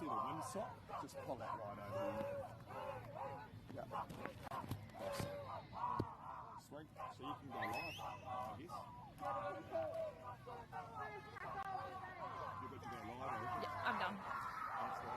see the windsock, just pull that right over you. Yeah. That's it. Sweet. So you can go live, I guess. You're good to go live, Yeah, I'm done. Thanks, guys.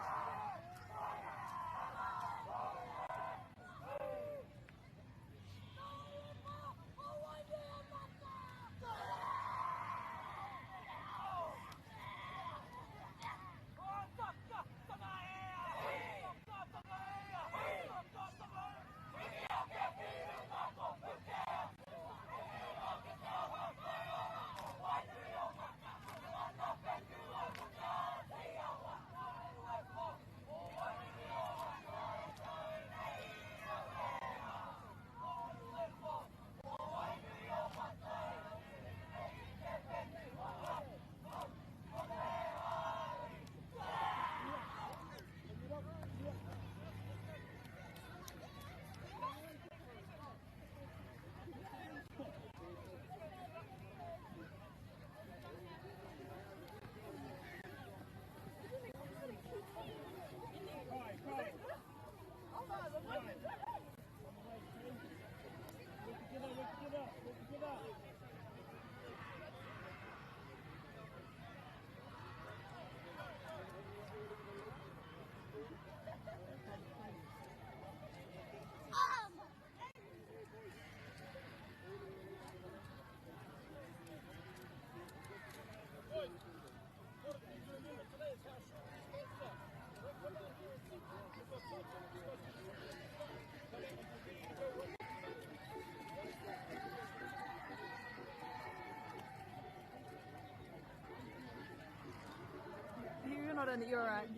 You're not in it, you're alright.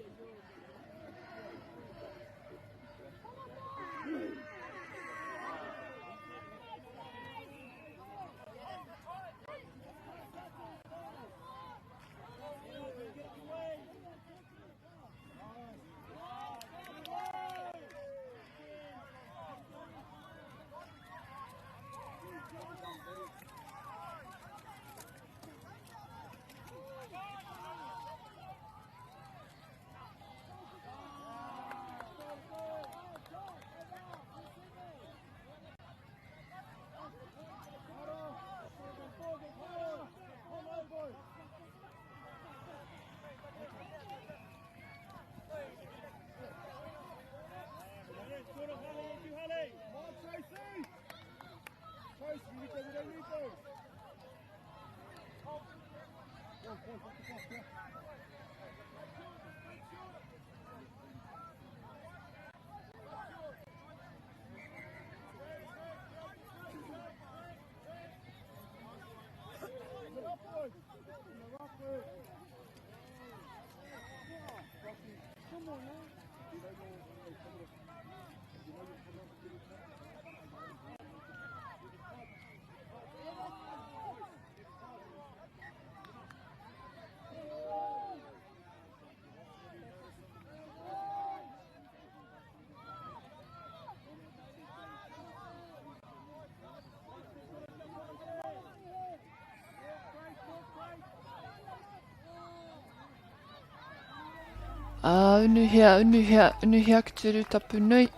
Unuhia ki turu tapu nui.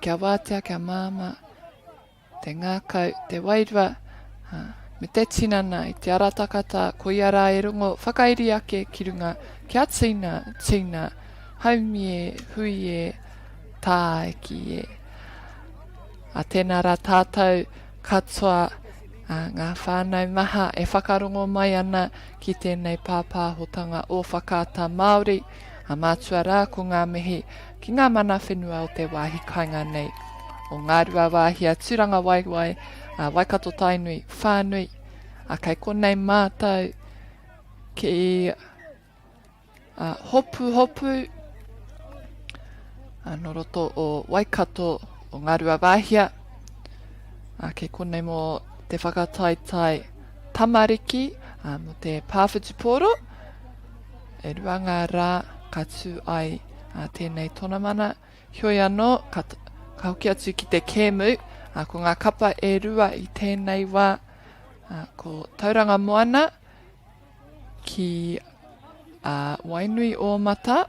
Kia wātea, kia māma, te ngākau, te wairua, me te tinana i te aratakata, ko i ara e rongo whakairi ake ki runga, kia tina, haumi e, hui e, tā e ki e. A tēnā rā tātou katoa, ngā whānau maha e whakarongo mai ana ki tēnei pāpāhotanga o Whakaata Māori, a mātua rā ko ngā mihi ki ngā mana whenua o te wāhi kainga nei. O ngā rua wāhia tūranga waiwai, Waikato Tainui, whānui, a kei konei mātou ki Hopuhopu, no roto o Waikato o ngā rua wāhia, a kei konei mo te whakataitai tamariki, mo te pāwhitiporo, e ruanga rā katu ai tēnei tona mana. Hioi anō, ka hoki atu ki te kēmu, ko ngā kapa e rua i tēnei wā, ko tauranga moana ki Wainui o Mata,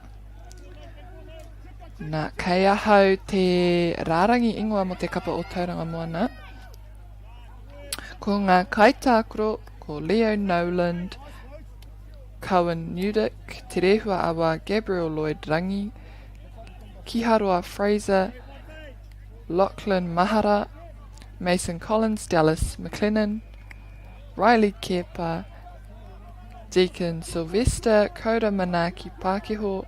Nā kei ahau te rārangi ingoa mo te kapa o Tauranga Moana. Ko ngā kaitākaro, ko Leo Noland, Cohen Nudick, Te Rehua Awa, Gabriel Lloyd Rangi, Kiharoa Fraser, Lachlan Mahara, Mason Collins, Dallas McLennan, Riley Kepa, Deacon Sylvester, Koda Manaki Pākehō,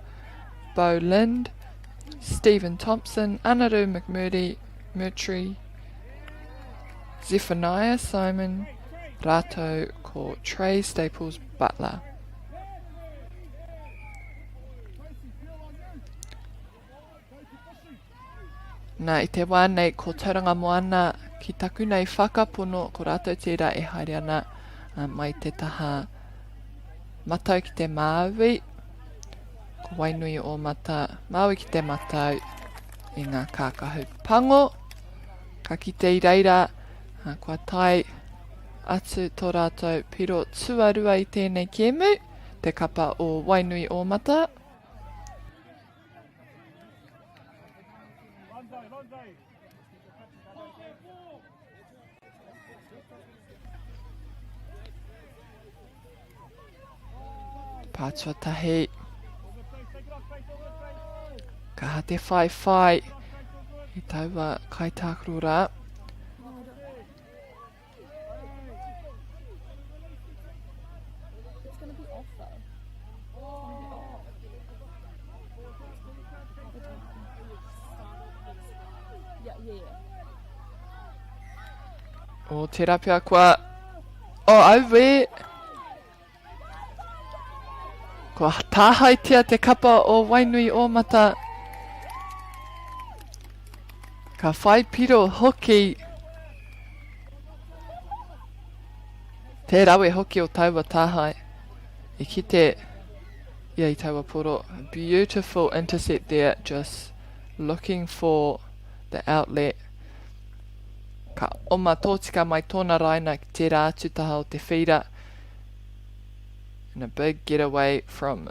Bo Lind, Stephen Thompson, Anaru McMurtry, Zephaniah Simon, Rato ko Trey Staples Butler. Nā i te wānei ko Tauranga Moana ki taku nei whakapono ko rātou tērā e haere ana mai te taha matau ki te Māui, ko Wainui o mata, Māui ki te matau i ngā kākahu pango, ka kite i reira, kua tai atu tō rātou piro tuarua i tēnei kēmu, te kapa o Wainui o mata. Pātua tahi. Ka ha te whai i taua kaitākaro rā. O te rapia kua o auwe. Kua tāhaitia te kapa o Wainui o mata. Ka whai piro hoki. Te rawe hoki o taua tāhai. I kite ia i taua poro. Beautiful intercept there, just looking for the outlet. Ka oma tōtika mai tōna raina ki te rātutaha o te whira. And a big getaway from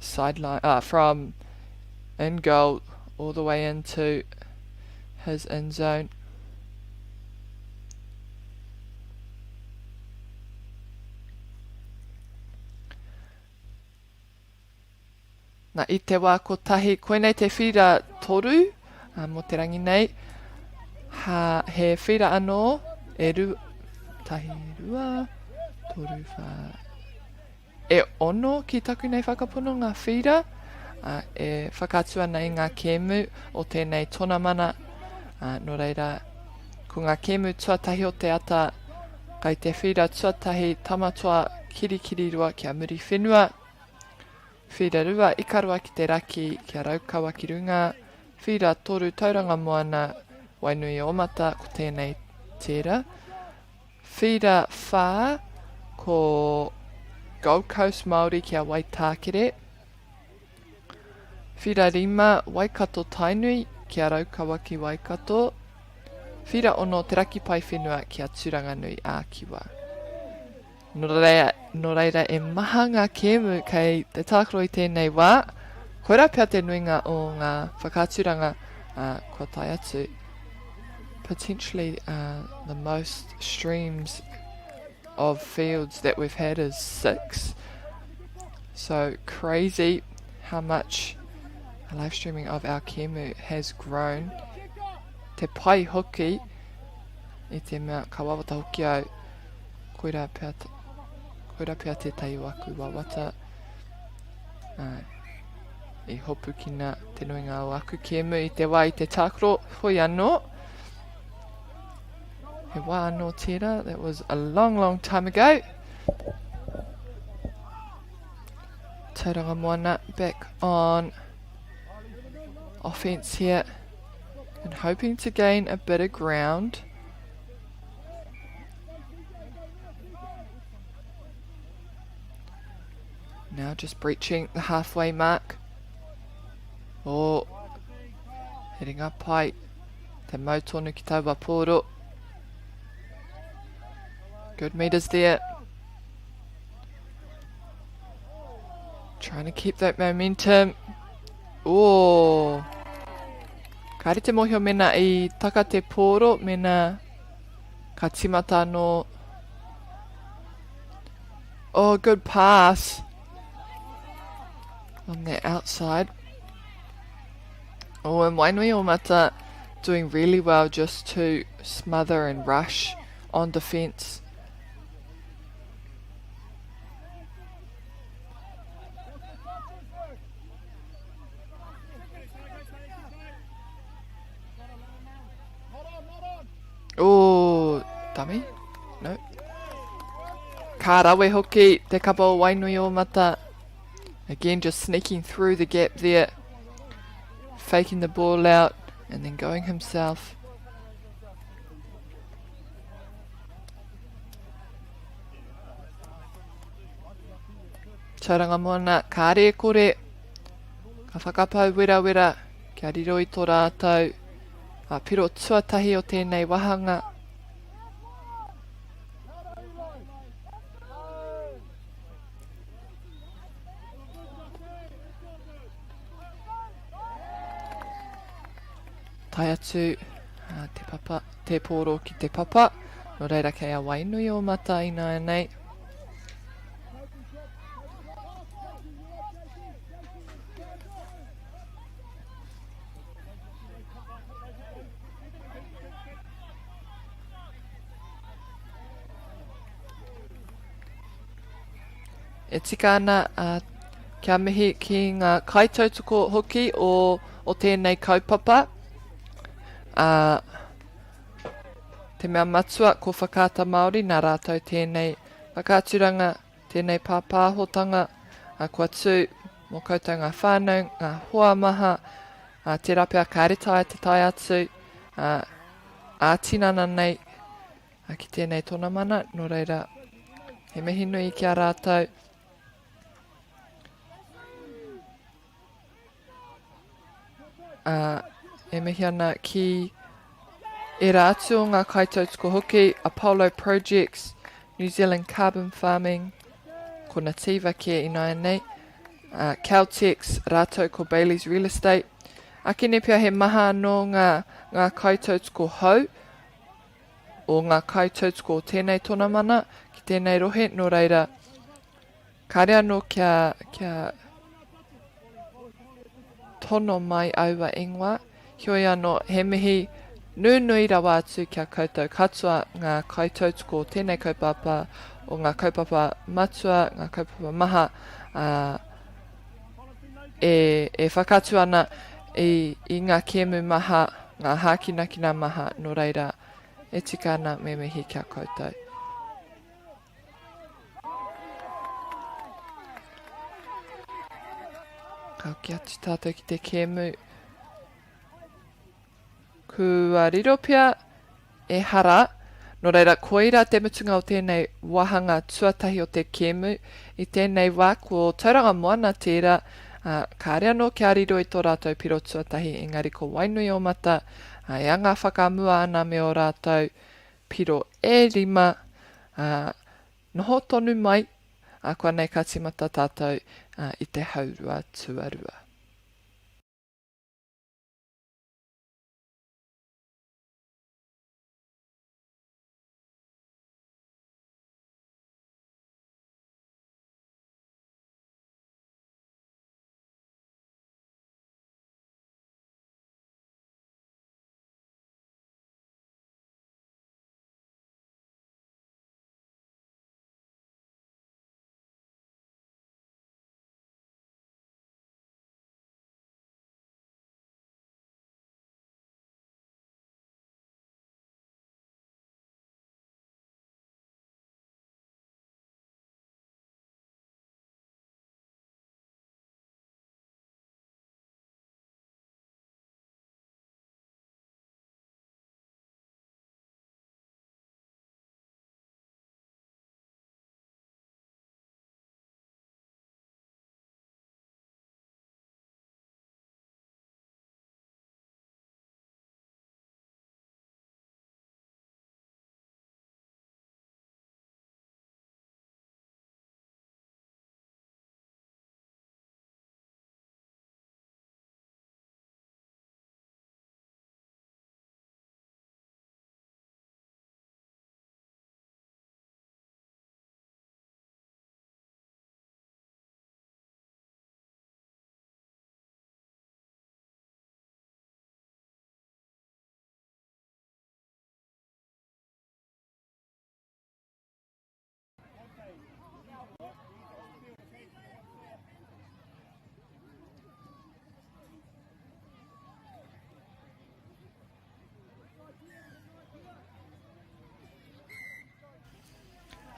sideline, from in goal all the way into his end zone. Nā i te wā ko tahi, koenei te whira toru, mo te rangi nei, he whira anō, tahi rua, toru wha, e ono ki taku nei whakapono ngā whira, e whakatua nei ngā kēmu o tēnei tona mana, no reira, ko ngā kēmu tuatahi o te ata, kai te whira tuatahi tamatua kirikiri rua kia muri whenua, whira rua ikarua ki te raki kia raukawa ki runga, whira toru Tauranga Moana, Wainui o mata ko tēnei tērā, whira whā ko Gold Coast Māori kia Waitākere, whira rima Waikato Tainui kia raukawa ki Waikato, whira ono te raki pai whenua kia Turanganui Ākiwa. No reira e maha ngā kēmu kei te tākaro i tēnei wā, koera pia te nuinga o ngā whakaturanga kua tai atu. Potentially the most streams of fields that we've had is 6. So crazy how much live streaming of our kēmu has grown. Te pai hoki i te mea kawawata hoki au koera pia te taiwaku wawata i hopu kina te nuinga o aku kēmu i te wā i te tākaro hoi anō. He wā anō tērā, that was a long time ago. Tauranga Moana back on offense here and hoping to gain a bit of ground. Now just breaching the halfway mark. Oh, heading up high. Te mautonu ki taua pōro. Good meters there. Trying to keep that momentum. O. Ka rite mohio mena I taka te pōro mena ka timata no. Oh, good pass. On the outside. Oh, and Wainui o Mata doing really well just to smother and rush on defence. Oh, dummy? No. Ka rawe hoki te kapa o Wainui o Mata. Again, just sneaking through the gap there. Faking the ball out and then going himself. Tauranga moana, ka re kore. Ka whakapau wera wera. Kia riro I tō rātou. A piro tuatahi o tēnei wahanga. Tai atu te papa, te pōro ki te papa. No reira kei a Wainui o Mata ina nei. E tika ana kia mihi ki ngā kaitautoko hoki o tēnei kaupapa. Te mea matua ko Whakaata Māori nā rātou tēnei whakaaturanga, tēnei pāpāhotanga, kua tū mō koutou ngā whānau, ngā hoa maha, te rapea ka retai te tai atu, tinana nei ki tēnei tōna mana, no reira he mihi nui ki a rātou. E mihi ana ki e rā atu o ngā kaitautoko hoki, Apollo Projects, New Zealand Carbon Farming, ko Nativa kia ina nei, Caltex, rātou ko Bailey's Real Estate. Akine pia he maha no ngā kaitautoko hau, o ngā kaitautoko o tēnei tōna mana, ki tēnei rohe, no reira, ka rea no kia tono mai aua ingoa, hioi anō he mihi nui rawa atu kia koutou katoa ngā kaitautoko o tēnei kaupapa, o ngā kaupapa matua, ngā kaupapa maha, e whakatu ana I ngā kēmu maha, ngā hākinakina maha, no reira, e tika ana me mihi kia koutou. Kau ki atu tātou ki te kēmu. Kua riro pia e hara, no reira koira te mutunga o tēnei wahanga tuatahi o te kēmu, I tēnei wā ko tauranga moana tērā, ka rea no kia riro I tō rātou piro tuatahi, engari ko Wainui o Mata, e anga whakamua ana me o rātou piro e rima, noho tonu mai, kua nei ka timata tātou I te haurua tuarua.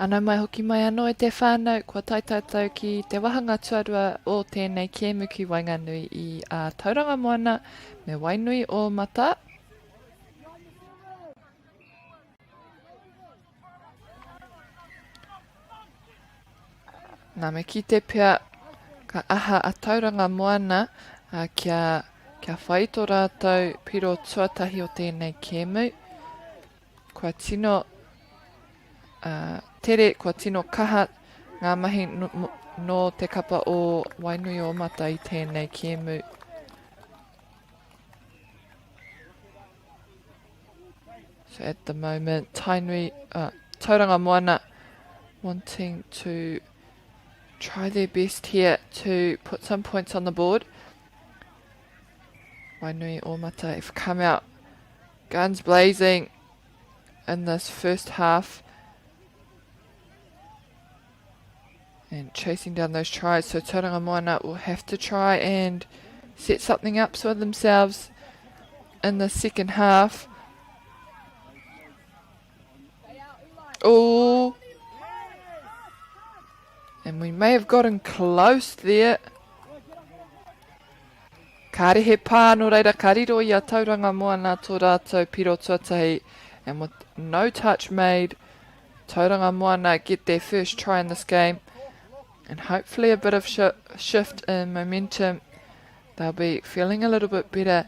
Ana mai hoki mai anō e te whānau, kua taitatau ki te wahanga tuarua o tēnei kēmu ki Wainganui i a tauranga moana me Wainui o Mata. Nā me ki te pia ka aha a tauranga moana kia whaito rātou piro tuatahi o tēnei kēmu. Kua tino tere, kua tino kaha ngā mahi no te kapa o Wainui o Mata i tēnei kēmu. So at the moment, tauranga moana wanting to try their best here to put some points on the board. Wainui o Mata have come out guns blazing in this first half and chasing down those tries, so Tauranga Moana will have to try and set something up for themselves in the second half. Oh, and we may have gotten close there. Kāre he pā no reira kariro i a Tauranga Moana tō rātou piro tuatahi, and with no touch made, Tauranga Moana get their first try in this game, and hopefully a bit of shift in momentum. They'll be feeling a little bit better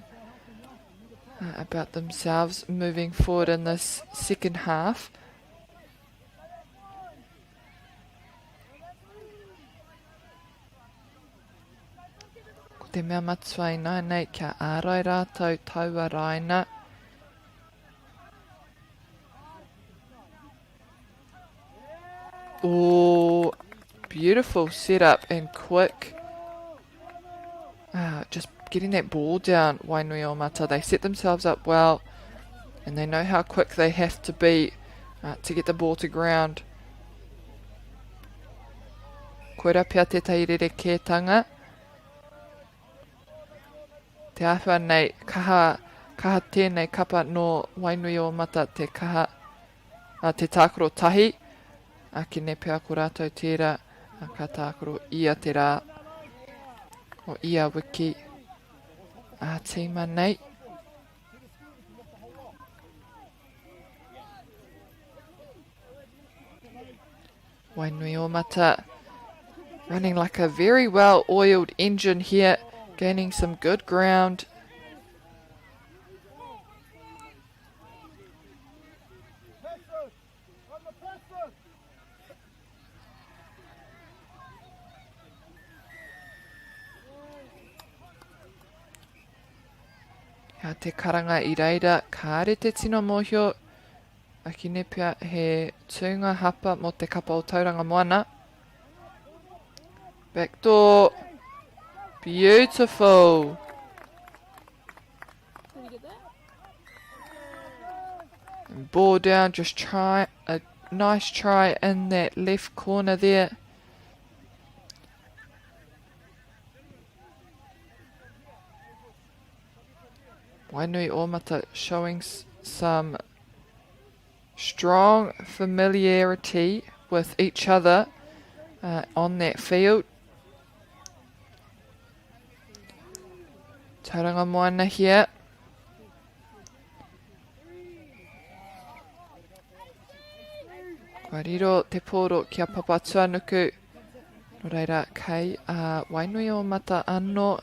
about themselves moving forward in this second half. Ko te mea matua i nei kia ārai rātou taua raina. Oh, beautiful setup and quick. Just getting that ball down, Wainui o Mata. They set themselves up well and they know how quick they have to be to get the ball to ground. Koera pia te tairere kētanga. Te āwhua nei, kaha tēnei kapa no Wainui o Mata te kaha, te tākaro tahi. Ki ne pia ko rātou tērā, ka tākaro ia te rā, o ia wiki, tīma nei. Wainui o Mata running like a very well-oiled engine here, gaining some good ground. Kia te karanga I reira, kāre te tino mōhio, aki ne pia he tūnga hapa mo te kapa o Tauranga Moana. Backdoor, beautiful. And ball down, just try a nice try in that left corner there. Wainui o Mata showing some strong familiarity with each other on that field. Tauranga Moana here. Kua riro te pōro kia papa tuanuku. No reira kei Wainui o Mata anō.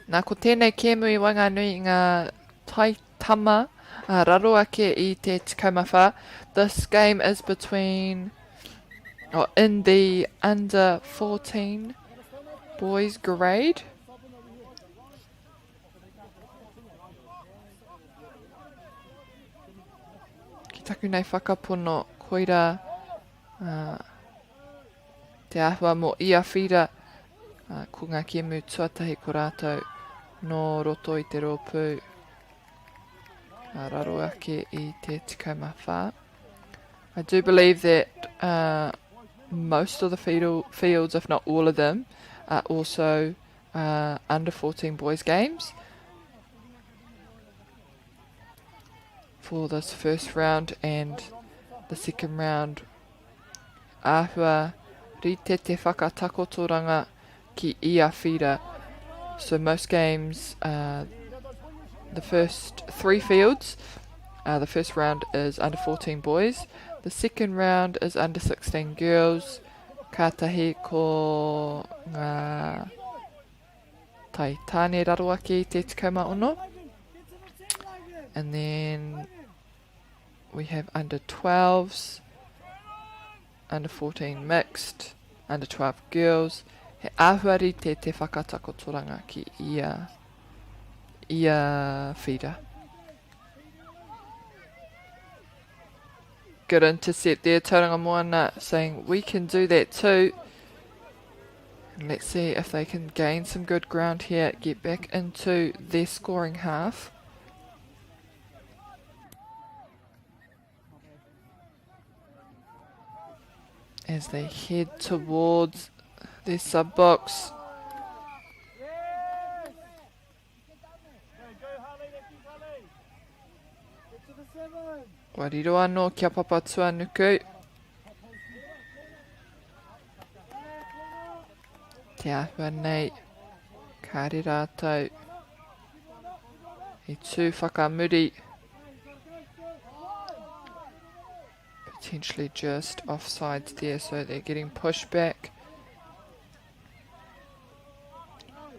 Nā ko tēnei kēmu I Wainganui I ngā taitama raro ake I te tikaumawha. This game is between, in the under 14 boys grade. Ki taku nei whakapono, koira te āhua mo ia whira ko ngā kēmu tuatahi ko rātou no roto I te rōpū. Raro ake I te tikamawha. I do believe that most of the fields, if not all of them, are also under 14 boys games for this first round, and the second round āhua rite te whakatakotoranga ki ia whira. So most games, the first 3 fields, the first round is under 14 boys, the second round is under 16 girls, kātahi ko ngā tai tāne raro ake te 16, and then we have under 12s, under 14 mixed, under 12 girls. He āhuari te whakatakotoranga ki ia whira. Good intercept there, Tauranga Moana saying we can do that too. And let's see if they can gain some good ground here, get back into their scoring half. As they head towards their sub box. Wariro anō kia papatua nuku. Te āhua nei, kāre rātou. I tū whakamuri. Potentially just offsides there, so they're getting pushed back.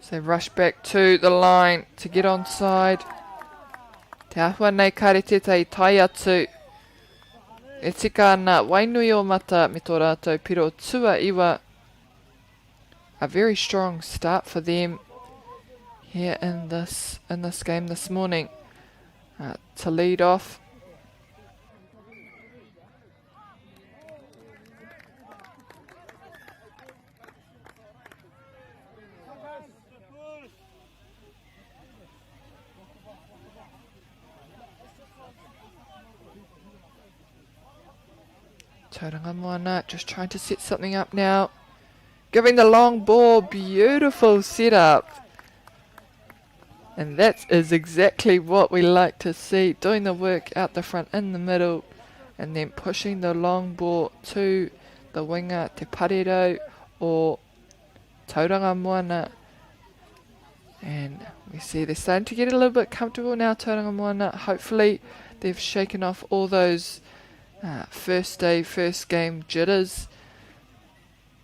So they rush back to the line to get onside. Te āhua nei kāre tētai tai atu. E tika ana wainui o mata me tō rātou piro tua iwa. A very strong start for them here in this game this morning. To lead off. Tauranga Moana just trying to set something up now. Giving the long ball, beautiful setup. And that is exactly what we like to see. Doing the work out the front in the middle. And then pushing the long ball to the winger, Te Parero or Tauranga Moana. And we see they're starting to get a little bit comfortable now, Tauranga Moana. Hopefully they've shaken off all those first day, first game jitters,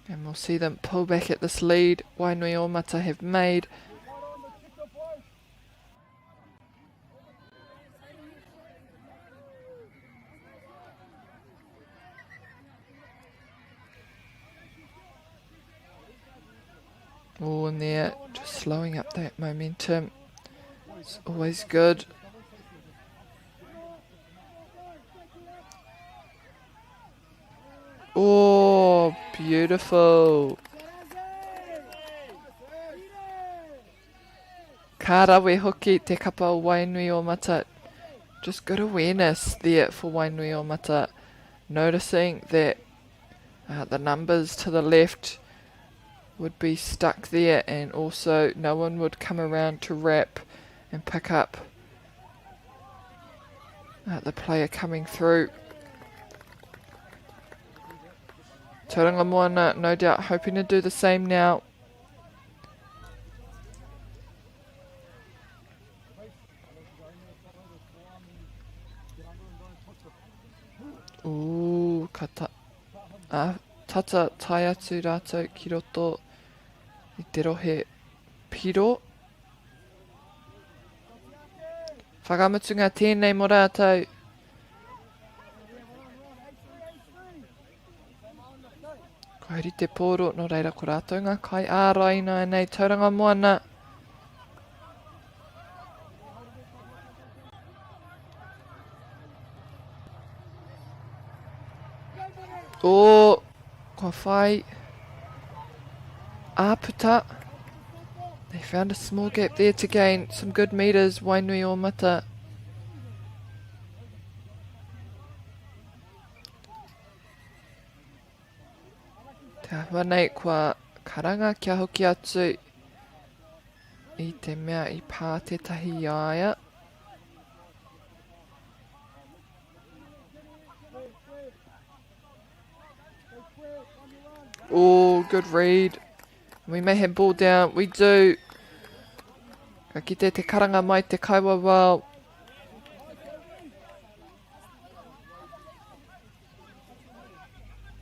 and we'll see them pull back at this lead Wainui Omata have made. Oh, and they're just slowing up that momentum. It's always good. Oh, beautiful. Ka rawe hoki te kapa o Wainui Omata. Just good awareness there for Wainui Omata. Noticing that the numbers to the left would be stuck there, and also no one would come around to wrap and pick up the player coming through. Tauranga Moana no doubt hoping to do the same now. Ooh, tata tai atu rātou ki roto I te rohe piro. Whakamutunga tēnei mo rātou. Kairi te pōro no reira ko rātou ngā kai āraina nei Tauranga Moana. O, ko whai. Āputa. They found a small gap there to gain some good metres, Wainui Omata. Ka hua nei kua karanga kia hoki atu I te mea I pā tetahi iaia. Oh, good read. We may have ball down. We do. Ka kite te karanga mai te kaua wao.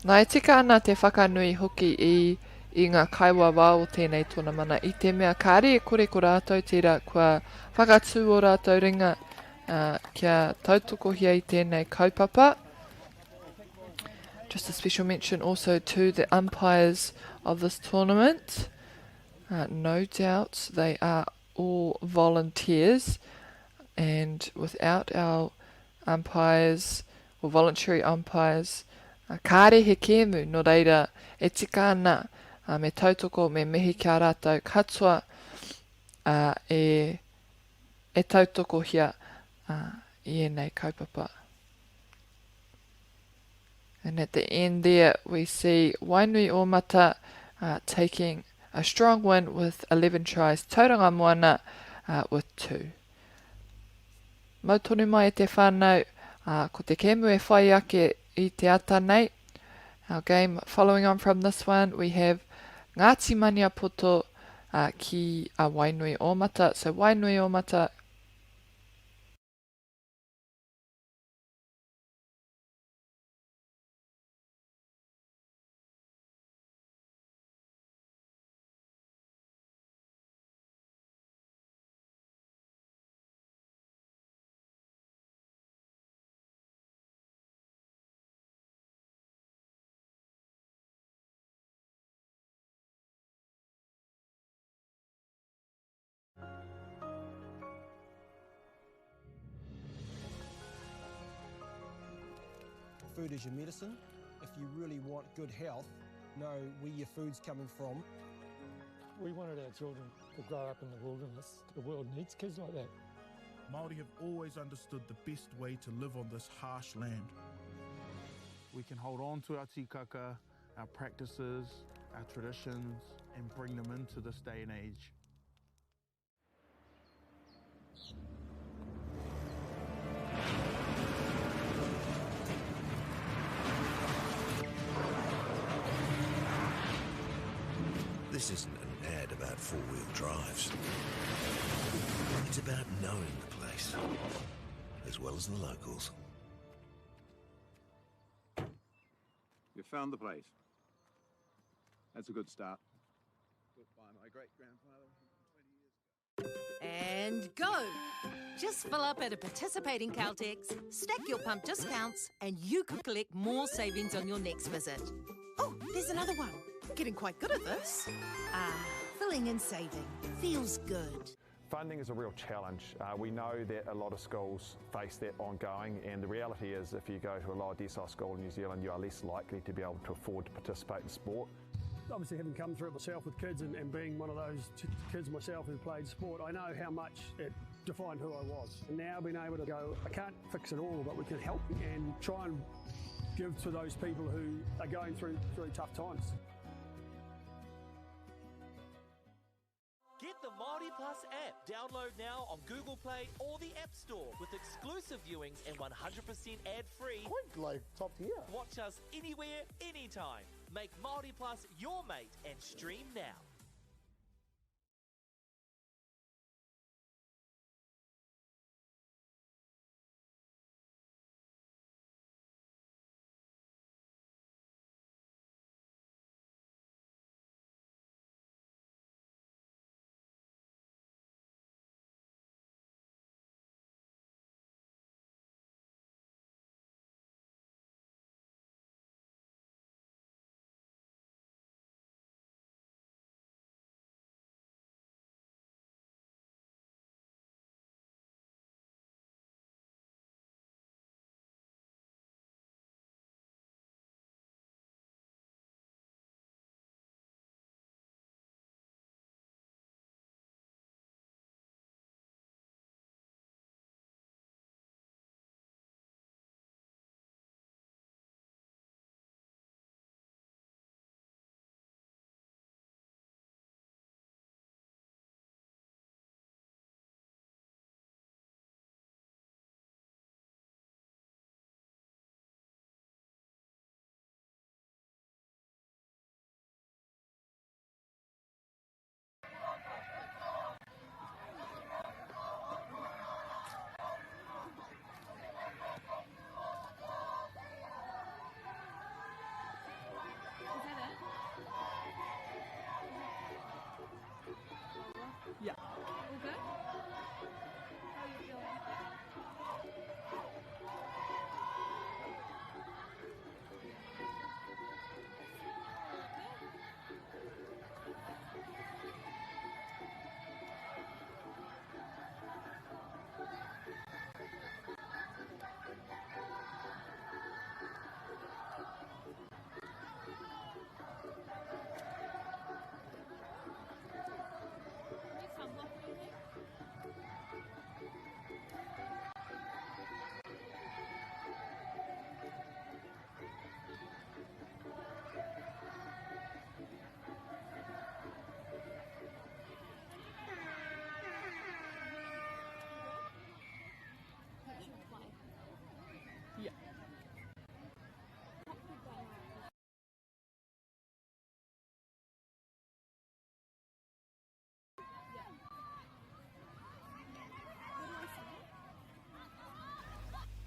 Nā e tika ana te whakanui hoki I ngā kaua wao tēnei tōna mana I te mea kāre e kore ko rātou tira kua whakatū o rātou ringa kia tautoko hia I tēnei kaupapa. Just a special mention also to the umpires of this tournament. No doubt they are all volunteers, and without our umpires or voluntary umpires, kāre he kēmu no reira e tika ana me tautoko me mihi kia rātou katoa e tautoko hia I enei kaupapa. And at the end there, we see Wainui Omata taking a strong win with 11 tries. Tauranga Moana with 2. Mautonu mai e te whānau, ko te kēmu e whai ake I te ata nei. Our game following on from this one, we have Ngāti Maniapoto ki a Wainui Omata. So Wainui Omata. Food is your medicine. If you really want good health, know where your food's coming from. We wanted our children to grow up in the wilderness. The world needs kids like that. Māori have always understood the best way to live on this harsh land. We can hold on to our tikaka, our practices, our traditions, and bring them into this day and age. This isn't an ad about four-wheel drives. It's about knowing the place, as well as the locals. You found the place. That's a good start. Built by my great-grandfather 20 years ago. And go! Just fill up at a participating Caltex, stack your pump discounts, and you could collect more savings on your next visit. Oh, there's another one. Getting quite good at this. Filling and saving. Feels good. Funding is a real challenge. We know that a lot of schools face that ongoing, and the reality is if you go to a lower decile school in New Zealand, you are less likely to be able to afford to participate in sport. Obviously, having come through it myself with kids and being one of those kids myself who played sport, I know how much it defined who I was. And now being able to go, I can't fix it all, but we can help and try and give to those people who are going through really tough times. Get the Māori Plus app. Download now on Google Play or the App Store with exclusive viewings and 100% ad-free. Quite like top tier. Watch us anywhere, anytime. Make Māori Plus your mate and stream now.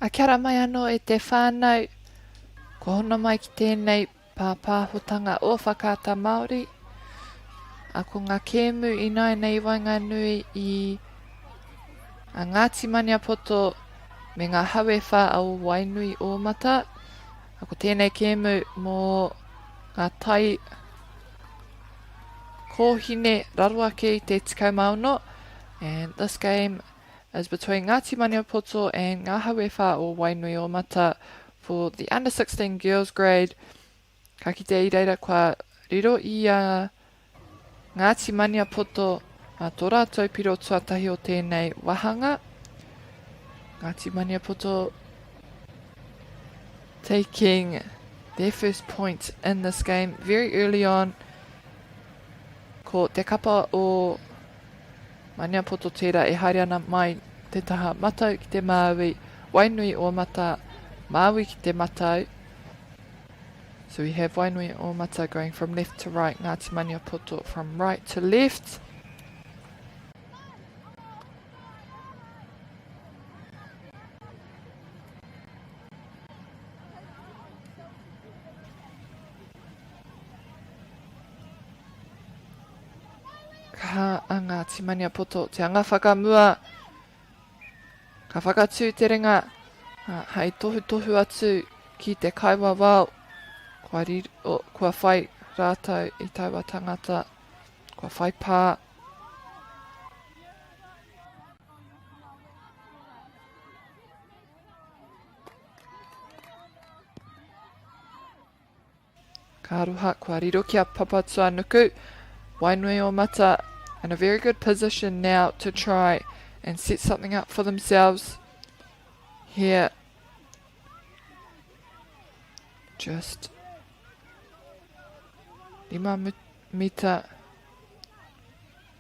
A kia mai anō e te whānau, ko hona mai ki tēnei pāpāhotanga o Whakaata Māori. A ko ngā kēmu i nei wainga nui i a Ngāti Maniapoto me ngā hawewha au Wainui o Mata. A ko tēnei kēmu mō ngā tai kōhine raruake i te tikau mauno. And this game is between Ngāti Maniapoto and ngā hawewha o Wainui o Mata for the under 16 girls grade. Ka kite I reira kua riro I a Ngāti Maniapoto a tō rātou piro tuatahi o tēnei wahanga. Ngāti Maniapoto taking their first point in this game very early on. Ko te kapa o Maniapoto tērā e haere ana mai te taha matau ki te Māui, Wainui o Mata, Māui ki te matau. So we have Wainui o Mata going from left to right, Ngāti Maniapoto from right to left. Ka a Ngāti Maniapoto te anga whakamua. Ka whakatū te ringa hei tohu atu ki te kaiwa wau. Kua whai rātou I taua tangata. Kua whai pā. Ka aroha kua riro kia papatua nuku. Wainui o Mata in a very good position now to try and set something up for themselves here. Just 5 meter,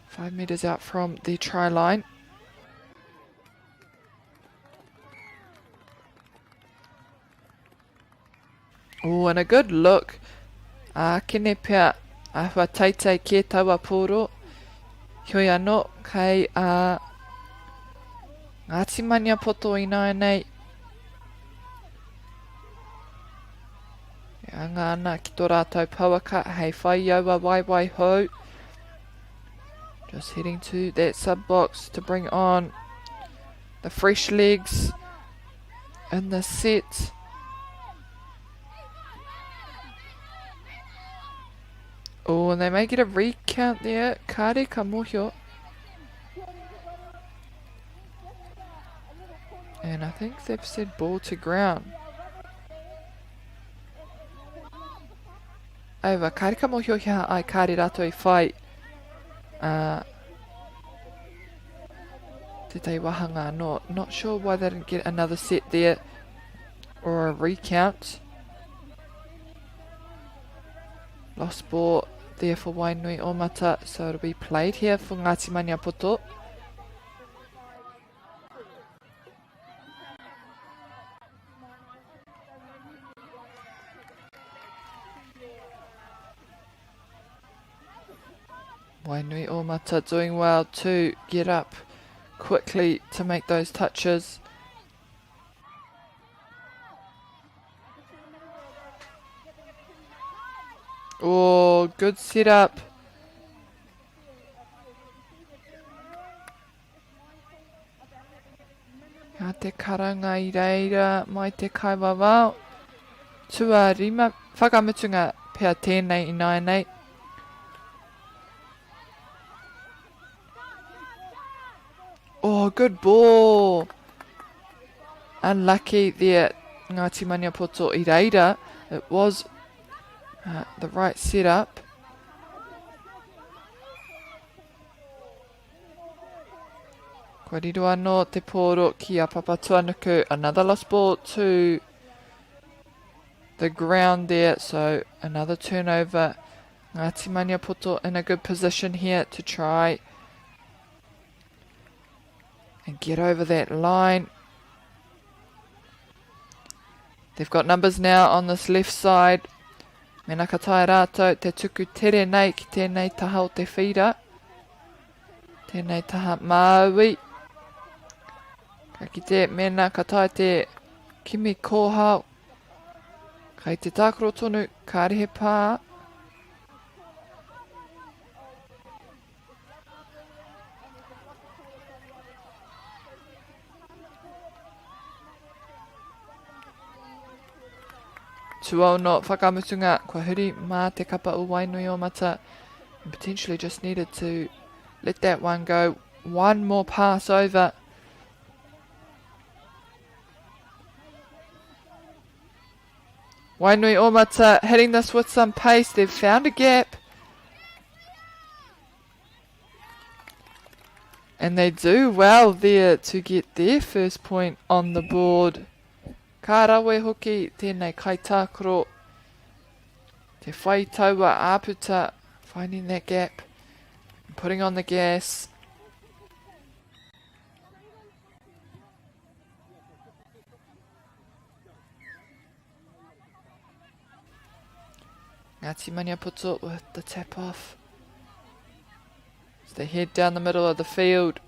5 meters out from the try line. Oh, and a good look. Kene pia ahua taitei ke taua pōro. Hioi anō kei Ngāti Maniapoto I nei. Anga ana ki tō rātou pauaka hei whai iaua wai hou. Just heading to that sub box to bring on the fresh legs in the set. Oh, and they may get a recount there. Kāre ka mohio. And I think they've said ball to ground. Aiwa, kāre ka mohio hea ai kāre rato I whai. Te tei wahanga no. Not sure why they didn't get another set there. Or a recount. Lost ball there for Wainui o Mata. So it'll be played here for Ngāti Maniapoto. Wainui o Mata doing well to get up quickly to make those touches. Oh, good setup. Ka te karanga I reira mai te kaiwa wau. Tua rima whakamutunga pia tēnei I nei. Oh, good ball. Unlucky there, Ngāti Maniapoto I reira. It was the right setup. Kua riro anō te pōro ki a papatua nuku. Another lost ball to the ground there. So another turnover. Ngāti Maniapoto in a good position here to try and get over that line. They've got numbers now on this left side. Mena ka tae rātou te tuku tere nei ki tēnei taha o te whira. Tēnei taha Māui. Ka kite mena ka tae te Kimi kōhau. Kei te tākaro tonu, kārehe pā. Tuau no whakamutunga, kua huri mā te kapa o Wainui o mata. And potentially just needed to let that one go. One more pass over. Wainui o mata hitting this with some pace. They've found a gap. And they do well there to get their first point on the board. Ka rawe hoki tēnei kai tākaro. Te whai taua āputa, finding that gap, putting on the gas. Ngāti Maniapoto with the tap off. As they head down the middle of the field.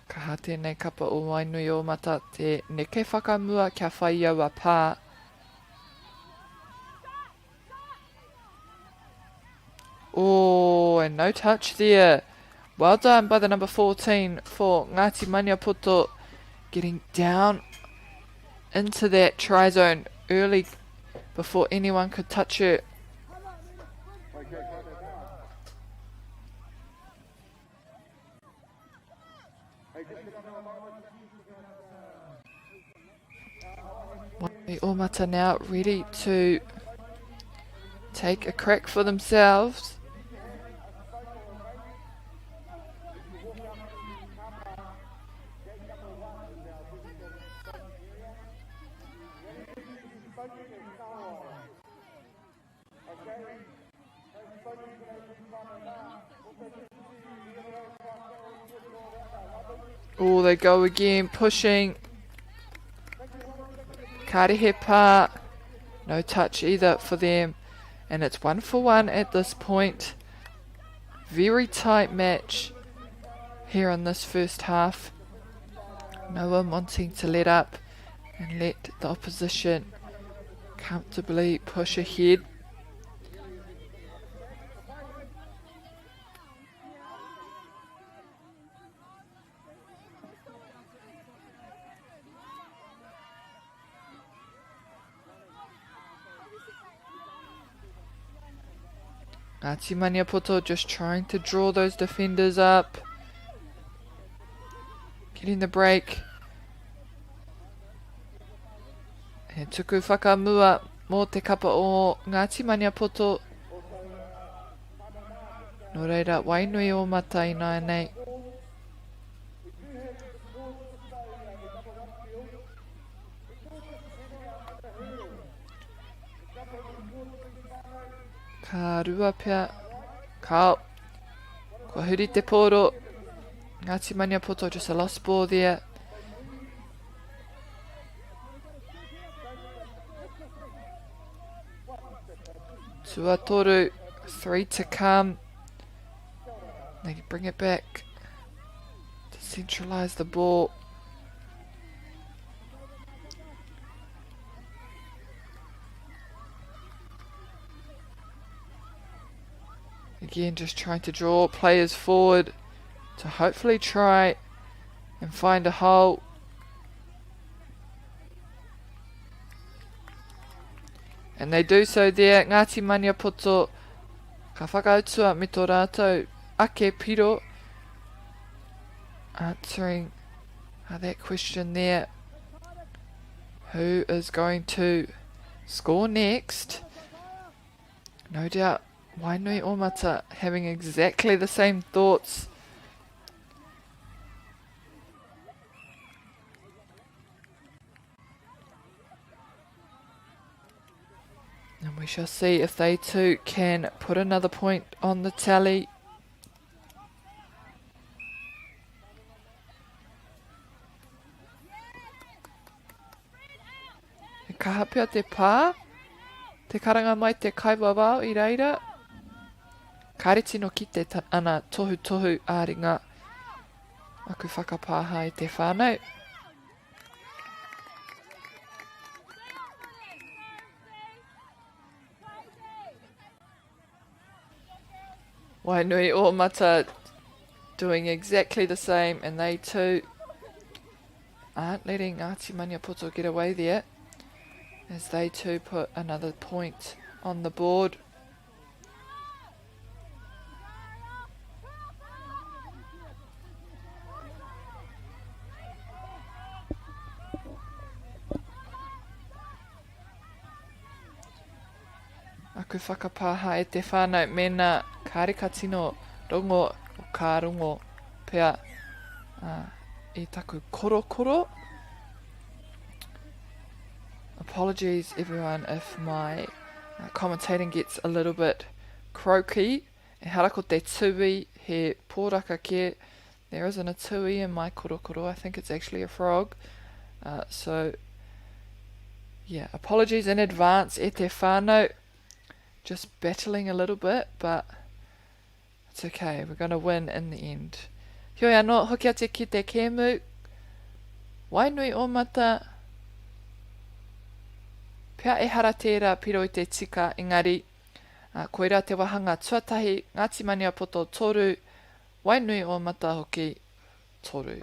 Ka ha tēnei kapa o Wainui o mata te neke whakamua kia whai aua pā. Oh, and no touch there. Well done by the number 14 for Ngāti Maniapoto, getting down into that try zone early before anyone could touch her. Wainui o mata now ready to take a crack for themselves. Oh, they go again, pushing. Karehe pā. No touch either for them. And it's 1-for-1 at this point. Very tight match here in this first half. No one wanting to let up and let the opposition comfortably push ahead. Ngāti Maniapoto just trying to draw those defenders up. Getting the break. He tuku whakamua mō te kapa o Ngāti Maniapoto. Nō reira, Wainui o mata I nai nei. Ka rua pia. Kao. Kua huri te pōro. Ngāti Maniapoto, just a lost ball there. Tuatoru, 3 to come. They bring it back to centralise the ball. Again, just trying to draw players forward to hopefully try and find a hole. And they do so there. Ngāti Maniapoto, ka whakautua me tō rātou ake piro. Answering that question there. Who is going to score next? No doubt Wainui o mata having exactly the same thoughts. And we shall see if they too can put another point on the tally. E kaha te pā, te karanga mai te kaiwa wao I reira. Kāre tino ki te ana tohu tohu āringa. Aku whakapāha I te whānau. Wainui Ōmata doing exactly the same, and they too aren't letting Ngāti Maniapoto get away there, as they too put another point on the board. Aku whakapāha e te whānau mena kāreka tino rongo o kā rongo pea I taku korokoro. Apologies everyone if my commentating gets a little bit croaky. E hara ko te tui he pōraka ke. There isn't a tui in my korokoro. I think it's actually a frog. So yeah, apologies in advance e te whānau. Just battling a little bit, but it's okay. We're going to win in the end. Hioi anō, hoki ate ki te kēmu. Wainui Ōmata. Pea e hara tērā piro I te tika, engari. Koira te wahanga tuatahi, Ngāti Maniapoto toru. Wainui Ōmata hoki toru.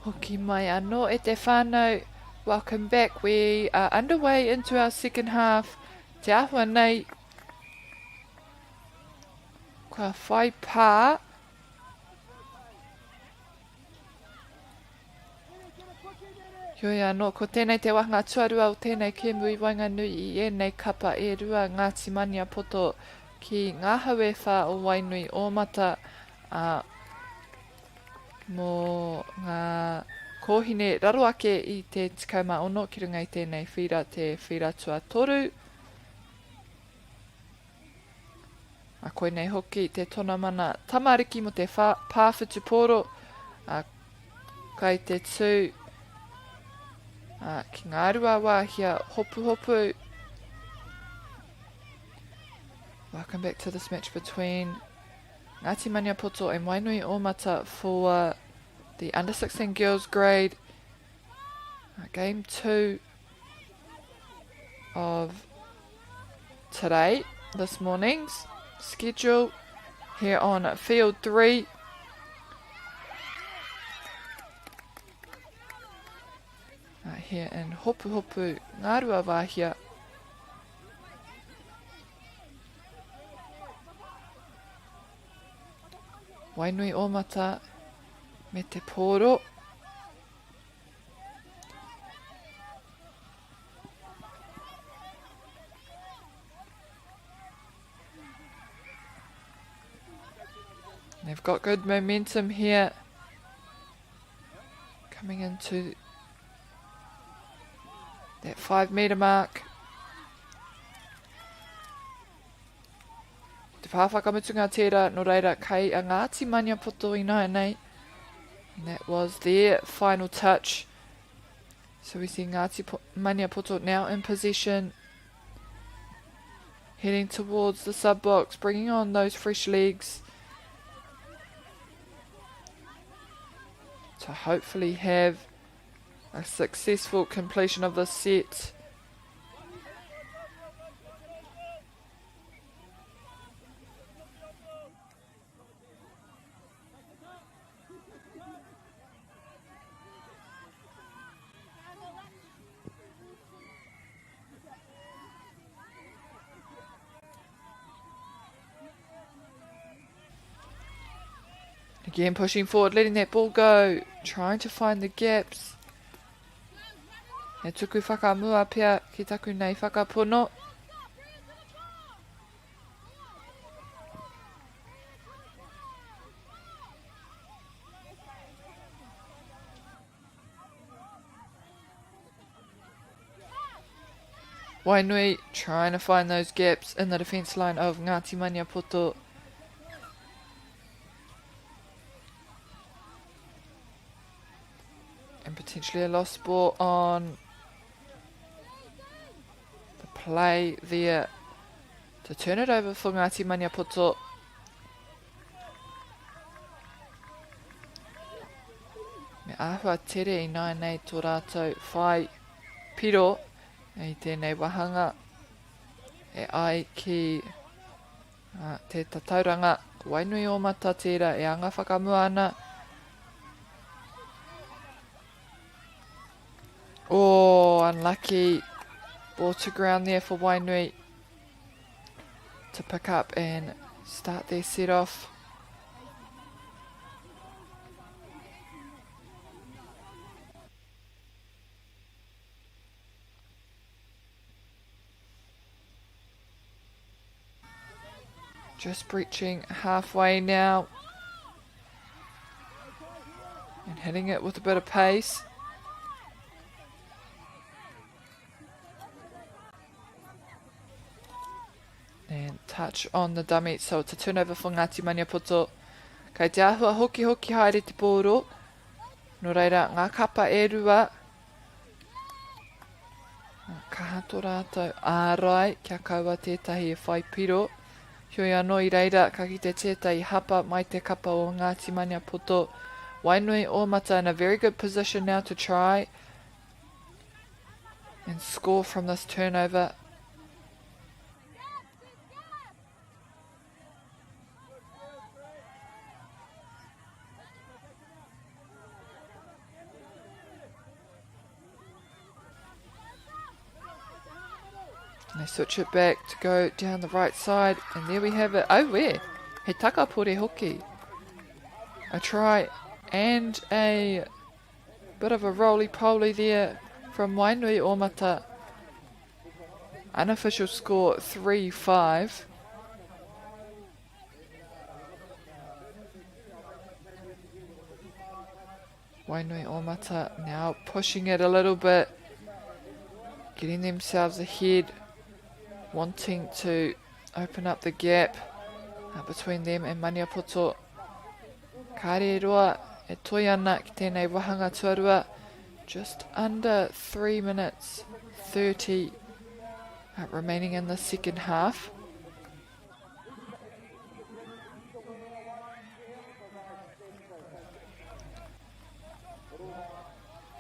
Hoki mai anō e te whānau. Welcome back. We are underway into our second half. Te ahua nei. Kua whai pā. Hioi anō, ko tēnei te wahanga tuarua o tēnei kēmu I Wainganui I ēnei kapa e rua Ngāti Maniapoto ki ngā haue whā o Wainui Ōmata. Mō ngā kōhine raro ake I te 16 ki runga I tēnei whira te whira tua toru. A koe nei hoki te tona mana tamariki mo te pāwhitu pōro. Kai te tū ki ngā rua wāhia Hopuhopu. Welcome back to this match between Ngāti Maniapoto and Wainui Ōmata for the under 16 girls grade. Game 2 of today, this morning's schedule here on field 3. Here in Hopuhopu, Ngārua Wāhia. Wainui Omata me te pōro. They've got good momentum here. Coming into that 5 metre mark. Te whawhakamutunga tērā, no reira kai a Ngāti Maniapoto I nai nei. And that was their final touch. So we see Ngāti Maniapoto now in possession. Heading towards the sub-box, bringing on those fresh legs. To hopefully have a successful completion of this set. Again pushing forward, letting that ball go, trying to find the gaps. E tuku whakamua pia ki taku nei whakapono. Wainui trying to find those gaps in the defence line of Ngāti Maniapoto. And potentially a lost ball on the play there to turn it over for Ngāti Maniapoto. Me āhua tere I nai nei tō rātou whai piro i tēnei wahanga e ai ki te tatauranga Wainui Omata tērā e anga whakamua ana. Oh, unlucky. Ball to ground there for Wainui to pick up and start their set off. Just breaching halfway now. And hitting it with a bit of pace. And touch on the dummy, so it's a turnover for Ngāti Maniapoto. Kei te ahua hoki haere te pōro. No reira, ngā kapa e rua. Kahato rātou ārai, kia kaua tētahi e whai piro. Hioi anō I reira, ka ki te tētahi hapa mai te kapa o Ngāti Maniapoto. Wainui Omata in a very good position now to try and score from this turnover. And they switch it back to go down the right side. And there we have it. Oh, where? He takapore hoki. A try and a bit of a roly-poly there from Wainui Omata. Unofficial score 3-5. Wainui Omata now pushing it a little bit. Getting themselves ahead. Wanting to open up the gap between them and Maniapoto. Kāre roa e toi ana ki tēnei wahanga tuarua. Just under 3 minutes 30 remaining in the second half.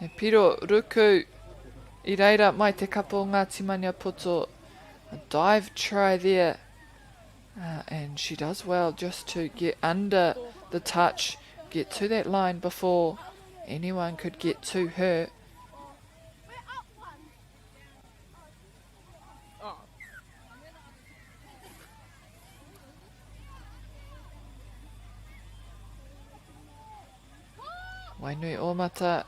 E piro ruku I reira mai te kapo o Ngāti Maniapoto. A dive try there. And she does well just to get under the touch, get to that line before anyone could get to her. Wainui Omata.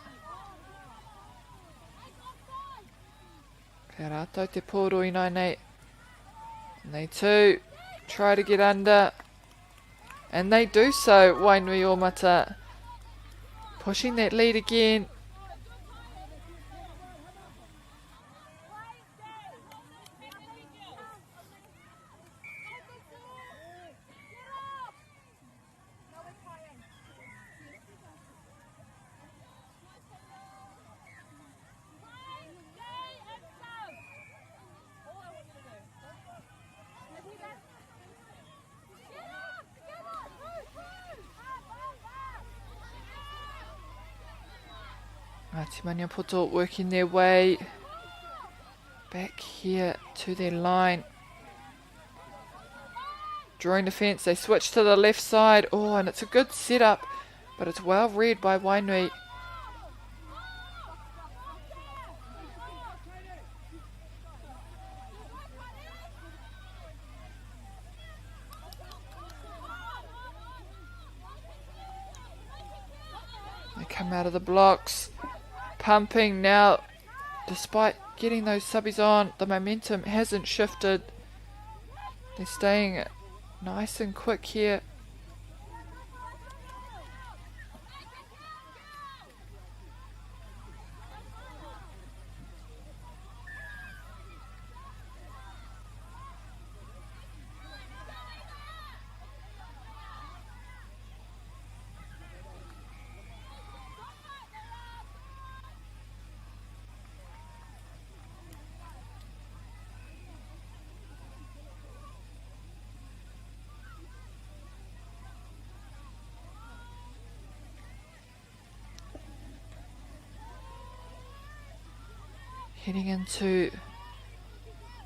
Kia rātou te pōroi nai nei. And they too try to get under. And they do so, Wainui Omata. Pushing that lead again. Ngāti Maniapoto working their way back here to their line. Drawing the fence, they switch to the left side. Oh, and it's a good setup, but it's well read by Wainui. They come out of the blocks. Pumping now, despite getting those subbies on, the momentum hasn't shifted. They're staying nice and quick here. Heading into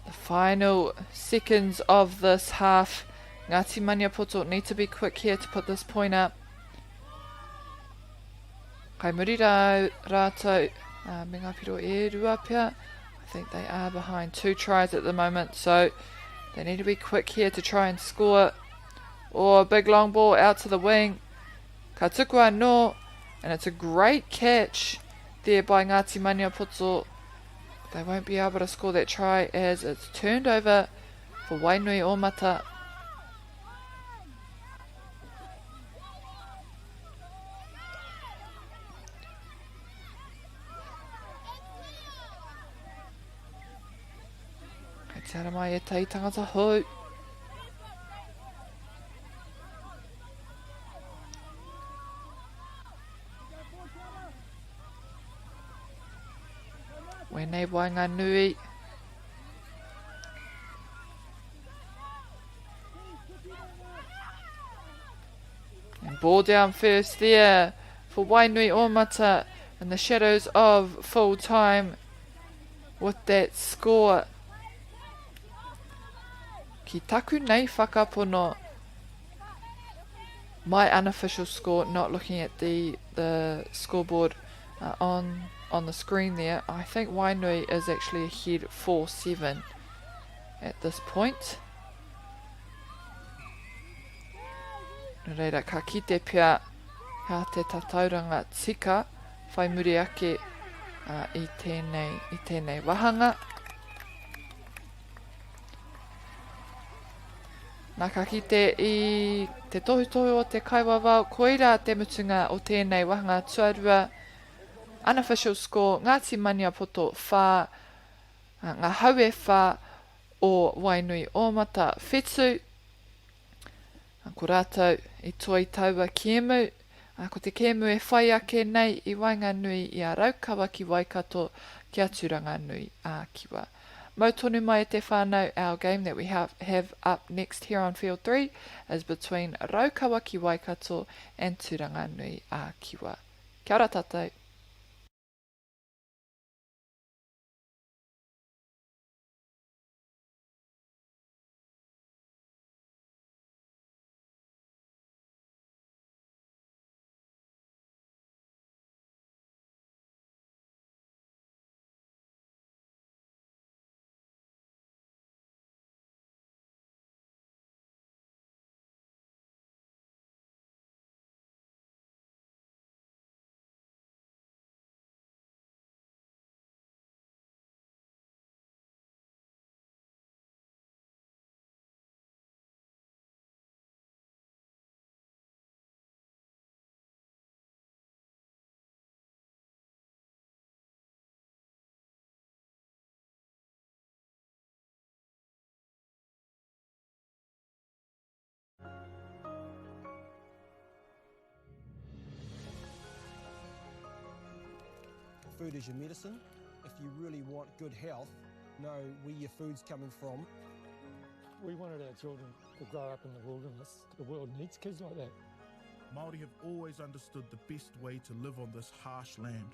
the final seconds of this half. Ngāti Maniapoto need to be quick here to put this point up. Kai muri rātou, me ngā piro e rua pia. I think they are behind 2 tries at the moment, so they need to be quick here to try and score. Or big long ball out to the wing. Ka tukua no, and it's a great catch there by Ngāti Maniapoto. They won't be able to score that try as it's turned over for Wainui Omata. Kei te ara mai e tei tangata hou. Wēnei wainga nui. And ball down first there for Wainui Omata in the shadows of full time with that score. Ki taku nei whakapono. My unofficial score, not looking at the scoreboard on the screen there, I think Wainui is actually ahead 4-7 at this point. Nō reira, ka kite pia hea te tatauranga tika whai muri ake i tēnei wahanga. Nā ka kite i te tohutohu o te kaiwa wau, koira te mutunga o tēnei wahanga tuarua. Unofficial score, Ngāti Maniapoto whā, ngā haue whā o Wainui Omata whetū. Ko rātou i toi taua kēmu, ko te kēmu e whai ake nei i wainga nui i a Raukawaki Waikato kia turanga nui a kiwa. Mau tonu mai e te whānau, our game that we have up next here on Field 3 is between Raukawaki Waikato and Turanga Nui a Kiwa. Kia ora tātou. food is your medicine. If you really want good health, know where your food's coming from. We wanted our children to grow up in the wilderness. The world needs kids like that. Māori have always understood the best way to live on this harsh land.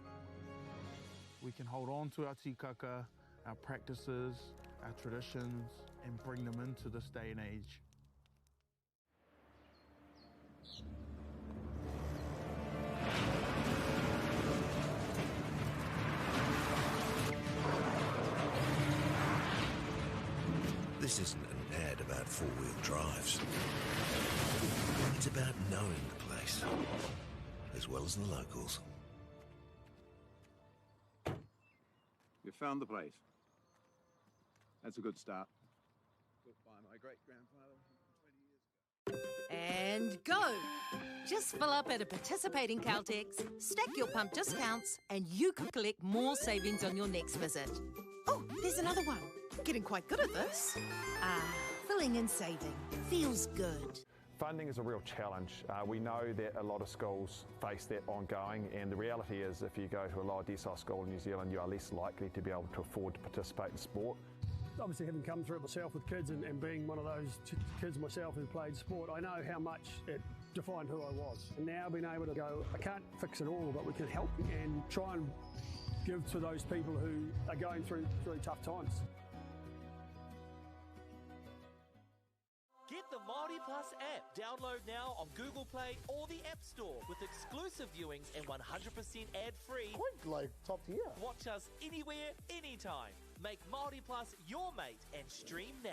We can hold on to our tikaka, our practices, our traditions, and bring them into this day and age. This isn't an ad about four-wheel drives. It's about knowing the place, as well as the locals. You found the place. That's a good start. Built by my great-grandfather 20 years ago. And go! Just fill up at a participating Caltex, stack your pump discounts, and you could collect more savings on your next visit. Oh, there's another one. Getting quite good at this. Filling and saving. Feels good. Funding is a real challenge. We know that a lot of schools face that ongoing, and the reality is if you go to a lower decile school in New Zealand, you are less likely to be able to afford to participate in sport. Obviously, having come through it myself with kids and being one of those kids myself who played sport, I know how much it defined who I was. And now being able to go, I can't fix it all, but we can help and try and give to those people who are going through tough times. Get the Māori Plus app. Download now on Google Play or the App Store with exclusive viewings and 100% ad-free. Quite like top tier. Watch us anywhere, anytime. Make Māori Plus your mate and stream now.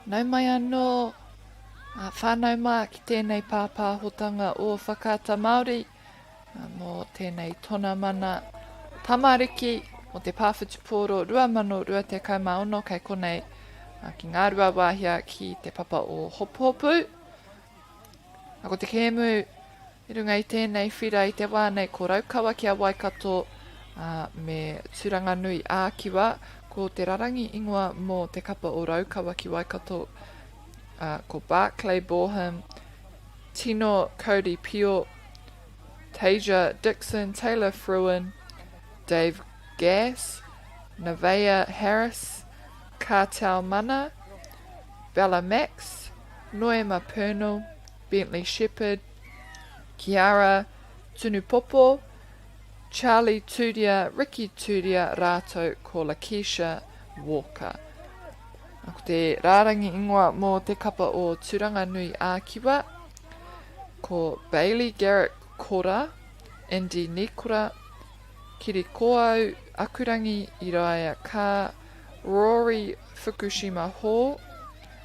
Nau mai anō whānau mā ki tēnei pāpāhotanga o Whakaata Māori mō tēnei tona mana tamariki o te pāwhitipōro 2020 kai konei ki ngā rua wāhia ki te papa o Hopuhopu. Ako te kēmu i runga i tēnei whira i te wānei ko Raukawa ki a Waikato me Turanga Nui Ākiwa ko te rarangi ingoa mō te kapa o Raukawa ki Waikato ko Barclay Borham, Tino Cody Pio, Tasia Dixon, Taylor Fruin, Dave Gass, Nevaeh Harris, Cartel Mana, Bella Max, Noema Pernell, Bentley Shepherd, Kiara Tunupopo, Charlie Turia, Ricky Turia, rātou ko Lakesha Walker. Ko te rārangi ingoa mō te kapa o Turanga Nui Ākiwa, ko Bailey Garrett Kora, Indy Nikora, Kiri Koau, Akurangi Iraia Ka, Rory Fukushima Hall,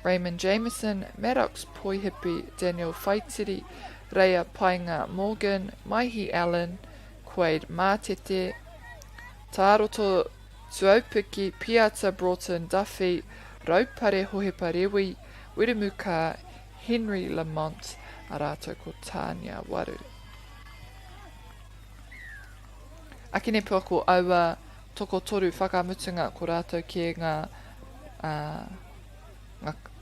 Raymond Jameson, Maddox Poihipi, Daniel Whaitiri, Reia Painga Morgan, Maihi Allen, Quaid Mātete, Tāroto Tuaupiki, Piazza Broughton Duffy, Raupare Hohepa Rewi, Wirimuka, Henry Lamont, a rātou ko Tania Waru. Akine pua ko aua toko toru whakamutunga ko rātou ki ngā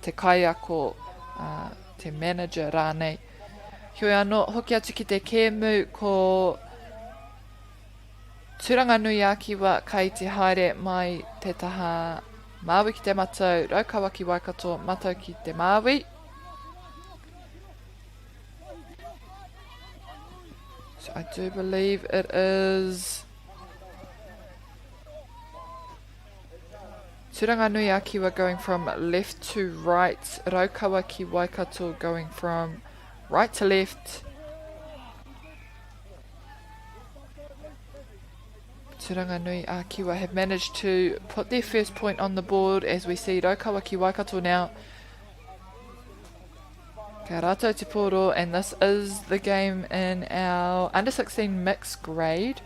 te kaiako, te manager rānei. Hoi anō, hoki atu ki te kēmu ko Turanga Nui Ākiwa kai te haere mai te taha Māui ki te matau, Raukawaki Waikato matau ki te Māui. So I do believe it is Turanga Nui Ākiwa going from left to right, Raukawaki Waikato going from right to left. Turanga Nui Ākiwa have managed to put their first point on the board as we see Raukawaki Waikato now. Kia rātou te pōro, and this is the game in our under 16 mixed grade.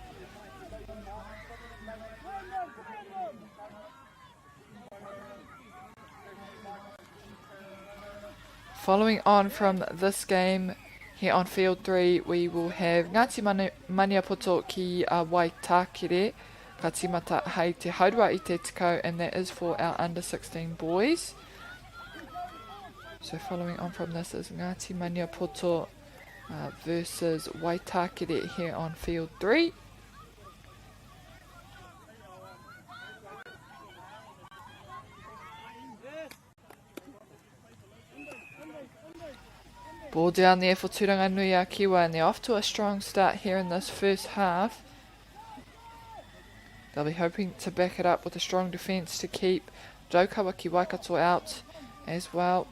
Following on from this game, here on field 3, we will have Ngāti Maniapoto ki a Waitakere, ka timata hei te haurua i te tikau, and that is for our under 16 boys. So following on from this is Ngāti Maniapoto versus Waitakere here on field 3. Ball down there for Turanga Nui Ākiwa, and they're off to a strong start here in this first half. They'll be hoping to back it up with a strong defence to keep Raukawaki Waikato out as well.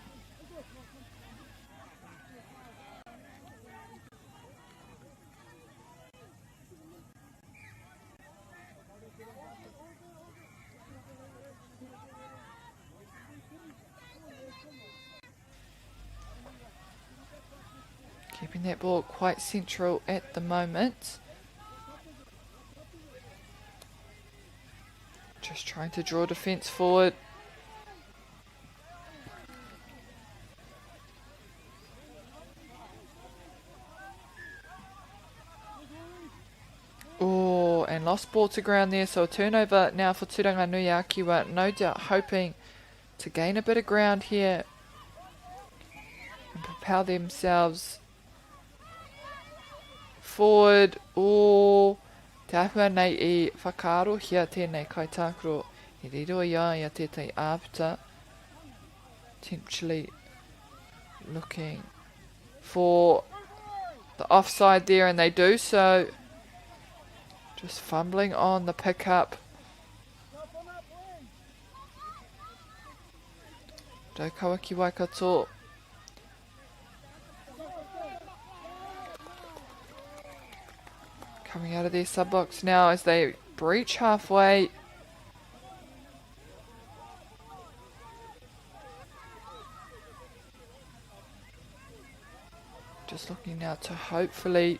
Keeping that ball quite central at the moment. Just trying to draw defence forward. Oh, and lost ball to ground there, so a turnover now for Turanga Nui Ākiwa, no doubt hoping to gain a bit of ground here and propel themselves forward. Oh, te ahua nei I whakaaro hia tēnei kai tākaro I riro ia I a tētai āputa. Potentially looking for the offside there, and they do so. Just fumbling on the pickup. Raukawaki Waikato. Coming out of their sub-box now as they breach halfway. Just looking now to hopefully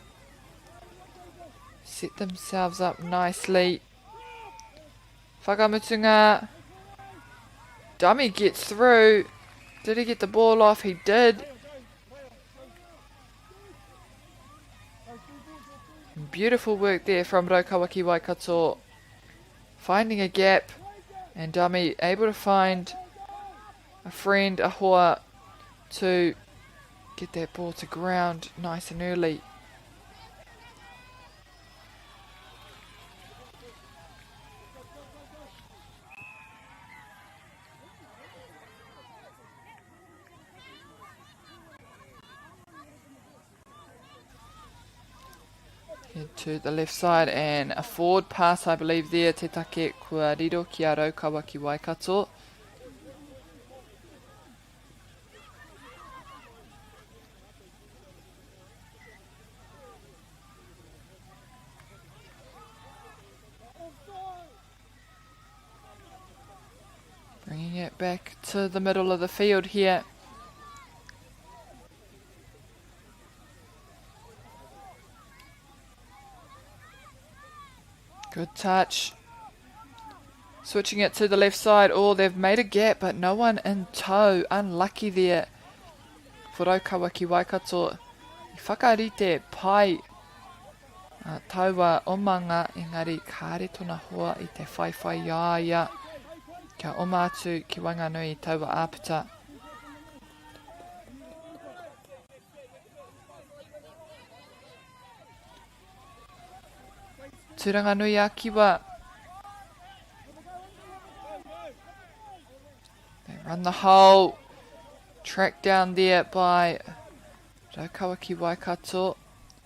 set themselves up nicely. Whakamutunga. Dummy gets through. Did he get the ball off? He did. Beautiful work there from Raukawaki Waikato. Finding a gap, and Dummy able to find a friend, a hoa, to get that ball to ground nice and early. Head to the left side and a forward pass, I believe there. Te take kua riro ki a Raukawa ki Waikato. Bringing it back to the middle of the field here. Good touch. Switching it to the left side. Oh, they've made a gap, but no one in tow. Unlucky there for Raukawa ki Waikato. I whakarite pai. Taua omanga, engari kāre tona hoa i te whaiwhai iaia. Kia oma atu ki Wanganui taua āpita. Turanganui Akiwa. They run the hole. Tracked down there by Raukawa ki Waikato.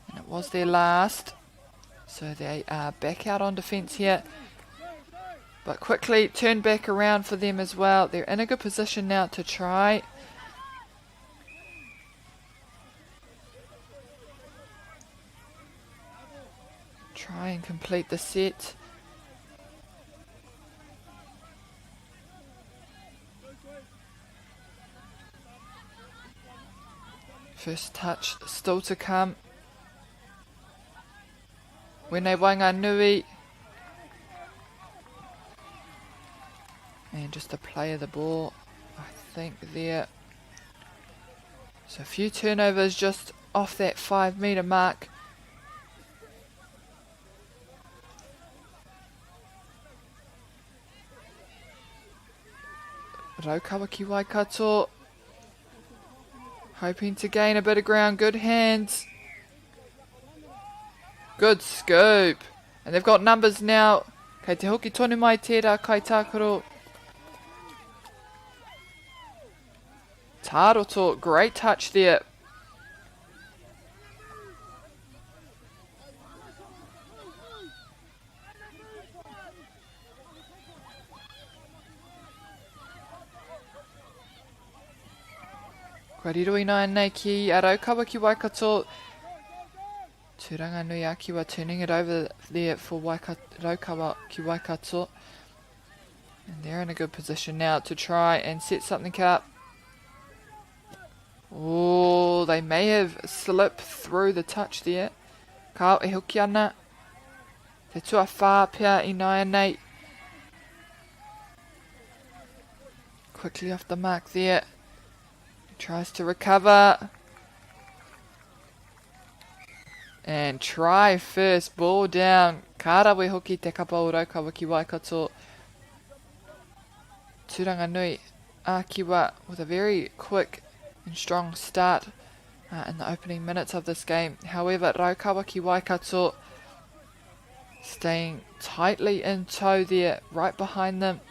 And it was their last. So they are back out on defence here. But quickly turn back around for them as well. They're in a good position now to try. Try and complete the set. First touch still to come. Wene Wanganui. And just a play of the ball, I think, there. So a few turnovers just off that 5 metre mark. Raukawa ki Waikato hoping to gain a bit of ground. Good hands. Good scoop. And they've got numbers now. Kei te hoki tonu mai tērā kai Taakaro. Tāroto, great touch there. Kua riro ina nei ki a Raukawa ki Waikato. Turanganui Akiwa turning it over there for Raukawa ki Waikato. And they're in a good position now to try and set something up. Oh, they may have slipped through the touch there. Kao e hoki ana. Te tua whā pia I nai nei. Quickly off the mark there. Tries to recover. And try first, ball down. Kārawe hoki te kapa o Raukawa ki Waikato. Turanganui Akiwa with a very quick and strong start in the opening minutes of this game. However, Raukawa ki Waikato staying tightly in tow there, right behind them.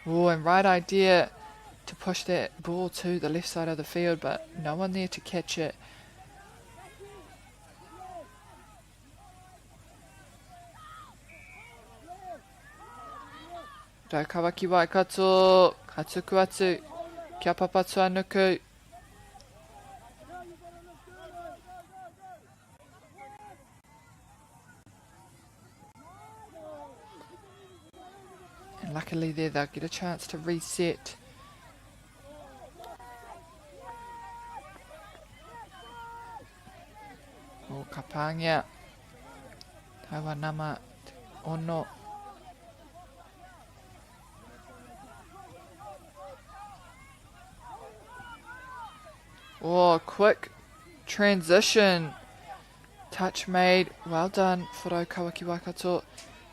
Oh, and right idea to push that ball to the left side of the field, but no one there to catch it. Raukawa ki Waikato, katuku atu, kia papatu anuku. And luckily there they'll get a chance to reset. O Kapangia, Tawa Nama Ono. Oh, quick transition. Touch made. Well done for Raukawa ki Waikato.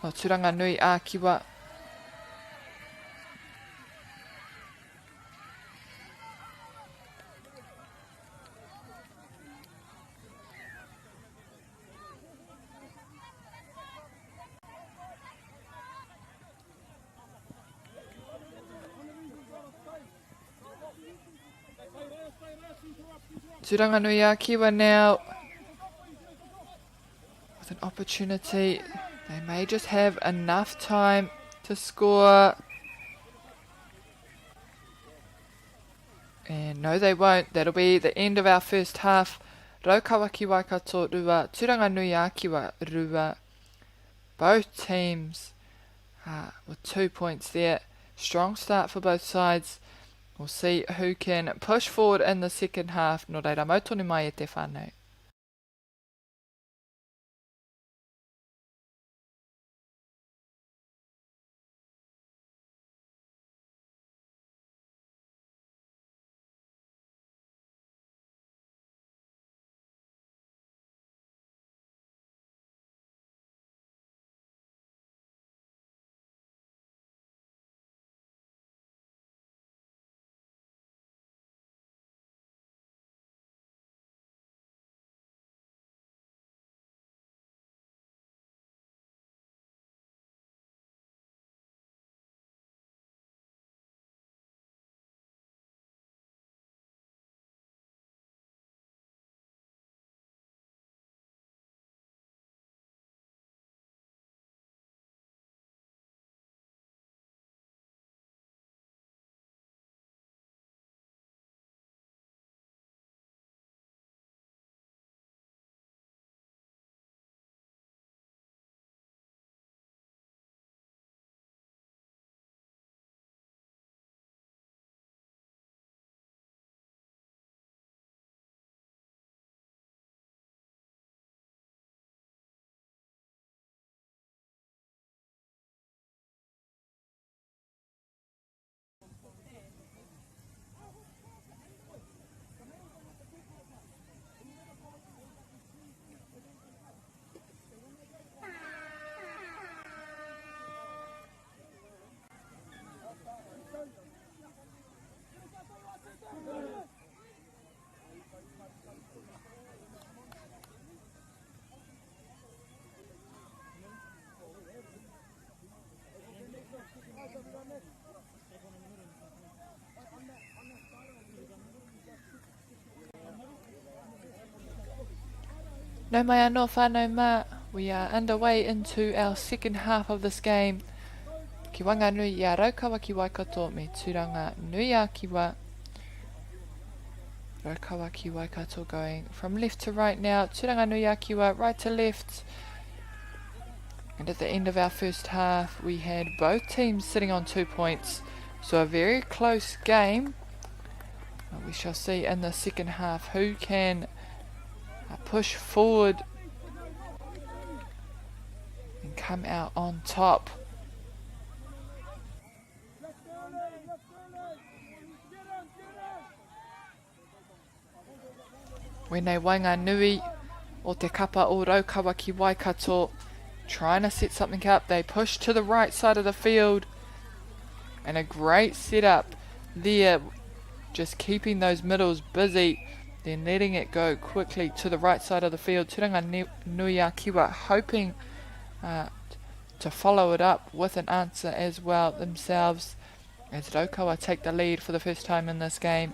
O Turanganui Akiwa. Turanganui-a-Kiwa now with an opportunity. They may just have enough time to score. And no, they won't. That'll be the end of our first half. Raukawaki Waikato rua, Turanganui-a-Kiwa rua. Both teams with 2 points there. Strong start for both sides. We'll see who can push forward in the second half. Nō reira, mautonu mai e te whānau. No mai anō whānau mā. We are underway into our second half of this game. Ki Wanganui i a Raukawaki Waikato me Turanganui-a-Kiwa. Raukawaki Waikato going from left to right now. Turanganui-a-Kiwa right to left. And at the end of our first half, we had both teams sitting on 2 points. So a very close game. We shall see in the second half who can push forward and come out on top. Wēnei Wainganui o te kapa o Raukawaki Waikato trying to set something up. They push to the right side of the field and a great setup there, just keeping those middles busy, then letting it go quickly to the right side of the field. Turanganui-a-Kiwa hoping to follow it up with an answer as well themselves, as Raukawa take the lead for the first time in this game.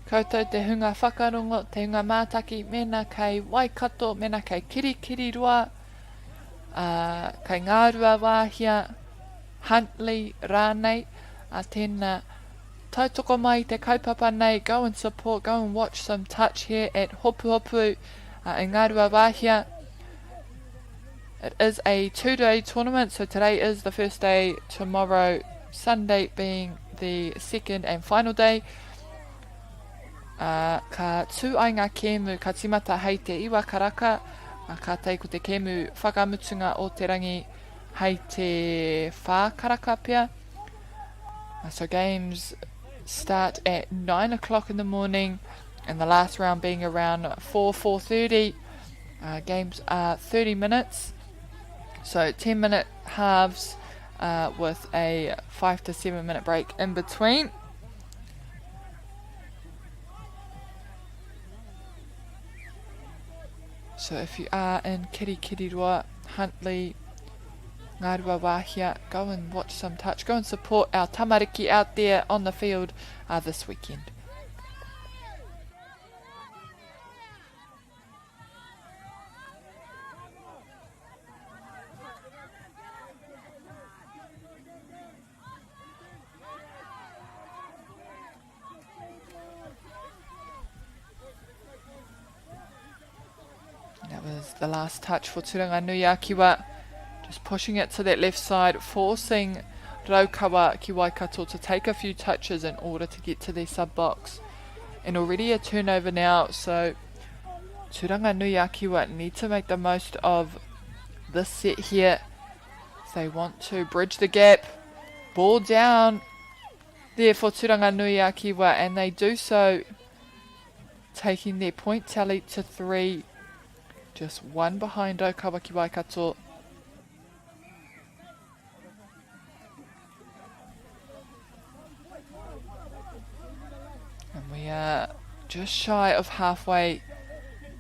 Koutou te hunga whakarongo, te hunga mātaki, mena kei Waikato, mena kei Kirikiri-rua, kei Ngārua Wāhia, Huntly, rānei, a tēnā tautoko mai te kaupapa nei. Go and support, go and watch some touch here at Hopuhopu in Ngārua Wāhia. It is a 2-day tournament, so today is the first day, tomorrow, Sunday being the second and final day. Ka tūainga kēmu ka timata hei te iwa karaka, ka teiko te kēmu whakamutunga o te rangi hei te whākaraka pia. So games start at 9 o'clock in the morning and the last round being around 4:30. Games are 30 minutes, so 10-minute halves, with a 5 to 7 minute break in between. So if you are in Kirikiriroa, Huntly, Ngārua Wāhia, go and watch some touch. Go and support our tamariki out there on the field this weekend. That was the last touch for Turanganui Akiwa. Just pushing it to that left side, forcing Raukawa ki Waikato to take a few touches in order to get to their sub-box. And already a turnover now, so Turanganui Akiwa need to make the most of this set here. If they want to bridge the gap, ball down there for Turanganui Akiwa, and they do so, taking their point tally to 3. Just one behind Raukawa ki Waikato. And we are just shy of halfway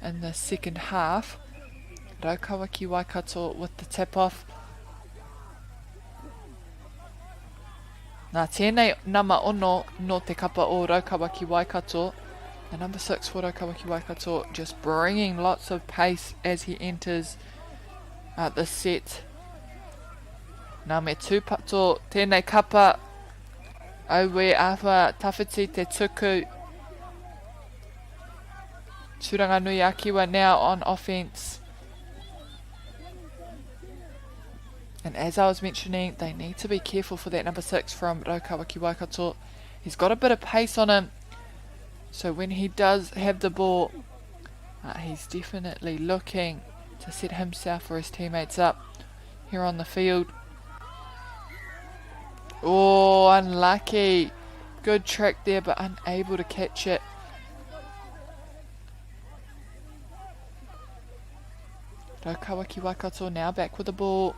in the second half. Raukawa ki Waikato with the tip off. Nā tēnei nama ono no te kapa o Raukawa ki Waikato. The number 6 for Raukawa ki Waikato, just bringing lots of pace as he enters the set. Nā me tūpato tēnei kapa, auwe awha tawhiti te tuku. Turanganui Akiwa now on offense. And as I was mentioning, they need to be careful for that number 6 from Raukawa ki Waikato. He's got a bit of pace on him. So when he does have the ball, he's definitely looking to set himself or his teammates up here on the field. Oh, unlucky. Good track there, but unable to catch it. Raukawa ki Waikato now back with the ball.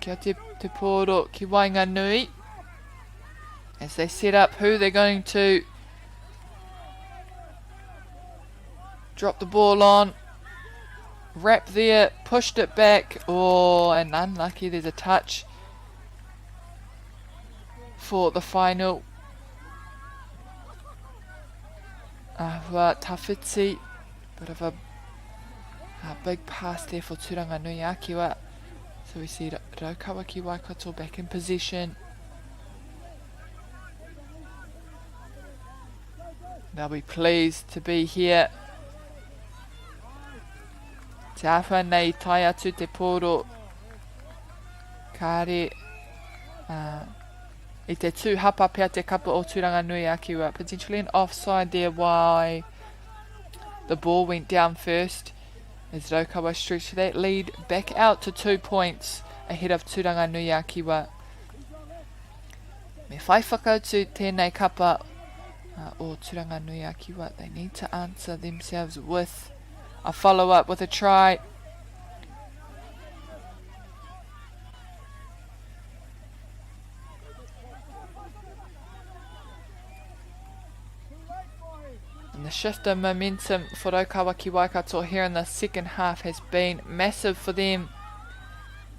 Kia te pōro ki Wainganui as they set up who they're going to drop the ball on. Wrap there, pushed it back. Oh, and unlucky, there's a touch for the final. Tawhiti, bit of a big pass there for Turanganui Akiwa. So we see Raukawa ki Waikato back in possession. They'll be pleased to be here. Te awha nei tai atu te pōro. Kāre i te tūhapa pia te kapa o Turanganui Akiwa. Potentially an offside there, why the ball went down first. As Raukawa stretched that lead back out to 2 points ahead of Turanganui Akiwa. Me whai whakautu tēnei kapa o Turanganui Akiwa. They need to answer themselves with a follow-up, with a try. And the shift in momentum for Raukawa ki Waikato here in the second half has been massive for them.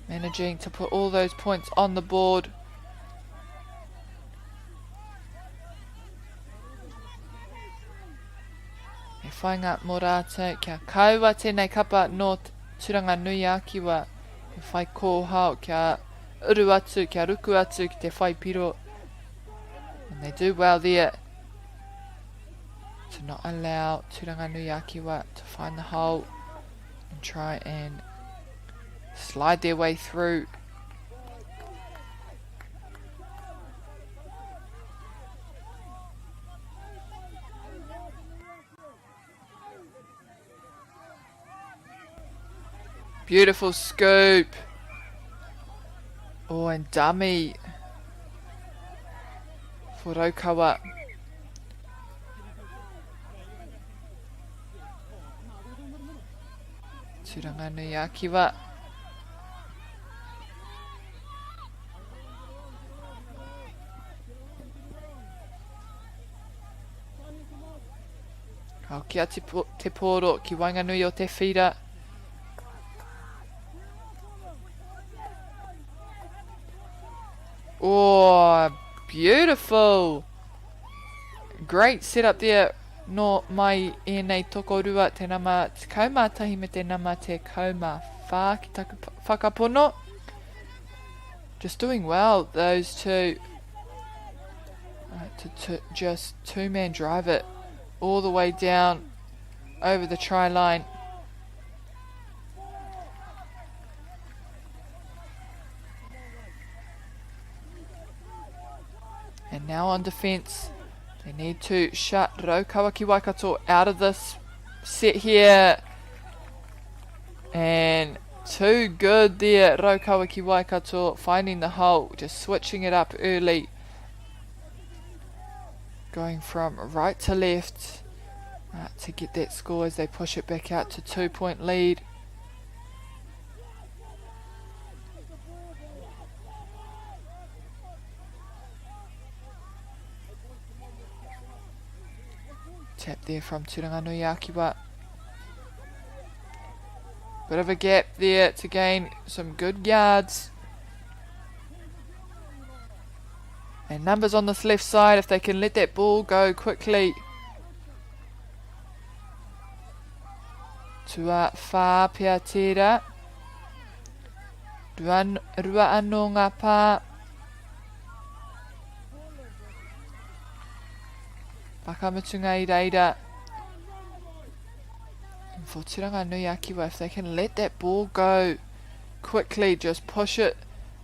Managing to put all those points on the board. E whainga morata kia kaua tēnei kapa no Turanganui Akiwa. E whai kōhao kia uru atu, kia ruku atu ki te whai piro. And they do well there to not allow Turanganui Akiwa to find the hole and try and slide their way through. Beautiful scoop. Oh, and dummy for Raukawa. Turanganui Akiwa. Kau kia te pōro ki Wainganui o te whira. Oh, beautiful. Great setup there. No mai e nei tokorua te nama te kaumātahi me te nama te kaumawha ki taku whakapono. Just doing well, those two. To just two-man drive it all the way down over the try line. And now on defence, they need to shut Rōpū Waikato out of this set here. And too good there, Rōpū Waikato finding the hole, just switching it up early. Going from right to left to get that score as they push it back out to 2-point lead. Tap there from Turanganui Akiwa. Bit of a gap there to gain some good yards. And numbers on this left side, if they can let that ball go quickly. Tua whā pia tērā. Rua anō ngā pā. Whakamutunga I reira. And for Turanganui Akiwa, if they can let that ball go quickly, just push it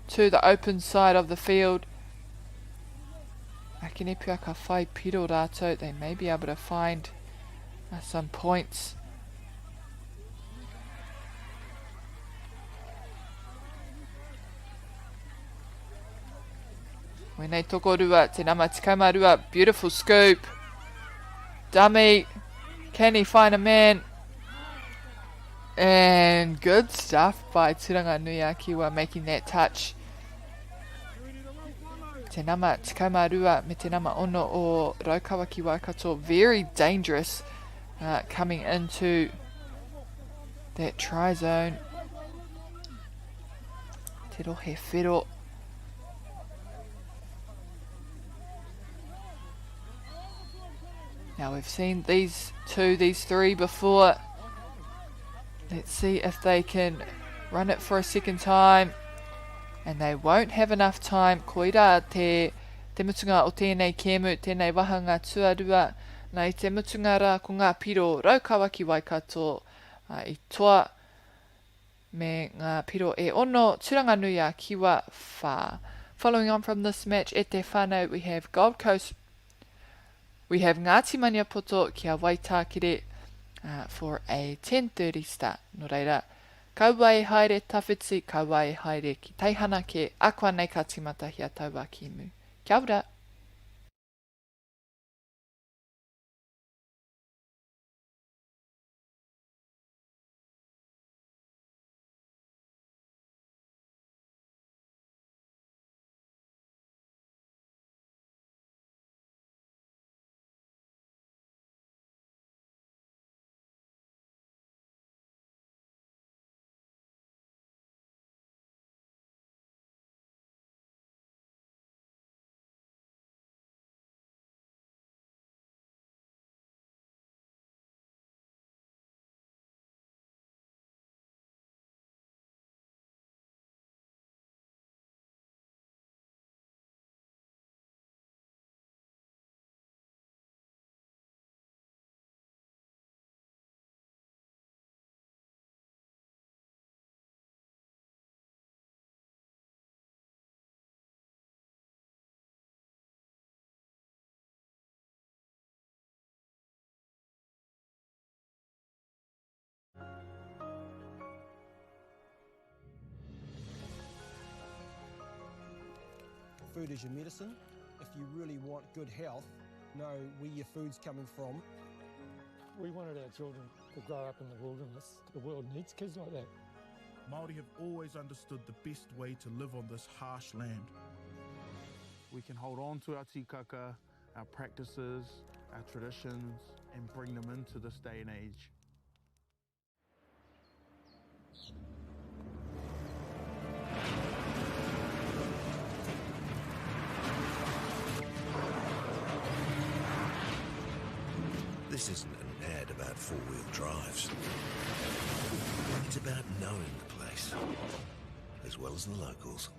to the open side of the field. Akinepua ka whai piro rātou, they may be able to find some points. Wenei tokorua, te nama tikamarua, beautiful scoop. Dummy, can he find a man? And good stuff by Turanganui Akiwa making that touch. Te nama tikamarua me te nama ono o Rōpū Waikato, very dangerous coming into that try zone. Te rohe whiro. Now we've seen these three before. Let's see if they can run it for a second time. And they won't have enough time. Koira te mutunga o tēnei kēmu, tēnei wahanga tuarua. Nei te mutunga rā ko ngā piro Rōpū Waikato I toa me ngā piro e ono Turanganui Akiwa whā. Following on from this match at te whānau, we have Gold Coast. We have Ngāti Maniapoto kia Waitakere for a 10:30 start. No reira, kaua e haere tawhiti, kaua e haere ki teihana ke akwa nei ka timata hia taua ki mu. Kia ora. Food is your medicine. If you really want good health, know where your food's coming from. We wanted our children to grow up in the wilderness. The world needs kids like that. Māori have always understood the best way to live on this harsh land. We can hold on to our tikaka, our practices, our traditions, and bring them into this day and age. This isn't an ad about four-wheel drives. It's about knowing the place, as well as the locals.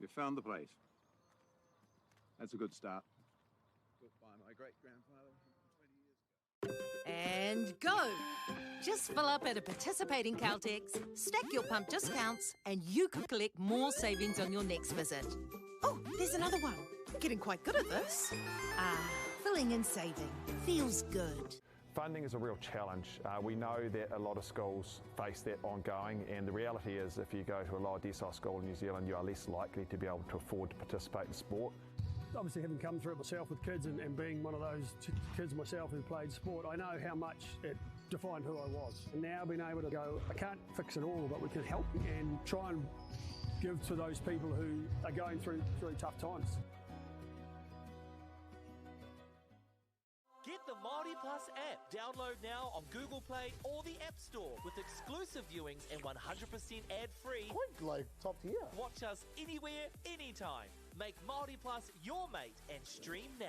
We found the place. That's a good start. Built by my great-grandfather 20 years ago. And go! Just fill up at a participating Caltex, stack your pump discounts, and you could collect more savings on your next visit. Oh, there's another one. Getting quite good at this. Filling and saving. Feels good. Funding is a real challenge. We know that a lot of schools face that ongoing, and the reality is if you go to a lower decile school in New Zealand, you are less likely to be able to afford to participate in sport. Obviously, having come through it myself with kids and being one of those kids myself who played sport, I know how much it defined who I was. And now being able to go, I can't fix it all, but we can help and try and give to those people who are going through really tough times. Get the Māori Plus app. Download now on Google Play or the App Store with exclusive viewings and 100% ad-free. Quite like top tier. Watch us anywhere, anytime. Make Māori Plus your mate and stream now.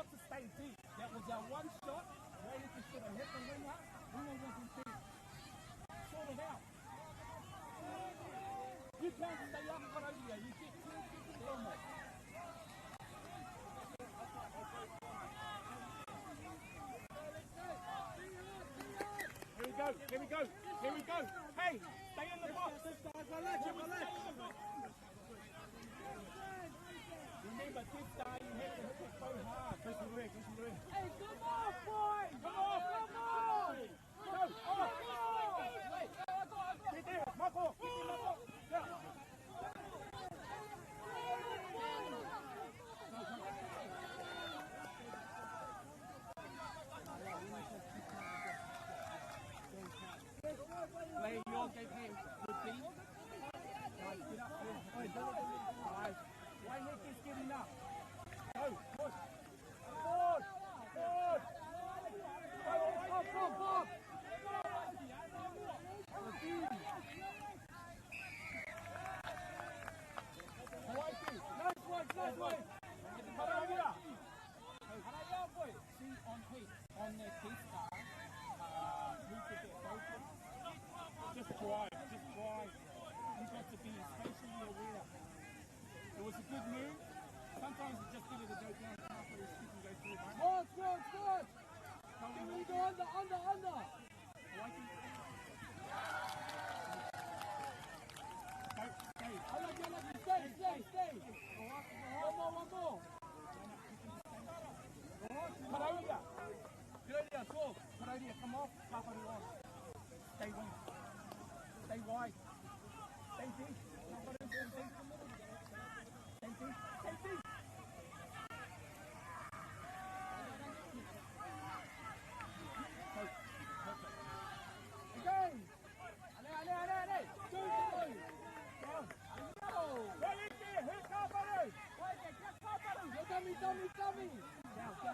got to stay deep. That was our one shot. Ready to should have hit the winger. Winger wasn't deep. Sort it out. You can't stay up for over here. You get 2 seconds on it. Here we go. Here we go. Here we go. Hey, stay in the box. Remember, this guy, you have to hit it so hard. Hey, come on, boy! Come on, come on! Go! Oh, get there, Marco! Get there, Marco! Yeah. Play your game here. Good team. Right, get up here. Right. Why Nick is getting up? Go, push. Forward. Forward. Go, Bob. Nice one. See on heat, on their teeth car, who could get focused? Just try. You've got to be spatially aware. It was a good move. Sometimes it's just better to go down half of the stick and go through. Good. Can we go under? Stay. One more. Paradia. Good idea, talk. Paradia, come off. Half of the on. Stay wing. Stay wide. Stay deep. Stay deep. Again. Allez. Go. Down. Right there. Hit Kaparu. Get Kaparu. Dummy. Down. Go.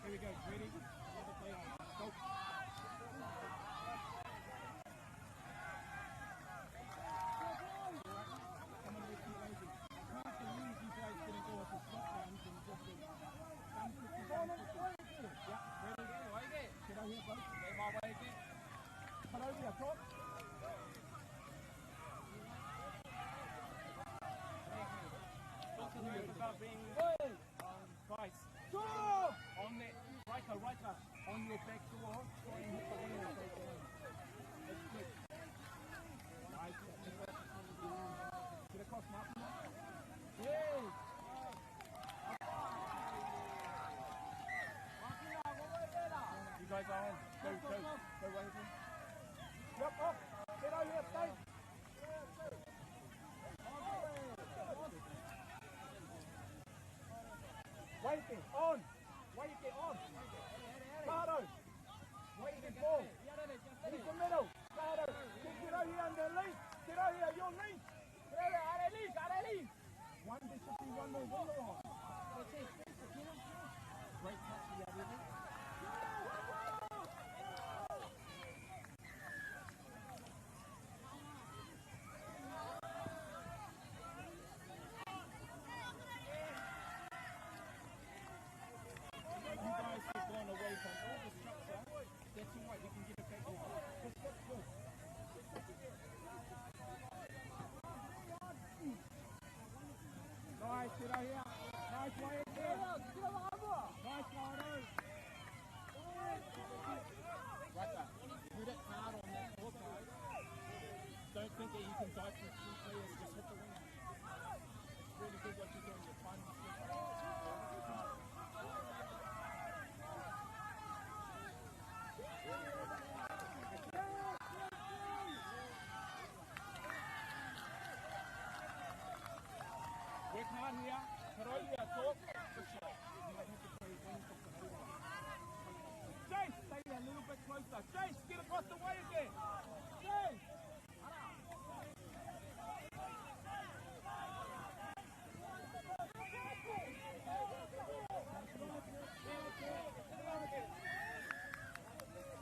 Here we go. Ready? Go. About being guys on that right on your back door, try and hit the window. That's good. Nice. Get across, Martin. Yes. You guys are on. Go Wayne. Yep, up. Get over here, stay. Waiting on. Taakaro. Waiting ball. He's the middle. Taakaro. Get over here under lead. Get over here, your lead. Get over here, Areli. One, there should be one more window on. Great touch here, Areli. Nice, get out here. Nice way in there. Nice one. Right there. Hit it hard on that fourth side. Don't think that you can dive through three players, just hit the wing. It's really good what you're doing. You're finding the work hard here. Karolia, talk. Good shot. You might have to play wings off the middle. Chase, stay there a little bit closer. Chase, get across the way again. Chase.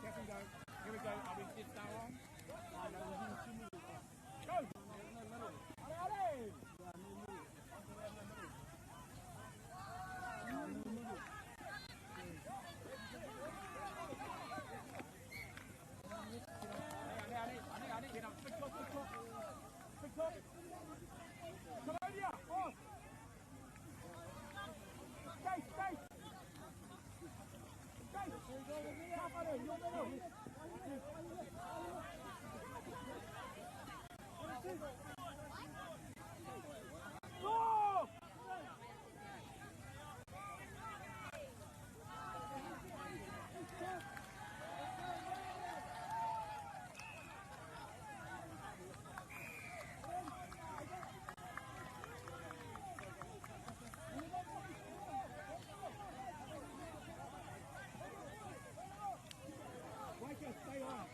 Second go. Here we go. Are we get that on? Go. Stay on.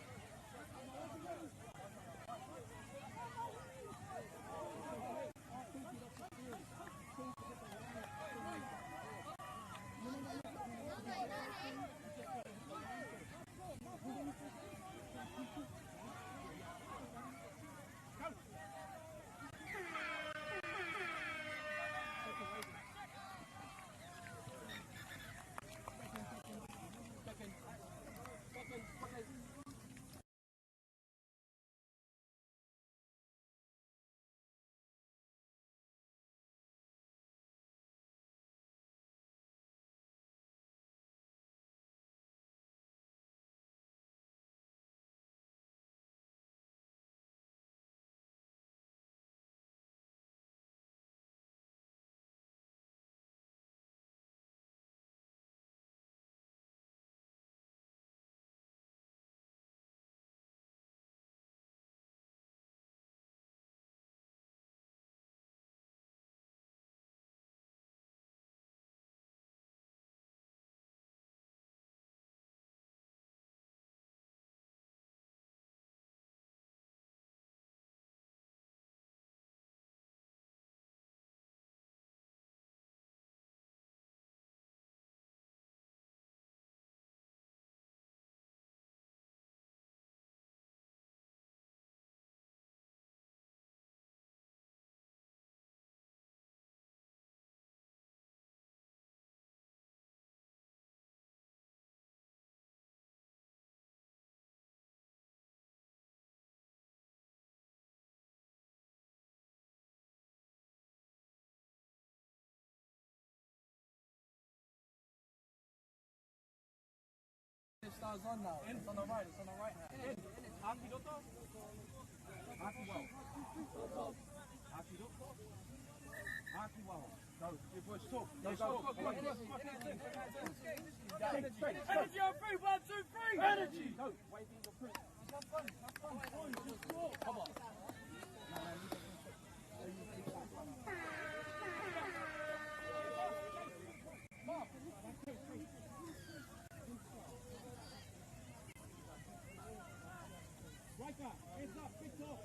star's on now. It's on the right. It's on the right hand. Takiwā. Takiwā. Takiwā. No, your voice talk. No, go. Energy on 3, 1, 2, 3. Energy. No, waving your fruit. Have fun. Just talk. Come on. Waka, heads up, big top.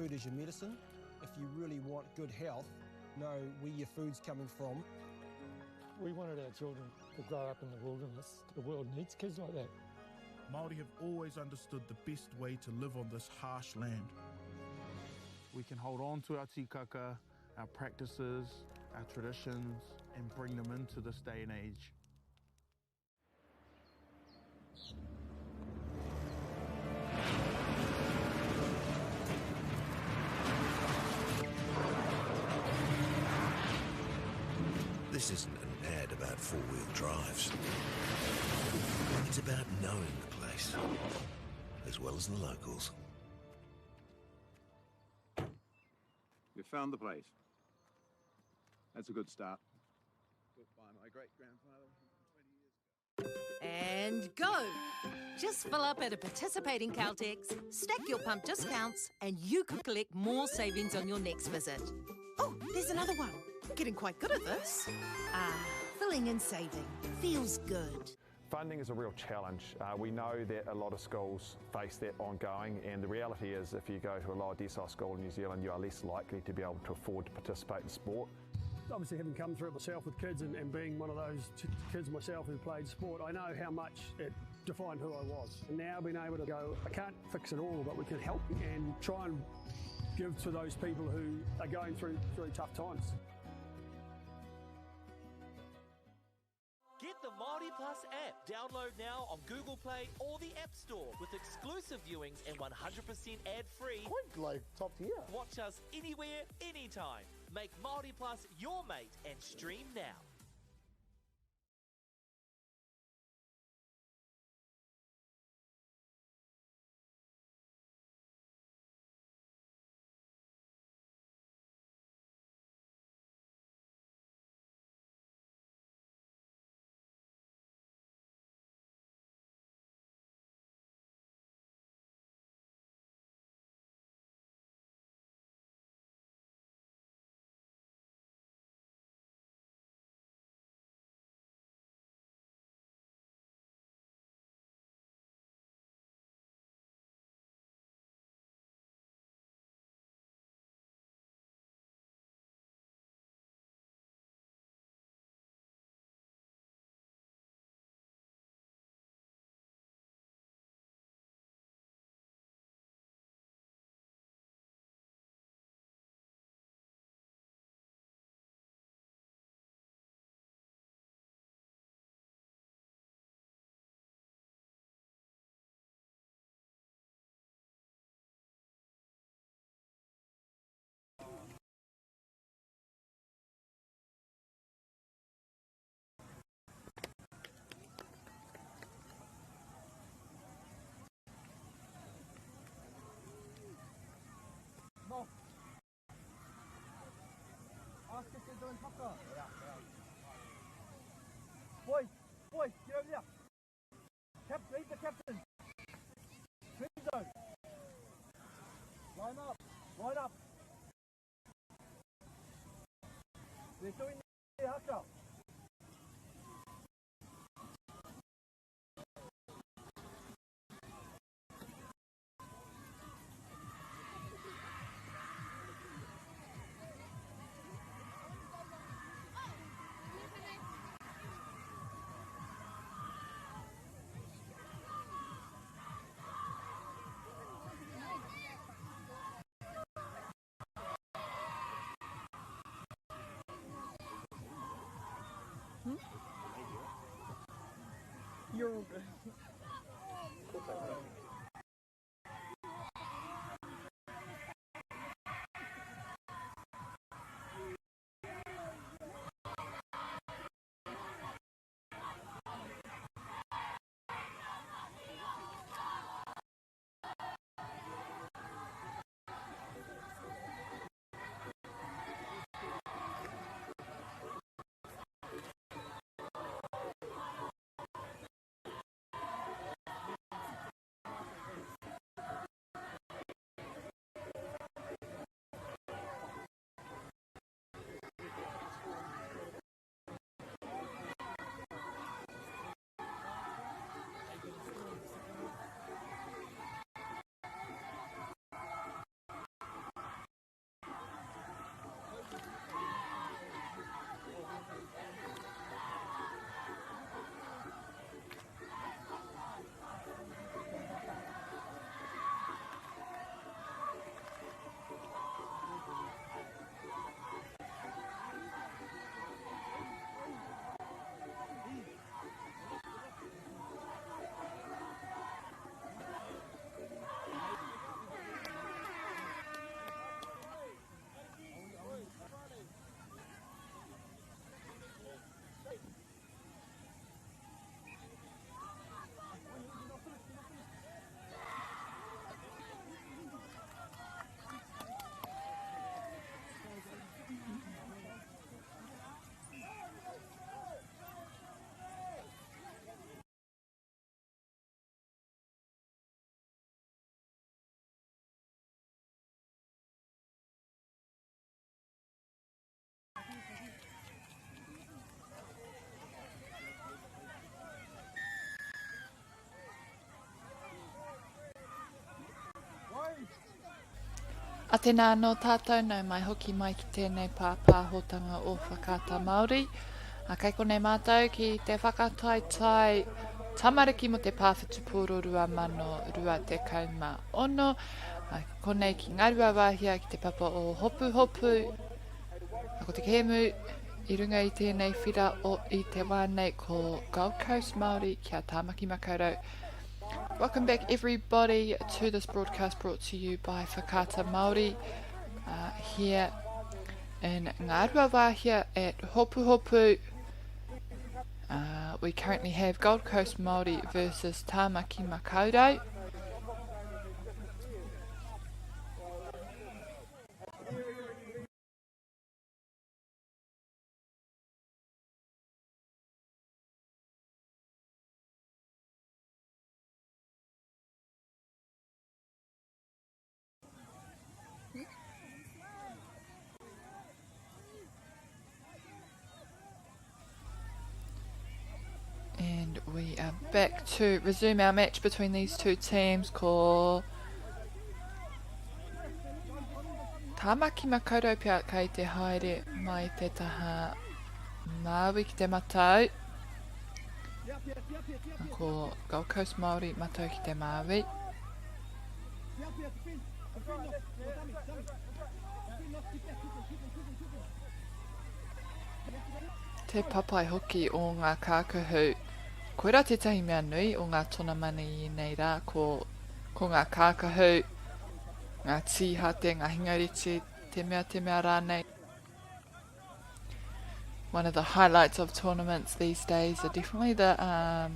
Food is your medicine. If you really want good health, know where your food's coming from. We wanted our children to grow up in the wilderness. The world needs kids like that. Māori have always understood the best way to live on this harsh land. We can hold on to our tikaka, our practices, our traditions, and bring them into this day and age. This isn't an ad about four-wheel drives. It's about knowing the place, as well as the locals. We found the place. That's a good start. Built by my great-grandfather 20 years ago. And go! Just fill up at a participating Caltex, stack your pump discounts, and you could collect more savings on your next visit. Oh, there's another one. Getting quite good at this. Filling and saving. Feels good. Funding is a real challenge. We know that a lot of schools face that ongoing, and the reality is if you go to a lower decile school in New Zealand, you are less likely to be able to afford to participate in sport. Obviously, having come through it myself with kids and being one of those kids myself who played sport, I know how much it defined who I was. And now being able to go, I can't fix it all, but we can help and try and give to those people who are going through really tough times. Get the Māori Plus app. Download now on Google Play or the App Store with exclusive viewings and 100% ad-free. Quite like top tier. Watch us anywhere, anytime. Make Māori Plus your mate and stream now. No. Ask if they're doing haka. Yeah. Boys, get over there. Lead the captain. Green zone. Line up. They're doing the haka. You're... A tēnā no tātou nau mai hoki mai ki tēnei pāpāhotanga o Whakaata Māori. A kai konei mātou ki te whakataitai tamariki mo te pāwhitu pōro rua mano rua te kauma ono. A konei ki ngarua wāhia ki te papa o Hopuhopu. A ko te kēmu I runga I tēnei whira o I te wānei ko Gold Coast Māori kia tāmaki makaurau. Welcome back everybody to this broadcast brought to you by Whakaata Māori here in Ngārua Wāhia at Hopuhopu. We currently have Gold Coast Māori versus Tāmaki Makaurau. And we are back to resume our match between these two teams ko Tāmaki Makaurau pia kai te haere mai te taha Māui ki te matau. Ko Gold Coast Māori matau ki te Māui. Te papai hoki o ngā kākahu. Koira tētahi mea nui o ngā tona mani I nei rā ko ngā kākahu, ngā tīhate, ngā hingariti, te mea rānei. One of the highlights of tournaments these days are definitely the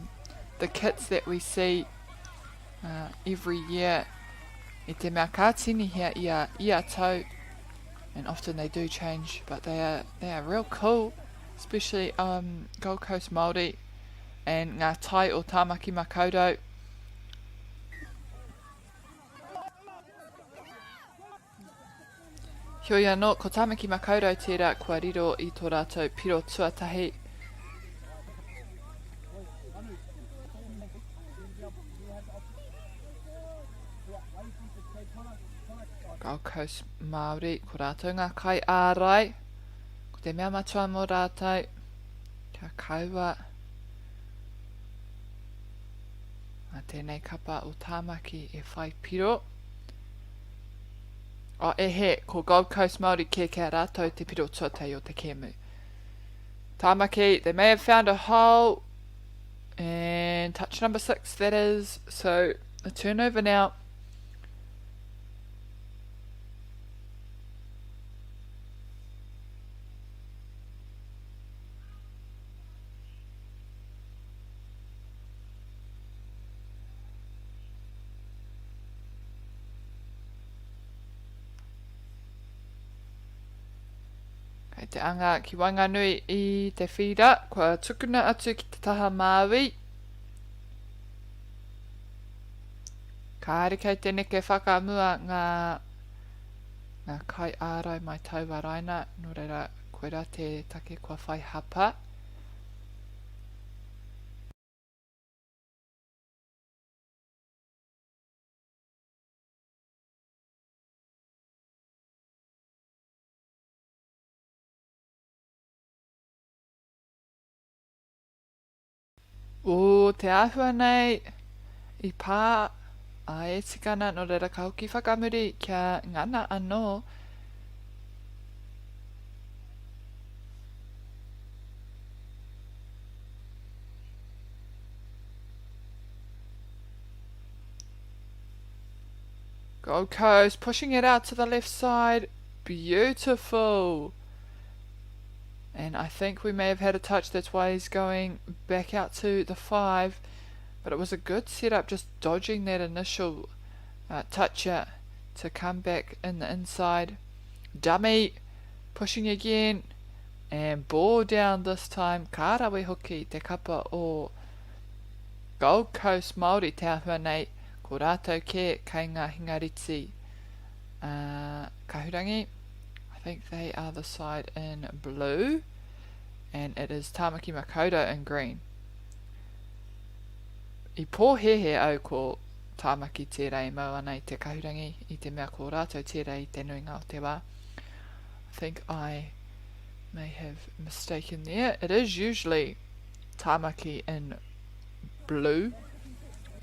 kits that we see every year. I te mea kātini hea ia tau, and often they do change, but they are real cool, especially Gold Coast Māori and ngā tai o Tāmaki Makaurau. Heoi anō, ko Tāmaki Makaurau tērā kua riro I tō rātou piro tuatahi. Gold Coast Māori, ko rātou ngā kai ārai. Ko te mea matua mō rātou. Kia kaua. A tēnei kapa o Tāmaki e whai piro. O he, ko Gold Coast Māori kia rātou te piro tuatai o te kēmu. Tāmaki, they may have found a hole. And touch number 6 that is. So, a turnover now. Kei te anga ki Wainganui I te whira, kua tukuna atu ki te taha Māui. Kāre kei te neke whakamua ngā kai ārai mai tauwa raina, no reira koera te take kua whai hapa. O te āhua nei I pā a e tikana no reira ka hoki whakamuri kia ngana anō. Gold Coast pushing it out to the left side. Beautiful. And I think we may have had a touch, that's why he's going back out to the 5. But it was a good setup, just dodging that initial toucher to come back in the inside. Dummy, pushing again, and ball down this time. Kārawe hoki te kapa o Gold Coast Māori te ahua nei, ko rātou ke kai ngā hingariti kahurangi. I think they are the side in blue, and it is Tāmaki Makaurau in green. I pōhehe au ko tāmaki tērā I mau ana I te kahurangi I te mea ko rātou tērā I te nuinga o te wā. I think I may have mistaken there. It is usually tāmaki in blue.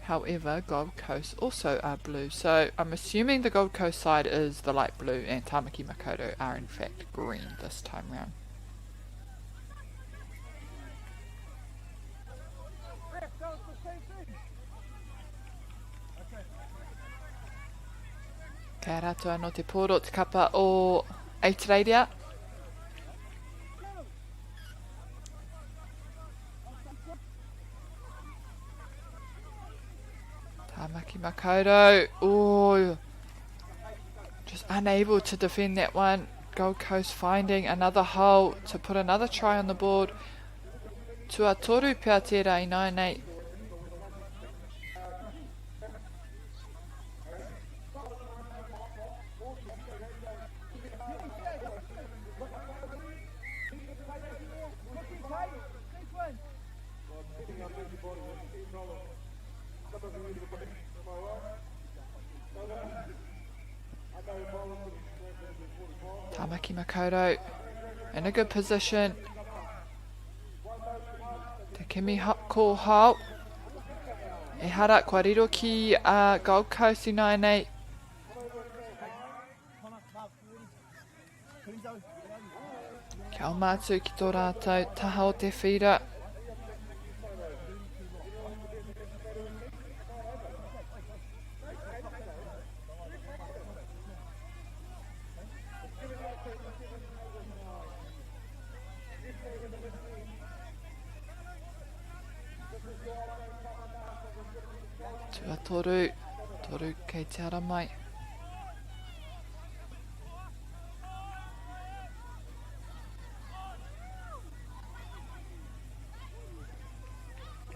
However, Gold Coast also are blue. So I'm assuming the Gold Coast side is the light blue and Tāmaki Makaurau are in fact green this time round. Kia rātua no te pōro te kapa o Aotearoa. Tāmaki Makaurau, oh, just unable to defend that one. Gold Coast finding another hole to put another try on the board. Tua toru pia tērā I 9-8. Tāmaki Makaurau in a good position. Te kimi ko hau. E hara kua riro ki Gold Coast I 9-8. Kia o mātu ki tō rātou taha o te whira. Tua toru kei te ara mai.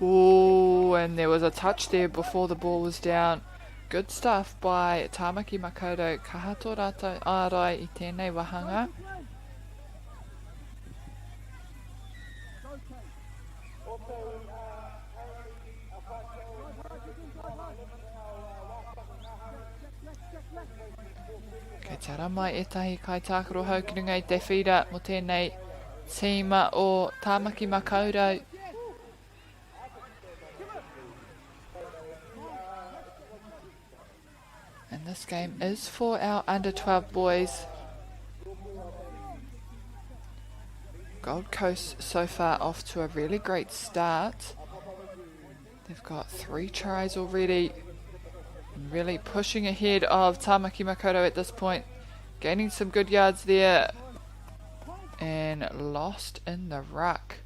Ooh, and there was a touch there before the ball was down. Good stuff by Tāmaki Makaurau. Kaha tō rātou ārai I tēnei wahanga. Kei te ara mai etahi kai tākaro haukiringa I te whira mo tēnei tīma o Tāmaki Makaurau. And this game is for our under 12 boys. Gold Coast so far off to a really great start. They've got 3 tries already. Really pushing ahead of Tāmaki Makaurau at this point. Gaining some good yards there. And lost in the ruck.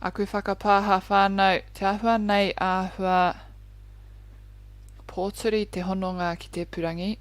Aku whakapāha whānau, te ahua nei āhua pōturi te hononga ki te purangi.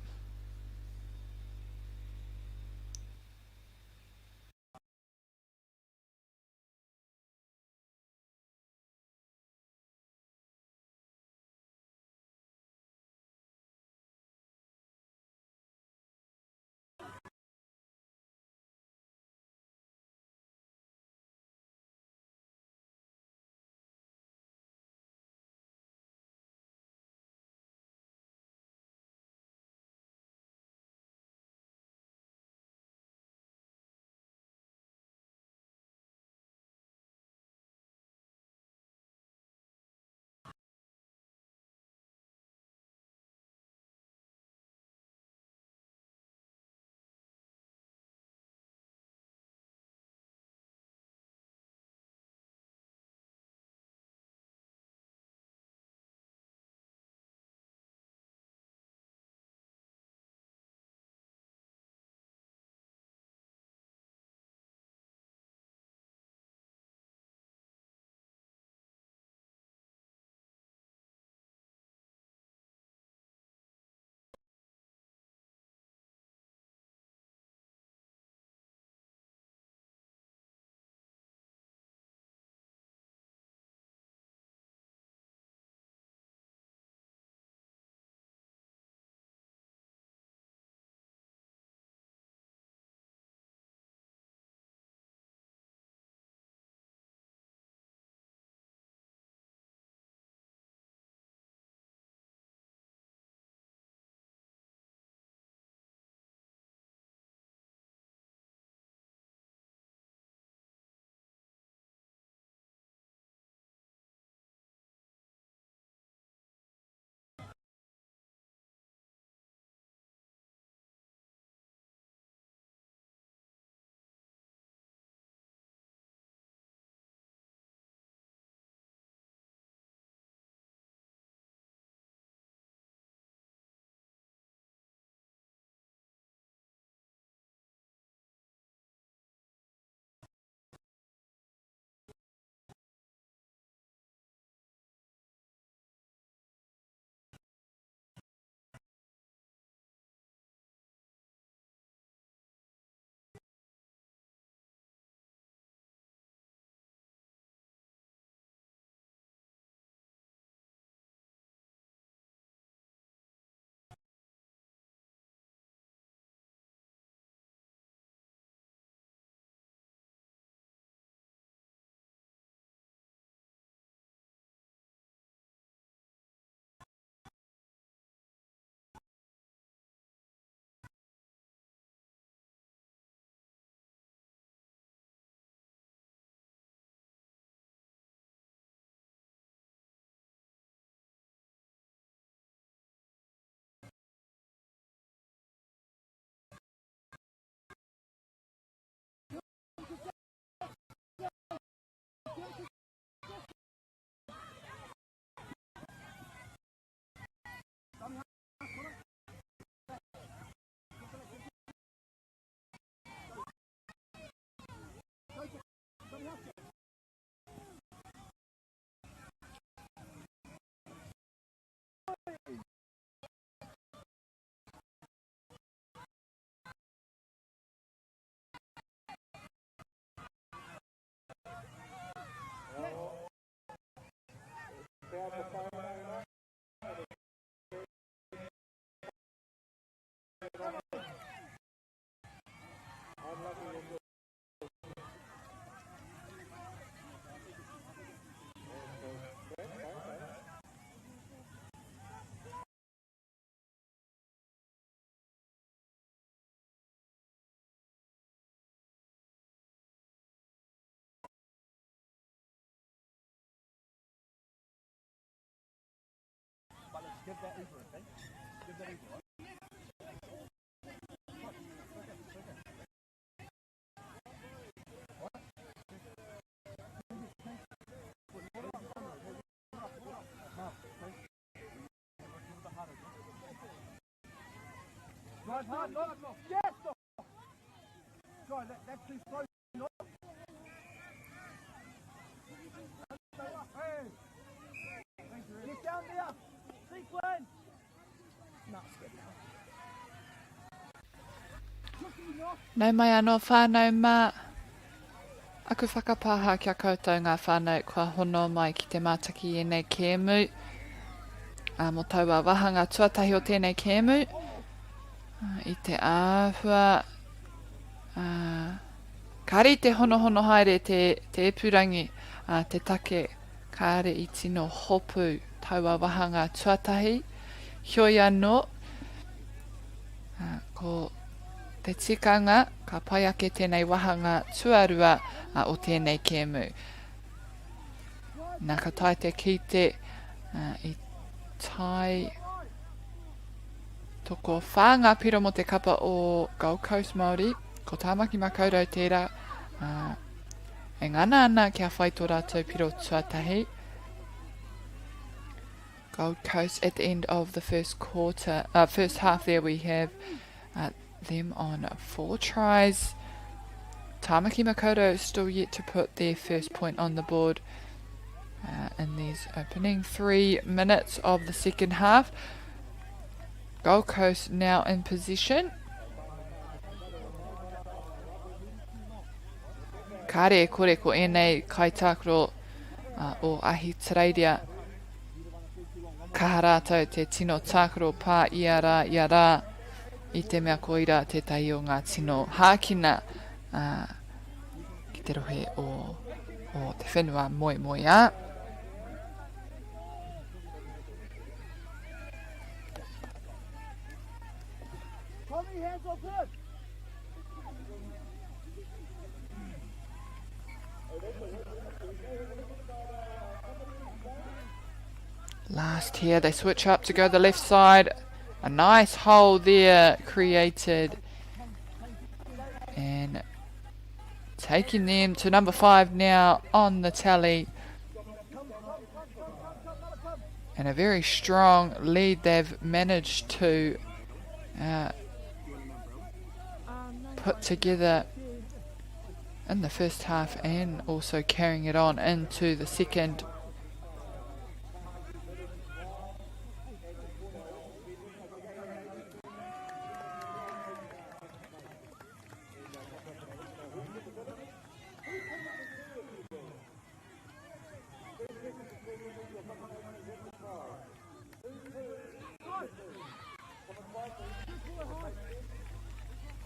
Give that over, okay? Give that over. Right, hard, look. Yes, look. Sorry, that's too slow. Look. Hey. Get down there. Sequence. No, it's good. Nau mai anō whānau mā. Aku whakapāha kia koutou ngā whānau kua hono mai ki te mātaki e nei kēmu. Mō taua wahanga tuatahi o tēnei kēmu. I te āhua. Kāri te hono haere te epurangi. Te take kāre i tino Hopū. Taua wahanga tuatahi. Hioi anō. Ko te tikanga, ka pai ake tēnei wahanga tuarua o tēnei kēmu. Nā ka tai te kite i tai toko whānga piro mo te kapa o Gold Coast Māori, ko tāmaki makaurau tērā, e ngana ana kia whai tō rātou piro tuatahi. Gold Coast at the end of the first half there we have them on 4 tries. Tāmaki Makaurau still yet to put their first point on the board in these opening 3 minutes of the second half. Gold Coast now in position. Kāre e kore ko enei Kai Tākaro o Ahi Tareiria. Kaha rātou te tino Tākaro pā ia rā. I te mea koira tētahi o ngā tino hākina ki te rohe o te whenua moe a. Tommy, hands off it. Last here, they switch up to go the left side. A nice hole there created. And taking them to number 5 now on the tally. And a very strong lead they've managed to put together in the first half and also carrying it on into the second.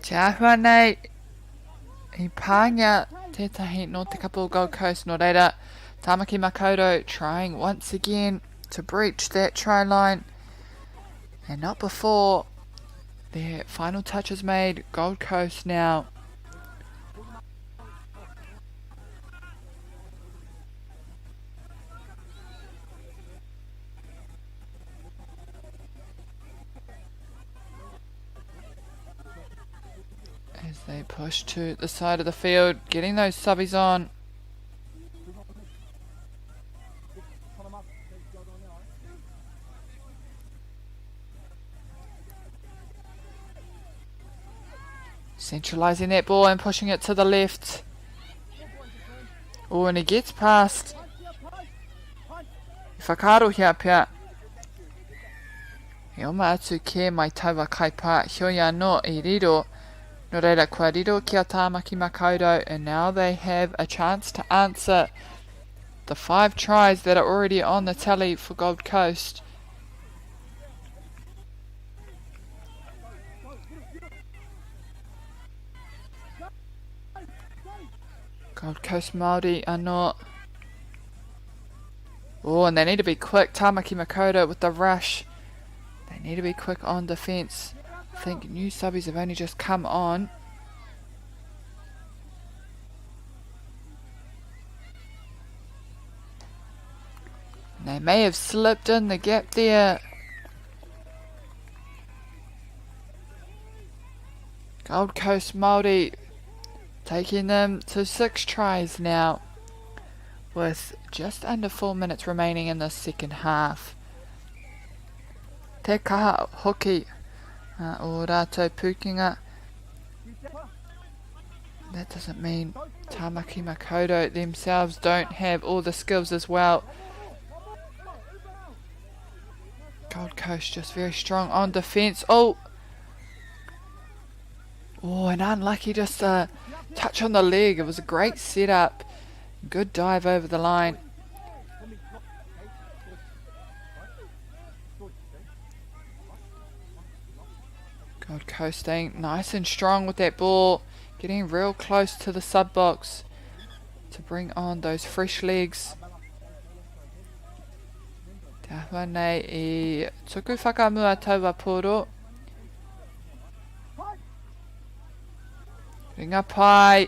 Te āhua nei I pāngia tētahi no te kapa o Gold Coast no reira. Tāmaki Makaurau trying once again to breach that try line. And not before their final touch is made. Gold Coast now. As they push to the side of the field, getting those subbies on. Centralising that ball and pushing it to the left. Oh, and he gets past Whakaaro pia. E oma atu ke mai tauwa kaipā hioi anō I riro. No reira kua riro kia Tāmaki Makaurau, and now they have a chance to answer the 5 tries that are already on the tally for Gold Coast. Gold Coast Māori are not. Oh, and they need to be quick. Tāmaki Makaurau with the rush. They need to be quick on defence. I think new subbies have only just come on. They may have slipped in the gap there. Gold Coast Māori taking them to 6 tries now, with just under 4 minutes remaining in the second half. Te kaha hoki o rātou pukinga. That doesn't mean Tāmaki Makaurau themselves don't have all the skills as well. Gold Coast just very strong on defence. Oh, and unlucky, just a touch on the leg. It was a great setup. Good dive over the line. Gold Coast staying nice and strong with that ball. Getting real close to the sub box to bring on those fresh legs. Tahua nei I tuku whakamua taua poro. Ringa pai.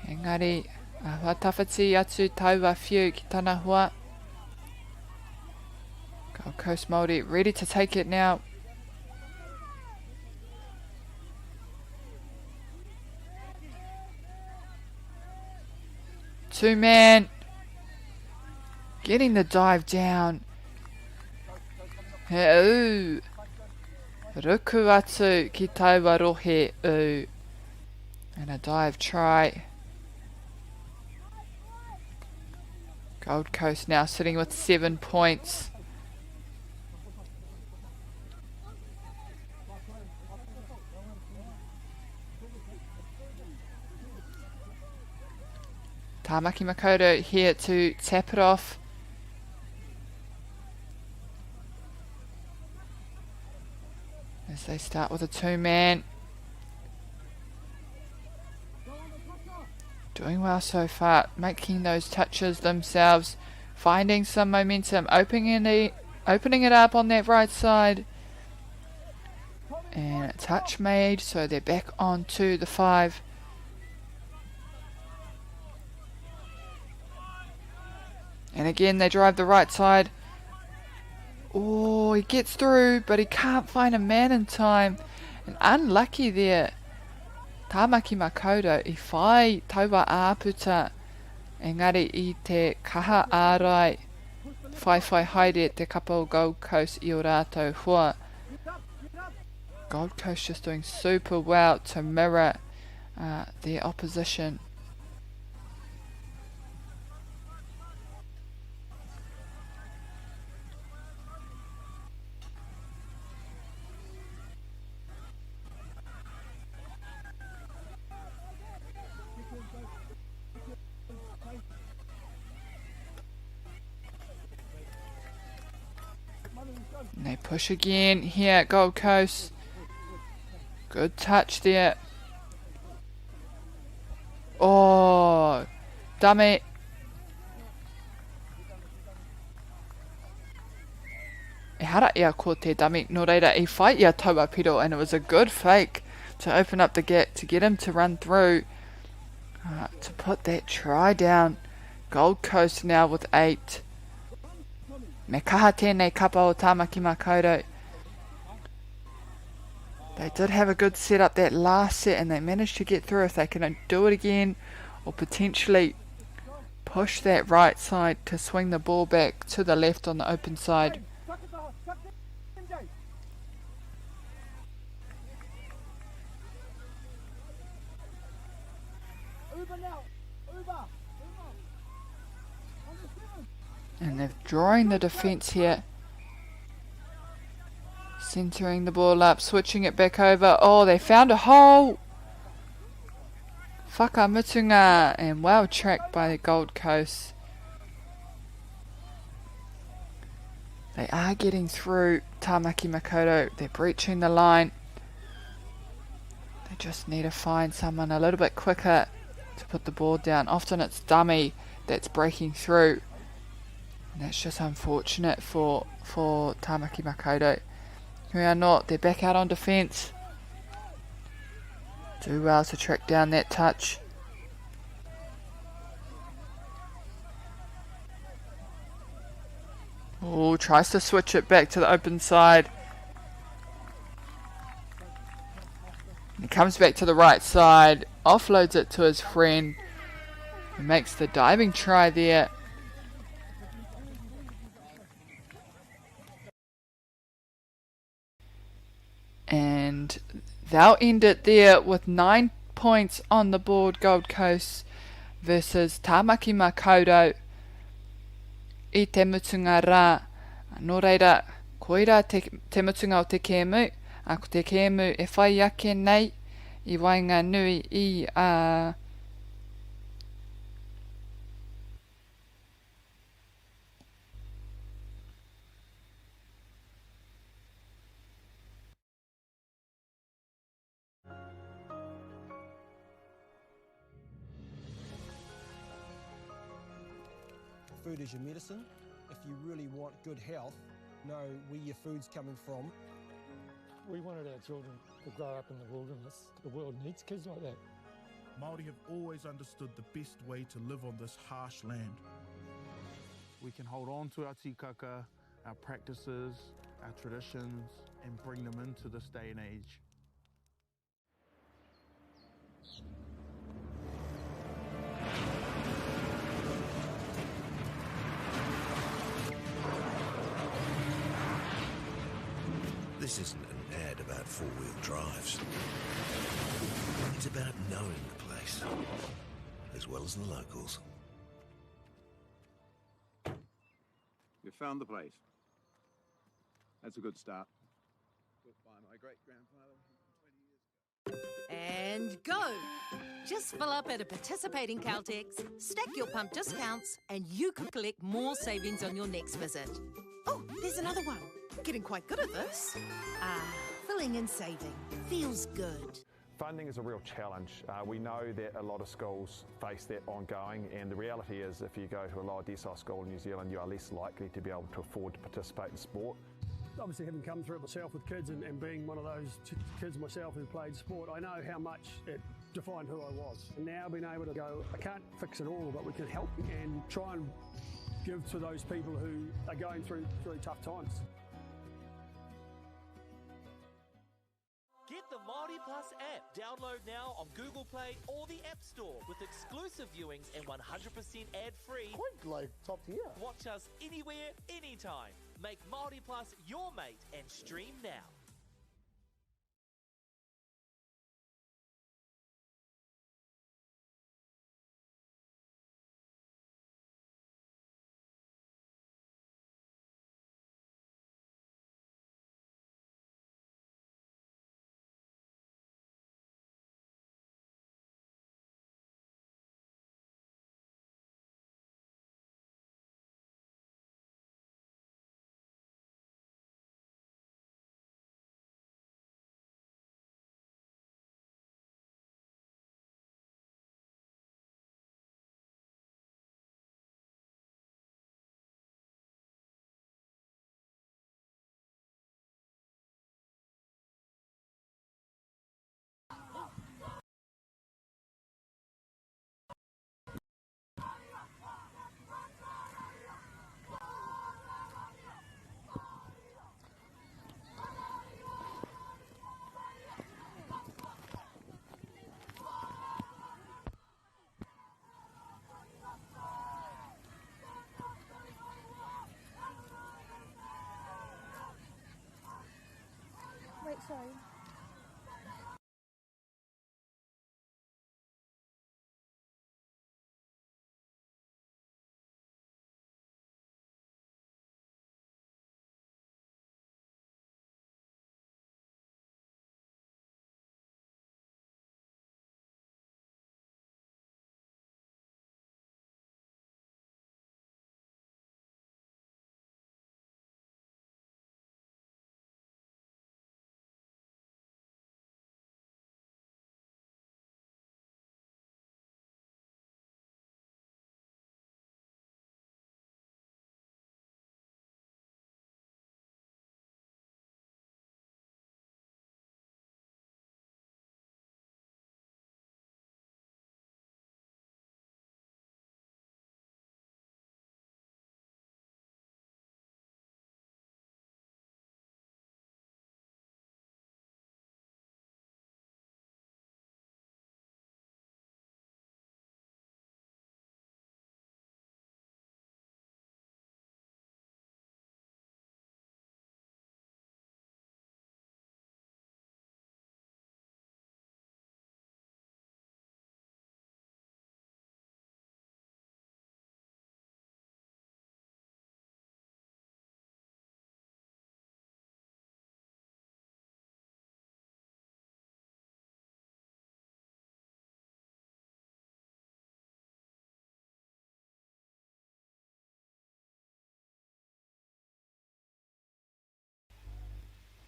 Engari, ahua tawhati atu taua whiu ki tana hua. Gold Coast Māori ready to take it now. Two man. Getting the dive down. He ruku atu ki taua rohe u. And a dive try. Gold Coast now sitting with 7 points. Tāmaki Makaurau here to tap it off. As they start with a 2-man. Doing well so far, making those touches themselves, finding some momentum, opening it up on that right side. And a touch made, so they're back on to the 5. And again, they drive the right side. Oh, he gets through, but he can't find a man in time. And unlucky there. Tāmaki Makaurau I whai taua āputa. Engari I te kaha ārai. Whai haere te kapa o Gold Coast I o rātou hua. Gold Coast just doing super well to mirror their opposition. And they push again here at Gold Coast. Good touch there. Oh, dummy. E hara ia ko te dummy. No reira, e whai ia taua piro, and it was a good fake to open up the gap, to get him to run through, to put that try down. Gold Coast now with 8. Me kaha tēnei kapa o Tāmaki Makaurau. They did have a good setup that last set, and they managed to get through. If they can do it again, or potentially push that right side to swing the ball back to the left on the open side. And they're drawing the defence here. Centering the ball up, switching it back over. Oh, they found a hole! Whakamutunga, and well tracked by the Gold Coast. They are getting through Tāmaki Makaurau. They're breaching the line. They just need to find someone a little bit quicker to put the board down. Often it's dummy that's breaking through. And that's just unfortunate for Tāmaki Makaurau. Who are not, they're back out on defence. Do well to track down that touch. Oh, tries to switch it back to the open side. He comes back to the right side, offloads it to his friend. He makes the diving try there. And they'll end it there with 9 points on the board, Gold Coast versus Tāmaki Makaurau I te mutunga rā. Nō reira, koira te mutunga o te kēmu, a ko te kēmu e whai ake nei I wainga nui I Food is your medicine. If you really want good health, know where your food's coming from. We wanted our children to grow up in the wilderness. The world needs kids like that. Māori have always understood the best way to live on this harsh land. We can hold on to our tikaka, our practices, our traditions, and bring them into this day and age. This isn't an ad about four-wheel drives. It's about knowing the place, as well as the locals. You found the place. That's a good start. Built by my great-grandfather 20 years ago. And go! Just fill up at a participating Caltex, stack your pump discounts, and you could collect more savings on your next visit. Oh, there's another one. Getting quite good at this. Filling and saving. Feels good. Funding is a real challenge. We know that a lot of schools face that ongoing, and the reality is if you go to a lower decile school in New Zealand, you are less likely to be able to afford to participate in sport. Obviously, having come through it myself with kids and being one of those kids myself who played sport, I know how much it defined who I was. And now being able to go, I can't fix it all, but we can help and try and give to those people who are going through really tough times. Get the Māori Plus app. Download now on Google Play or the App Store with exclusive viewings and 100% ad-free. Quite like top tier. Watch us anywhere, anytime. Make Māori Plus your mate and stream now. Wait, sorry.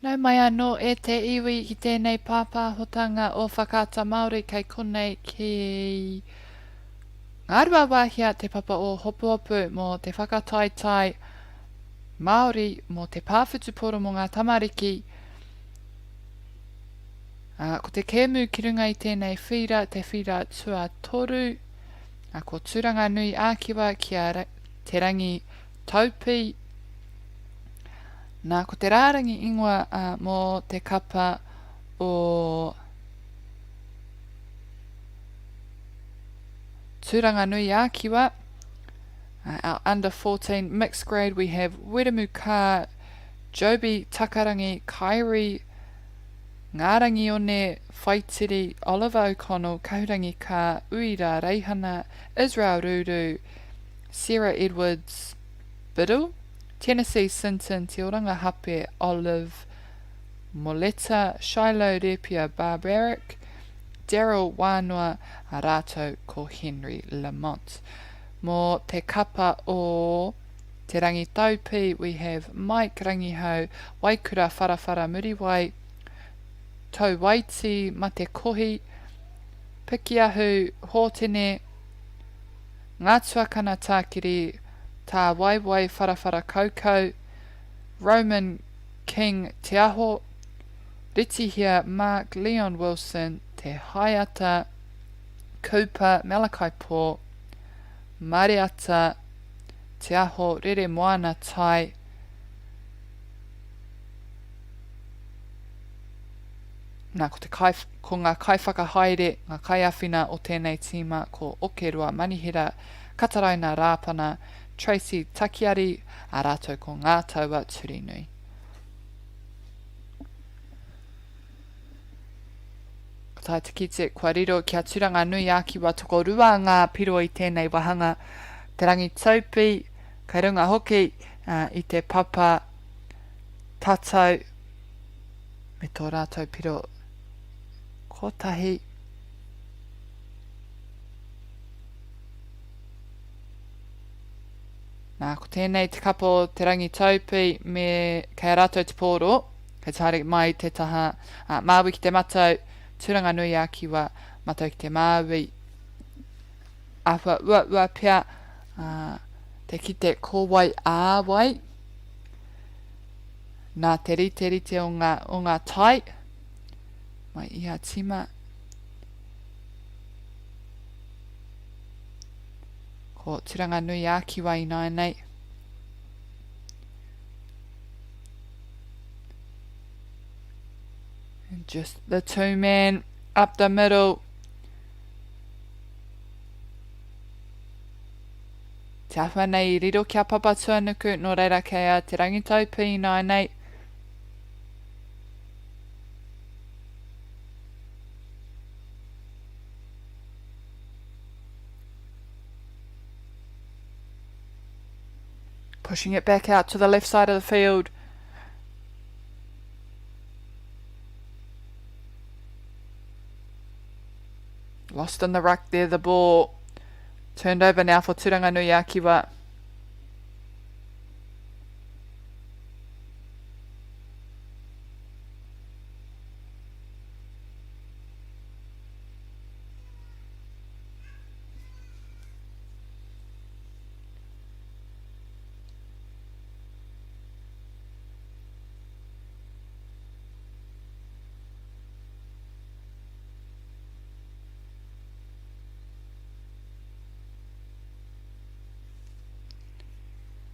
Nau mai anō e te iwi ki tēnei pāpāhotanga o Whakaata Māori kei konei ki ngā rua wāhia te papa o Hopuhopu mō te whakataetai Māori mō te pāwhutuporo mō ngā tamariki. Ko te kēmu ki runga i tēnei whira, te whira tua toru, ko tūranga nui ākiwa ki te rangi taupi. Nā ko te rārangi ingoa mō te kapa o tūranga nui ākiwa. Our under 14 mixed grade, we have Weremu Ka, Joby Takarangi, Kairi, Ngārangi One, Whaitiri, Oliver O'Connell, Kaurangi Ka, Uira Reihana, Israel Ruru, Sarah Edwards, Biddle, Tennessee Sinton, Te Oranga Hape, Olive, Moleta, Shiloh Repia Barbaric, Daryl Wānoa, a rātou ko Henry Lamont. Mō te kapa o te rangi taupi, we have Mike Rangihau, Waikura Wharawhara Muriwai, Tau Waiti, Mate Kohi, Pikiahu, Hōtene, Ngātuakana Tākiri, Tā Waiwai Wharawhara Kaukau, Roman King Te Aho, Ritihia Mark Leon Wilson, Te Haiata, Cooper Malakai Pō, Mariata, Te Aho Rere Moana Tai, Nā ko ngā kaiwhakahaere, ngā kaiawhina o tēnei tīma ko Okerua Manihira, Kataraina Rāpana, Tracy Takiari, a rātou ko ngā taua turinui. Ko tai te kite kua riro kia turanga nui ākiwa toko rua ngā piro i tēnei wahanga, te rangi taupi, kai runga hoki i te papa tatau, me tō rātou piro kotahi. Nā, ko tēnei te kapo te rangi taupi me kei rātou te pōro, kei tāre mai te taha māwi ki te matau, tūranga nui ākiwa, matau ki te māwi. Awha ua pia, te kite kōwai āwai, nā te rite o ngā tai, mai iha tima. Ko tūranga nui ākiwa I nai nei. And just the two men up the middle. Te awha nei riro kia papa tuanuku, no reira kea te rangitaupi I nai nei. Pushing it back out to the left side of the field. Lost in the ruck there, the ball. Turned over now for Turanga Nui Akiwa.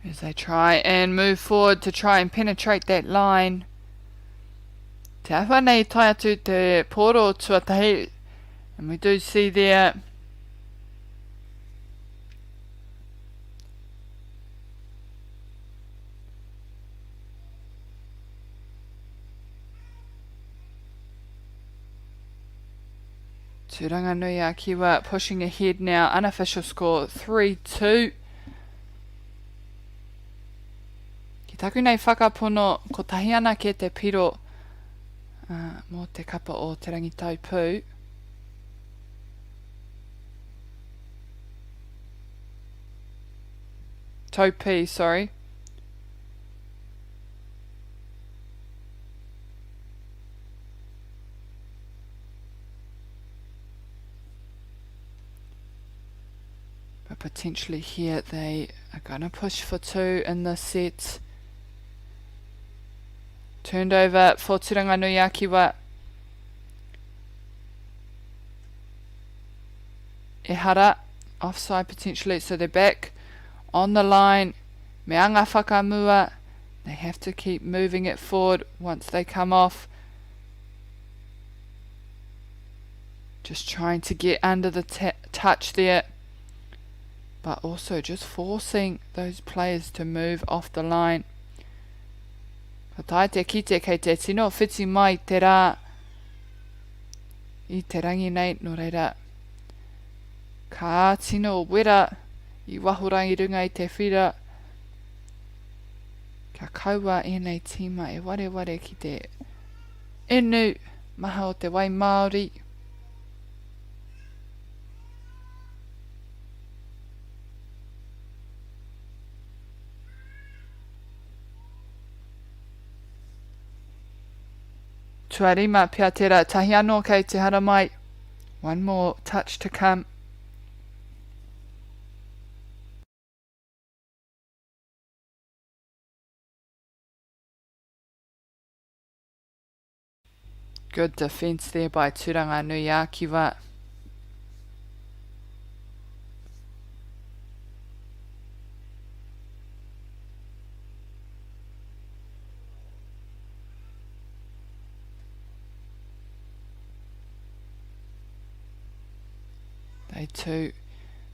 As they try and move forward to try and penetrate that line. Te awha nei tai atu te poro tuatahi. And we do see there Turanga Nui Akiwa pushing ahead now. Unofficial score 3-2. Taku nei whakapono ko tahi ana ke te piro mō te kapa o te rangi taupū. Taupi, sorry. potentially here they are going to push for 2 in this set. Turned over for Turanganui-Akiwa. Ehara, offside potentially, so they're back on the line. Me anga whakamua. They have to keep moving it forward once they come off. Just trying to get under the touch there, but also just forcing those players to move off the line. Ka tae te kite kei te tino whiti mai te rā I te rangi nei no reira. Ka tino wera I wahurangi runga I te whira. Ka kaua e nei tīma e ware ki te inu maha o te wai Māori. Tuarima pia tera tahi anō kei te hara mai. One more touch to come. Good defence there by Turanganui-Akiwa. They too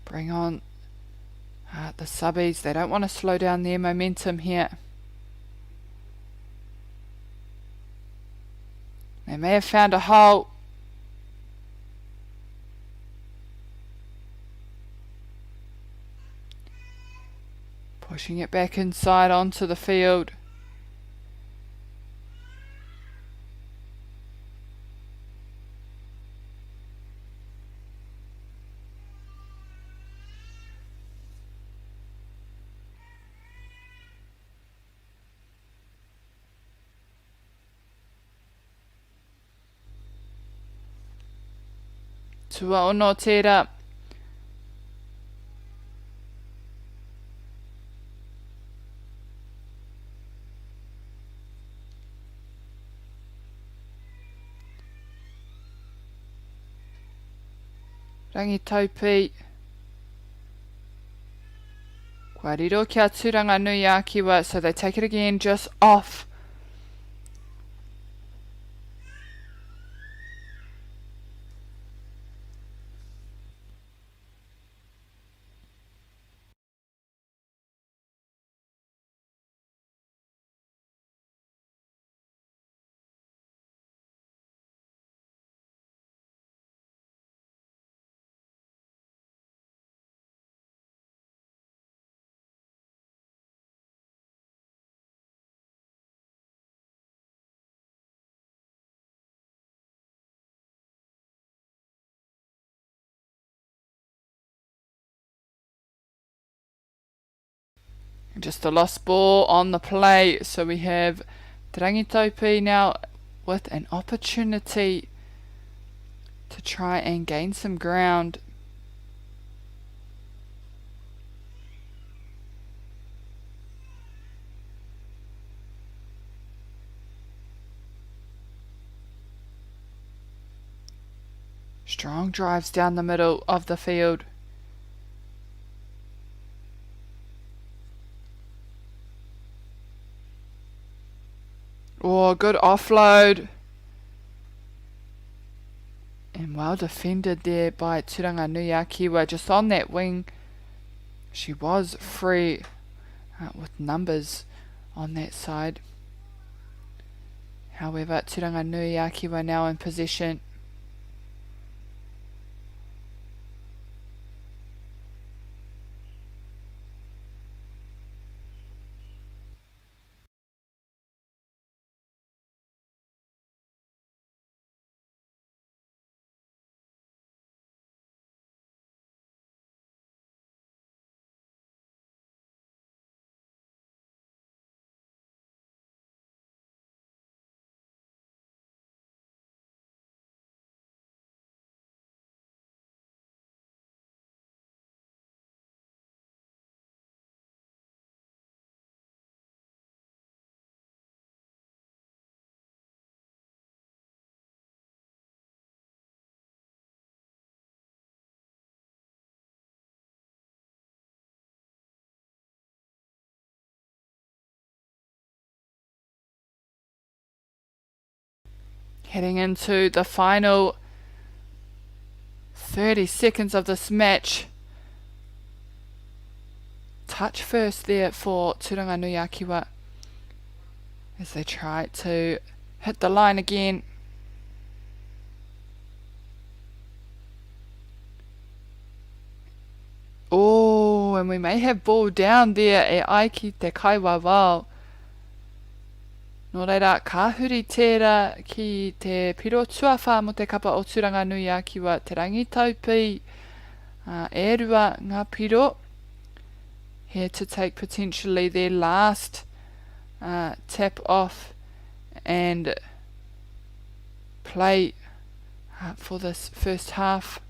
bring on the subbies. They don't want to slow down their momentum here. They may have found a hole. Pushing it back inside onto the field. Tua ono tērā. Rangi taupi. Kua riro kia Turanganui-Akiwa, so they take it again just off. Just a lost ball on the play, so we have Te Rangitopi now with an opportunity to try and gain some ground. Strong drives down the middle of the field. Oh, good offload. And well defended there by Turanganui-Akiwa. Just on that wing. She was free with numbers on that side. However, Turanganui-Akiwa now in possession. Heading into the final 30 seconds of this match. Touch first there for Turanganui-a-Kiwa as they try to hit the line again. Oh, and we may have ball down there e ai ki te kaiwa wao. Nō reira, ka huri tērā ki te piro tuawha mo te kapa o Turanganui-a-Kiwa, te rangi taupi, e rua ngā piro, here to take potentially their last tap off and play for this first half.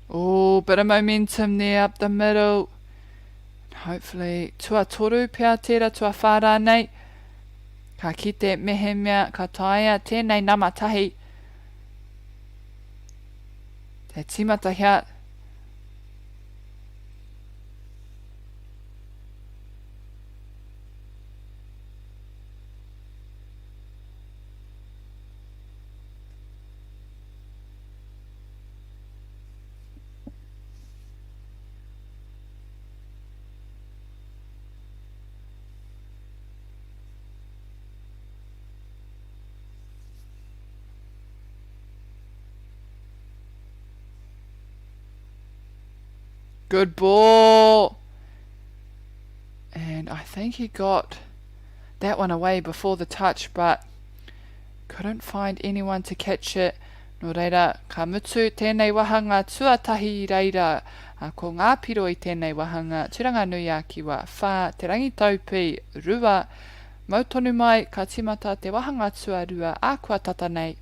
Oh, bit of momentum there up the middle. Hopefully, tua toru pia tērā tua whārā nei. Ka kite mehemea, ka taia tēnei namatahi. Te timata hea. Good ball. And I think he got that one away before the touch, but couldn't find anyone to catch it. Nō reira, ka mutu tēnei wahanga tuatahi reira. Ko ngā piro I tēnei wahanga Turanganui-a-Kiwa. Whā te rangi taupi rua. Mautonu mai ka timata te wahanga tua rua a kua tata nei.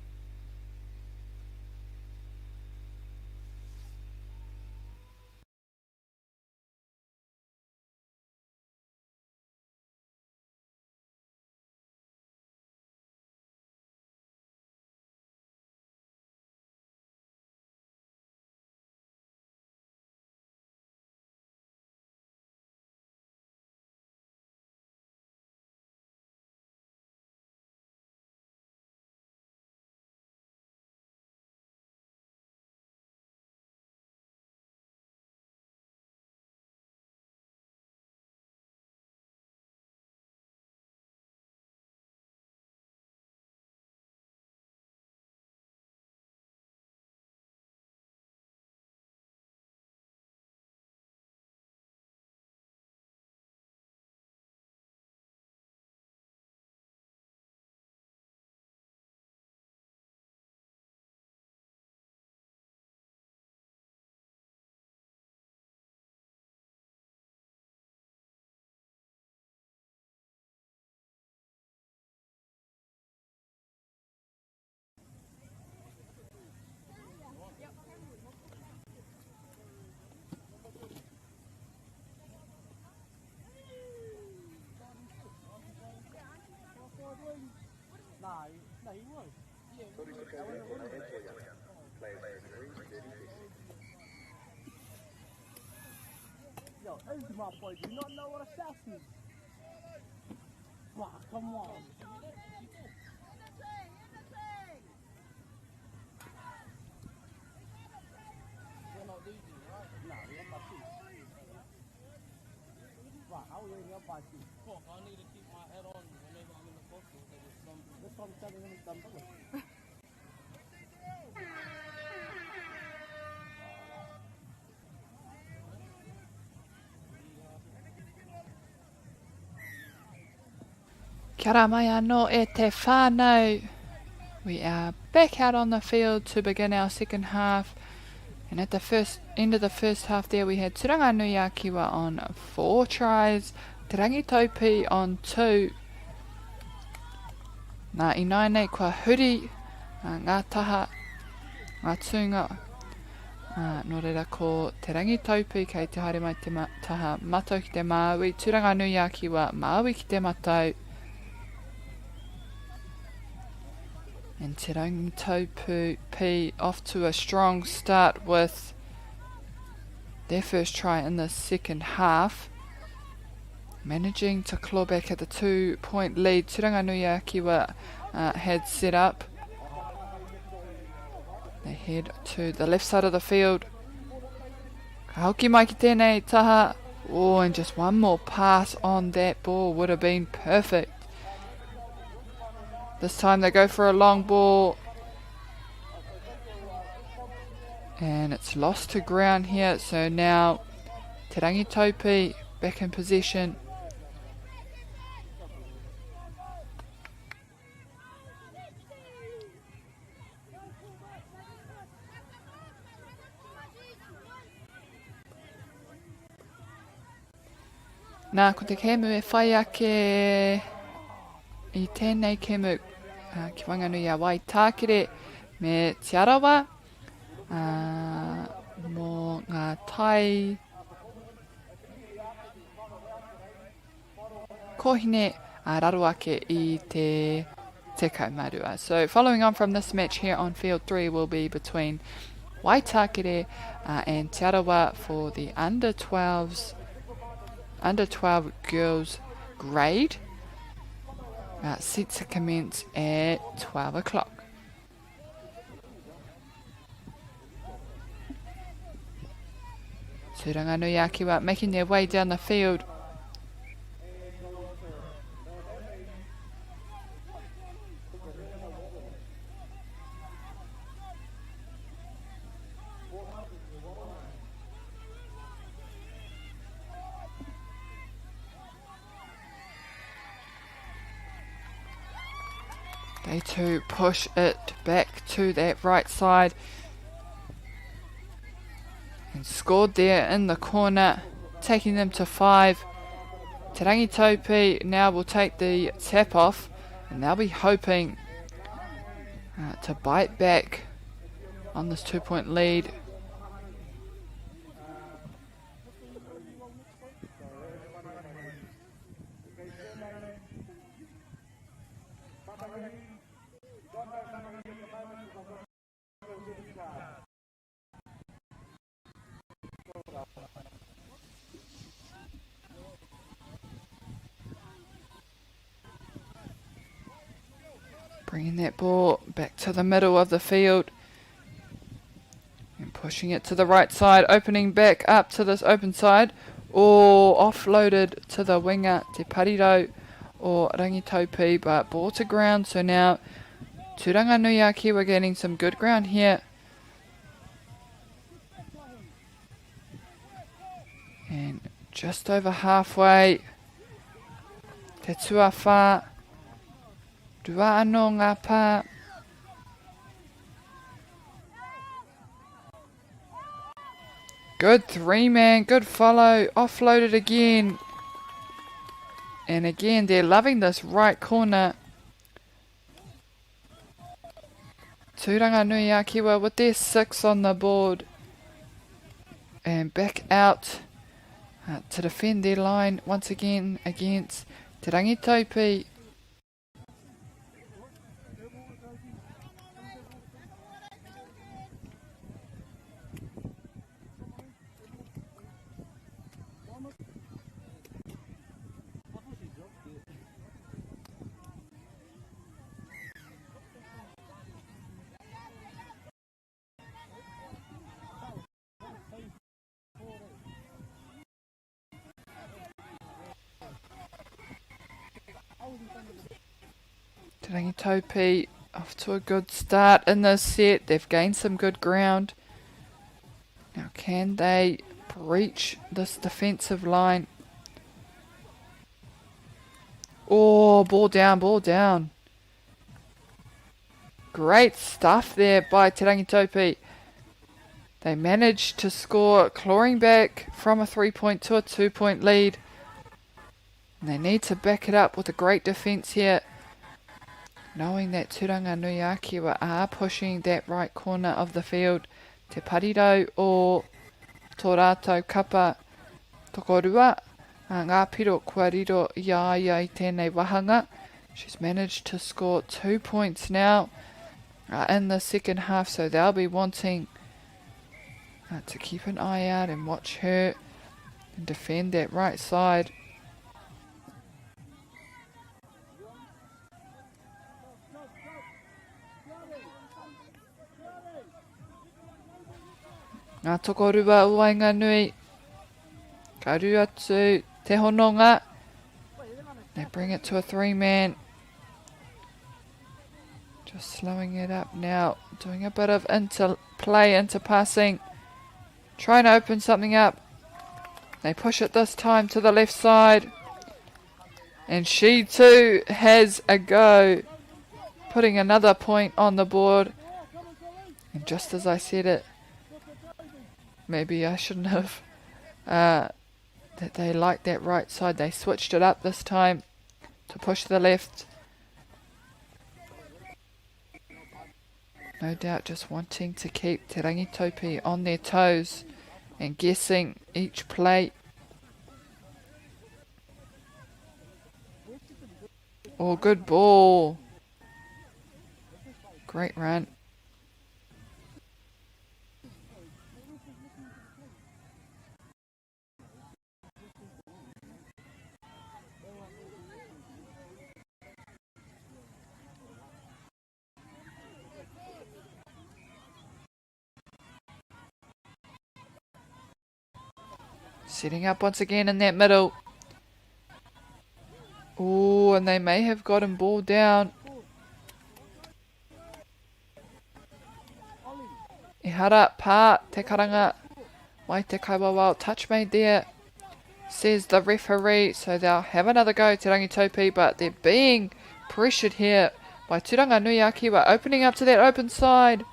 No, he was. Yo, those my boy do not know what a sass is. Wow, come on. We're not losing, right? No, we're up by 2. Right, how are we up by 2? Fuck, I need to keep my head on whenever I'm in the bottle. This one's telling him it's done better. Kia ora mai anō e te whānau. We are back out on the field to begin our second half. And at the end of the first half there we had Turanganui-a-Kiwa on 4 tries, Te Rangitopi on 2. Nā inaine kua huri, ngā taha, ngā tūnga Nō reira ko te rangi taupu kei te haere mai te taha matau ki te Māui. Tūranga nui a ki wa Māui ki te matau. And te rangi taupu P off to a strong start with their first try in the second half. Managing to claw back at the 2-point lead. Tūranga nui a ki wa had set up. They head to the left side of the field. Ka hoki mai ki tēnei taha. Oh, and just one more pass on that ball would have been perfect. This time they go for a long ball. And it's lost to ground here. So now Te Rangi Taupi back in possession. Nā, ko te kēmu e whai ake I tēnei kēmu ki Wanganui a Waitākere me Te Arawa mō ngā tai kohine raro ake I te kaumarua. So following on from this match here on field 3 will be between Waitākere and Te Arawa for the under 12 girls grade. Set to commence at 12 o'clock. Tūranga nui a ki wa making their way down the field. They too push it back to that right side. And scored there in the corner, taking them to 5. Te Rangi Taupi now will take the tap off, and they'll be hoping to bite back on this 2-point lead. Bringing that ball back to the middle of the field and pushing it to the right side, opening back up to this open side, or offloaded to the winger, Te Pariro or Rangitaupi, but ball to ground. So now Tūranga Nui a ki we're getting some good ground here. And just over halfway, Te Tuawha. Rua anō ngā pā. Good 3-man, good follow, offloaded again. And again, they're loving this right corner. Tūranga Nui a Kiwa with their 6 on the board. And back out to defend their line once again against Te Rangi Taupi. Te Rangi Taupi off to a good start in this set. They've gained some good ground. Now can they breach this defensive line? Oh, ball down, ball down. Great stuff there by Te Rangi Taupi. They managed to score, clawing back from a 3-point to a 2-point lead. And they need to back it up with a great defence here, knowing that Tūranga Nui a Kiwa are pushing that right corner of the field te parirau o tō rātou kapa tokorua. Ngā piro kua riro ia i tēnei wahanga. She's managed to score 2 points now in the second half, so they'll be wanting to keep an eye out and watch her and defend that right side. Ngā tokorua Wainganui, ka ru atu te hononga. They bring it to a 3-man. Just slowing it up now, doing a bit of interplay, interpassing, trying to open something up. They push it this time to the left side, and she too has a go, putting another point on the board. And just as I said it, maybe I shouldn't have, that they like that right side. They switched it up this time to push the left. No doubt just wanting to keep Te Rangitopi on their toes and guessing each play. Oh, good ball. Great run. Setting up once again in that middle. Oh, and they may have gotten ball down. Ihara, pā, te karanga. Mai te kaiwawao, touch made there, says the referee. So they'll have another go, Te Rangitopi, but they're being pressured here by Turanganuiakiwa, opening up to that open side.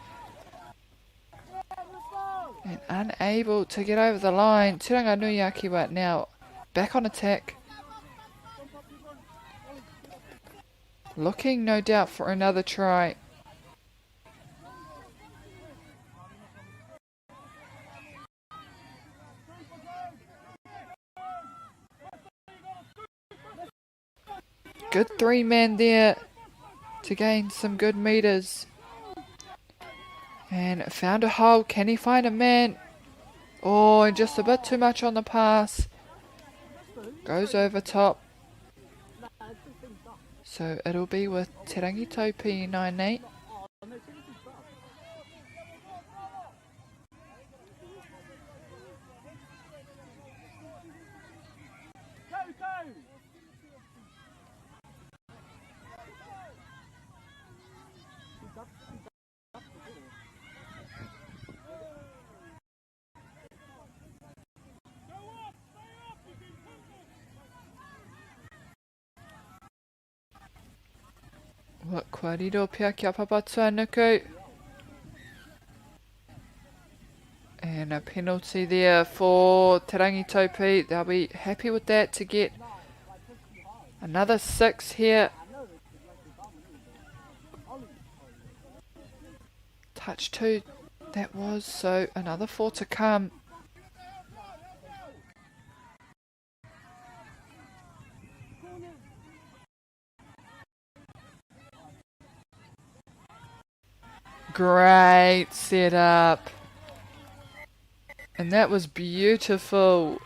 And unable to get over the line. Turanganuiakiwa now back on attack. Looking no doubt for another try. Good 3-man there to gain some good meters. And found a hole. Can he find a man? Oh, and just a bit too much on the pass. Goes over top. So it'll be with Te Rangitopi 9-8. Kua riro pia kia papatua nuku. And a penalty there for Te Rangitopi. They'll be happy with that to get another 6 here. Touch 2 that was, so another 4 to come. Great setup. And that was beautiful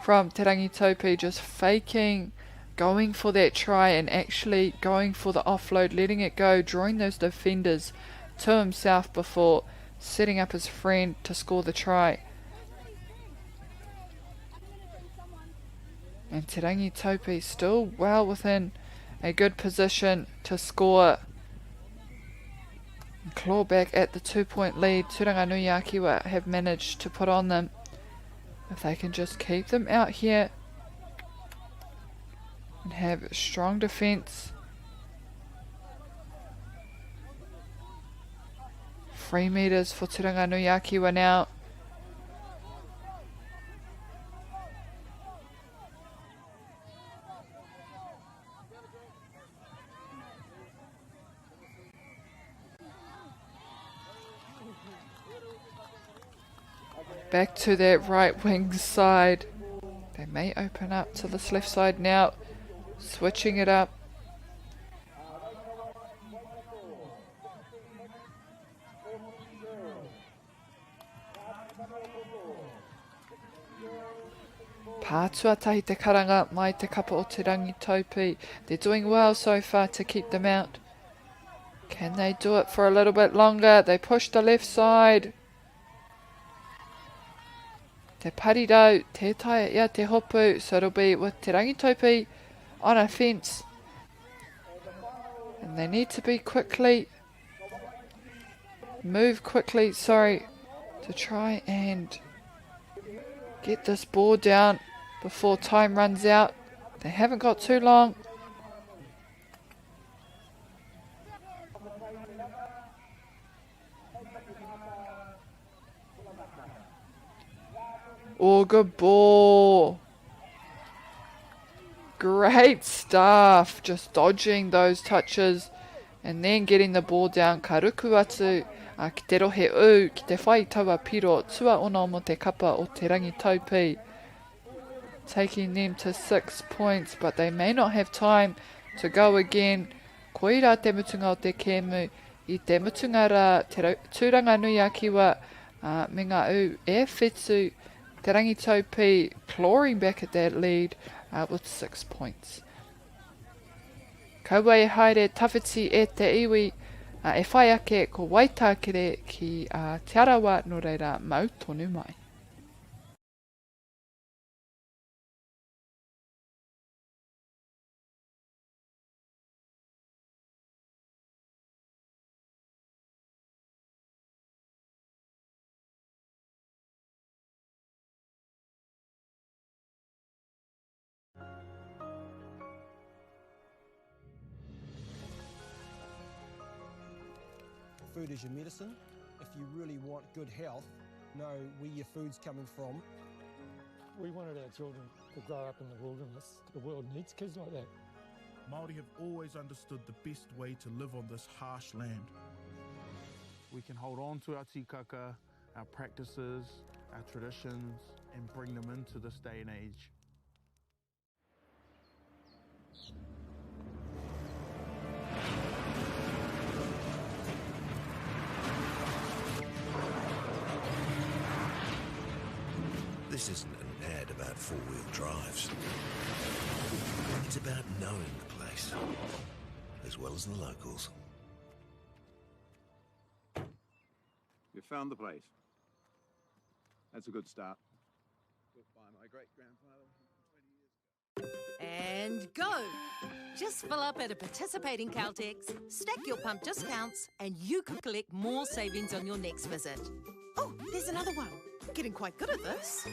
from Te Rangitopi, just faking, going for that try and actually going for the offload, letting it go, drawing those defenders to himself before setting up his friend to score the try. And Te Rangitopi still well within a good position to score. Claw back at the 2-point lead. Turanganuiakiwa have managed to put on them. If they can just keep them out here and have strong defence. 3 meters for Turanganuiakiwa now. Back to that right wing side. They may open up to this left side now. Switching it up. Pātuatahi te karanga mai te kapa o te rangi taupi. They're doing well so far to keep them out. Can they do it for a little bit longer? They push the left side. Te parirau, te taia ia te hopu, so it'll be with te rangi taupi on a fence. And they need to be move quickly, to try and get this ball down before time runs out. They haven't got too long. Oh, good ball. Great stuff. Just dodging those touches and then getting the ball down. Ka ruku atu ki te rohe u, ki te whai taua piro, tua ono mo te kapa o te rangi taupi. Taking them to 6 points, but they may not have time to go again. Koira te mutunga o te kēmu, I te mutunga rā, te tūranga nui a kiwa, me ngā u e whetū, te rangi taupi clawing back at that lead with 6 points. Kaua e haere tawhiti e te iwi, e whai ake ko waitākere ki te arawa no reira mau tonu mai. Food is your medicine. If you really want good health, know where your food's coming from. We wanted our children to grow up in the wilderness. The world needs kids like that. Māori have always understood the best way to live on this harsh land. We can hold on to our tikaka, our practices, our traditions, and bring them into this day and age. This isn't an ad about four-wheel drives. It's about knowing the place, as well as the locals. You found the place. That's a good start. Built by my great-grandfather 20 years ago. And go! Just fill up at a participating Caltex, stack your pump discounts, and you could collect more savings on your next visit. Oh, there's another one. Getting quite good at this.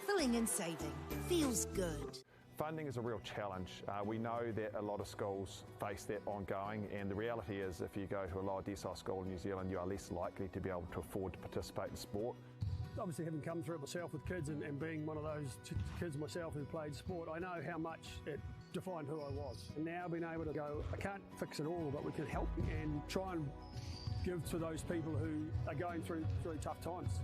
Filling and saving. Feels good. Funding is a real challenge. We know that a lot of schools face that ongoing, and the reality is if you go to a lower decile school in New Zealand, you are less likely to be able to afford to participate in sport. Obviously, having come through it myself with kids and being one of those kids myself who played sport, I know how much it defined who I was. And now being able to go, I can't fix it all, but we can help and try and give to those people who are going through really tough times.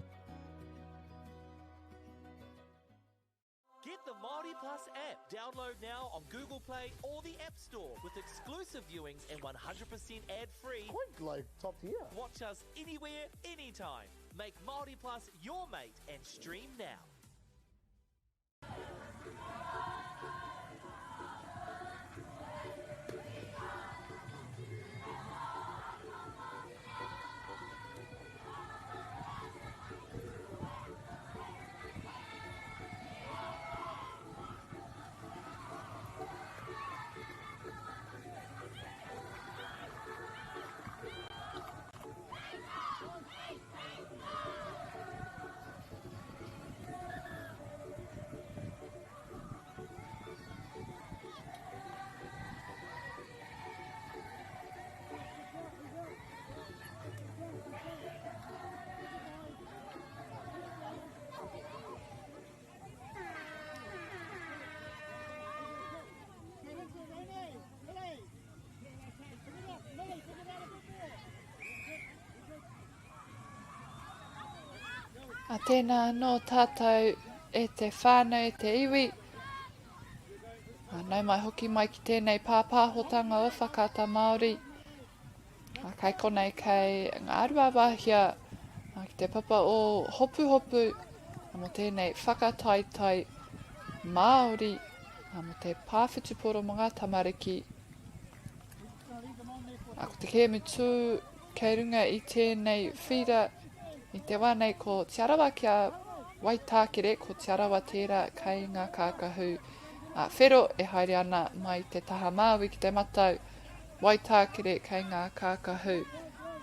Get the Māori Plus app. Download now on Google Play or the App Store with exclusive viewings and 100% ad-free. Quite like top tier. Watch us anywhere, anytime. Make Māori Plus your mate and stream now. A tēnā no tātou e te whānau e te iwi. Nau mai hoki mai ki tēnei pāpāhotanga o Whakaata Māori. Kai konei kei ngā arua wāhia ki te papa o Hopuhopu. Mo tēnei whakataitai Māori. Mo te pāwhituporo mo ngā tamariki. Ko te kēmu tū kei runga i tēnei whira. I te wānei ko te arawa kia waitākere, ko te arawa tērā kei ngā kākahu. Whero e haere ana mai te taha māui ki te matau. Waitākere kei ngā kākahu.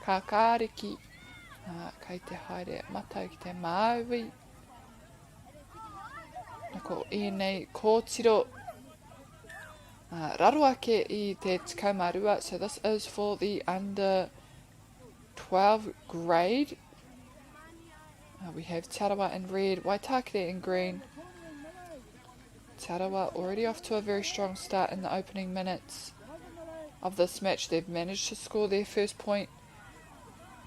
Kākāriki. Kei te haere matau ki te māui. Nako ēnei kōtiro. Raruake i te tikamarua. So this is for the under 12 grade. We have Tarawa in red, Waitakere in green. Tarawa already off to a very strong start in the opening minutes of this match. They've managed to score their first point.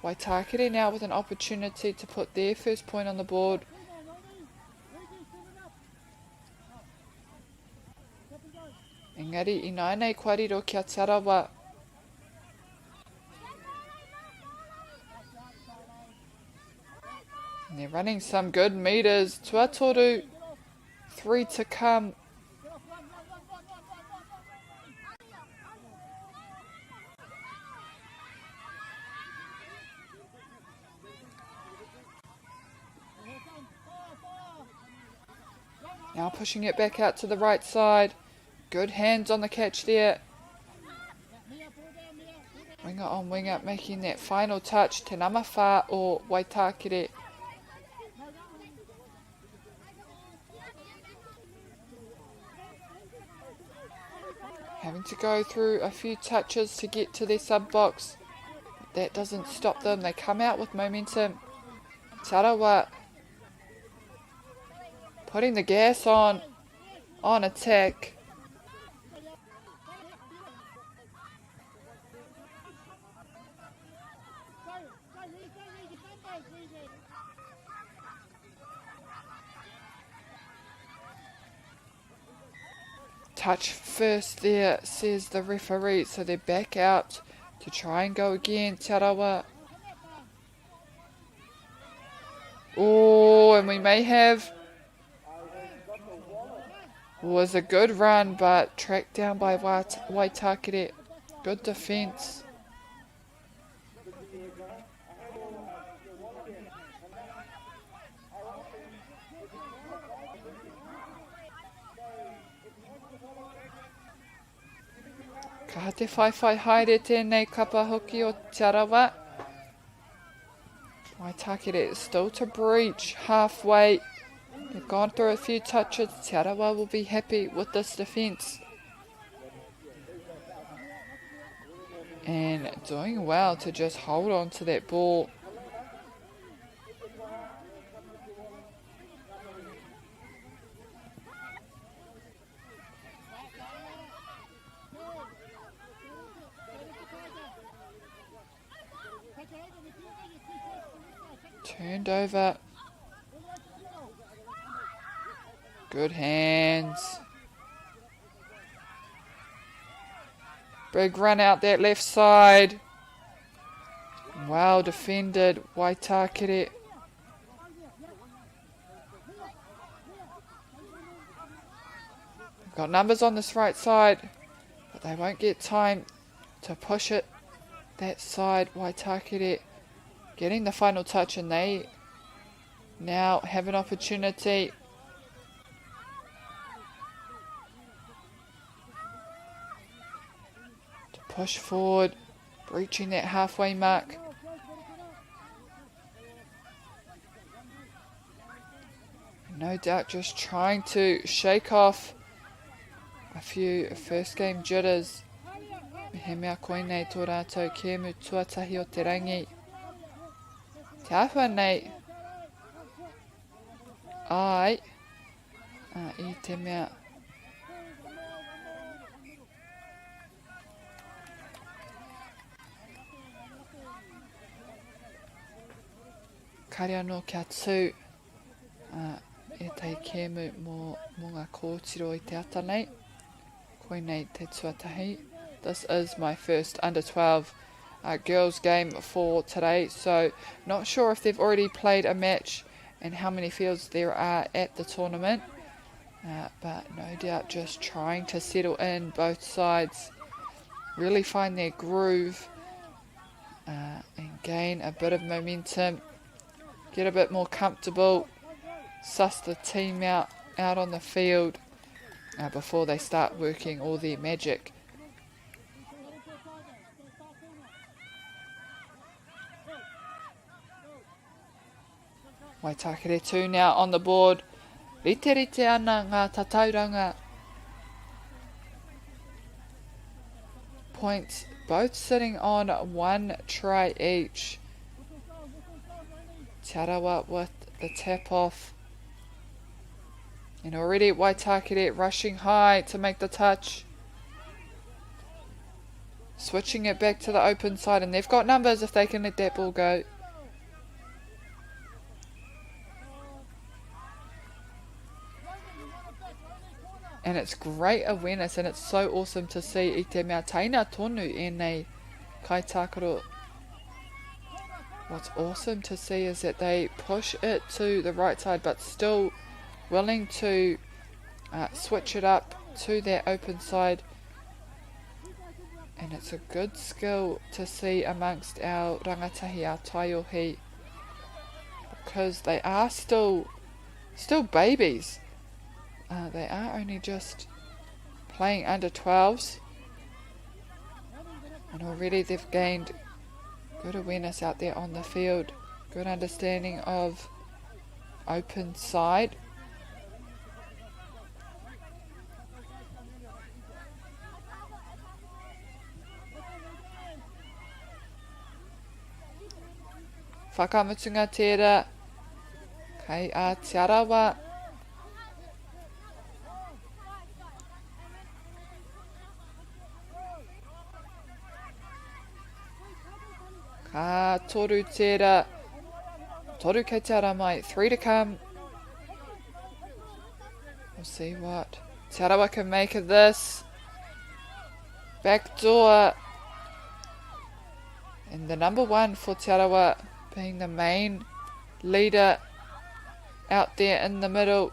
Waitakere now with an opportunity to put their first point on the board. Engari, I naenei kōrero kia Tarawa. And they're running some good meters. Tuatoru, 3 to come. Now pushing it back out to the right side. Good hands on the catch there. Winger on winger, making that final touch. Te namawha o Waitakere. Having to go through a few touches to get to their sub box. But that doesn't stop them. They come out with momentum. Tarawa putting the gas on attack. Touch first there, says the referee. So they're back out to try and go again. Tarawa. Oh, and we may have... Was a good run, but tracked down by Waitakere. Good defence. Ka te whaiwhai haere tēnei kapa hoki o Tarawa. Waitakere is still to breach halfway. They've gone through a few touches. Tarawa will be happy with this defence. And doing well to just hold on to that ball. Turned over. Good hands. Big run out that left side. Well defended, Waitakere. They've got numbers on this right side, but they won't get time to push it that side. Waitakere getting the final touch, and they now have an opportunity. Push forward, breaching that halfway mark. No doubt just trying to shake off a few first game jitters. He mea koinei tō rātou kēmu tuatahi o te rangi. Te ahua nei. Ai. I te mea. Kare anō kia tū. e tei kēmu mō ngā kōtiro I te ata nei. Koinei te tuatahi. This is my first under 12 girls game for today, so not sure if they've already played a match and how many fields there are at the tournament, but no doubt just trying to settle in both sides, really find their groove and gain a bit of momentum, get a bit more comfortable, suss the team out on the field before they start working all their magic. Waitakere 2 now on the board. Rite ana ngā tatauranga. Points both sitting on 1 try each. Tarawa with the tap off. And already Waitakere rushing high to make the touch. Switching it back to the open side, and they've got numbers if they can let that ball go. And it's great awareness, and it's so awesome to see I te mea taina tonu e nei kaitākaro. What's awesome to see is that they push it to the right side, but still willing to switch it up to that open side. And it's a good skill to see amongst our rangatahi, our taiohi, because they are still babies. They are only just playing under 12s, and already they've gained good awareness out there on the field, good understanding of open side. Whakamutunga tērā kei Aotearoa. Ka toru tērā, toru kei te ara mai, 3 to come. We'll see what Tarawa can make of this. Backdoor. And the number 1 for Tarawa being the main leader out there in the middle.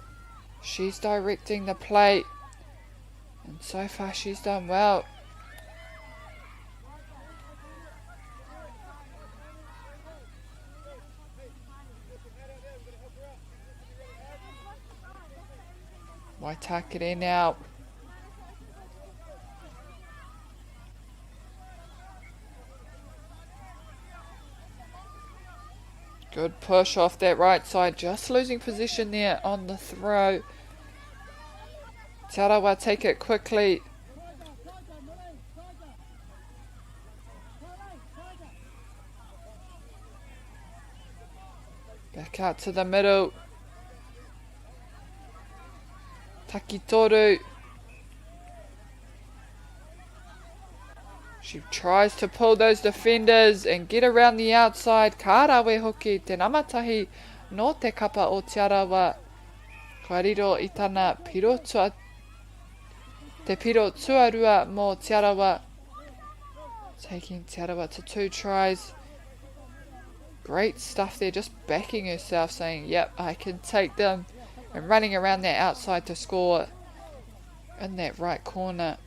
She's directing the play, and so far she's done well. Waitakere now. Good push off that right side, just losing position there on the throw. Tarawa take it quickly. Back out to the middle. Takitoru. She tries to pull those defenders and get around the outside. Kārawe hoki te namatahi no te kapa o Tarawa. Kairiro I tana piro te piro tuarua mō Tarawa. Taking Tarawa to 2 tries. Great stuff there, just backing herself, saying, yep, I can take them. And running around that outside to score in that right corner.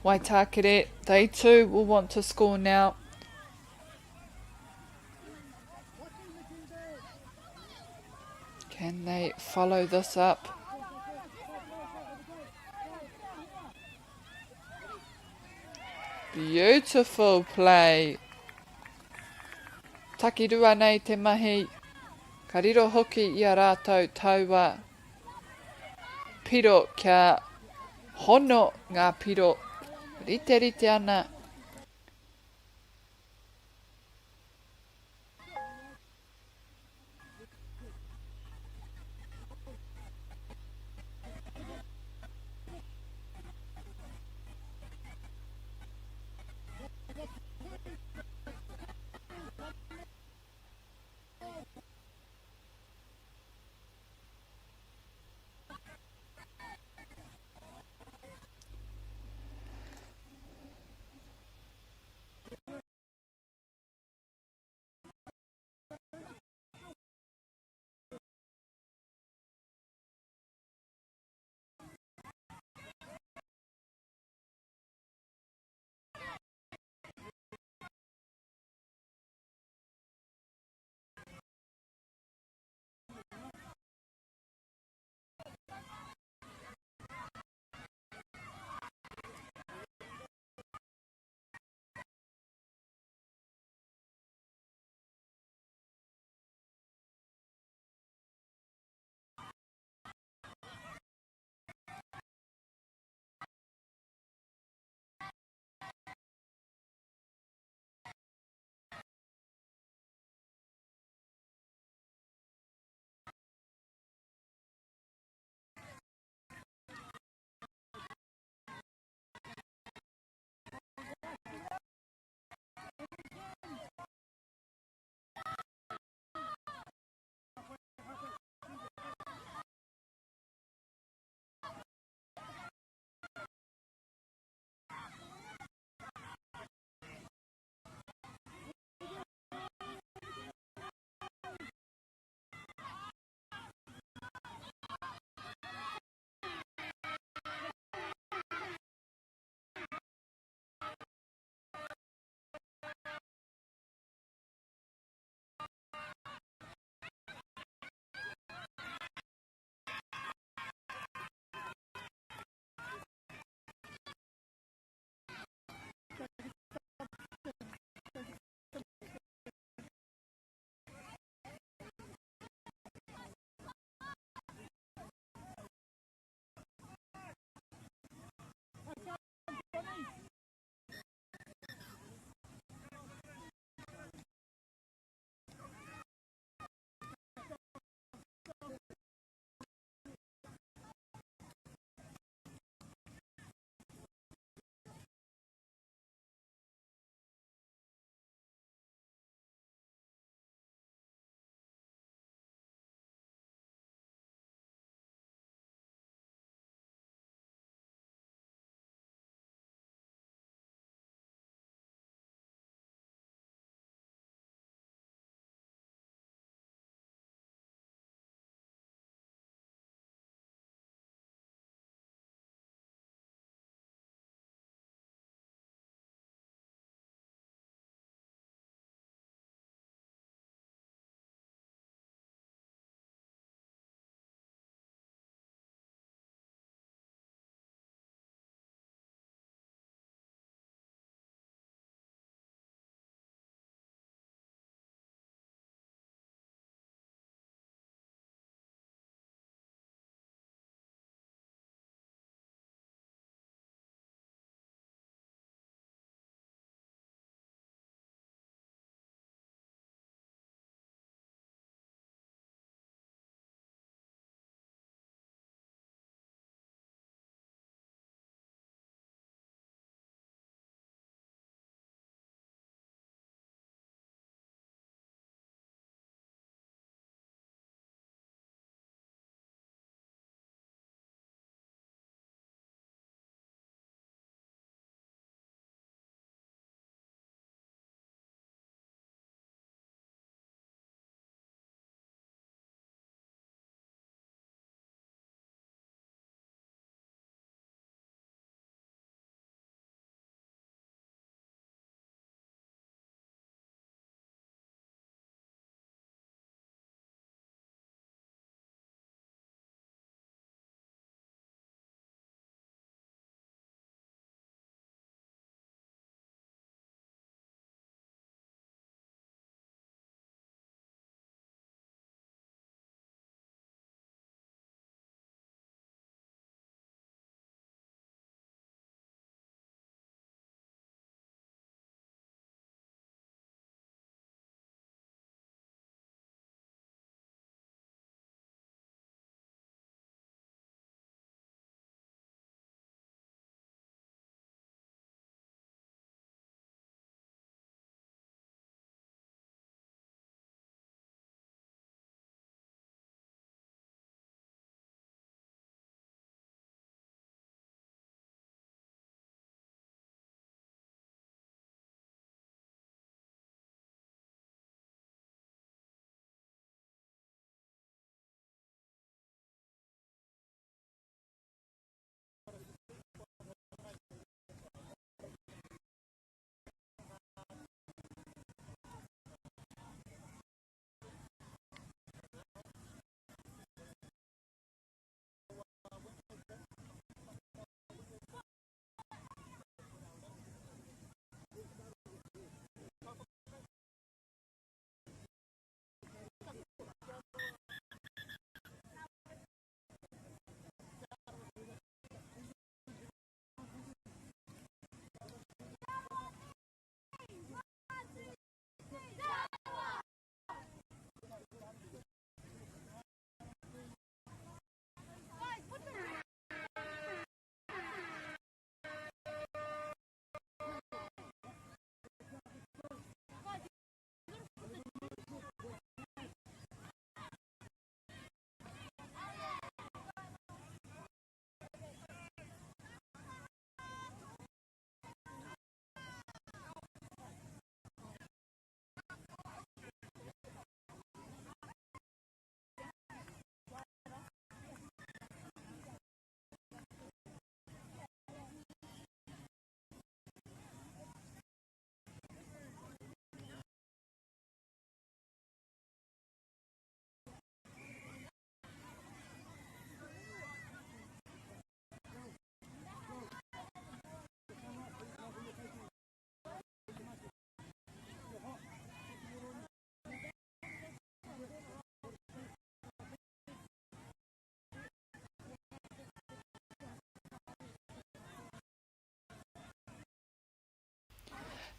Waitakere, they too will want to score now. Can they follow this up? Beautiful play. Takirua nei te mahi. Ka riro hoki I a rātou taua. Piro kia hono ngā piro. Rite rite ana.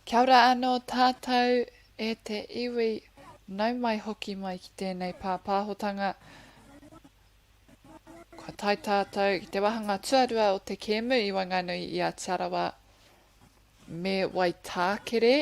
Kia ora anō tātou e te iwi nau mai hoki mai ki tēnei pāpāhotanga. Kua tai tātou ki te wahanga tuarua o te kēmu i Wanganui i Aotearoa me Waitākere.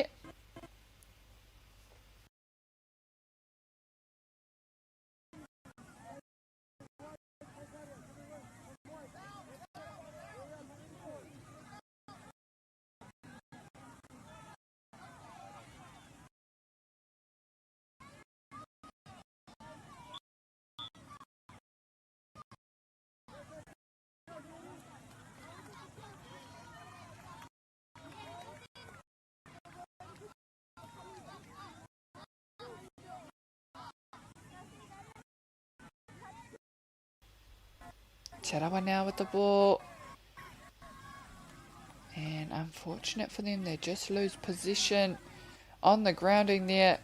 Te rawa now with the ball. And unfortunate for them, they just lose position on the grounding there.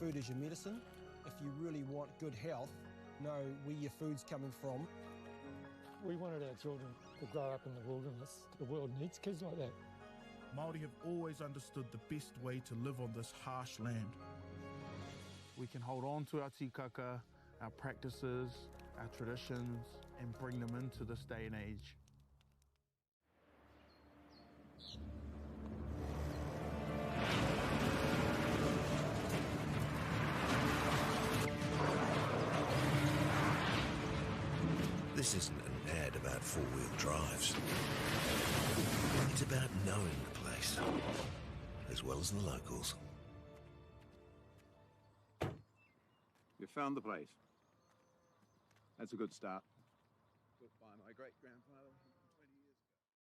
food is your medicine. If you really want good health, know where your food's coming from. We wanted our children to grow up in the wilderness. The world needs kids like that. Māori have always understood the best way to live on this harsh land. We can hold on to our tikaka, our practices, our traditions, and bring them into this day and age. This isn't an ad about four-wheel drives. It's about knowing the place, as well as the locals. You found the place. That's a good start. Built by my great-grandfather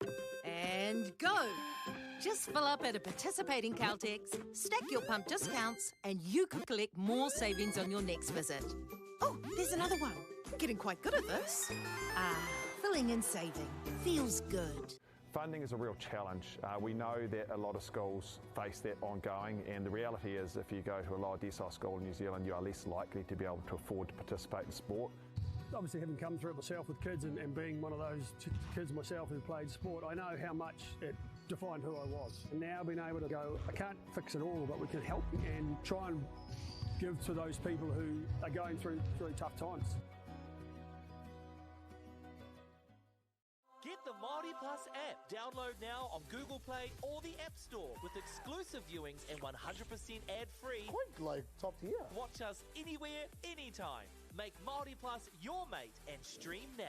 20 years ago. And go! Just fill up at a participating Caltex, stack your pump discounts, and you could collect more savings on your next visit. Oh, there's another one. Getting quite good at this. Filling and saving. Feels good. Funding is a real challenge. We know that a lot of schools face that ongoing, and the reality is if you go to a lower decile school in New Zealand, you are less likely to be able to afford to participate in sport. Obviously, having come through it myself with kids and being one of those kids myself who played sport, I know how much it defined who I was. And now being able to go, I can't fix it all, but we can help and try and give to those people who are going through tough times. Get the Māori Plus app. Download now on Google Play or the App Store with exclusive viewings and 100% ad-free. Quite like top tier. Watch us anywhere, anytime. Make Māori Plus your mate and stream now.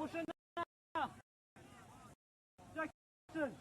Push in now. Jackson.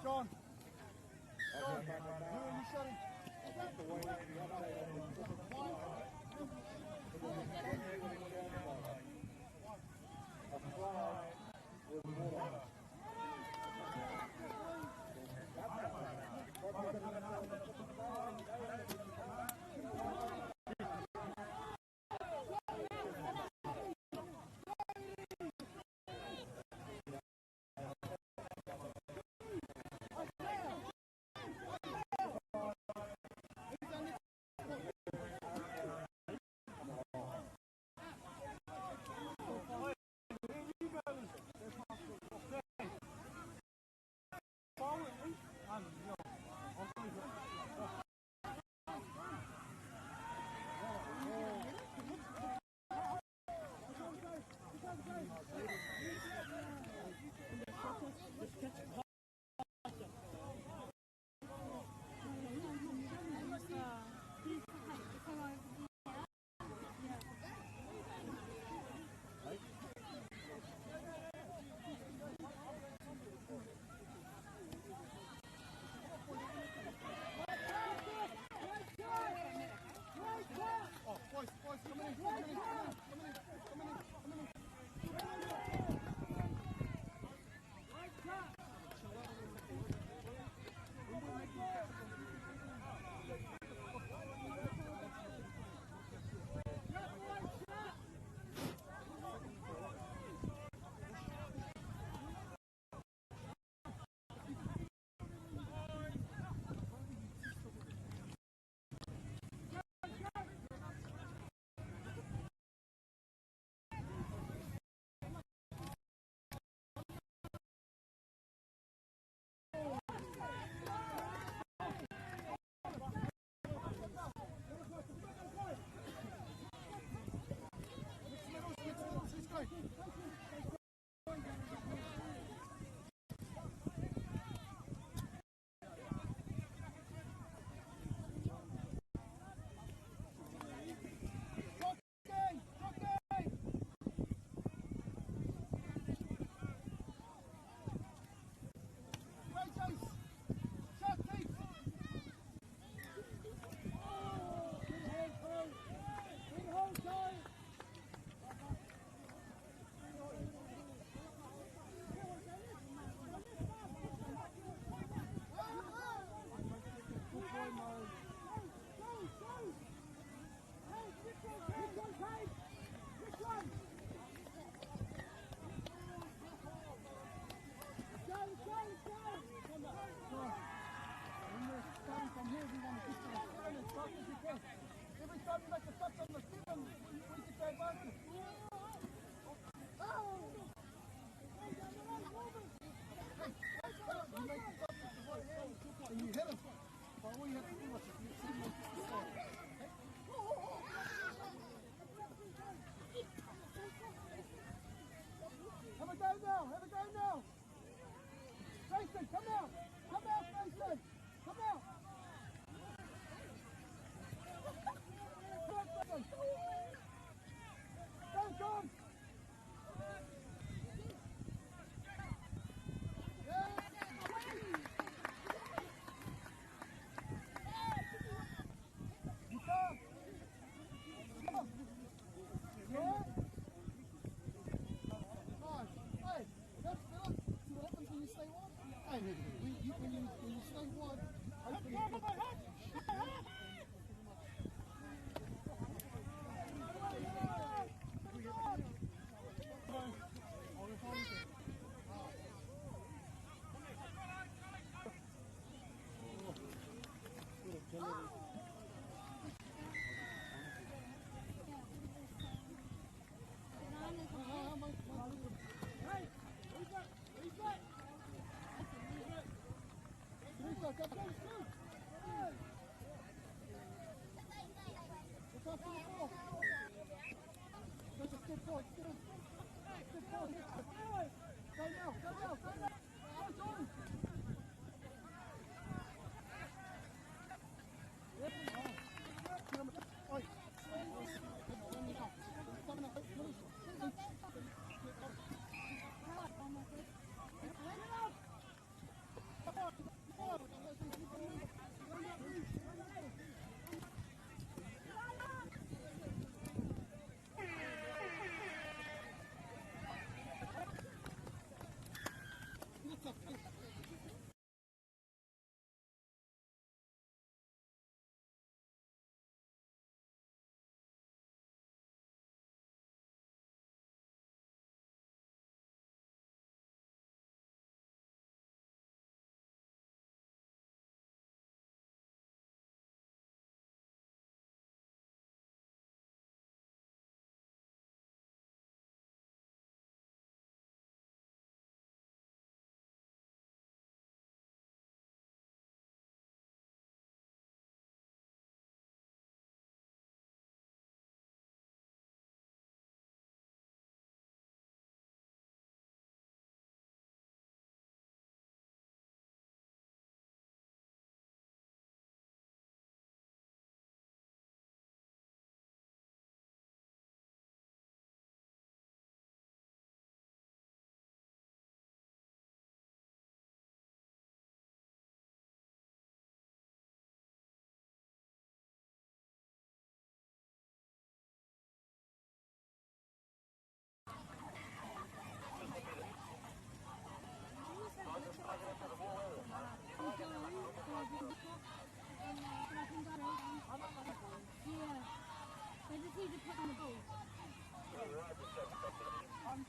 John. Hey! I just need to put on the boat. I'm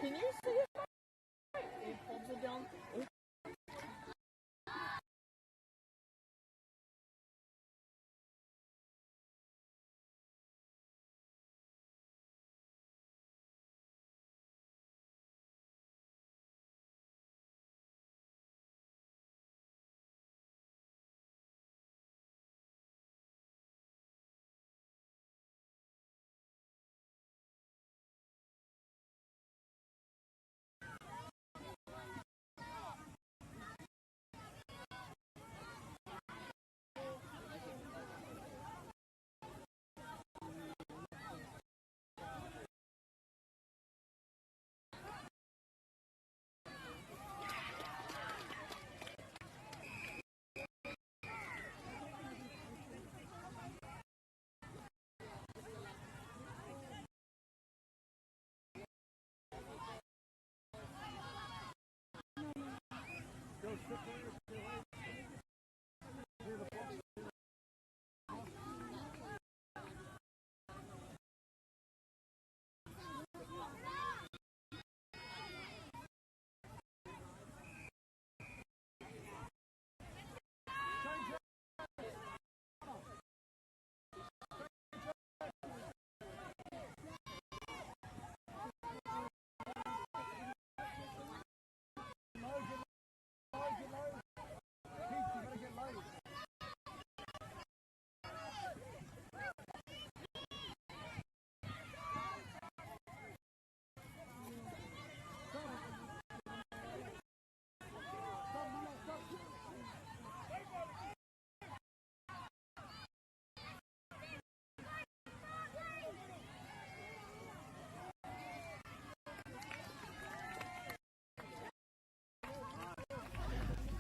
Can you see it? It holds it down.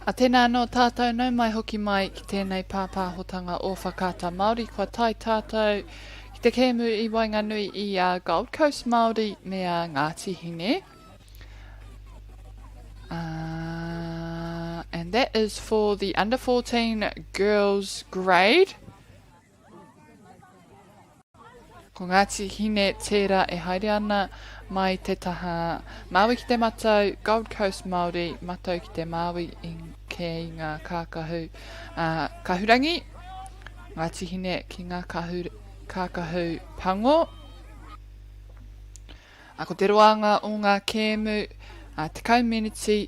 A tēnā no tātou nau mai hoki mai ki tēnei pāpāhotanga o Whakaata Māori, kua tai tātou ki te kēmu I Wainganui I a Gold Coast Māori me a Ngāti Hine. And that is for the under 14 girls grade. Ko Ngāti Hine tērā e haere ana mai te taha Māui ki te matau, Gold Coast Māori, matau ki te Māui ki ngā kākahu kahurangi, Ngāti Hine ki ngā kākahu pango. Ko te roanga o ngā kēmu, te community,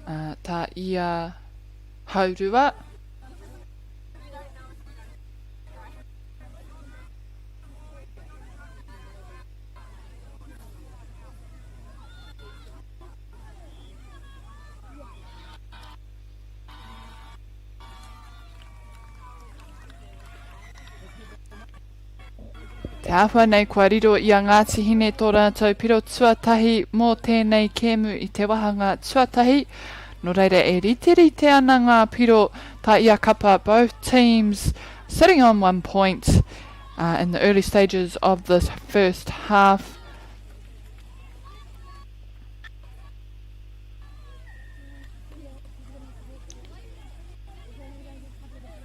tā ia haurua. Te awha nei kua riro I a Ngāti Hine tō rātou piro tuatahi mō tēnei kēmu I te wahanga tuatahi. No reira e rite ana ngā piro tā ia kapa, both teams sitting on 1 point in the early stages of this first half.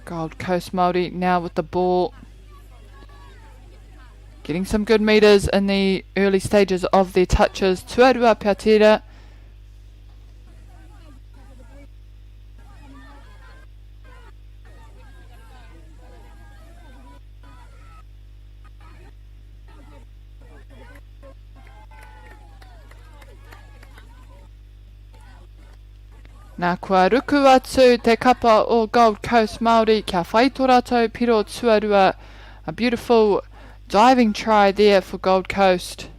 Gold Coast Māori now with the ball. Getting some good meters in the early stages of their touches. Tuarua pia tērā. Nā kua ruku atu te kapa o Gold Coast Māori kia whai tō rātou piro tuarua. A beautiful diving try there for Gold Coast.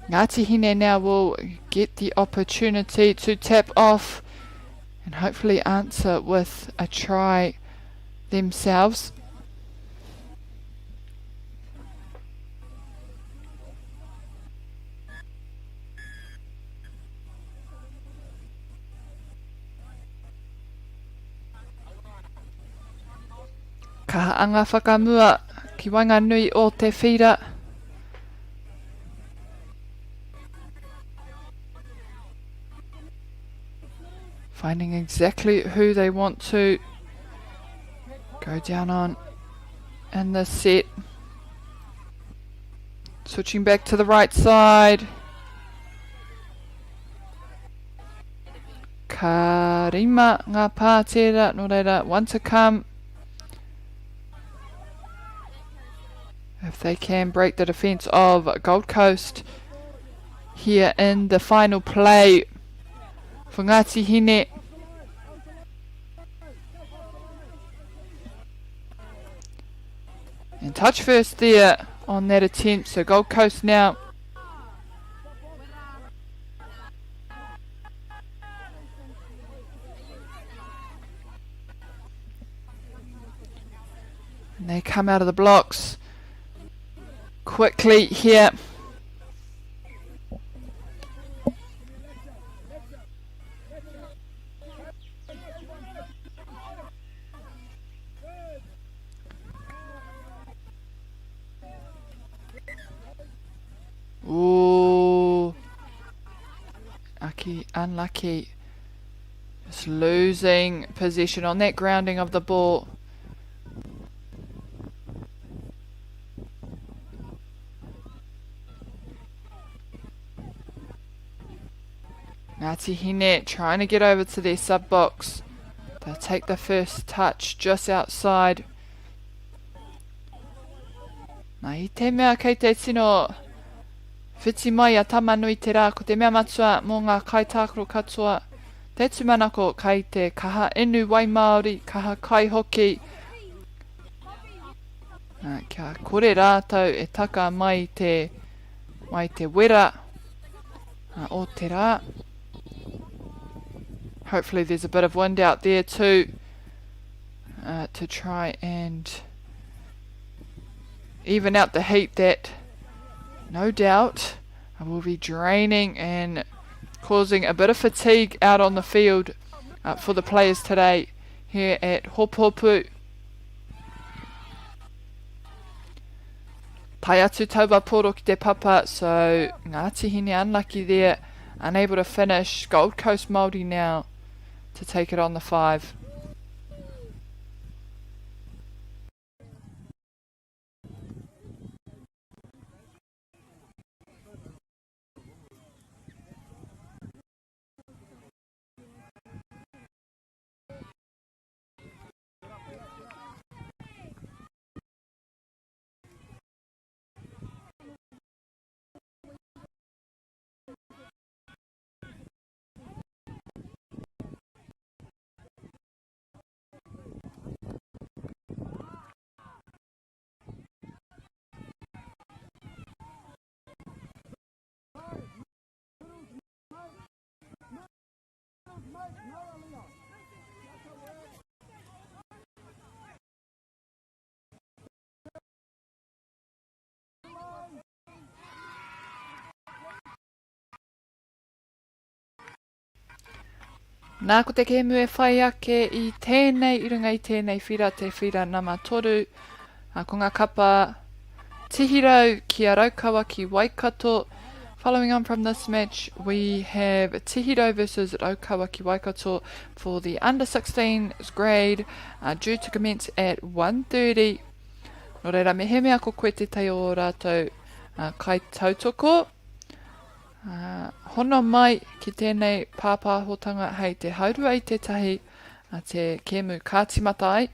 Ngāti Hine now will get the opportunity to tap off and hopefully answer with a try themselves. Ka anga whakamua ki Wainganui o te whira. Finding exactly who they want to go down on in this set. Switching back to the right side. Ka rima ngā pātera, no reira, one to come. If they can break the defence of Gold Coast here in the final play for Ngāti Hine. And touch first there on that attempt, so Gold Coast now. And they come out of the blocks quickly here. Ooh, unlucky. Just losing possession on that grounding of the ball. Ngāti Hine trying to get over to their sub box. They'll take the first touch just outside. Nā I te mea kei te tino whiti mai a tamanui te rā ko te mea matua mō ngā kai tākaro katoa. Te tumanako kei te kaha inu wai Māori, kaha kai hoki. Kia kore rātou e taka mai te wera o te rā. Hopefully there's a bit of wind out there too to try and even out the heat that no doubt will be draining and causing a bit of fatigue out on the field for the players today here at Hopuhopu. Tai atu taua poro ki te papa, so ngā tihine unlucky there, unable to finish. Gold Coast Māori now to take it on the 5. Nā ko te kēmu e whai ake I tēnei, I runga I tēnei whira, te whira nama toru. Ko ngā kapa tihirau ki a Raukawa ki Waikato. Following on from this match, we have Tihiro versus Raukawa ki Waikato for the under 16s grade, due to commence at 1:30. Nō reira, me he mea ko koe te tei o rātou kai tautoko. Hono mai ki tēnei pāpāhotanga hei te haurua I tētahi te kēmu kātimata ai.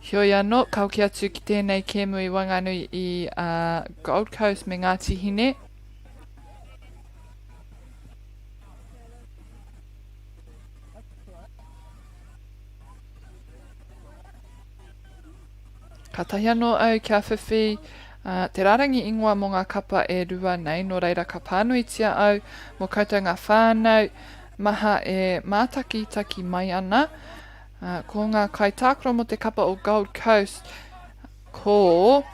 Hioi anō, kauki atu ki tēnei kēmu I wanganui I Gold Coast me ngā tihine. Ka tahi anō au kia whiwhi. Te rarangi ingoa mo ngā kapa e rua nei, nō reira ka pānuitia au mo koutou ngā whānau maha e mātaki mai ana. Ko ngā kai tākaro mo te kapa o Gold Coast, ko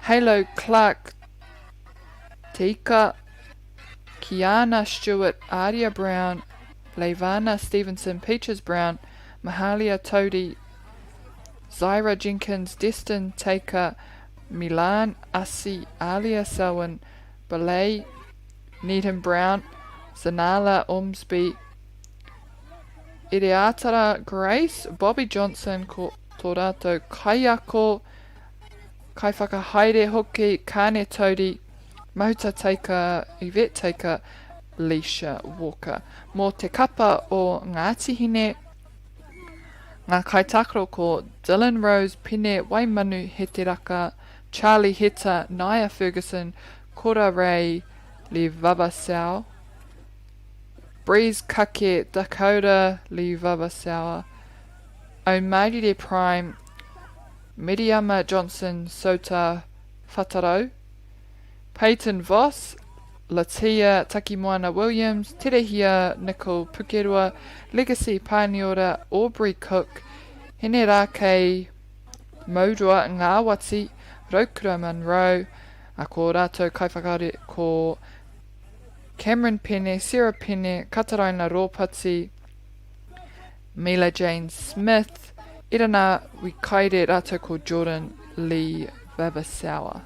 Halo Clark, Tika, Kiana Stewart, Aria Brown, Leivana Stevenson, Peaches Brown, Mahalia Todi, Zyra Jenkins, Destin Taker, Milan Asi, Alia Selwyn, Belay, Needham Brown, Zanala Ormsby, Iriatara Grace, Bobby Johnson, ko tō rātou Kaiako, Kai Whakahaere Hoki, Kane Todi, Mahuta Taker, Yvette Taker, Leisha Walker. Mō te kapa o ngā tihine, ngā kai tākaro ko Dylan Rose, Pine Waimanu he te raka, Charlie Heta, Naya Ferguson, Kora Ray, Li Vavasau, Breeze Kake, Dakota, Li Vavasau, O'Mairi Prime, Miriama Johnson, Sota Whataro, Peyton Voss, Latia Takimoana Williams, Terehia Nicole Pukerua, Legacy Pāniora, Aubrey Cook, Hene Rākei, Maurua Ngāwati, Raukura Monroe, ko rātou kaiwhakare ko Cameron Pene, Sarah Pene, Kataraina Rōpati, Mila Jane Smith, Irana Wikaire rātou ko Jordan Lee Vavasawa.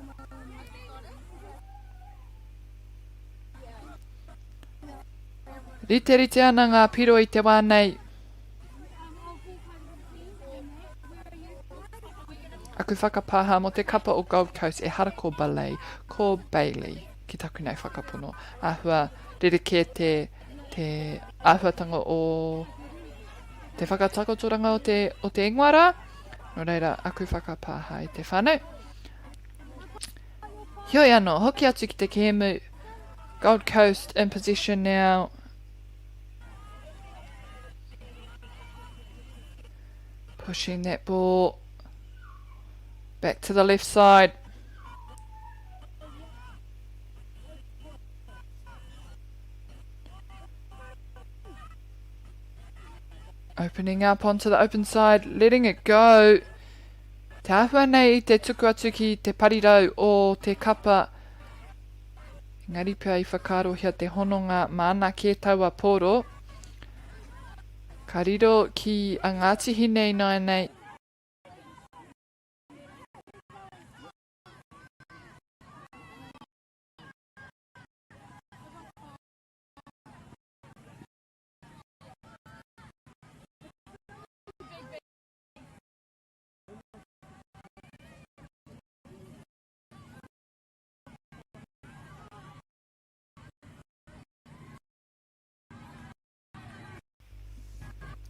Rite ana ngā piro I te wānei. Aku whakapāha mo te kapa o Gold Coast e hara ko Ballet, ko Bailey, ki taku nei whakapono. Ahua, rereke te āhuatanga o te whakatakotoranga o te ingoara. Nō reira, aku whakapāha I te whānau. Hioi anō, hoki atu ki te kēmu. Gold Coast in position now. Pushing that ball back to the left side. Opening up onto the open side, letting it go. Te āhua nei I te tuku atu ki te parirau o te kapa. Engari pia I whakarohia te hononga mana ke taua poro. Ka riro ki a Ngāti Hinei nai nei.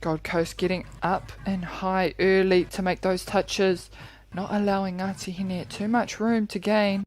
Gold Coast getting up and high early to make those touches, not allowing Ngāti Hine too much room to gain.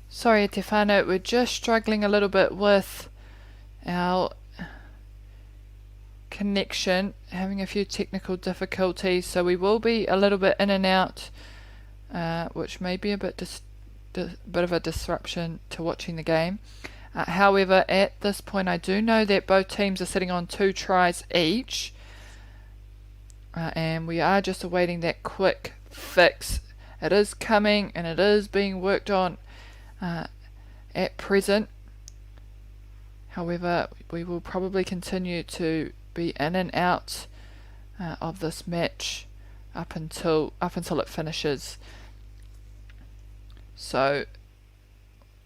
Sorry, te whānau, we're just struggling a little bit with our connection, having a few technical difficulties, so we will be a little bit in and out, which may be a bit of a disruption to watching the game. However, at this point I do know that both teams are sitting on 2 tries each, and we are just awaiting that quick fix. It is coming and it is being worked on at present. However, we will probably continue to be in and out of this match up until it finishes. So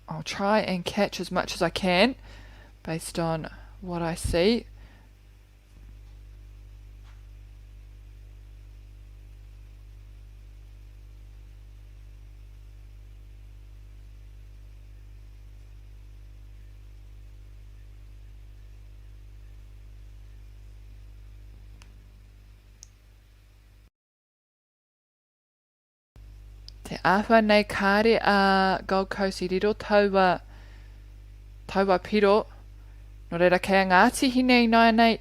I'll try and catch as much as I can based on what I see. Te āwha nei kāre a Gold Coast I riro taua piro. No reira kei a Ngāti Hinei nai nei.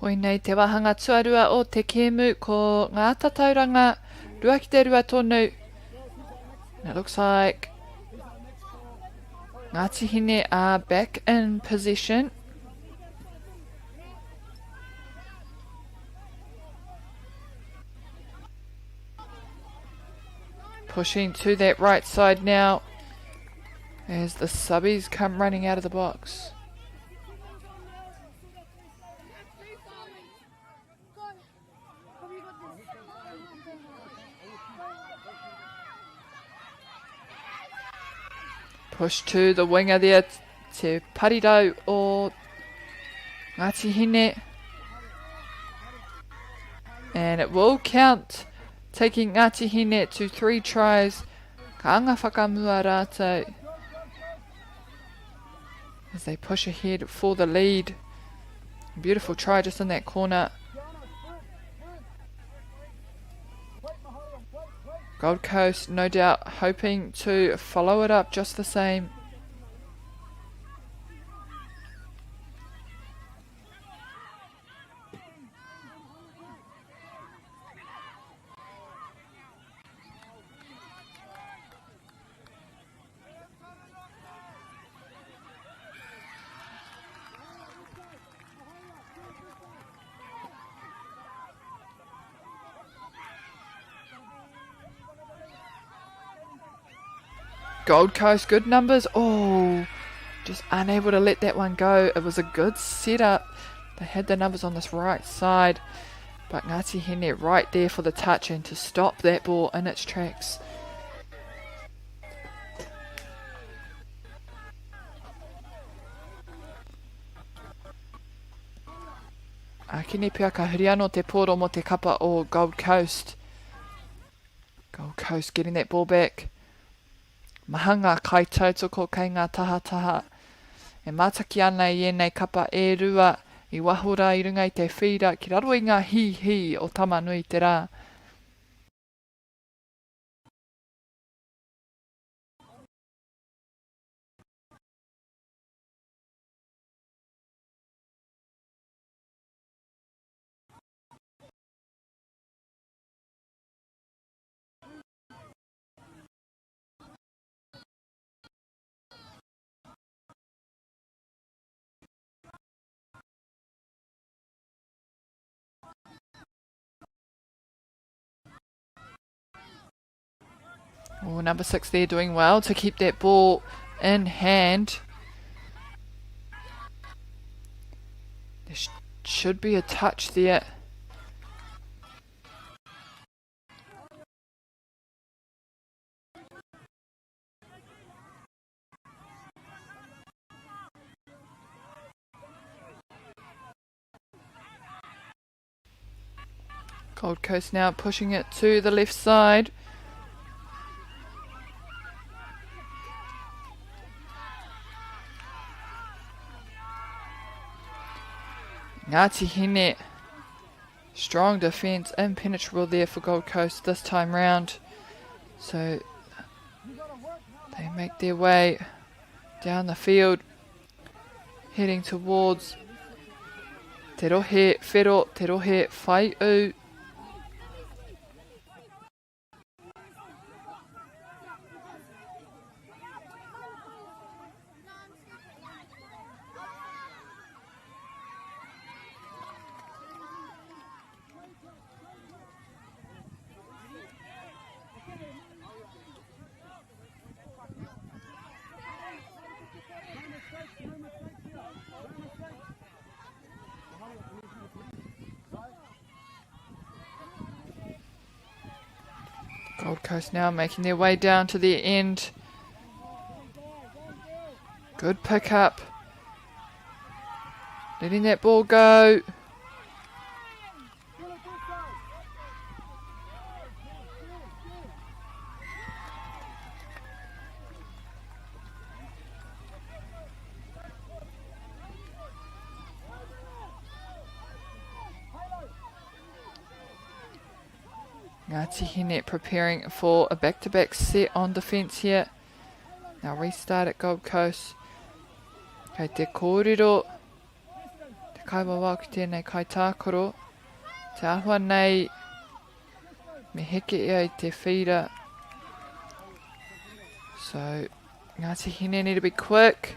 Koinei te wahanga tuarua o te kemu ko ngā tatauranga rua ki te rua tonu. And it looks like Ngāti Hine are back in possession. Pushing to that right side now as the subbies come running out of the box. Push to the winger there, Te Parirau o Ngāti Hine. And it will count, taking Ngāti Hine to 3 tries. Ka anga whakamua rātou as they push ahead for the lead. Beautiful try just in that corner. Gold Coast no doubt hoping to follow it up just the same. Gold Coast, good numbers. Oh, just unable to let that one go. It was a good setup. They had the numbers on this right side. But Ngāti Hine right there for the touch and to stop that ball in its tracks. Akine pia ka huri anō te pōro mo te kapa o Gold Coast. Gold Coast getting that ball back. Mahanga kai tautoko kei ngā taha. E mātaki ana I ēnei kapa e rua I wahora I runga I te whira ki raro I ngā hi o tamanui te rā. Oh, number 6 there doing well to keep that ball in hand. There should be a touch there. Gold Coast now pushing it to the left side. Ngāti Hine, strong defence, impenetrable there for Gold Coast this time round. So they make their way down the field, heading towards Te Rohe Whero, Te Rohe Whaiu. Gold Coast now making their way down to the end. Good pick up. Letting that ball go. Ngāti Hine preparing for a back-to-back set on defence here. Now restart at Gold Coast. Kei te kōrero. Te Takiwā Waka tēnei kai tākaro. Te ahua nei, me heke ia I te whira. So, Ngāti Hine need to be quick.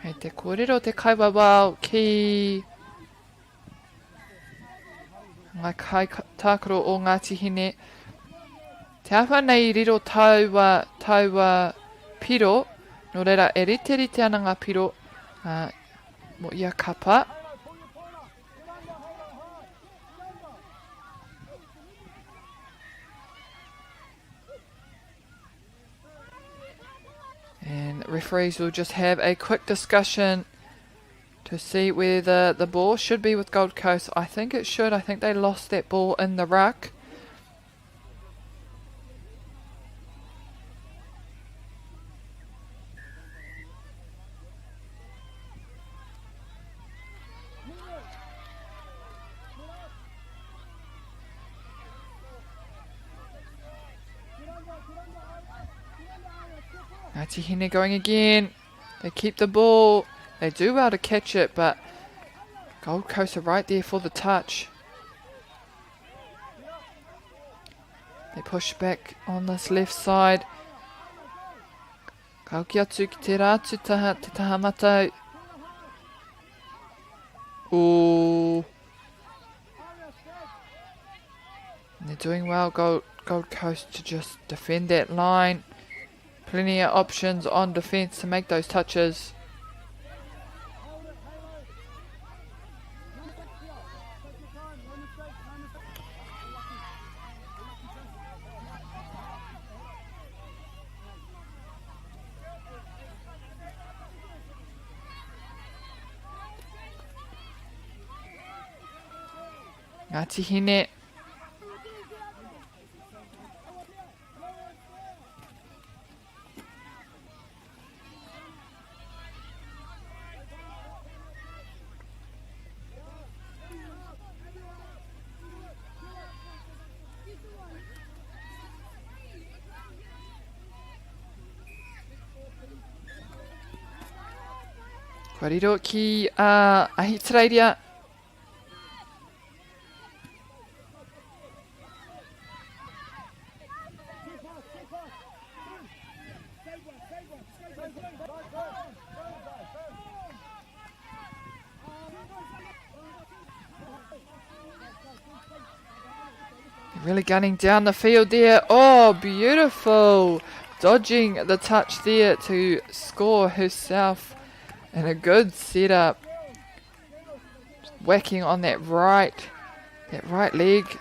Hei te kōrero te kaiwa wao ki ngā kai tākaro o Ngāti Hine. Te awha nei riro taua piro, no reira e rite ana ngā piro mo ia kapa. And referees will just have a quick discussion to see whether the ball should be with Gold Coast. I think it should. I think they lost that ball in the ruck. Ngāti Hine going again. They keep the ball. They do well to catch it, but Gold Coast are right there for the touch. They push back on this left side. Kauki atu ki te rātutaha, te tahamatau. Ooh. And they're doing well, Gold Coast, to just defend that line. Plenty of options on defence to make those touches. Ngāti Hine. Kōrero ki Aotearoa. Really gunning down the field there. Oh, beautiful. Dodging the touch there to score herself. And a good setup. Whacking on that right leg.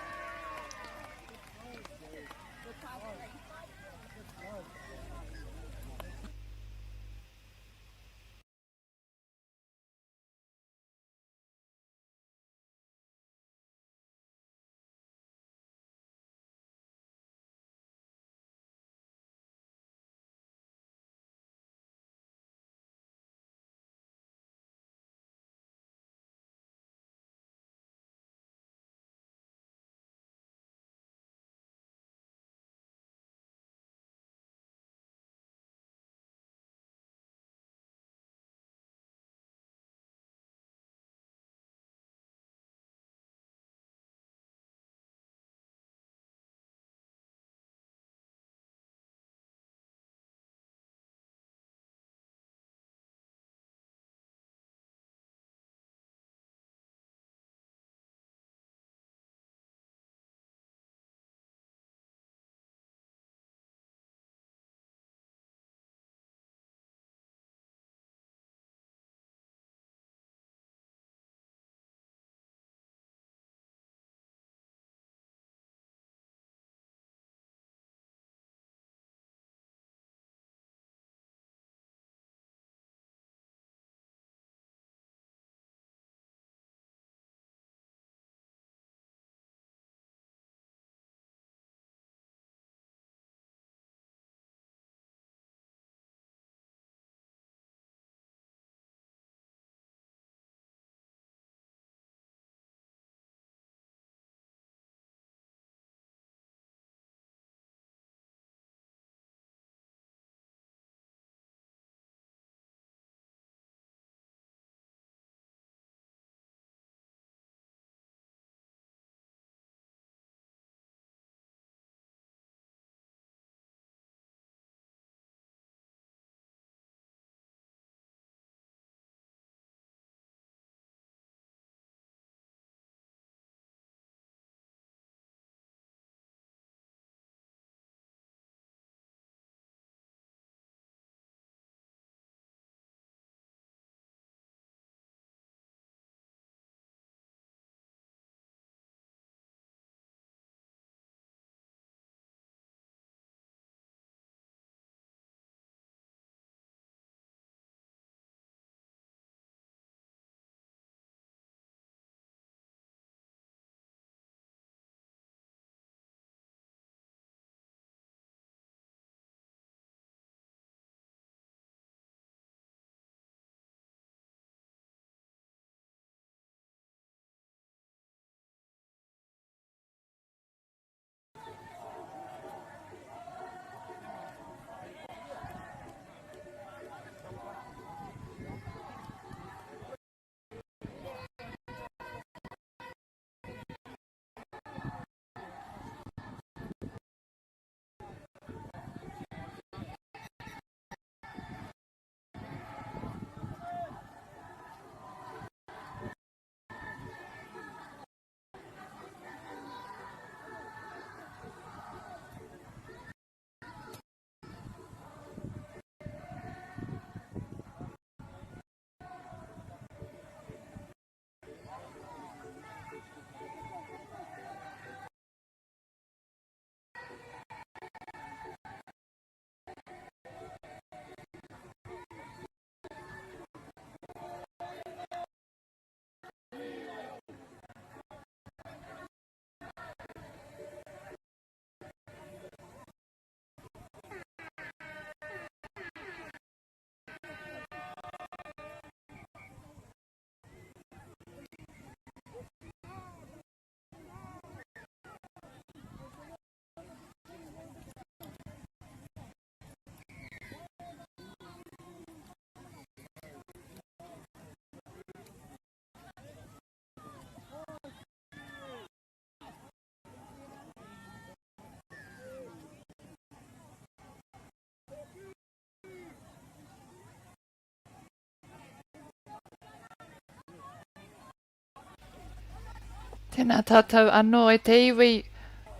Tēnā tātou anō e te iwi,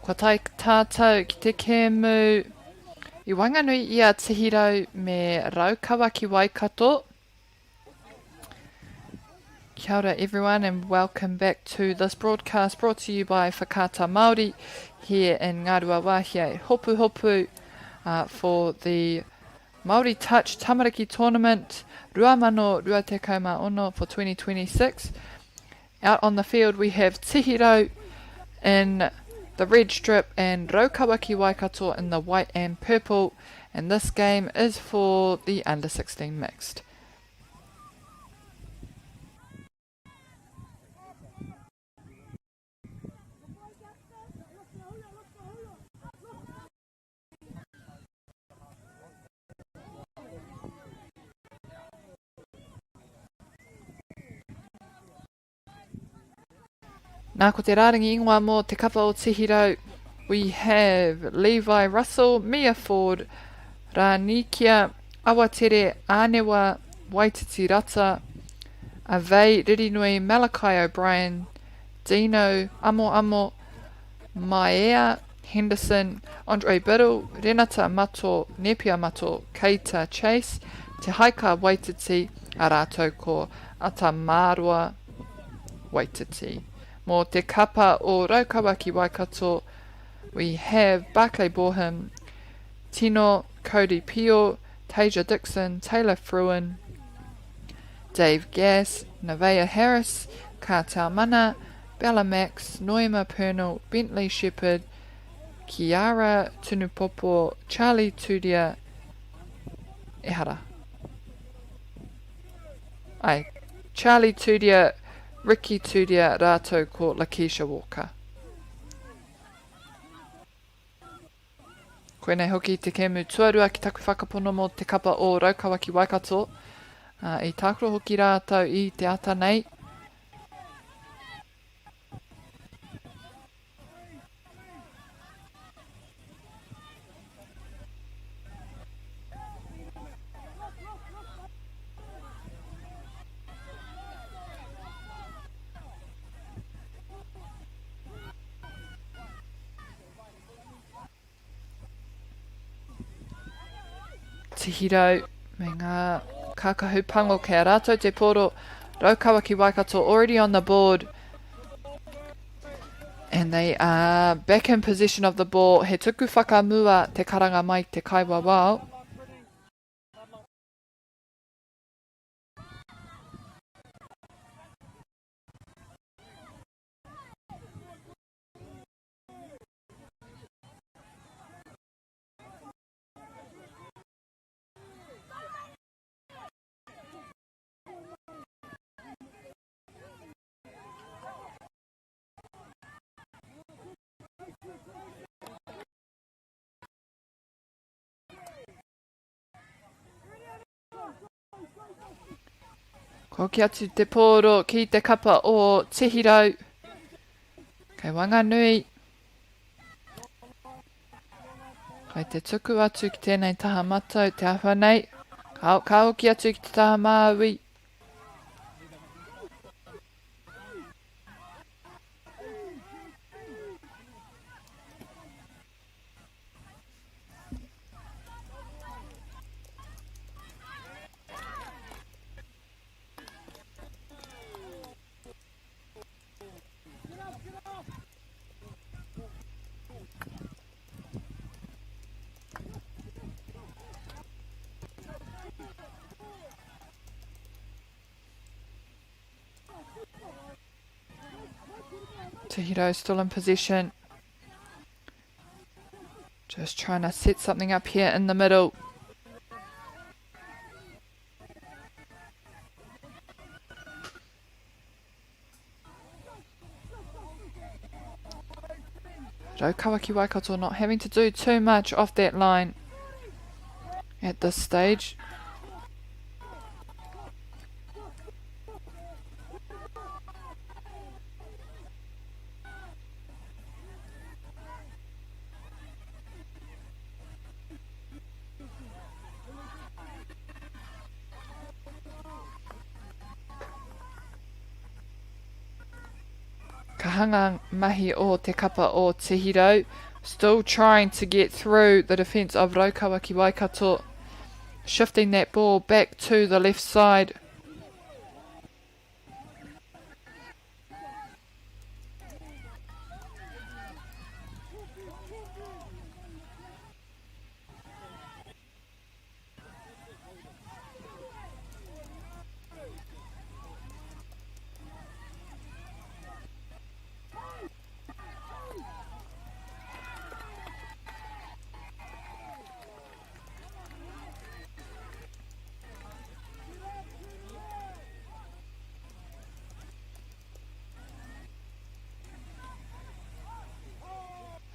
kua tai tātou ki te kēmu I wanganui I a Tihirau me Raukawa ki Waikato. Kia ora everyone and welcome back to this broadcast brought to you by Whakaata Māori here in Ngārua Wāhia Hopuhopu for the Māori Touch Tamariki Tournament Ruamano Ruatekau Ono for 2026. Out on the field we have Tihirau in the red strip and Raukawa ki Waikato in the white and purple, and this game is for the under 16 mixed. Nā ko te rārangi ingoa mō te kapa o Tihirau, we have Levi Russell, Mia Ford, Rānikia, Awatere, Ānewa, Waititi Rata, Avei, Ririnui, Malachi O'Brien, Dino, Amo, Maea, Henderson, Andre Biddle, Renata Mato, Nepia Mato, Keita Chase, Te Haika Waititi, a rātou ko Atamārua Waititi. Mō te kapa o Raukawa ki Waikato, we have Barclay Borham, Tino, Cody Pio, Tasia Dixon, Taylor Fruin, Dave Gass, Nevaeh Harris, Kātau Mana, Bella Max, Noema Pernell, Bentley Shepherd, Kiara Tunupopo, Charlie Tudia, Ehara. Charlie Tudia, Ricky Tudia, rātou ko Lakeisha Walker. Koenei hoki te kēmu tuarua ki taku whakapono mō te kapa o Raukawa ki Waikato. I tākoro hoki rātou I te ata nei. Tihirau me ngā kākahupango kei a rātou te poro Raukawa ki Waikato already on the board and they are back in possession of the ball. He tuku whakamua te karanga mai te kaiwa wao. Ko ki atu te pōro ki te kapa o Tihirau. Kei Wanganui. Kei te tuku atu ki tēnei taha matau te awhanei. Ka hoki atu ki te taha māui. Tihirau still in possession. Just trying to set something up here in the middle. Raukawa ki Waikato not having to do too much off that line at this stage. Ka hanga mahi o te kapa o Te Hiro, still trying to get through the defence of Rōkawaki Waikato, shifting that ball back to the left side.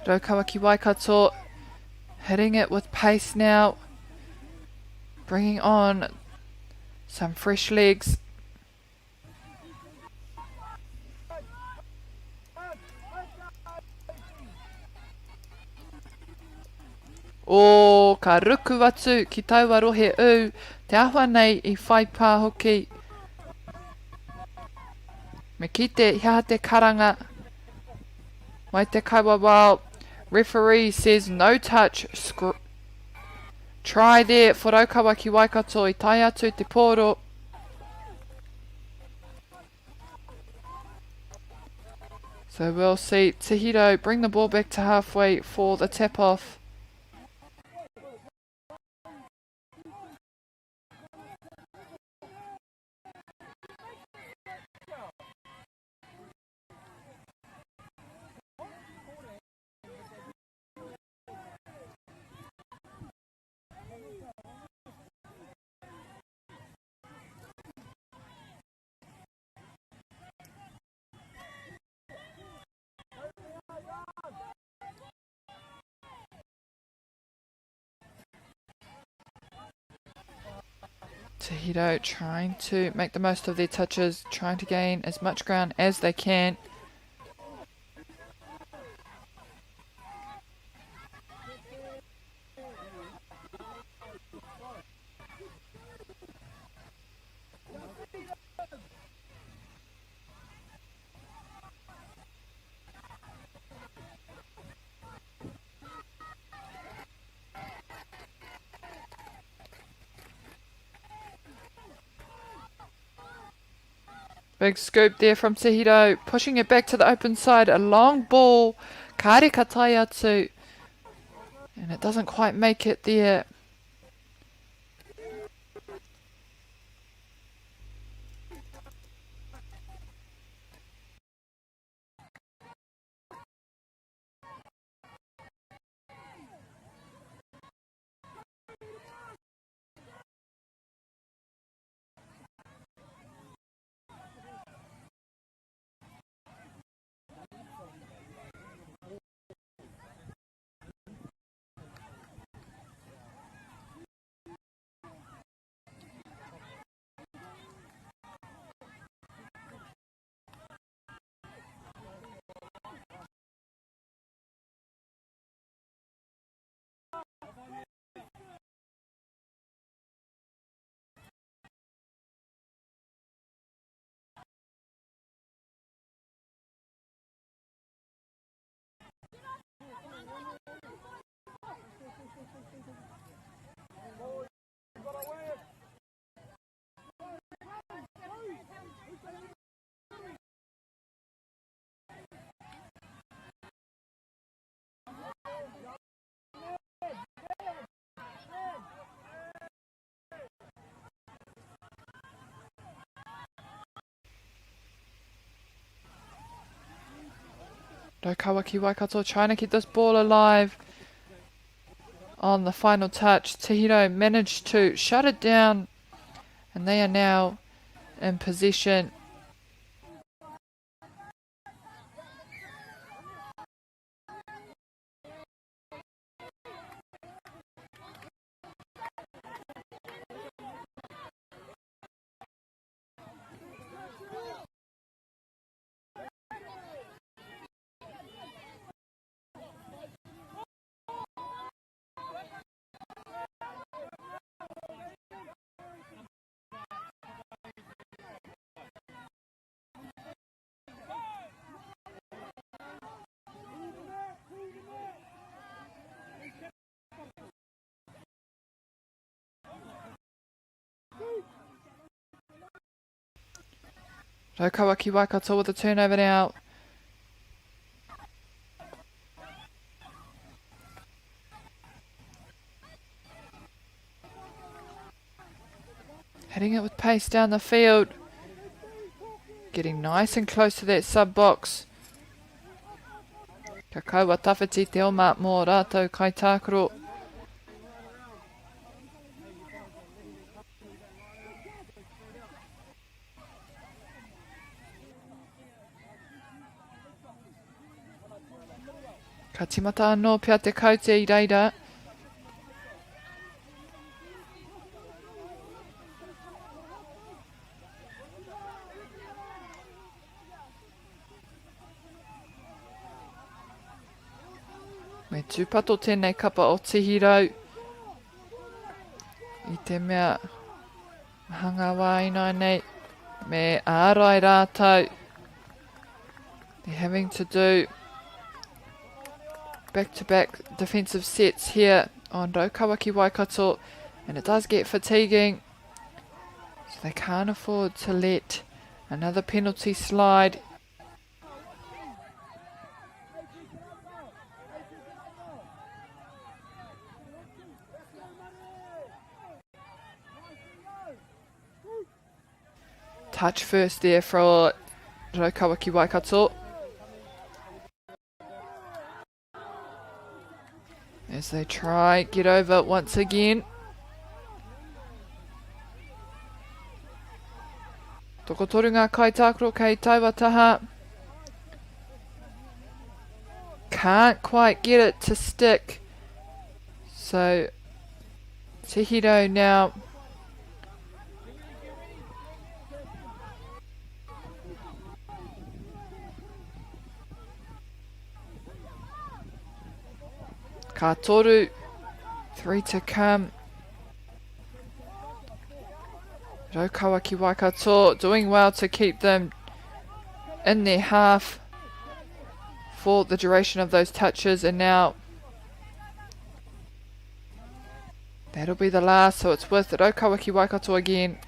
Rōkawaki Waikato hitting it with pace now, bringing on some fresh legs. O ka ruku atu ki taua rohe u, te ahua nei I whai pā hoki. Me ki te hia te karanga, mai te kaua wao. Referee says no touch. Try there for Rōkawaki Waikato I tai atu te pōro. So we'll see Te Hiro bring the ball back to halfway for the tap off. Te Hiro trying to make the most of their touches, trying to gain as much ground as they can. Big scoop there from Te Hiro, pushing it back to the open side. A long ball, kāre ka tai atu, and it doesn't quite make it there. Rōkawaki Waikato trying to keep this ball alive. On the final touch, Te Hiro managed to shut it down, and they are now in possession. Takiwā Waka with the turnover now. Hitting it with pace down the field. Getting nice and close to that sub-box. Ka kaua tawhiti te oma mō rātou kaitākaro. Ka timata anō pia te kaute I reira. Me tūpato tēnei kapa o tihirau. I te mea hanga wāina nei. Me ārai rātou. They're having to do back-to-back defensive sets here on Rōkawaki Waikato, and it does get fatiguing, so they can't afford to let another penalty slide. Touch first there for Rōkawaki Waikato. As they try, get over it once again. Tokotoru ngā kaitākaro kei Tauataha. Can't quite get it to stick. So, Tihiro now. Ka toru, 3 to come. Rōkawaki Waikato doing well to keep them in their half for the duration of those touches, and now that'll be the last, so it's with Rōkawaki Waikato again.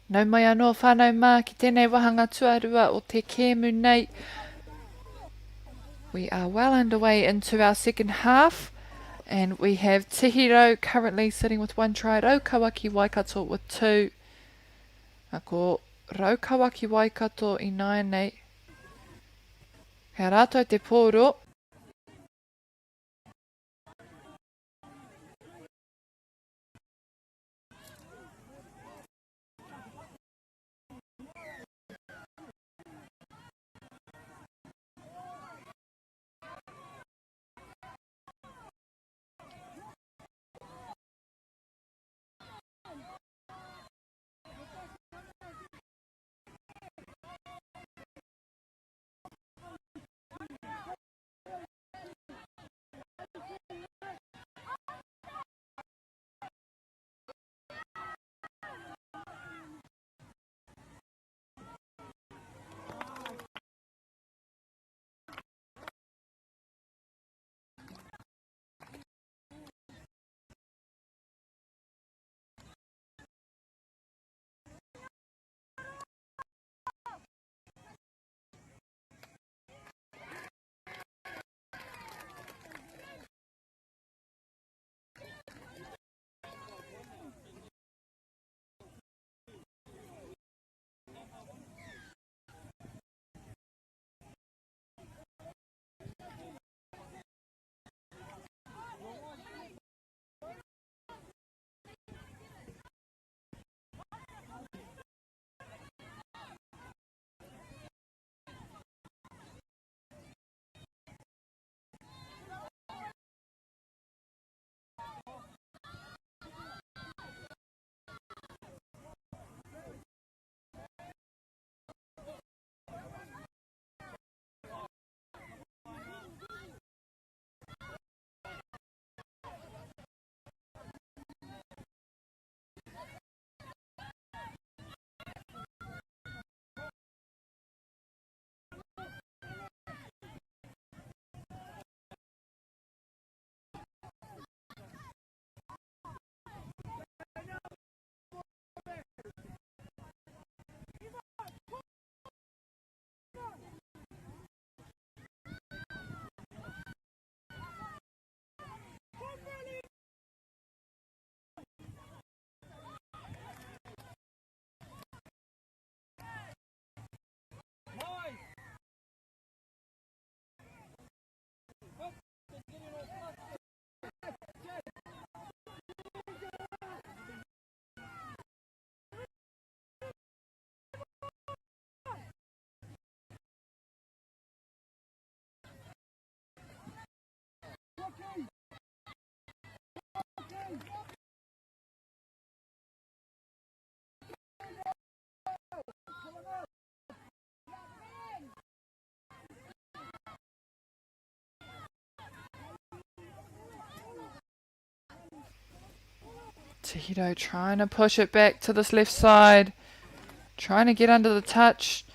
Nau mai anō whānau mā ki tēnei wahanga tuarua o te kēmu nei. We are well underway into our second half. And we have Tihiro currently sitting with 1 try. Raukawaki Waikato with 2. Ako Raukawaki Waikato I nai nei. Hea rātou te pōro. Tihiro trying to push it back to this left side. Trying to get under the touch.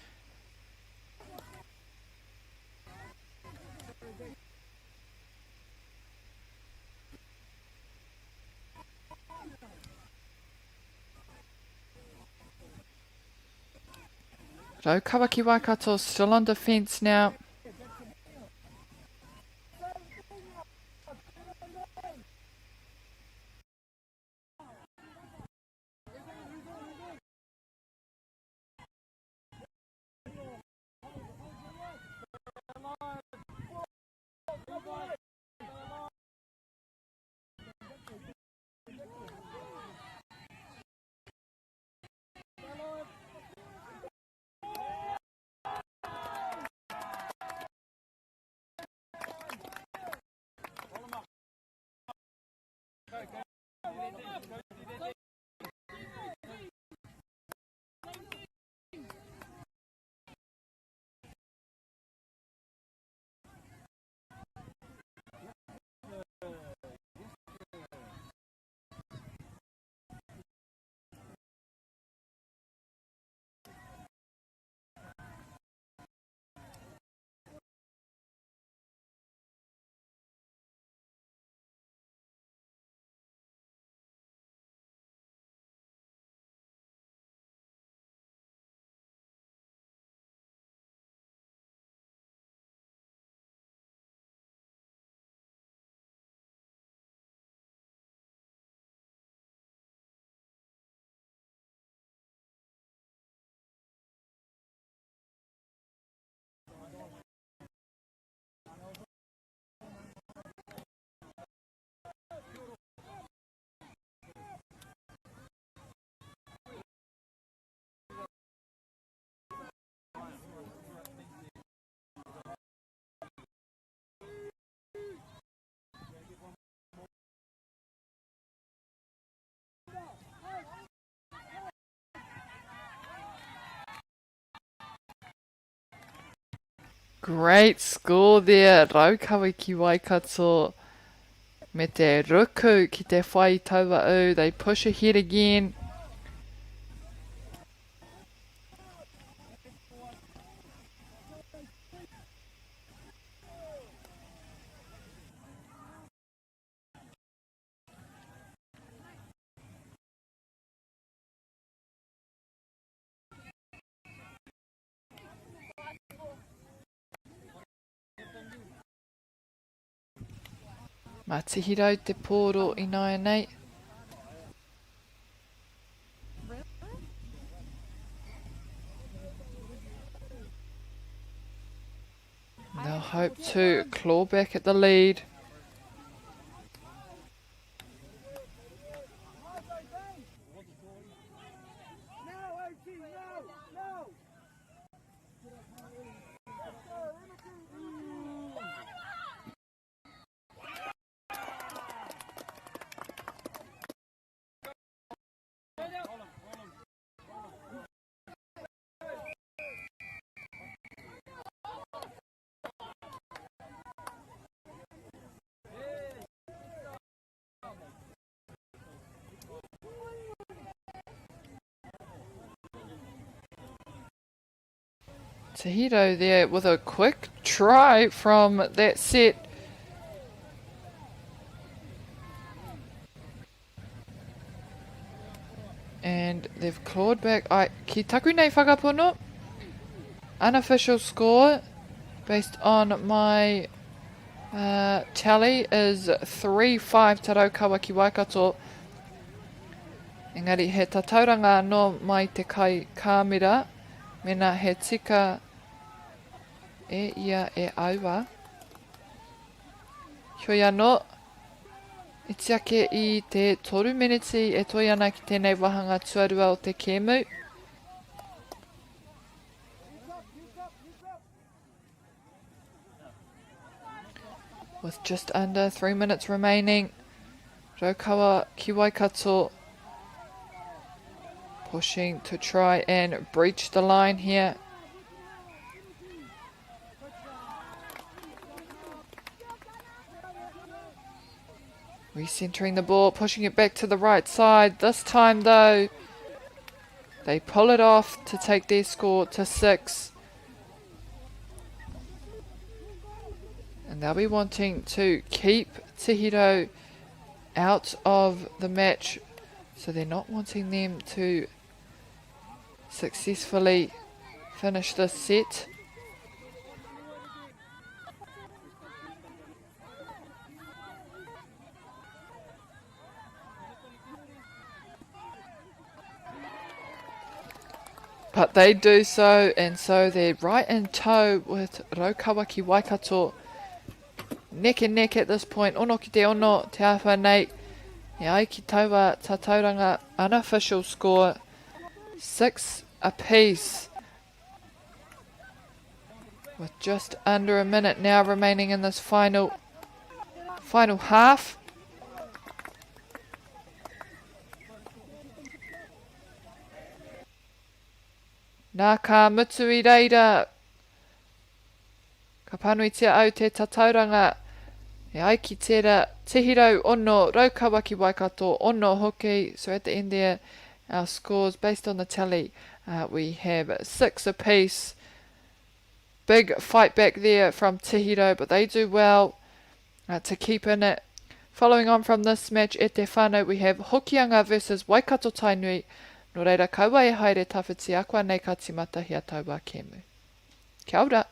Raukawaki Waikato still on defence now. Great score there, Raukawa ki Waikato. Me te ruku ki te whai taua au. They push ahead again. Matihiro te pōro ināia nei. They'll hope to claw back at the lead. Tahito there with a quick try from that set. And they've clawed back. Ki taku nei whakapono. Unofficial score based on my tally is 3-5 te Raukawa ki Waikato. Engari he tatauranga no mai te kai kāmera. Mena he tika e ia e aua. Hoi anō, i tiake i te 3 miniti e toi ana ki tēnei wahanga tuarua o te kēmu. With just under 3 minutes remaining, Raukawa ki Waikato pushing to try and breach the line here. Recentering the ball, pushing it back to the right side. This time though, they pull it off to take their score to 6. And they'll be wanting to keep Tahito out of the match. So they're not wanting them to successfully finish this set. But they do so, and so they're right in tow with Raukawa ki Waikato. Neck and neck at this point. Ono ki te ono, te awha nei. E ai ki taua ta tauranga, unofficial score 6 apiece. With just under a minute now remaining in this final half. Nā ka mutu I reira. Ka panuitia au te tatauranga. E ai ki tērā Tahiro ono, Raukawa ki Waikato ono hoki. So at the end there, our scores based on the tally, we have 6 apiece. Big fight back there from Tahiro, but they do well to keep in it. Following on from this match at Te Whānau, we have Hokianga versus Waikato Tainui. Nō reira kaua e haere tawhiti a koa nei ka timata hia taua kēmu. Kia ora.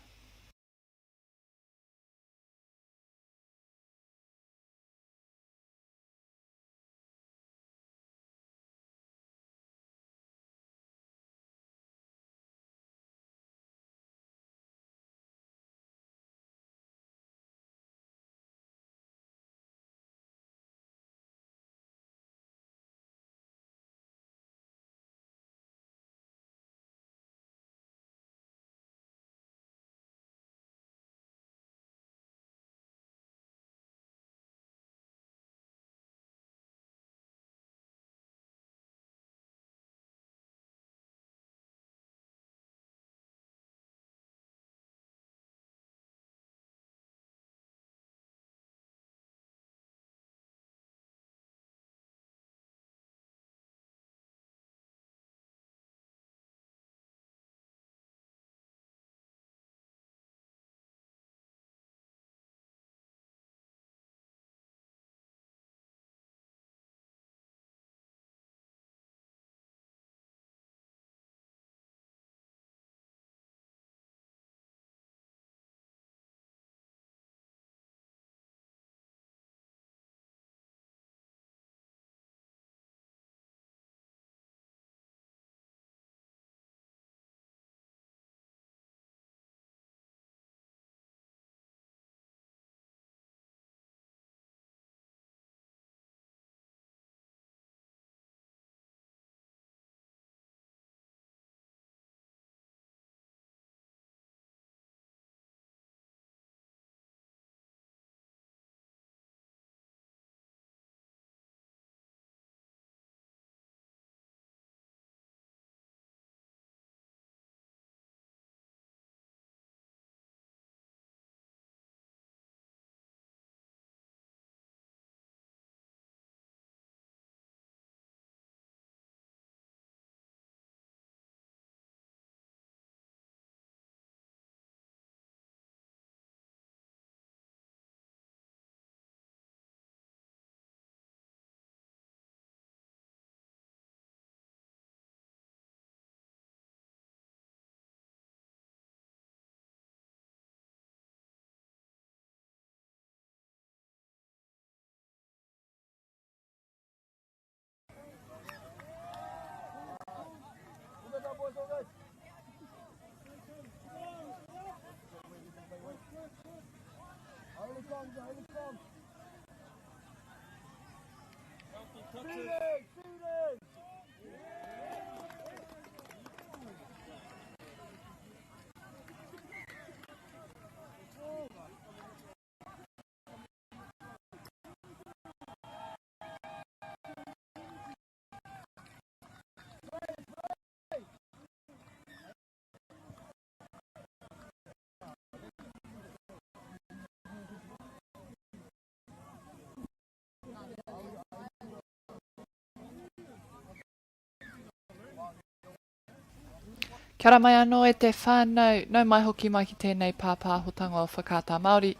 Kia ora mai anō e te whānau, nau mai hoki mai ki tēnei pāpāhotanga o Whakaata Māori.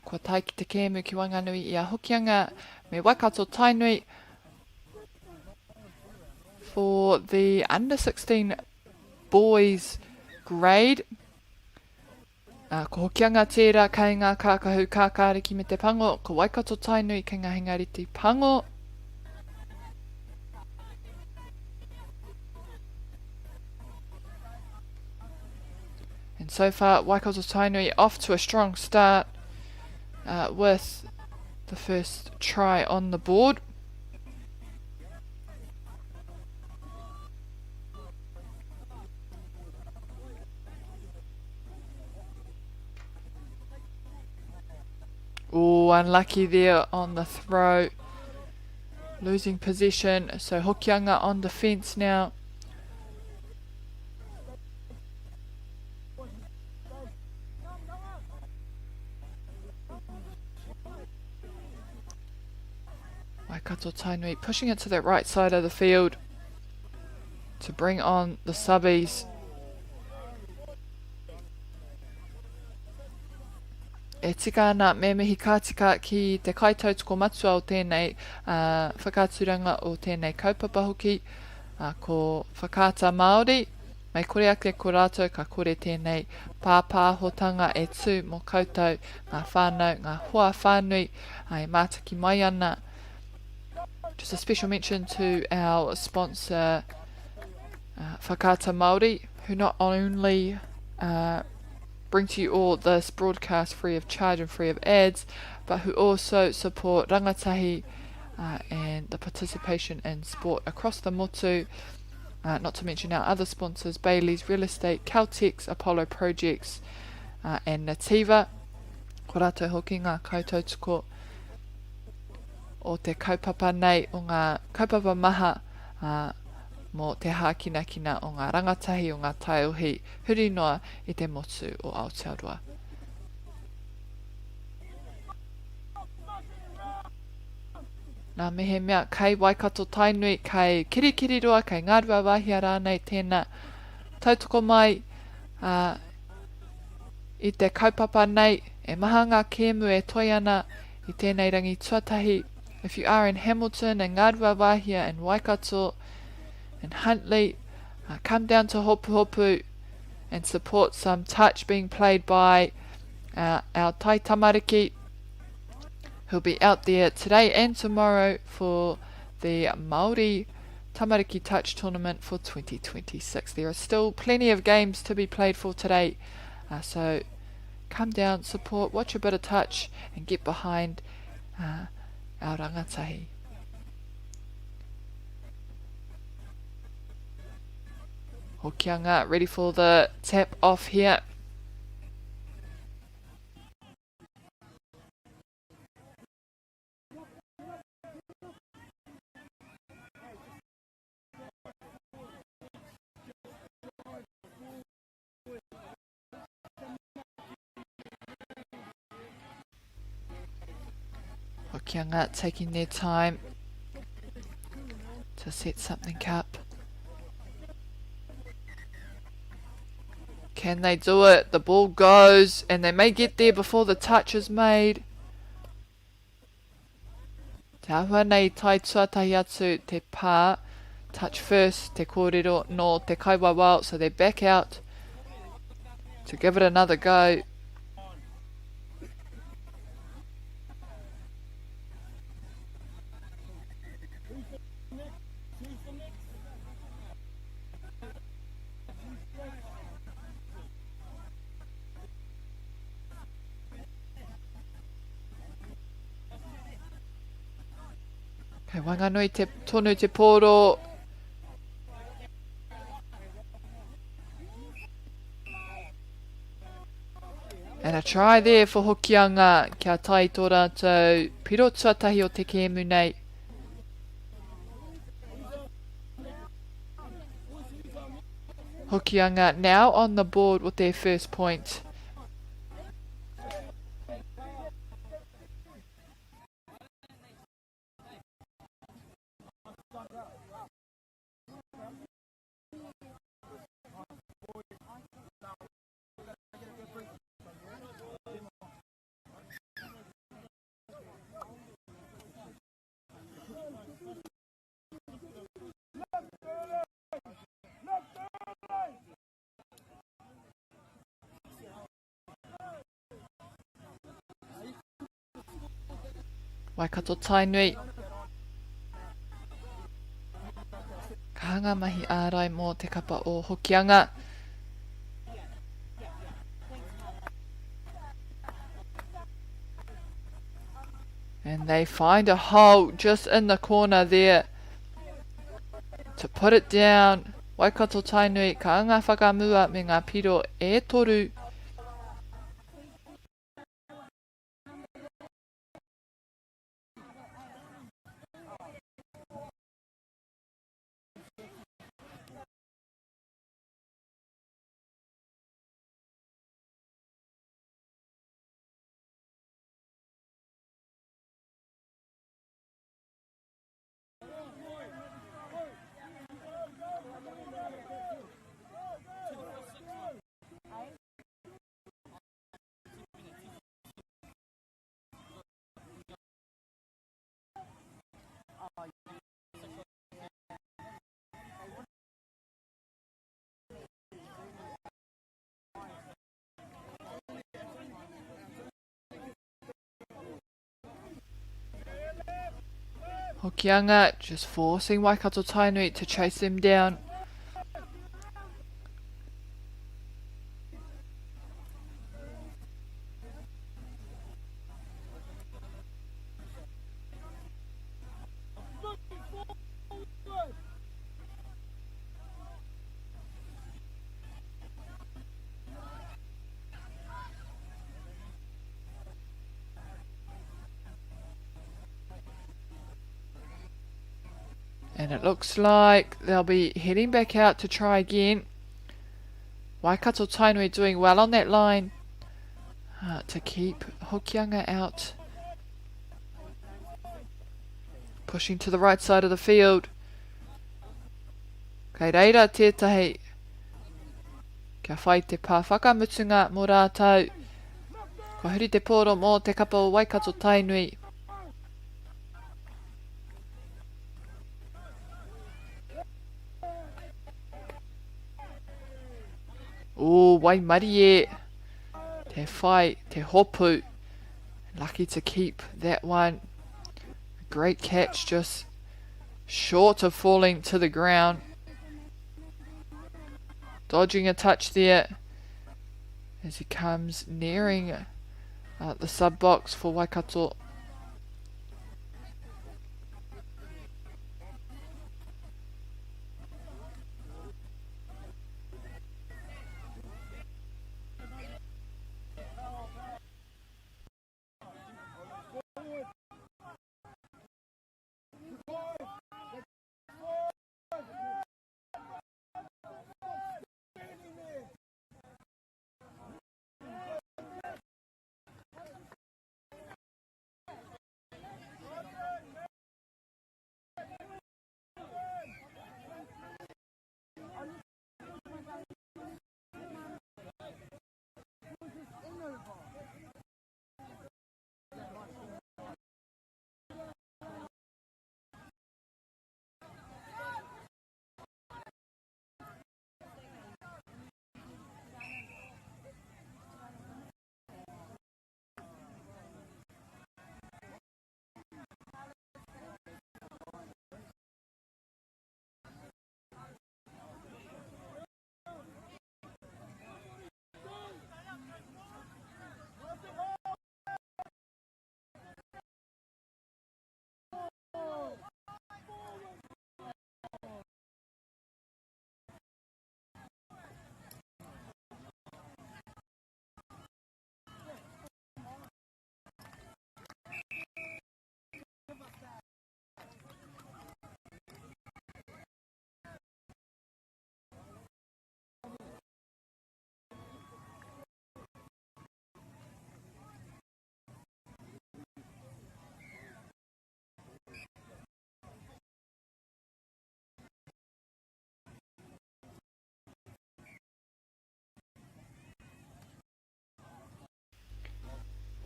Kua tai ki te kēmu ki Wanganui i a hokianga me Waikato Tainui for the under 16 boys grade. Ko hokianga tērā kei ngā kākahu kākāriki me te pango, ko Waikato Tainui kei ngā hingariti pango. And so far, Waikato Tainui off to a strong start with the first try on the board. Oh, unlucky there on the throw. Losing possession, so Hokianga on defence now. Waikato Tainui pushing it to that right side of the field to bring on the subbies. E tika ana me mihi kātika ki te kaitautoko matua o tēnei whakāturanga o tēnei kaupapa hoki, ko Whakaata Māori. Mai kore ake ko rātou ka kore tēnei pāpāhotanga e tū mō koutou ngā whānau, ngā hoa whānui, e mātaki mai ana. Just a special mention to our sponsor, Whakaata Māori, who not only bring to you all this broadcast free of charge and free of ads, but who also support rangatahi and the participation in sport across the motu, not to mention our other sponsors, Bailey's Real Estate, Caltex, Apollo Projects, and Nativa. Ko rātou hoki ngā kautautoko o te kaupapa nei o ngā kaupapa maha mō te hākinakina o ngā rangatahi o ngā taiohi huri noa i te motu o Aotearoa. Nā mehe mea, kei Waikato Tainui, kei kirikiri roa, kei ngārua wāhia rānei tēnā tautoko mai i te kaupapa nei, e maha ngā kēmu e toi ana i tēnei rangi tuatahi. If you are in Hamilton and ngārua wāhia and Waikato and Huntly, come down to Hopuhopu and support some touch being played by our Tai Tamariki, who'll be out there today and tomorrow for the Māori Tamariki Touch Tournament for 2026. There are still plenty of games to be played for today, so come down, support, watch a bit of touch and get behind our rangatahi. Hokianga ready for the tap off here. Hokianga taking their time to set something up. Can they do it? The ball goes, and they may get there before the touch is made. Te ahua nei tai tuatahi atu te pā. Touch first, te kōrero no te kaiwawao, so they back out to give it another go. Kei wanganui te tonu te pōro. And a try there for Hokianga. Kia tai tō rātou piro tuatahi o te kēmu nei. Hokianga now on the board with their first point. Waikato Tainui. Ka hanga mahi ārai mō te kapa o Hokianga. And they find a hole just in the corner there to put it down. Waikato Tainui ka anga whakamua me ngā piro e toru. Hokianga just forcing Waikato Tainui to chase them down. And it looks like they'll be heading back out to try again. Waikato Tainui doing well on that line to keep Hokianga out. Pushing to the right side of the field. Kei reira tētahi. Kia whai te pā whakamutunga mō rātou. Kua huri te pōro mō te kapa o Waikato Tainui. Oh, wai mari e. Te whai, te Hopū. Lucky to keep that one. Great catch, just short of falling to the ground. Dodging a touch there as he comes nearing the sub box for Waikato.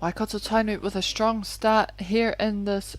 Waikato Tainui with a strong start here in this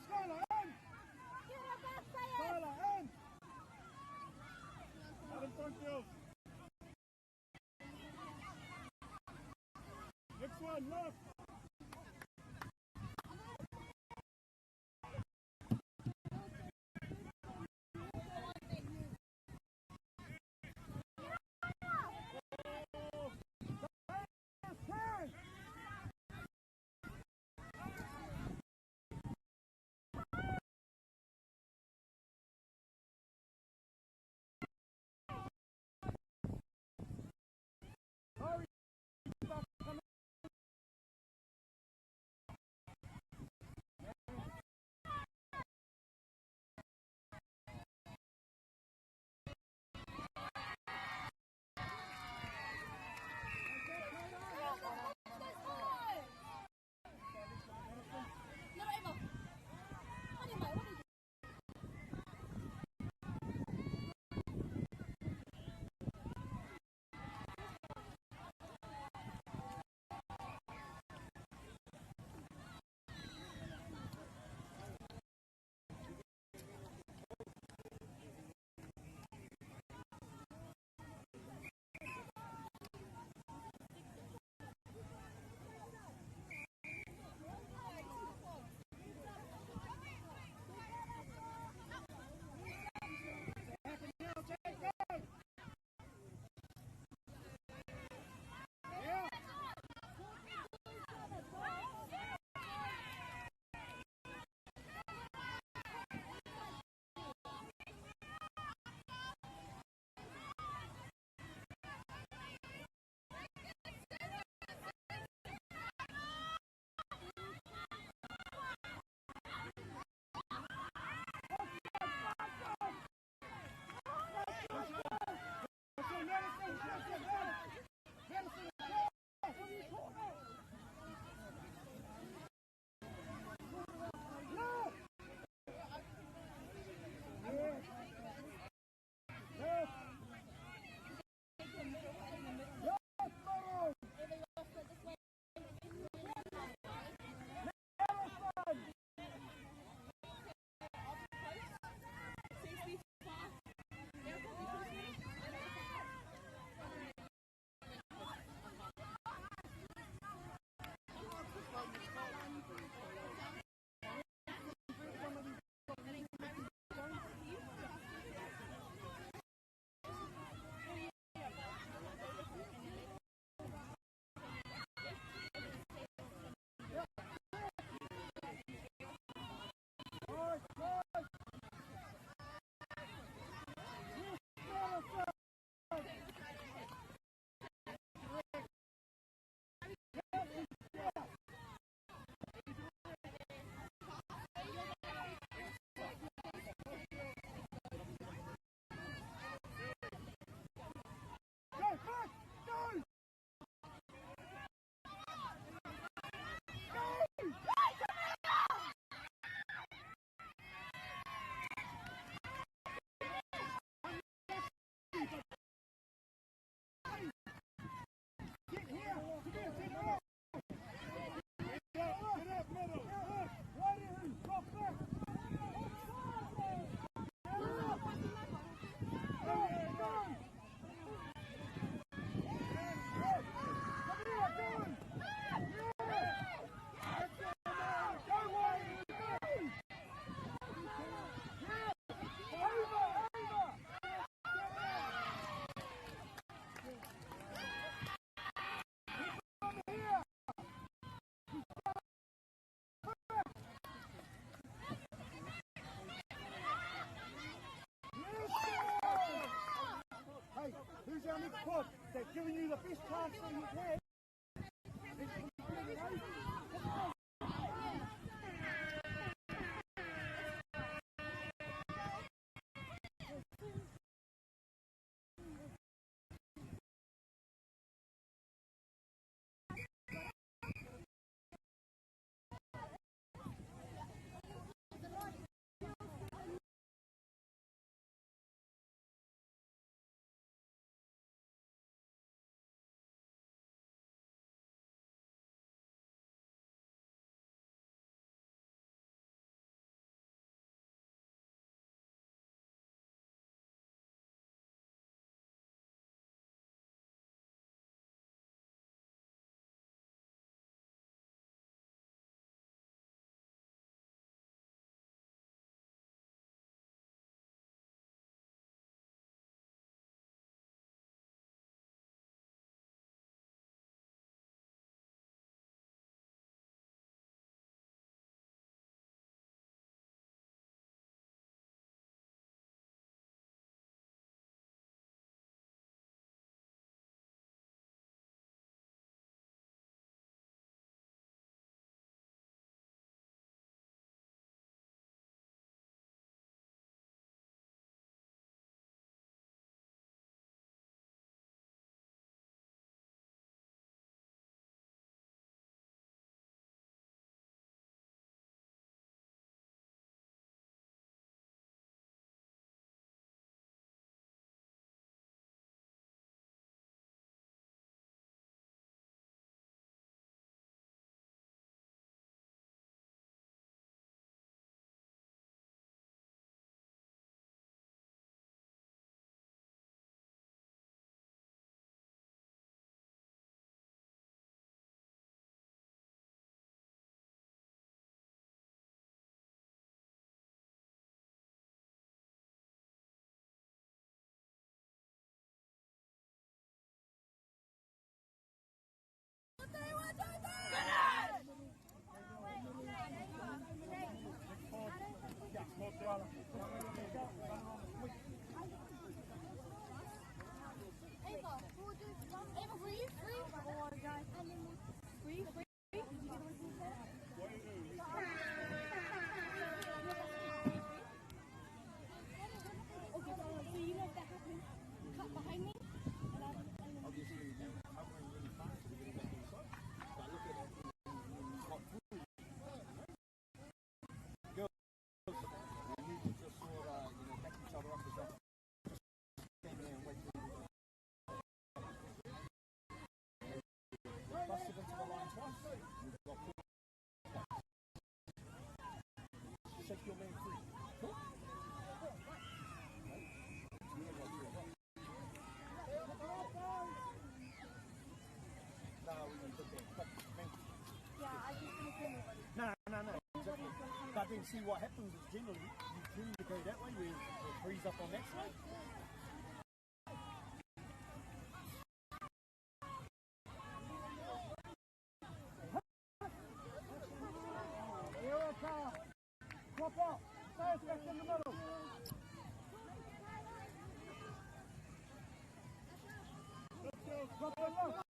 Skylar, in! Skylar, in! Out in front, Gills. Next one, left. our next pod. They're giving you the best chance that you can. But then see what happens is generally you tend to go that way where it frees up on that side. Pop up, stay back in the middle. Drop the left.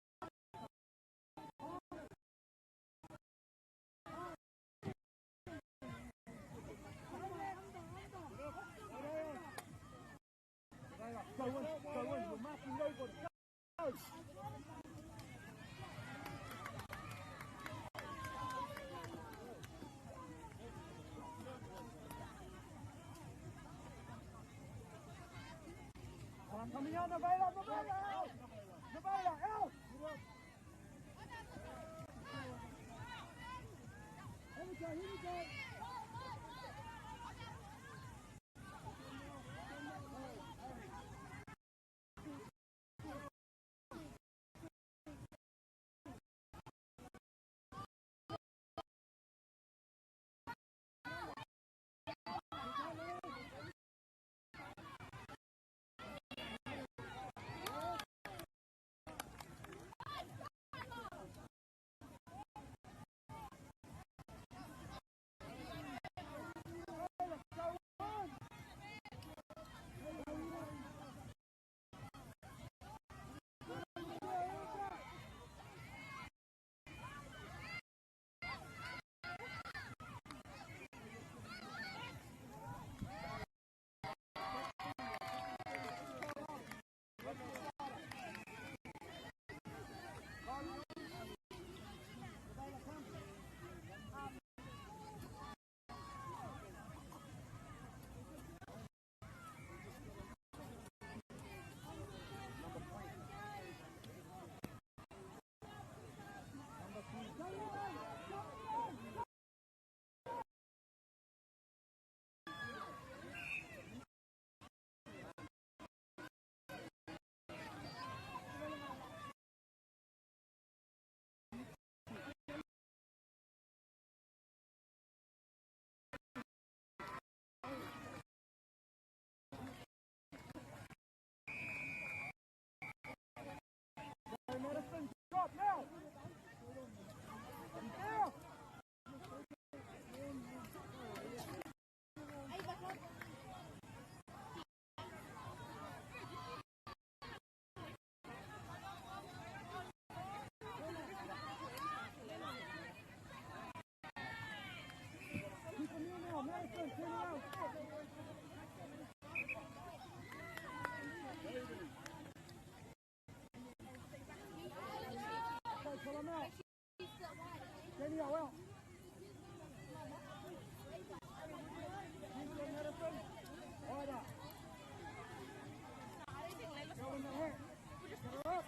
Go in, we're marking nobody. Go! I'm coming out, Nevada out! Nevada out! Here we go. Jenny, oh well. Medicine. Order. Go in the head. Get her up.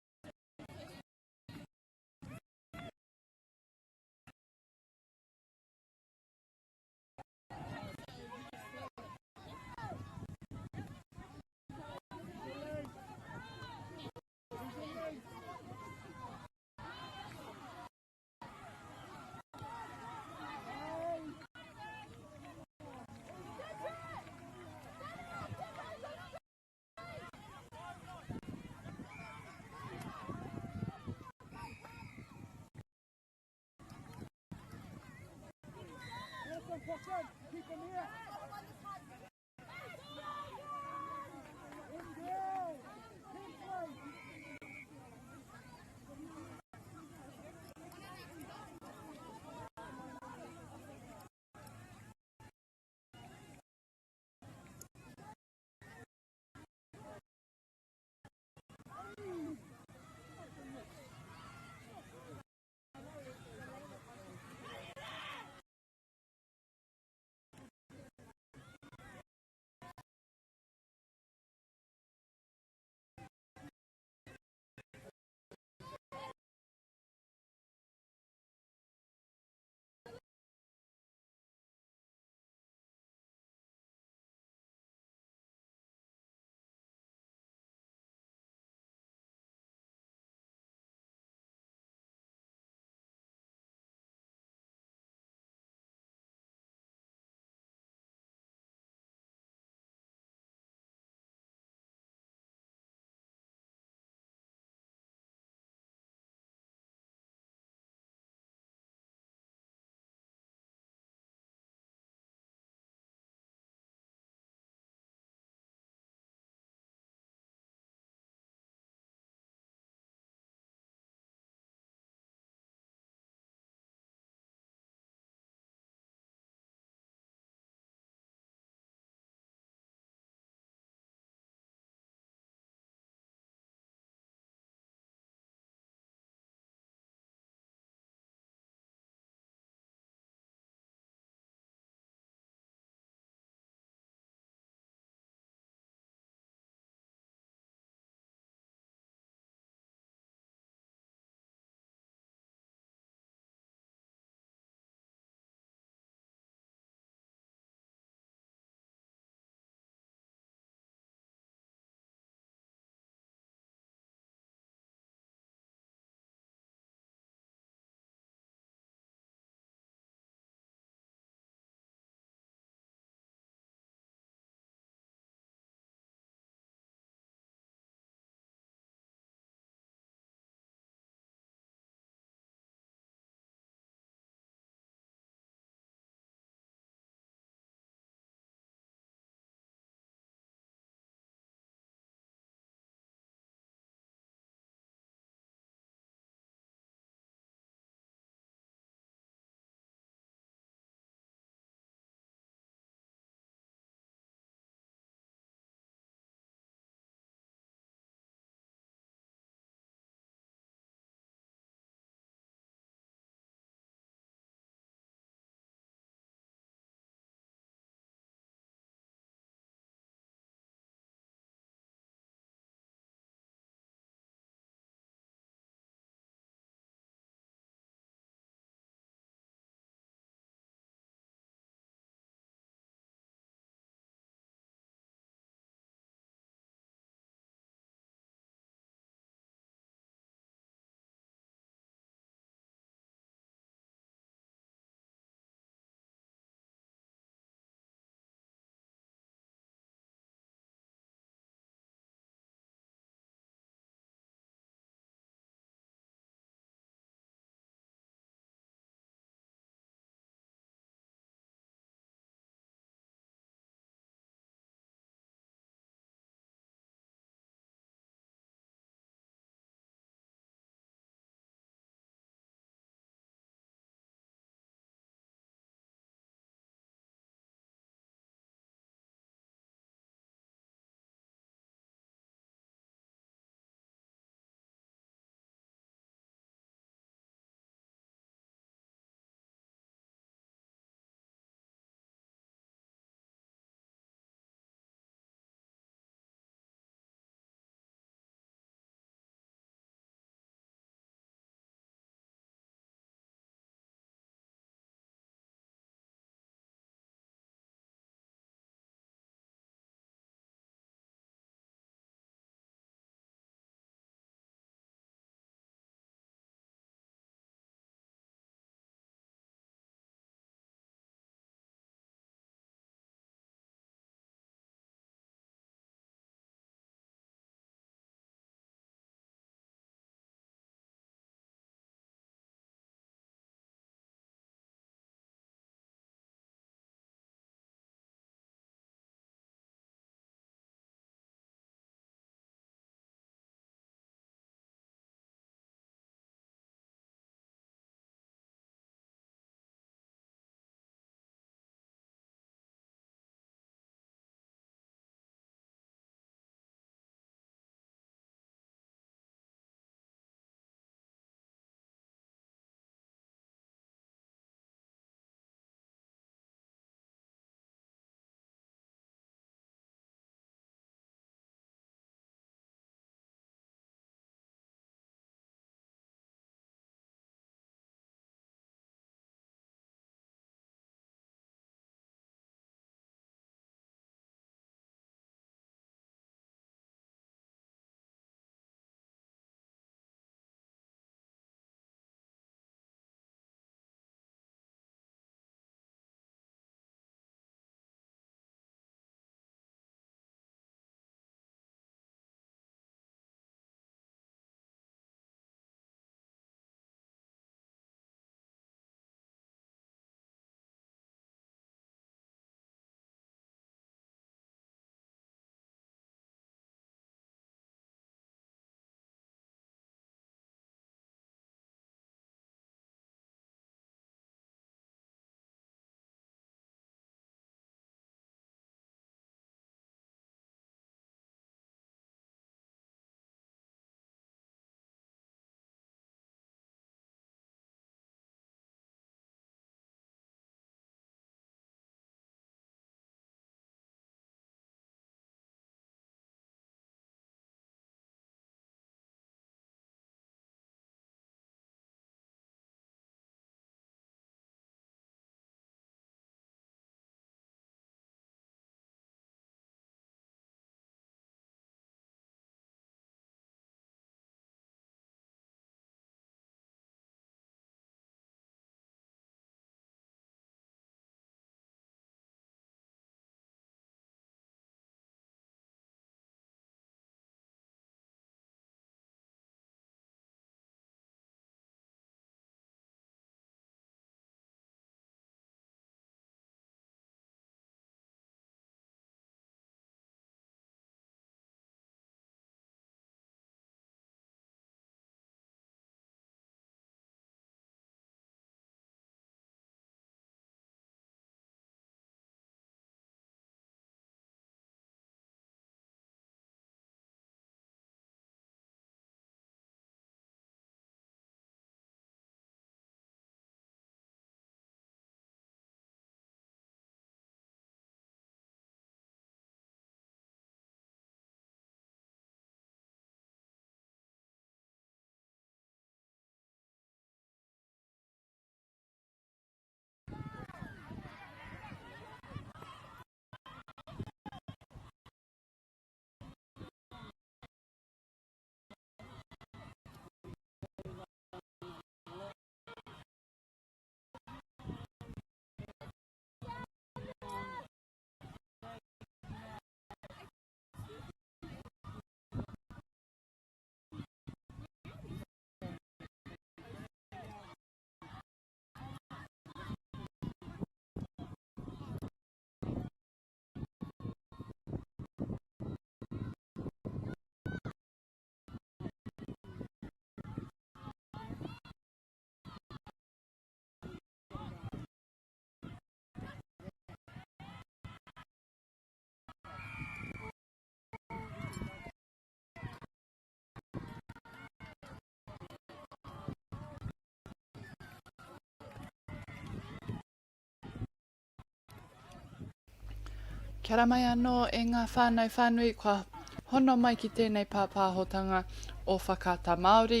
Kia rā mai anō e ngā whānau whānui kua hono mai ki tēnei pāpāhotanga o Whakaata Māori.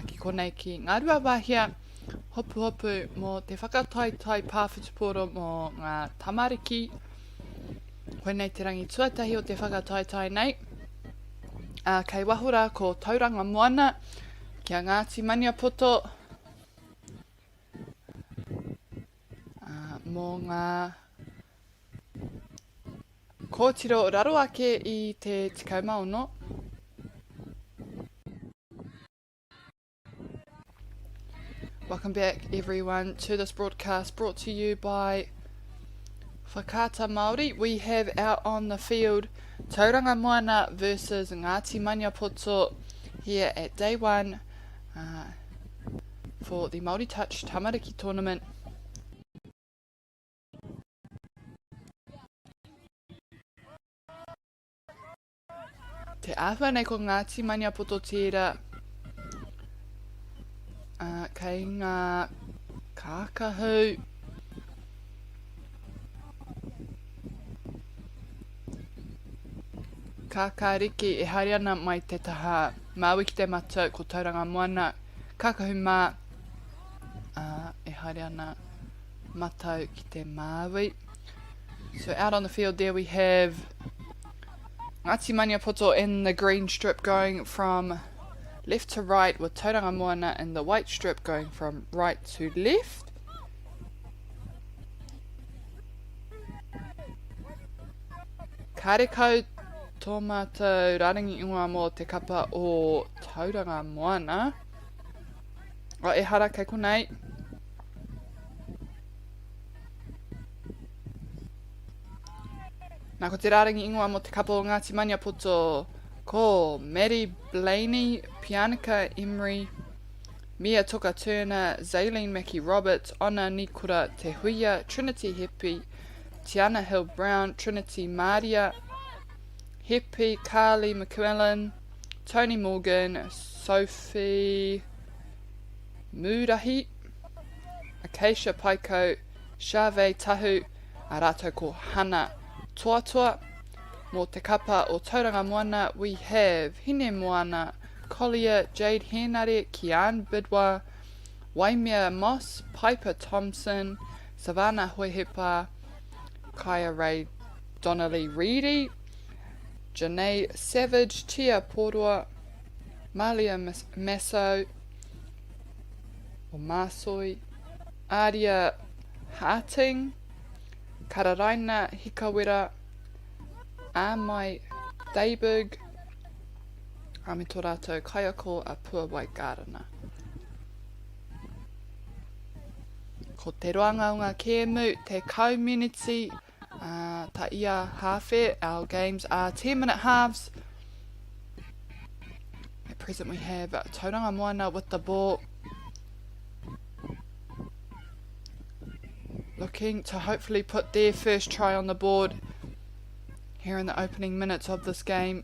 Ki konei ki ngā rua wāhia Hopuhopu mō te whakataitai pāwhituporo mō ngā tamariki. Koe nei te rangi tuatahi o te whakataitai nei. Kei wahura ko tauranga moana kia Ngāti Maniapoto. Mō ngā kōtiro raro ake i te tikau maono. Welcome back everyone to this broadcast brought to you by Whakaata Māori. We have out on the field Tauranga Moana versus Ngāti Maniapoto here at day one for the Māori Touch Tamariki Tournament. Te āhua nei ko Ngāti Maniapoto tira kei ngā kākahu kākāriki e haere ana mai te taha māui ki te matau ko Tauranga Moana kākahu mā e haere ana matau ki te māui. So out on the field there we have Ngāti Maniapoto in the green strip going from left to right with Tauranga Moana in the white strip going from right to left. Karekau tōmatou raringi ingoa mō te kapa o Tauranga Moana. O e hara kei konei. Nā ko te raringi ingoa mō te kapa o Ngāti Maniapoto. Ko Maddie Blaney, Pianika Emery, Mia Toka Turner, Zaylene Mackie Roberts, Ona Nikura Te Huia, Trinity Hepi, Tiana Hill Brown, Trinity Maria, Hepi, Carly McQuillan, Tony Morgan, Sophie Murahi, Acacia Paiko, Shave Tahu, a rātou ko Hana Toatua. Mō te kapa o Tauranga Moana, we have Hine Moana, Collier, Jade Henare, Kian Bidwa, Waimea Moss, Piper Thompson, Savannah Hoihepa, Kaya Ray Donnelly Reedy, Janae Savage, Tia Porua, Malia Masso, o Masoi, Aria Harting, Kararaina Hikawera, Amai Deiberg, Ame tō rātou kaiako a Pua Waikarana. Ko te roangaunga kēmu, te community, ta ia hawhe, our games are 10-minute halves. At present we have Tauranga Moana with the ball. Looking to hopefully put their first try on the board here in the opening minutes of this game.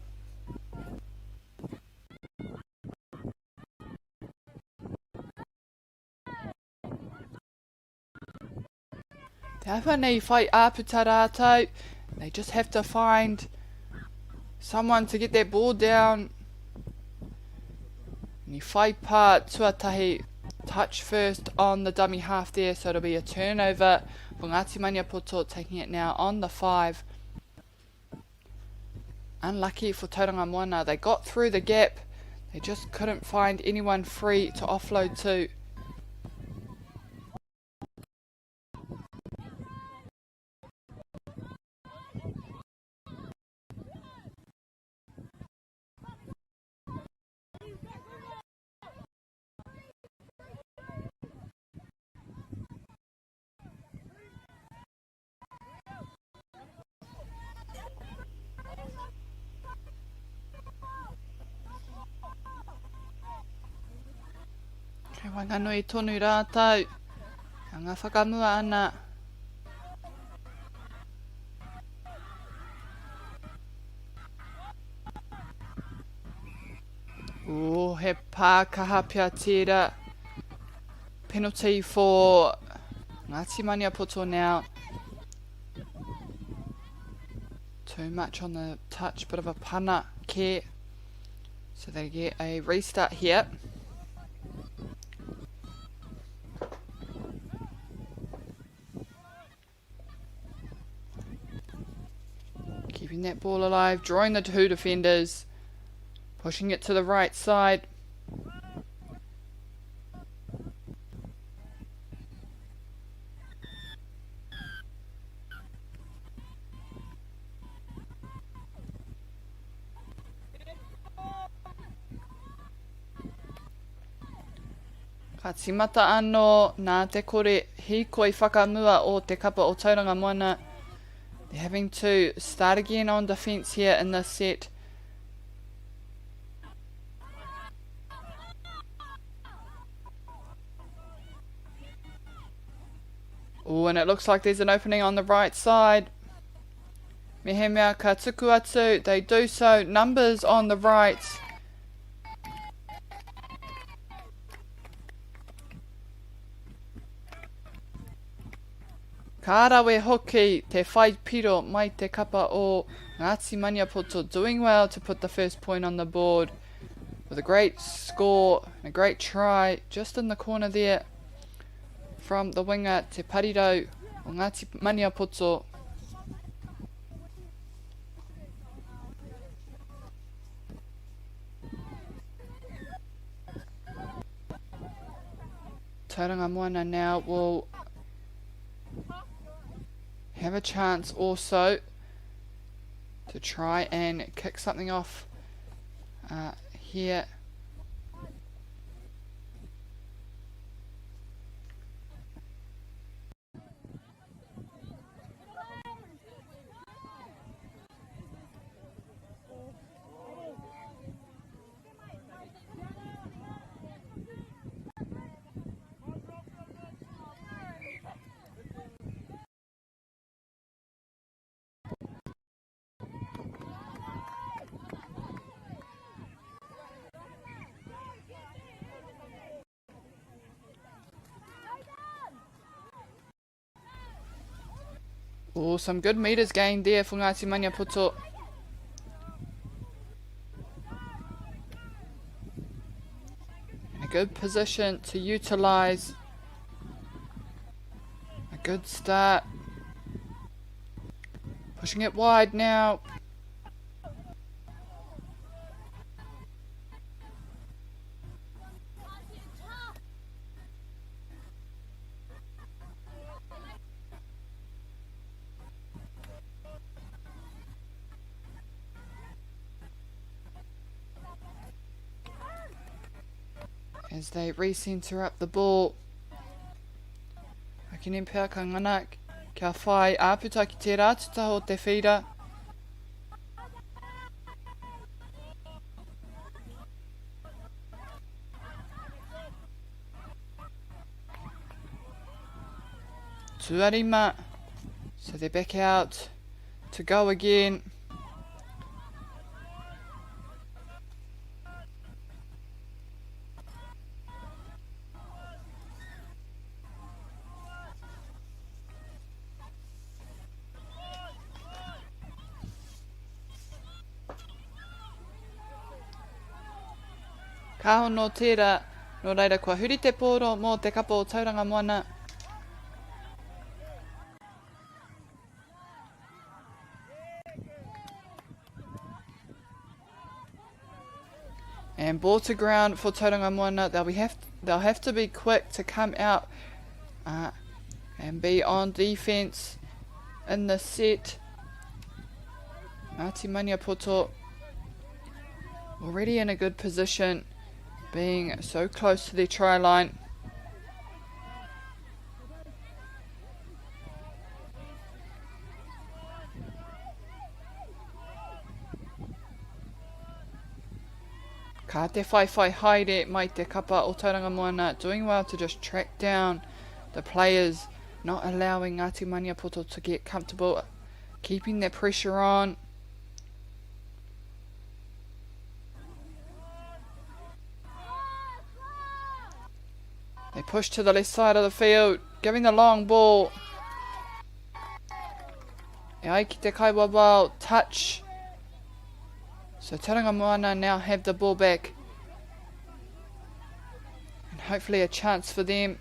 Te awha nei whai āputa rātou. They just have to find someone to get that ball down. Ni whai pā tuatahi touch first on the dummy half there, so it'll be a turnover for Ngāti Maniapoto taking it now on the 5. Unlucky for Tauranga Moana, they got through the gap, they just couldn't find anyone free to offload to. Kei wanganui tonu rātou, ka ngā whakamua ana. He pākaha pia tira. Penalty for Ngāti Maniapoto now. Too much on the touch, bit of a pana care. So they get a restart here. Keeping that ball alive, drawing the two defenders, pushing it to the right side. Ka timata anō nā te kore hikoi whakamua o te kapa o Tauranga Moana. They're having to start again on defence here in this set. Oh, and it looks like there's an opening on the right side. Mehemea ka tuku atu. They do so. Numbers on the right. Ka arawe hoki te whai piro mai te kapa o Ngāti Maniapoto, doing well to put the first point on the board with a great score and a great try just in the corner there from the winger Te Parirau o Ngāti Maniapoto. Tauranga Moana now will have a chance also to try and kick something off here. Oh, some good metres gained there for Ngāti Maniapoto. In a good position to utilise. A good start. Pushing it wide now. As they re-centre up the ball. Akinen pēr ka ngana kia whai āputa ki te rātuta o te whira. Tuarima. So they're back out to go again. Ka hono tērā, no reira kua huri te pōro mō te kapa o Tauranga Moana. And ball to ground for Tauranga Moana. They'll have to be quick to come out and be on defence in the set. Ngāti Maniapoto already in a good position, being so close to their try line. Ka te whai haere mai te kapa o Tauranga Moana, doing well to just track down the players, not allowing Ngāti Maniapoto to get comfortable, keeping their pressure on. They push to the left side of the field, giving the long ball. E ai ki te Takiwā touch. So Tauranga Moana now have the ball back. And hopefully a chance for them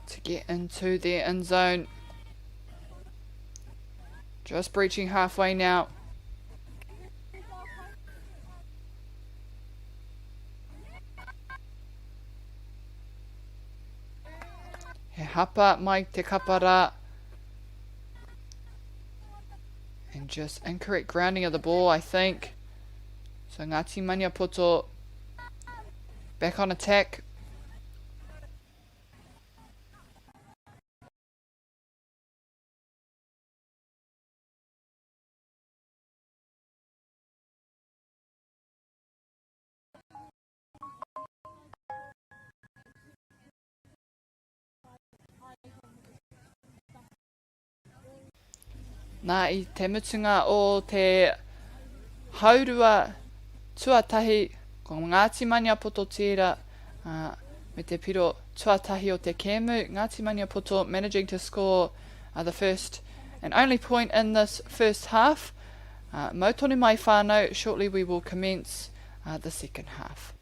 to get into their end zone. Just breaching halfway now. He hapa mai te kapara. And just incorrect grounding of the ball, I think. So Ngāti Maniapoto back on attack. Nā I te mutunga o te haurua tuatahi ko Ngāti Maniapoto tira me te piro tuatahi o te kēmu. Ngāti Maniapoto managing to score the first and only point in this first half. Mautonu mai whānau, shortly we will commence the second half.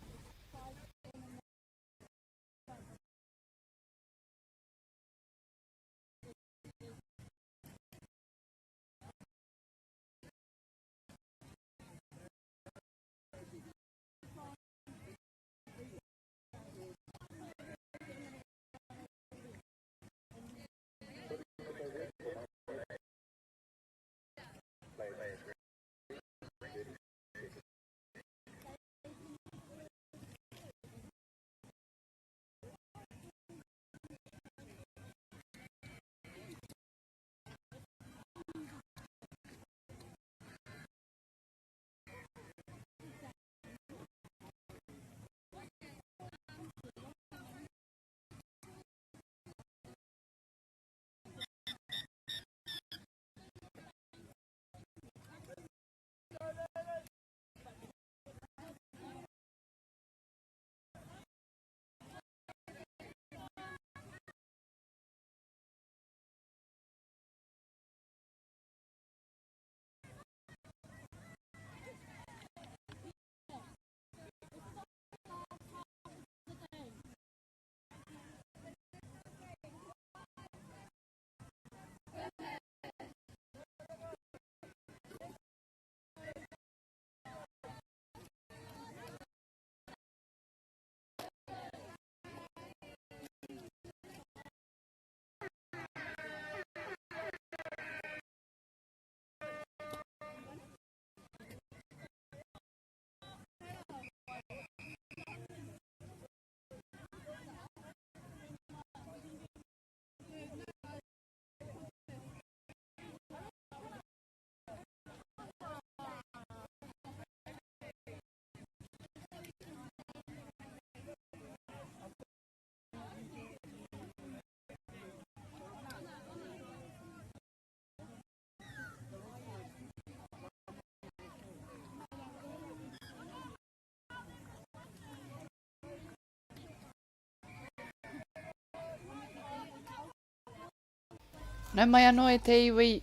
Nau mai anō e te iwi.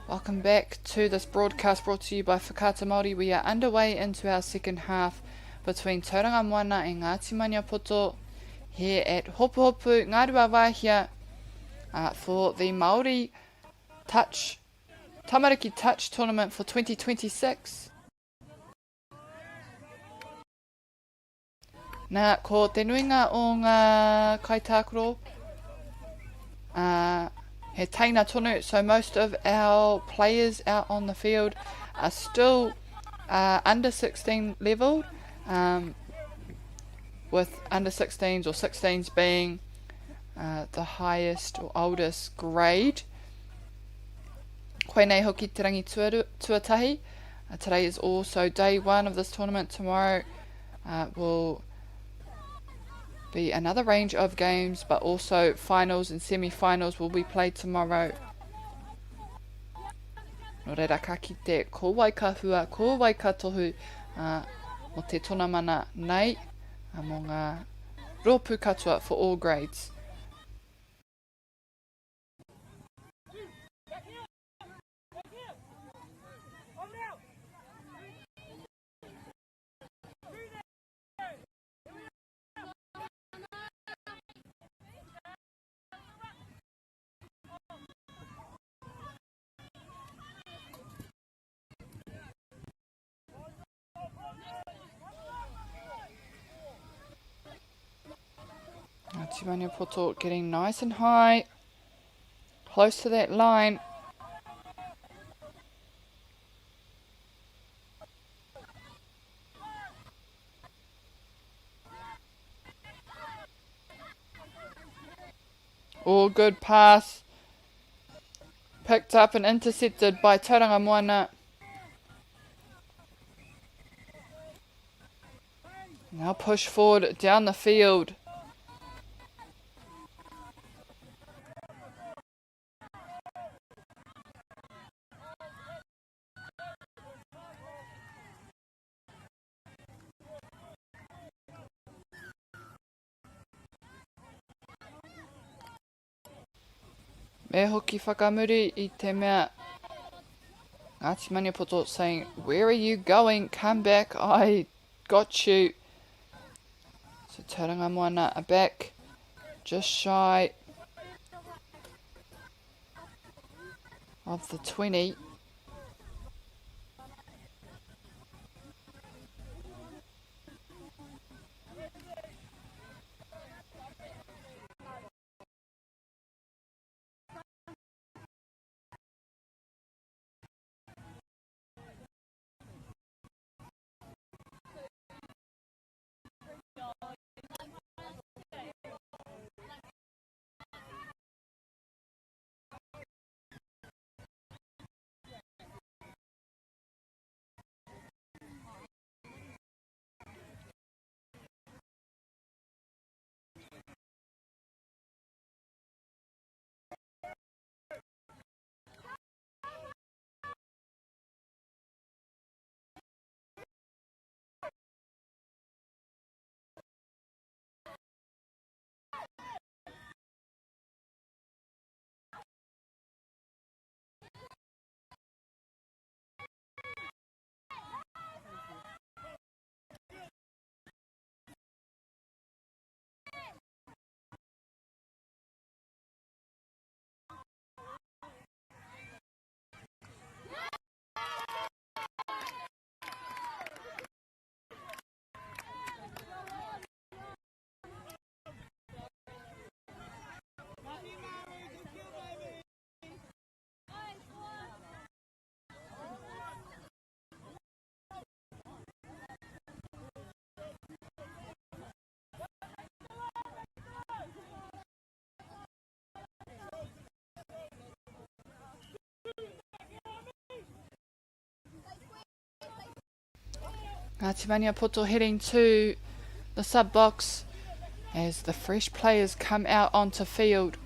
Welcome back to this broadcast brought to you by Whakaata Māori. We are underway into our second half between Tauranga Moana and Ngāti Maniapoto here at Hopuhopu, Ngārua Wāhia, for the Māori Touch Tamariki Touch Tournament for 2026. Nā, ko te nuinga o ngā kaitākaro, he teina tonu, so most of our players out on the field are still under 16 level, with under 16s or 16s being the highest or oldest grade. Koe nei hoki te rangi tuatahi. Today is also day one of this tournament. Tomorrow will be another range of games, but also finals and semi-finals will be played tomorrow. No reira ka kite ko waikahua, ko waikatohu mo te tona mana nei mo ngā rōpū katoa for all grades. Ngāti Poto getting nice and high, close to that line. Oh, good pass. Picked up and intercepted by Tauranga Moana. Now push forward down the field. Me hoki whakamuri I te mea. Ngāti Poto saying, where are you going? Come back, I got you. So Tauranga Moana are back, just shy of the 20. Ngāti Poto heading to the sub box as the fresh players come out onto field.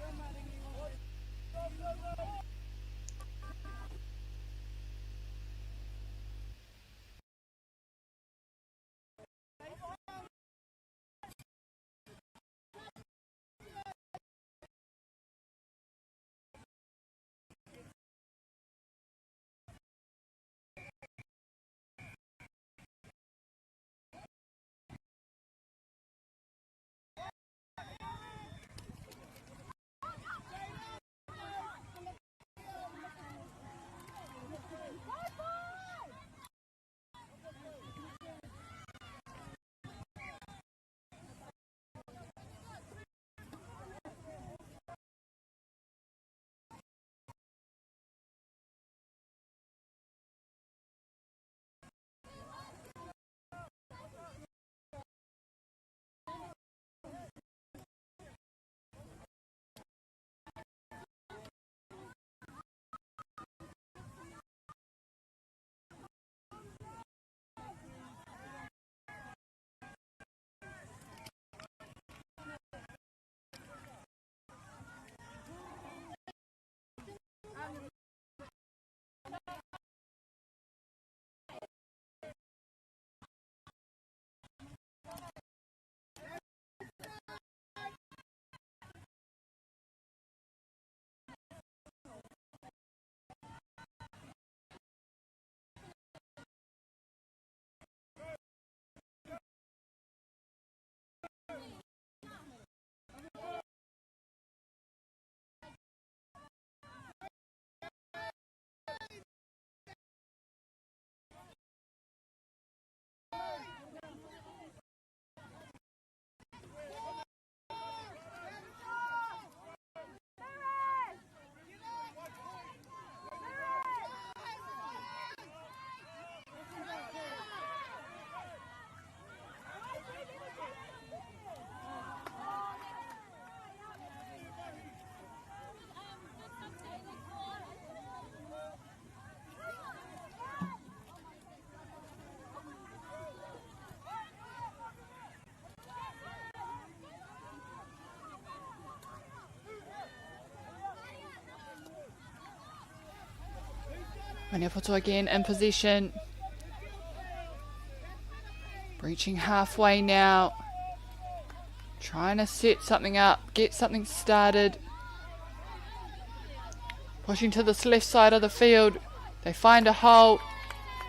Maniapoto again in possession. Reaching halfway now. Trying to set something up, get something started. Pushing to this left side of the field. They find a hole.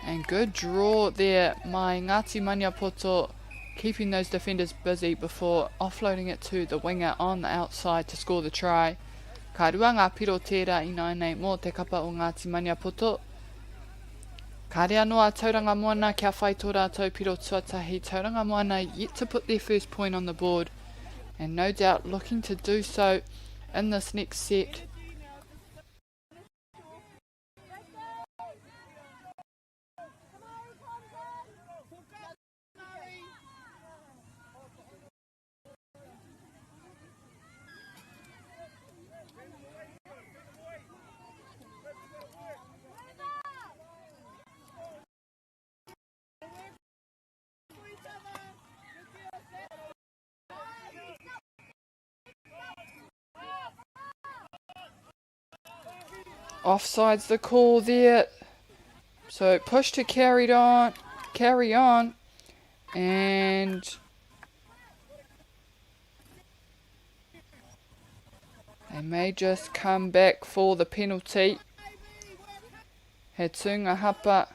And good draw there, my Ngāti Maniapoto, keeping those defenders busy before offloading it to the winger on the outside to score the try. Ka rua ngā piro tērā ina nei mō te kapa o Ngāti Maniapoto. Ka rea noa tauranga moana kia whai tō rātou piro tuatahi. Tauranga moana yet to put their first point on the board. And no doubt looking to do so in this next set. Offside's the call there. So push to carry on, and they may just come back for the penalty. He Tūnga Hapa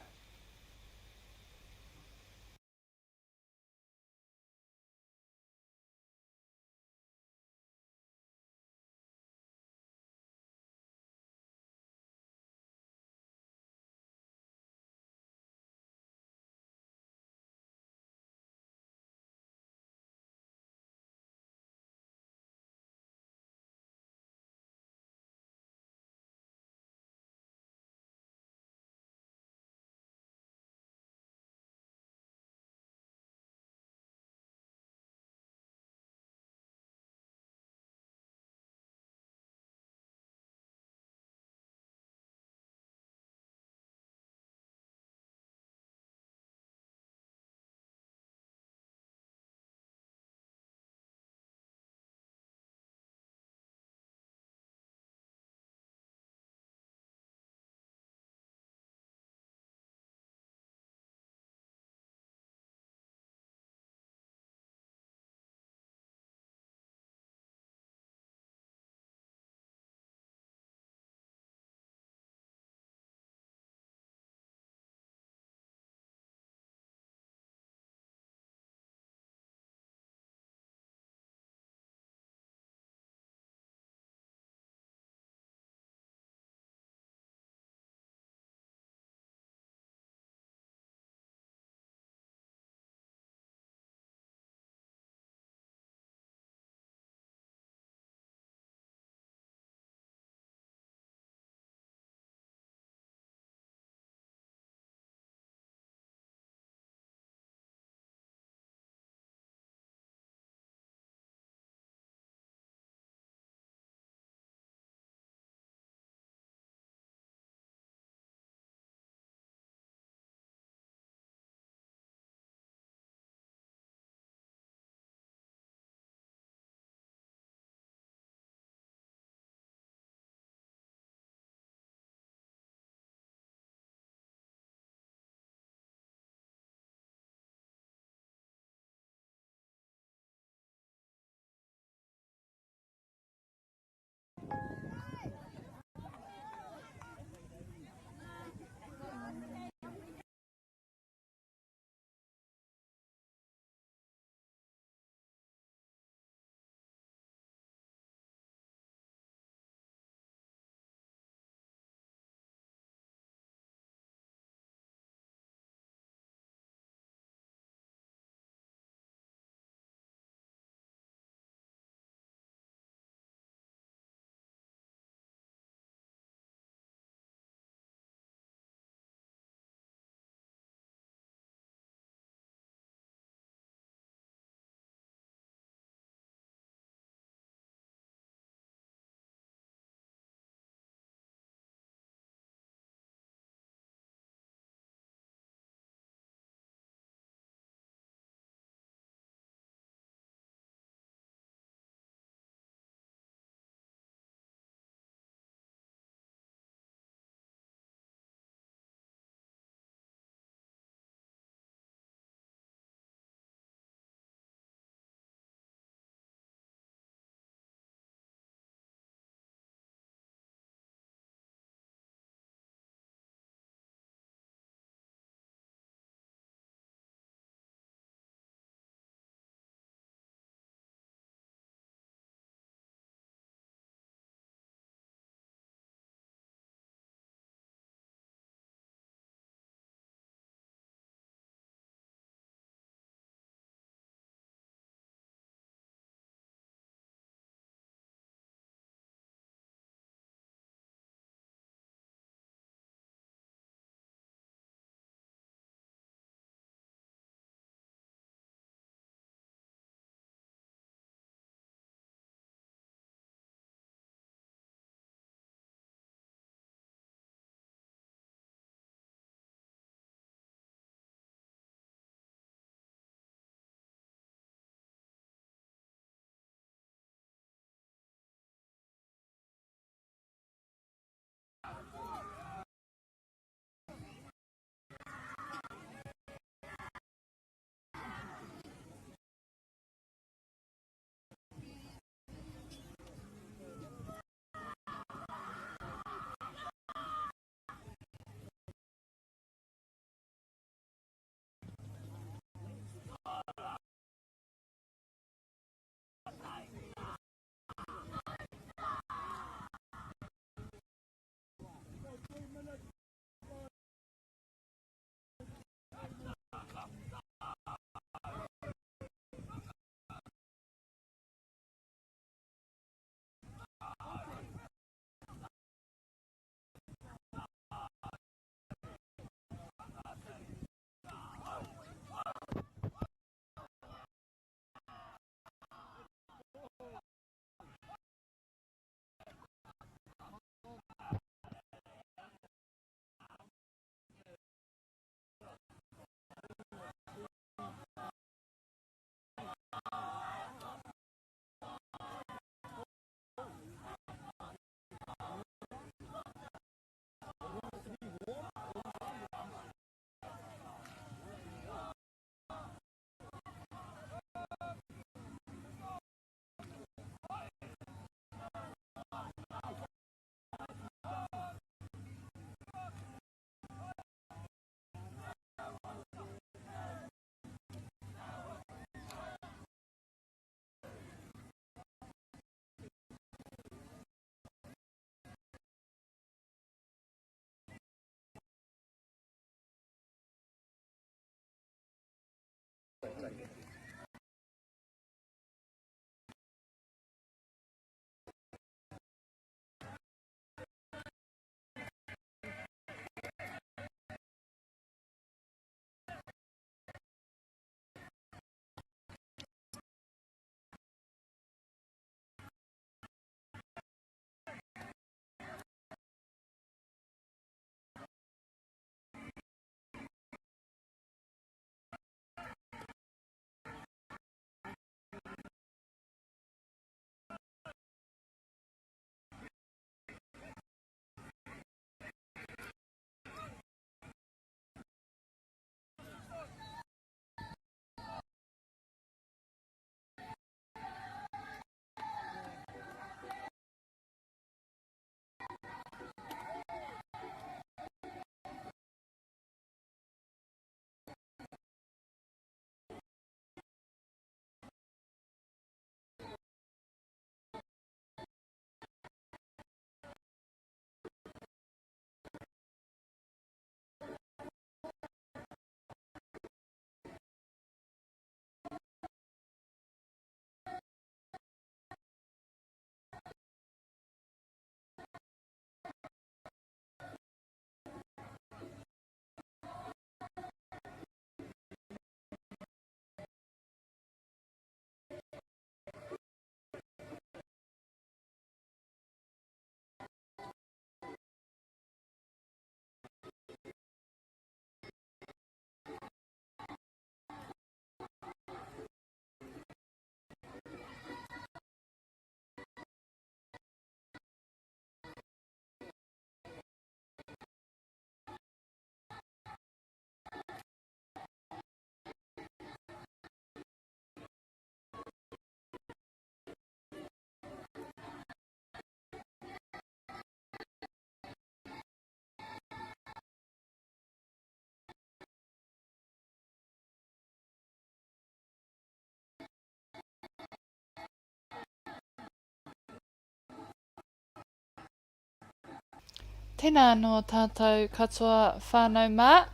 Tēnā anō tātou katoa whānau mā.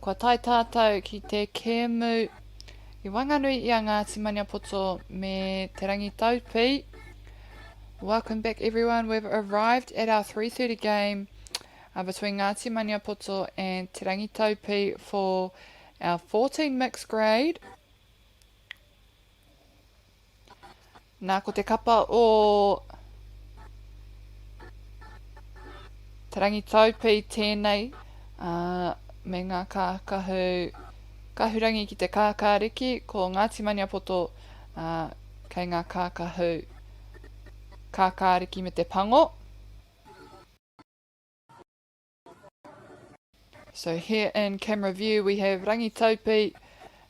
Kua tai tātou ki te kēmu i wanganui i a Ngāti Maniapoto me te rangi taupi. Welcome back everyone. We've arrived at our 3:30 game between Ngāti Maniapoto and te rangi taupi for our 14 mixed grade. Nā ko te kapa o te rangi taupi tēnei me ngā kahurangi ki te kākāriki ko Ngāti Maniapoto kei ngā kākāriki me te pango. So here in camera view we have rangi taupi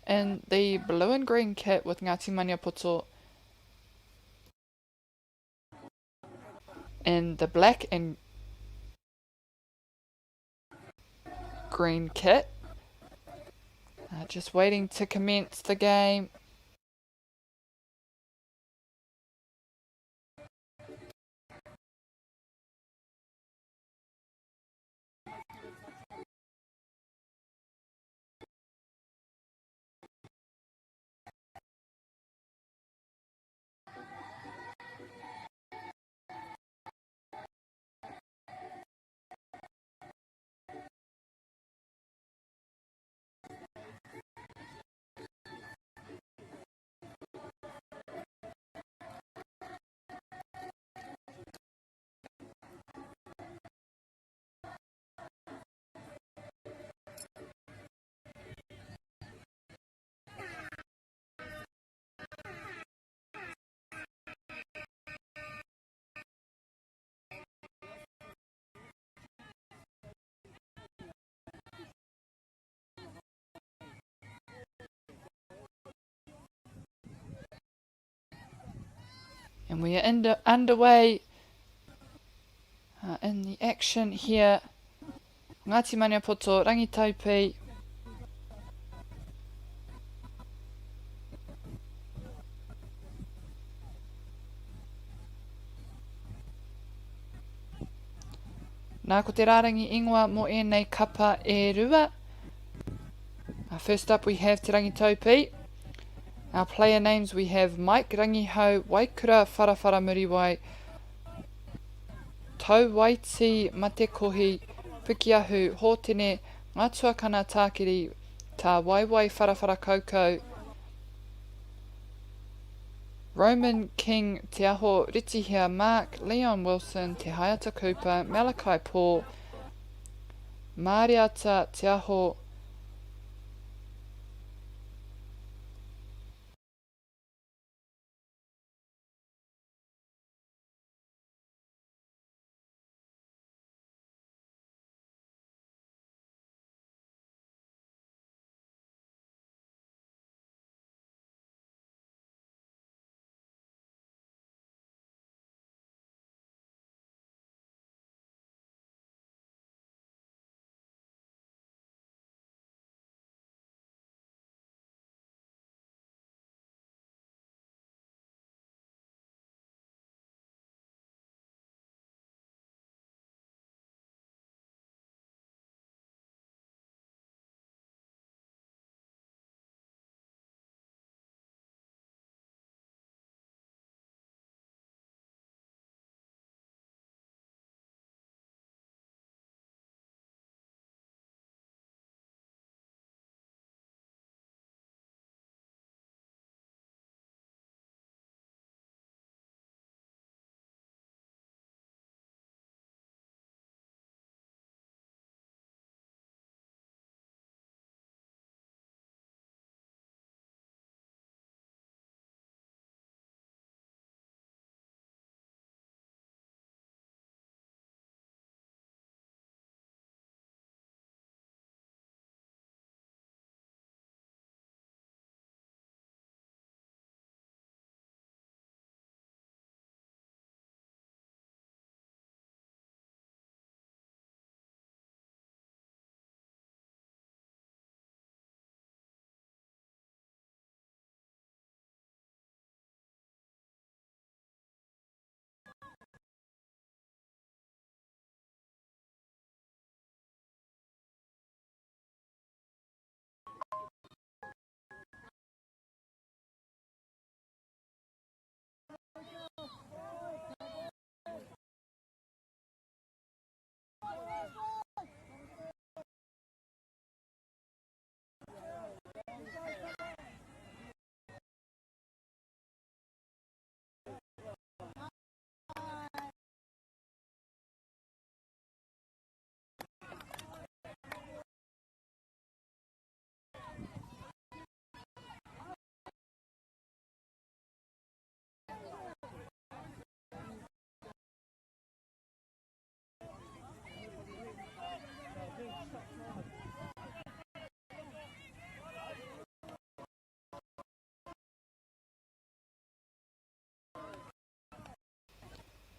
in the blue and green kit with Ngāti Maniapoto in the black and green kit. Just waiting to commence the game. And we are underway in the action here. Ngāti Maniapoto, Rangitaupī. Nā ko te rārangi ingoa mo ēnei kapa e rua. First up we have Te Rangitaupī. Our player names we have Mike Rangihau, Waikura Wharawhara Muriwai, Tau Waiti Matekohi, Pukiahu, Hōtene, Ngā Tuakana Tākiri, Tā Waiwai Wharawhara Kaukau, Roman King, Te Aho Ritihia Mark, Leon Wilson, Te Haiata Cooper, Malachi Paul, Mariata Te Aho,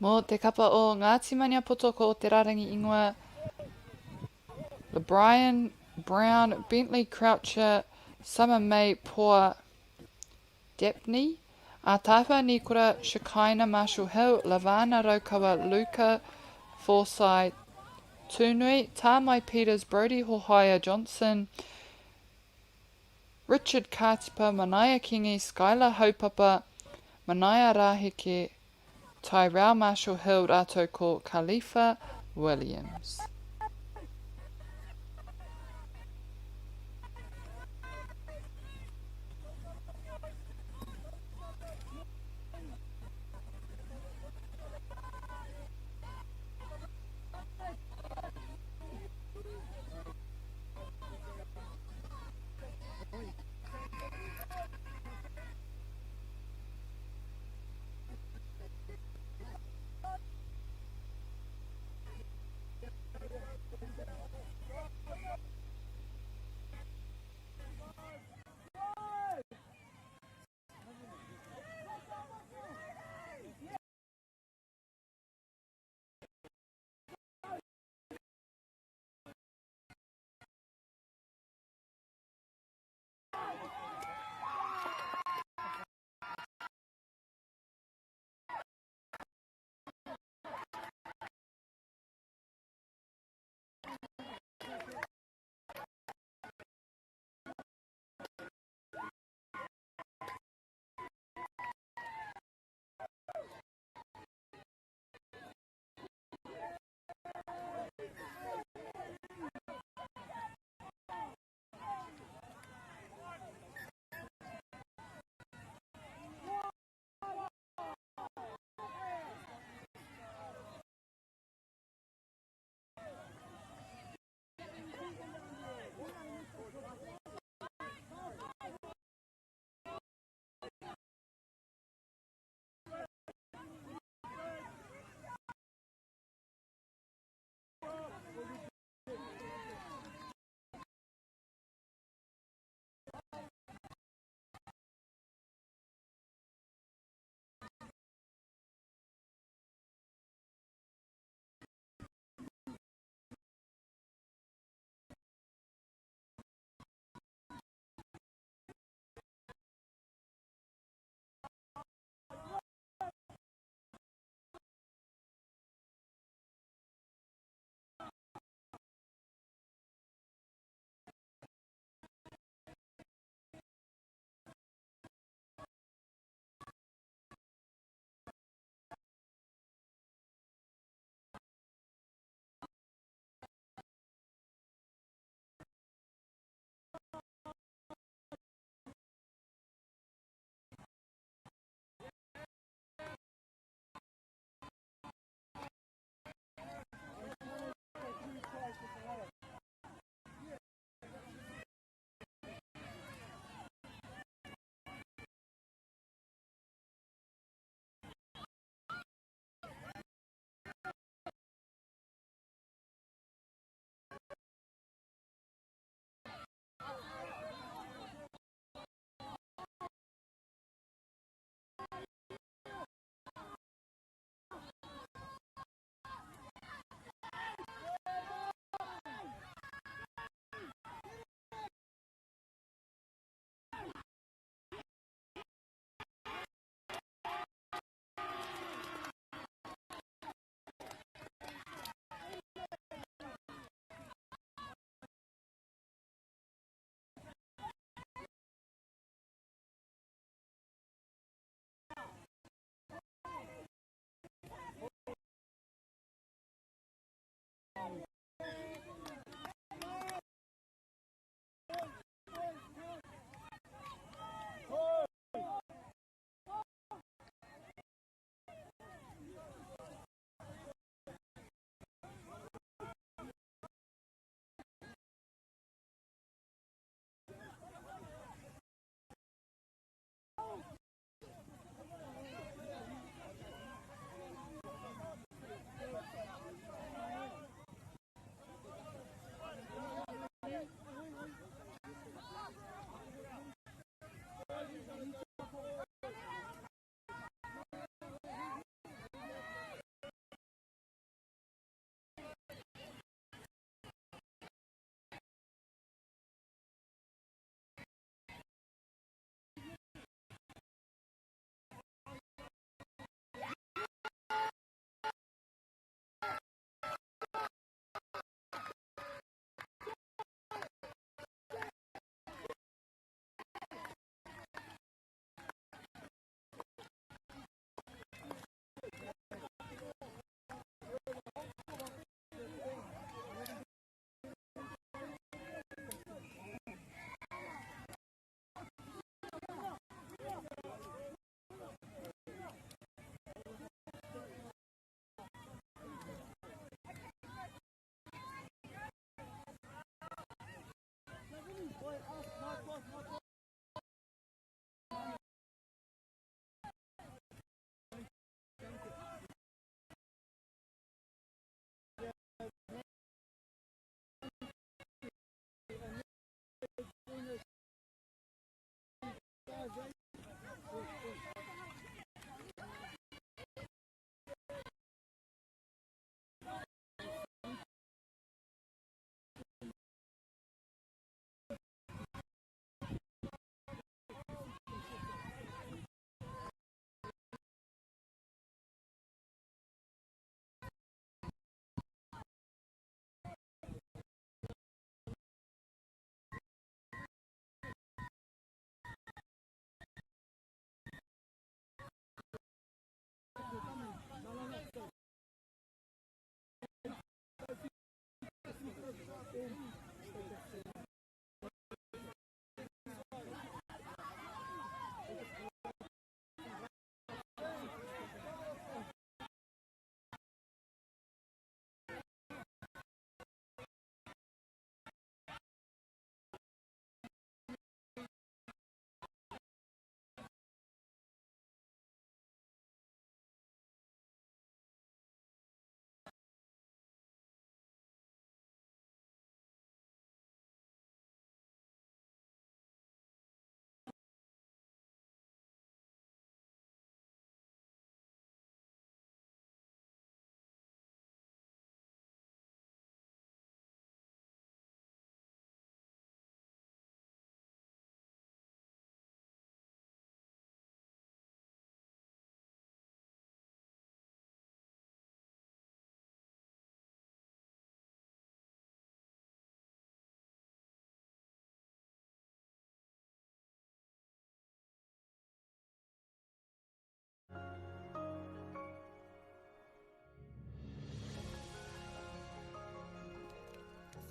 Mō te kapa o Ngāti Maniapoto ko o te rarangi ingoa, LeBrian, Brown, Bentley Croucher, Summer May Poa Depney, a tāwha ni kura Shekinah Marshall Hill, Lavana Raukawa Luca, Forsyth, Tainui, Tamai Peters, Brody Hohaya Johnson, Richard Katipa, Manaya Kingi, Skylar Haupapa, Manaya Rahike, Tyrell Marshall Hill, Rato ko Khalifa Williams.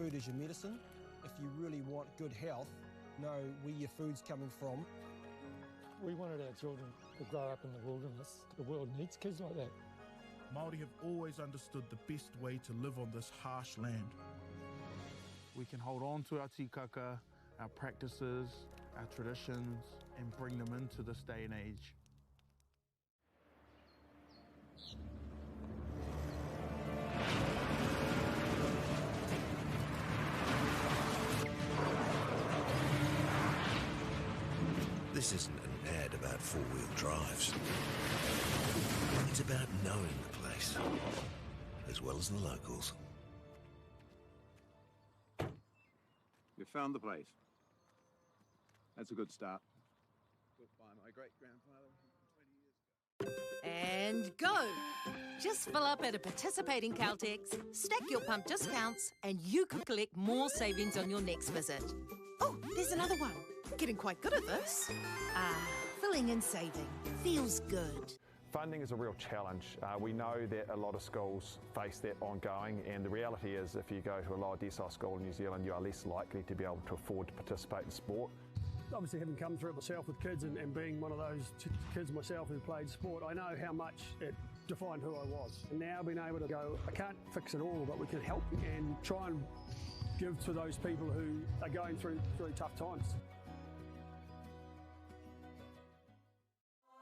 food is your medicine. If you really want good health, know where your food's coming from. We wanted our children to grow up in the wilderness. The world needs kids like that. Māori have always understood the best way to live on this harsh land. We can hold on to our tikaka, our practices, our traditions, and bring them into this day and age. This isn't an ad about four-wheel drives. It's about knowing the place, as well as the locals. You found the place. That's a good start. Built by my great-grandfather 20 years ago. And go! Just fill up at a participating Caltex, stack your pump discounts, and you could collect more savings on your next visit. Oh, there's another one. Getting quite good at this. Filling and saving. Feels good. Funding is a real challenge. We know that a lot of schools face that ongoing, and the reality is if you go to a lower decile school in New Zealand, you are less likely to be able to afford to participate in sport. Obviously, having come through it myself with kids and being one of those kids myself who played sport, I know how much it defined who I was. And now being able to go, I can't fix it all, but we can help and try and give to those people who are going through really tough times.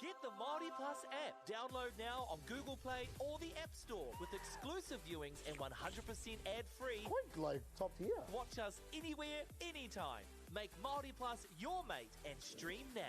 Get the Māori Plus app. Download now on Google Play or the App Store with exclusive viewings and 100% ad-free. Quite like top tier. Watch us anywhere, anytime. Make Māori Plus your mate and stream now.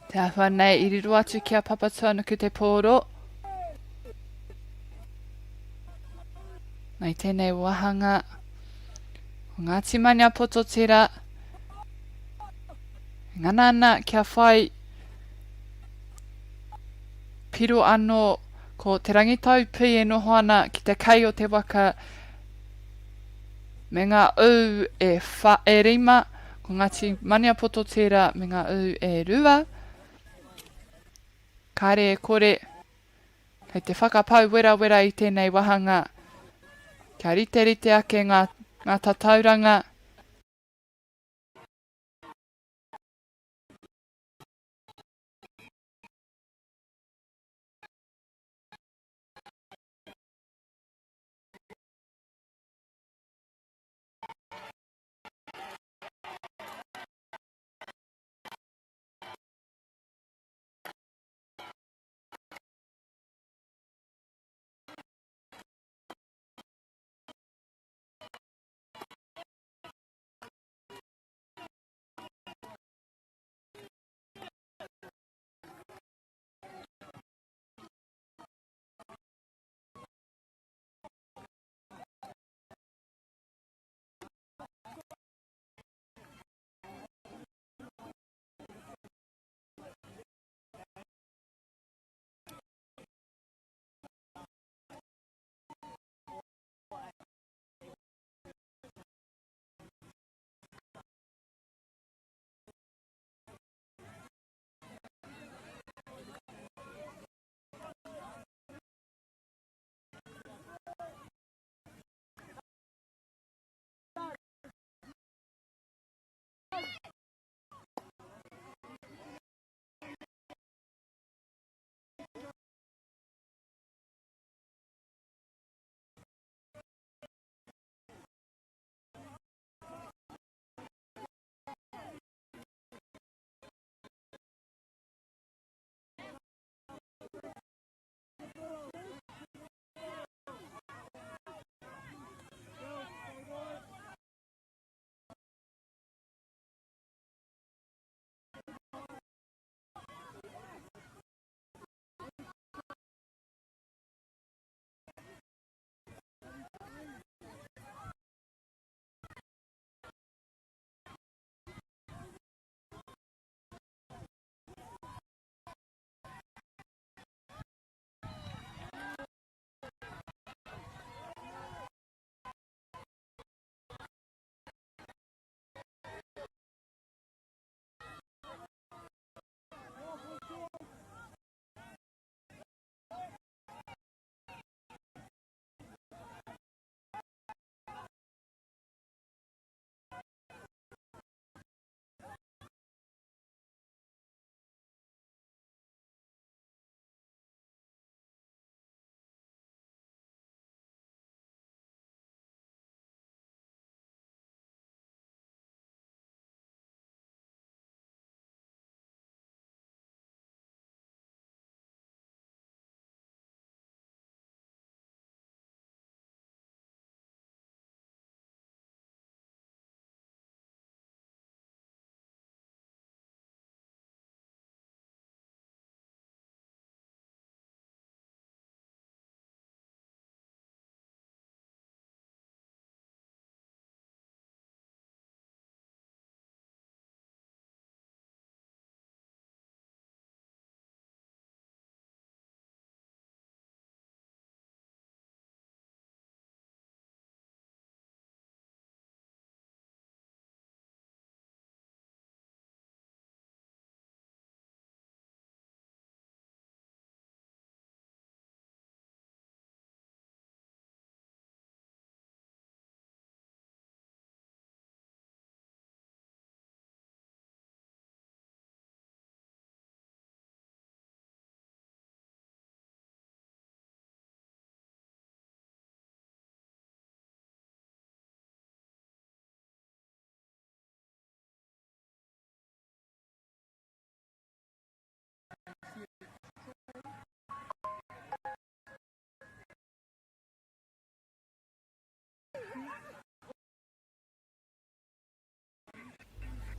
Te awhanei i riru atu kia papatua nuku te pōro. Nei tēnei wahanga. O Ngāti Mania Pototera. Ngana ana kia whai. Piro anō ko te rangitau pi e noho ana ki te kai o te waka. Me ngā au e rima. Ko Ngāti Mania Pototera me ngā au e rua. Kāre e kore, kei te whakapau wera i tēnei wahanga. Kia rite ake ngā tatauranga.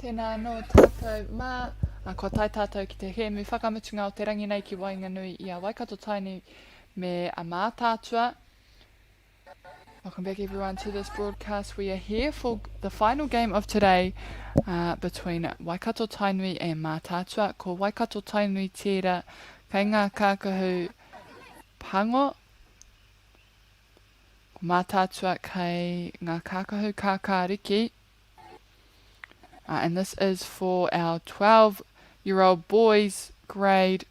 Tēnā no tātou mā, ko tai tātou ki te he mu whakamutunga o te rangi nei ki Wainganui i a Waikato Tainui me a mātātua. Welcome back everyone to this broadcast. We are here for the final game of today between Waikato Tainui and Mātātua. Ko Waikato Tainui tērā kei ngā kākahu pango. Ko Mātātua kei ngā kākahu kākāriki. And this is for our 12-year-old boys grade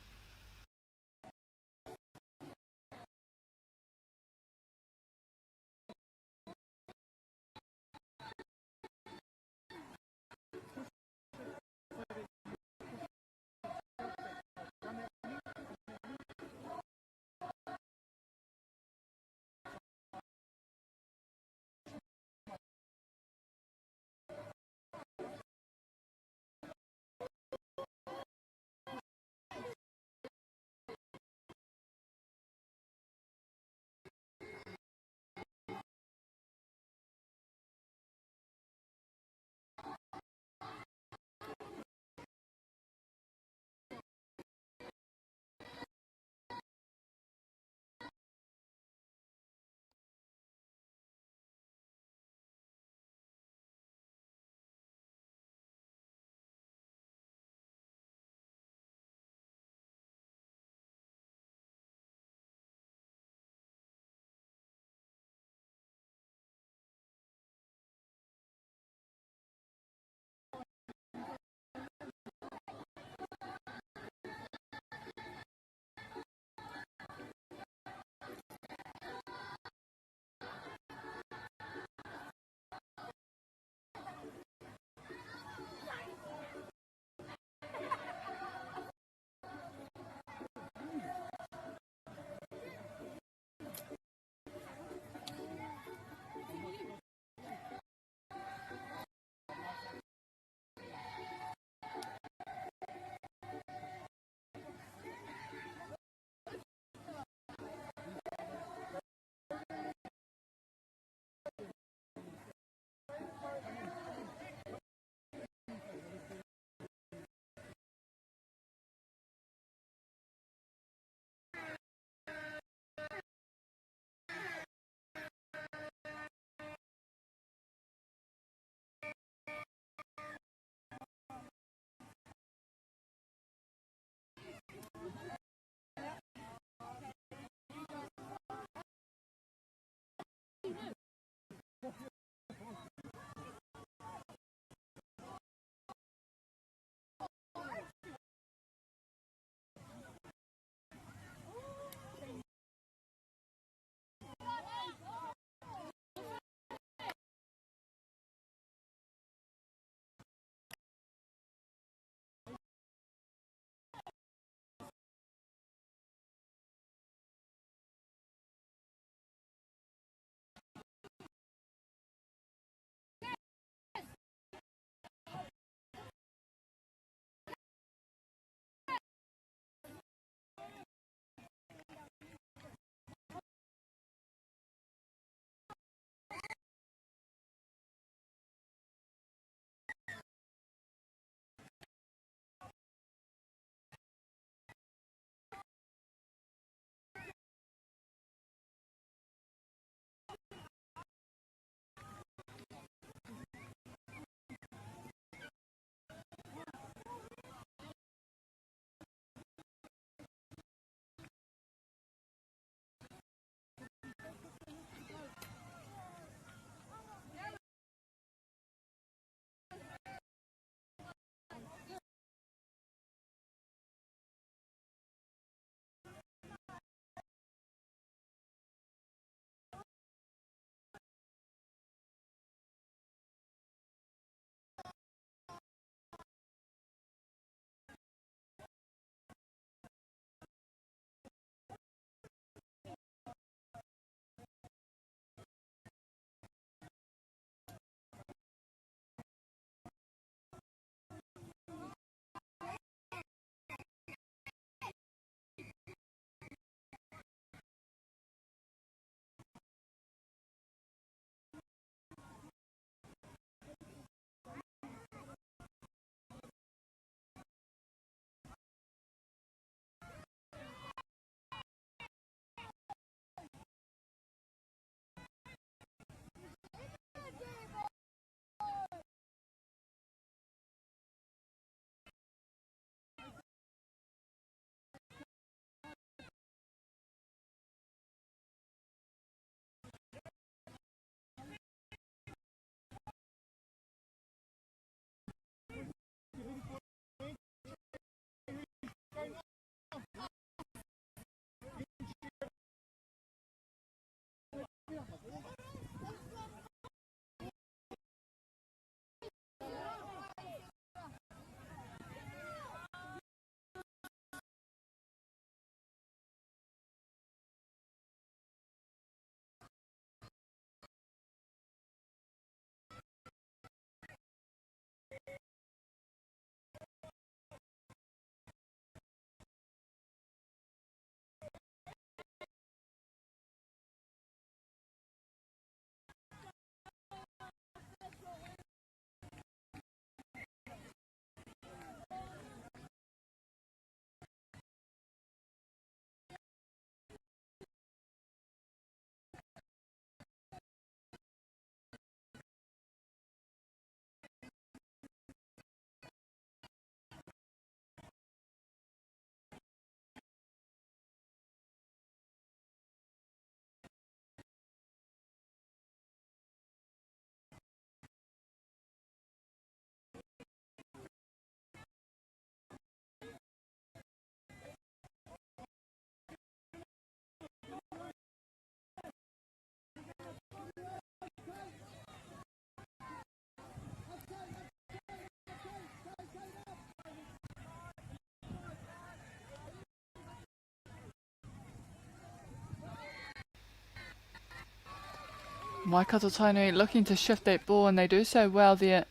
Waikato Tainui looking to shift that ball, and they do so well there.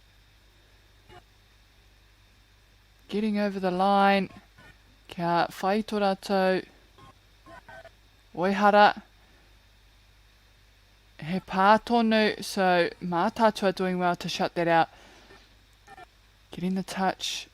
Getting over the line. Kia whai tō rātou. Oihara. He pā tonu, so Mātātua doing well to shut that out. Getting the touch.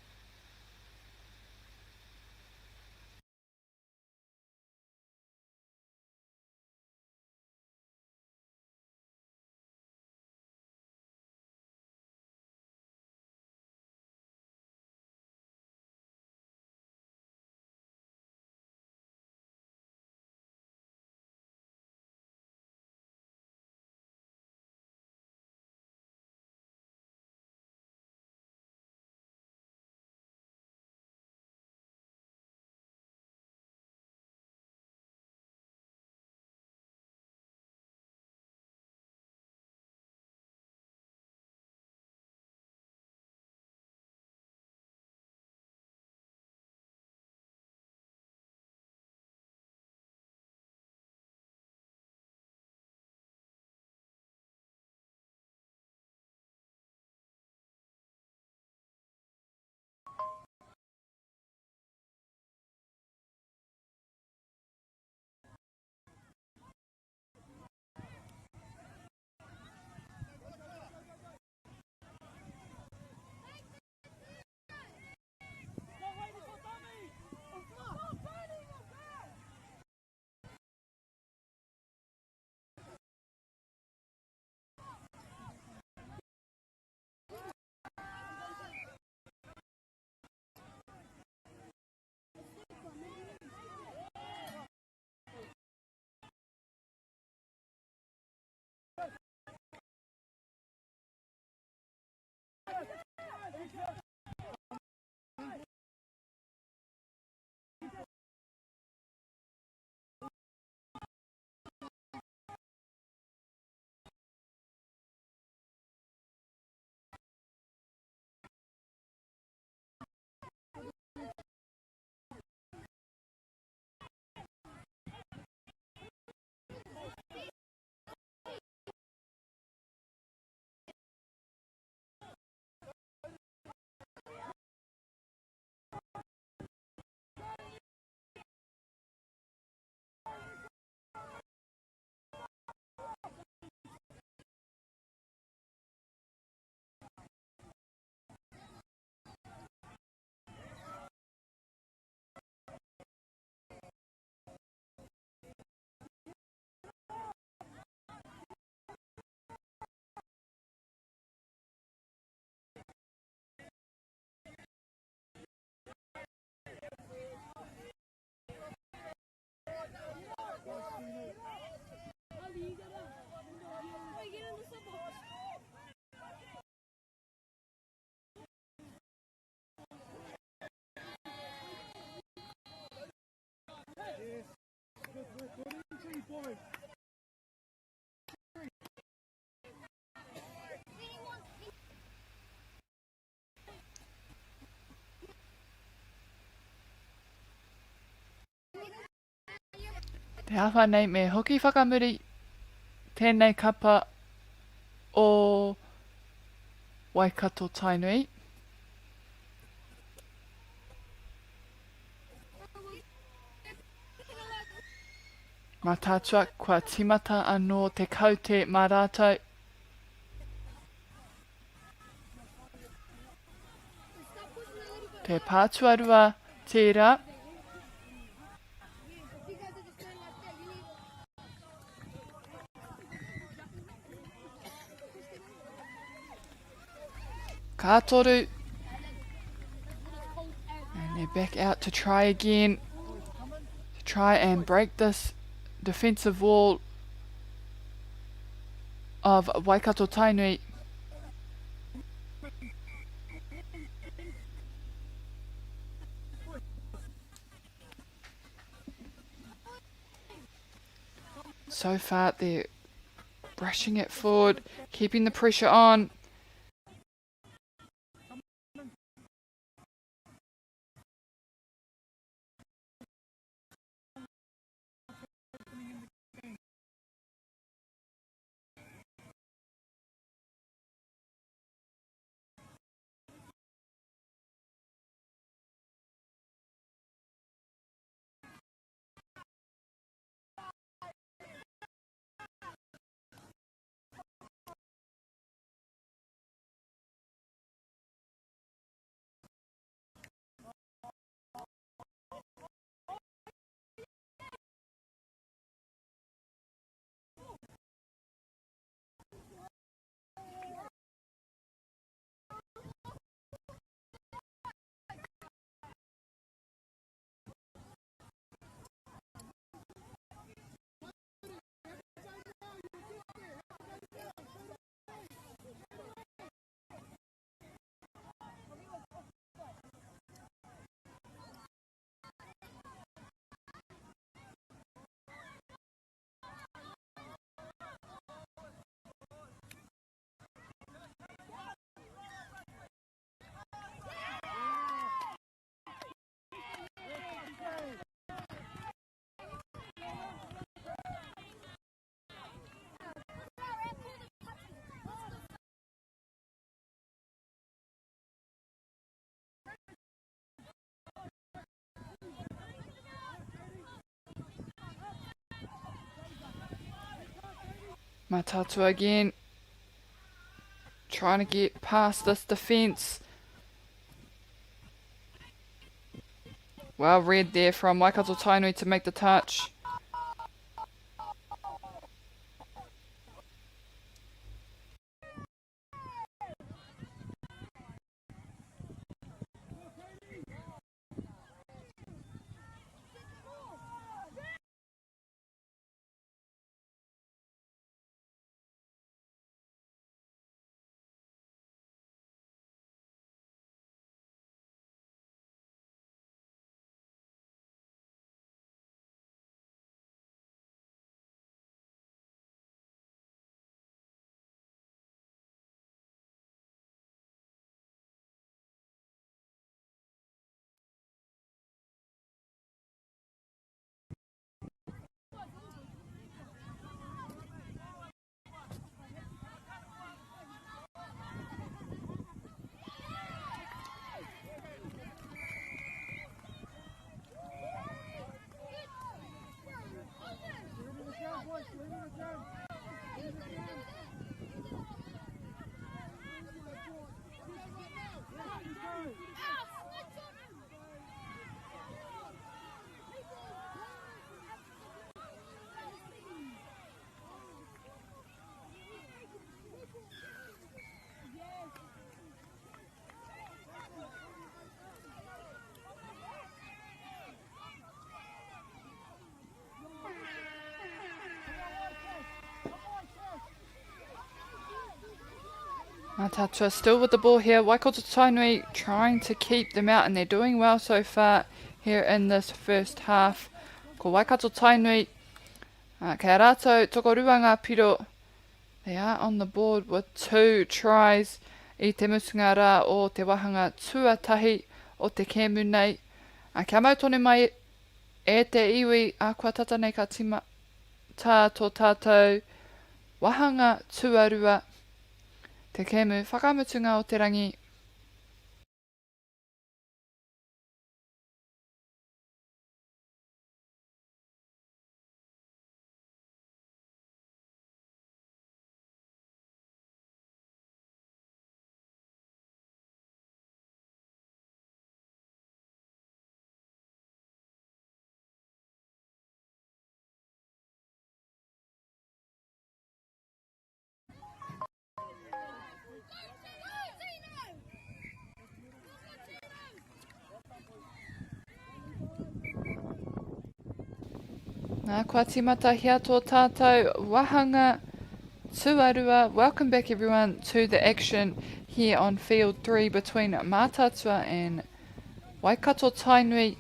Te awha nei me hoki whakamuri tēnei kapa o Waikato Tainui. Mātātua kua timata anō te kaute mā rātou. Te pātuarua tērā. Kātoru. And they're back out to try again. To try and break this defensive wall of Waikato Tainui. So far they're brushing it forward, keeping the pressure on. Mātātua again. Trying to get past this defence. Well read there from Waikato Tainui to make the touch. Mātātua still with the ball here. Waikato Tainui trying to keep them out, and they're doing well so far here in this first half. Ko Waikato Tainui, kei rātou toko ruanga piro. They are on the board with 2 tries I te musunga rā o te wahanga tuatahi o te kēmu nei. Kia mau tonu mai e te iwi a kua tata nei ka tima tā tō tātou wahanga tuarua. Te kēmu whakamutunga o te rangi. Nā kua timata hia tō tātou wahanga tuarua. Welcome back everyone to the action here on field 3 between Mātātua and Waikato Tainui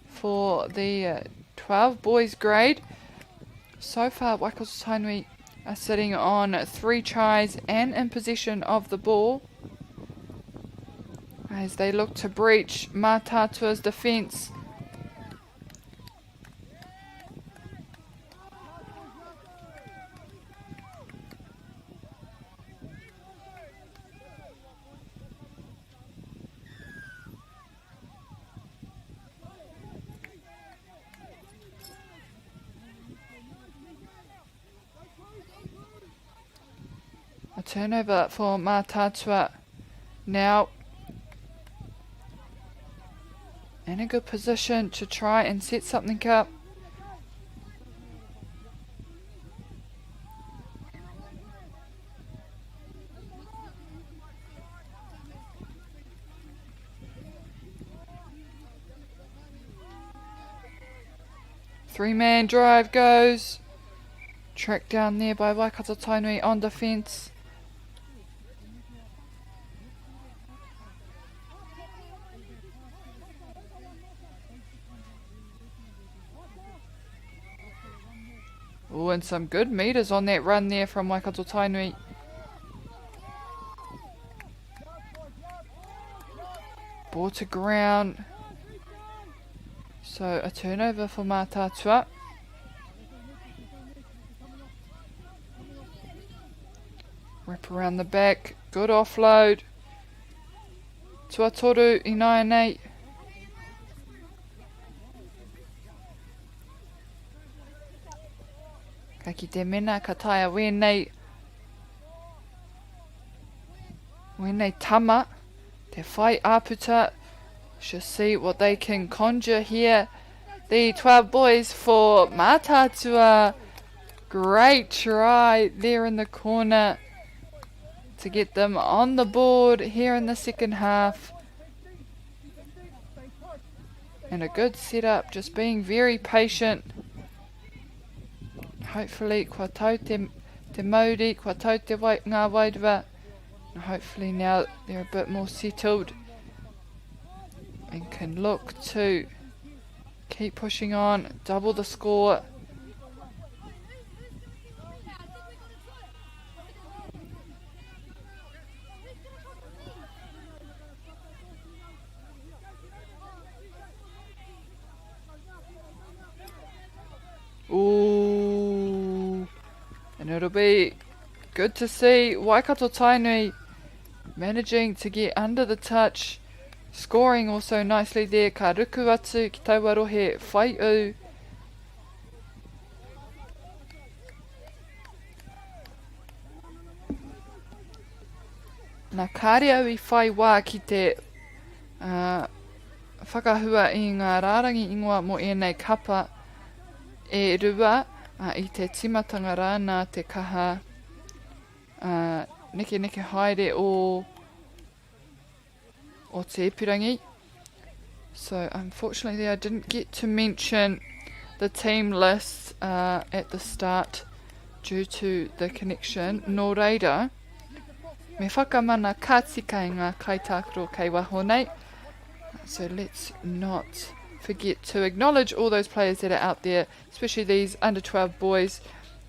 for the 12 boys grade. So far Waikato Tainui are sitting on 3 tries and in possession of the ball as they look to breach Mātātua's defence. A turnover for Mātātua now. In a good position to try and set something up. Three-man drive goes. Tracked down there by Waikato Tainui on defence. Oh, and some good meters on that run there from Waikato Tainui. Ball to ground. So a turnover for Mātātua. Wrap around the back. Good offload. Tuatoru I 9-8. Ka ki te mena ka taia wēnei tama, te whai āputa. Should see what they can conjure here. The 12 boys for Mātātua. Great try there in the corner to get them on the board here in the second half. And a good setup, just being very patient. Hopefully, kua tau te mauri, kua tau te ngā wairua. Hopefully now they're a bit more settled and can look to keep pushing on, double the score. Ooh, and it'll be good to see Waikato Tainui managing to get under the touch, scoring also nicely there. Ka ruku atu ki taua rohe whaiu. Nā kāre au I whai wā ki te whakahua I ngā rārangi ingoa mo ēnei kapa e rua I te timatanga rāna te kaha neke haere o te ipurangi. So unfortunately there I didn't get to mention the team list at the start due to the connection. Nō reira, me whakamana ka tika I ngā kaitākaro kei wahonei. So let's not forget to acknowledge all those players that are out there, especially these under 12 boys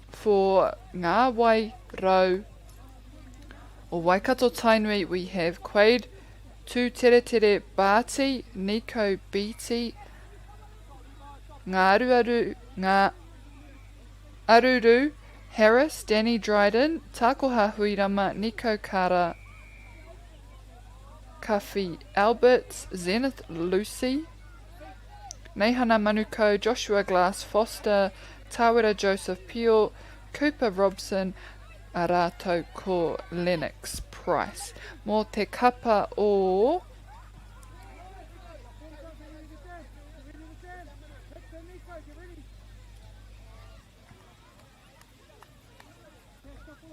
for ngā wai rau o Waikato Tainui. We have Quaid, Tu Tere Tere Bāti, Nico Beatty, ngā Aruru, Harris, Danny Dryden, Takoha Huirama, Nico Kara, Kafi Alberts, Zenith Lucy, Neihana Manuko, Joshua Glass Foster, Tawera Joseph Peel, Cooper Robson, Arato ko Lennox Price. Mō te kapa o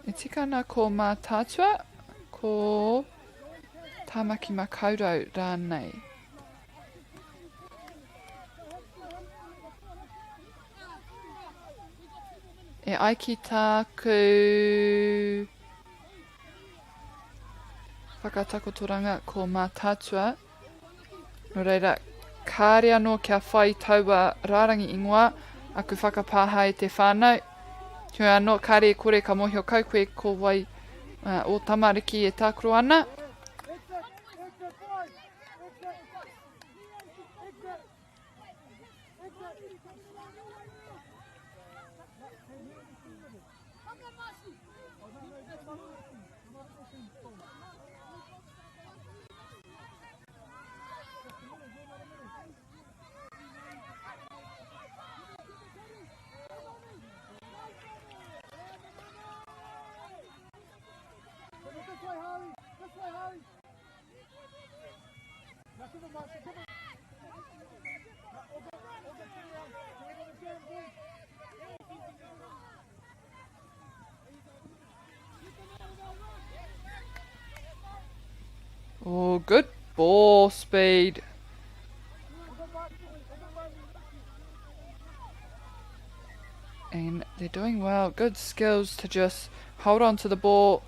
e tikana ko Mātātua, ko Tamaki Makaurau rānei. E aiki tāku whakatakotoranga ko Mātātua. No reira, kāre anō kia whai taua rārangi ingoa, aku whakapāha e te whānau. Tua anō kāre e kore ka mohio kaukwe ko wai o tamariki e tākaro ana. Oh, good ball speed. And they're doing well. Good skills to just hold on to the ball,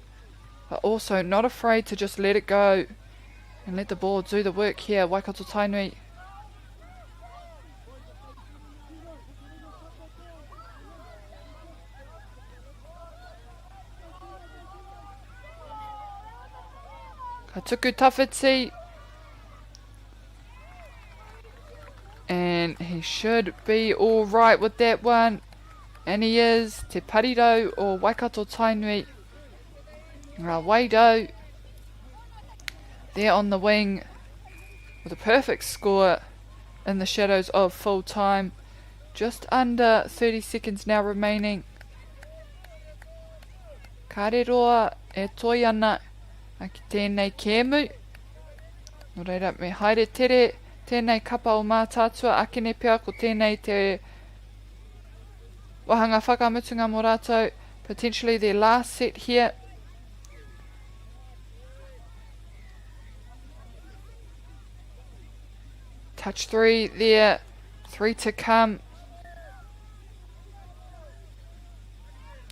but also not afraid to just let it go and let the ball do the work here. Waikato Tainui. Tuku Tawhiti, and he should be all right with that one, and he is. Te Pariro o Waikato Tainui, Ngā Waido, there on the wing with a perfect score in the shadows of full time. Just under 30 seconds now remaining. Kāre roa e toi ana ki tēnei kēmu. Nō reira, me haere tere tēnei kapa o mātātua akene pia ko tēnei te wahanga whakamutunga mō rātou. Potentially their last set here. Touch 3 there, 3 to come.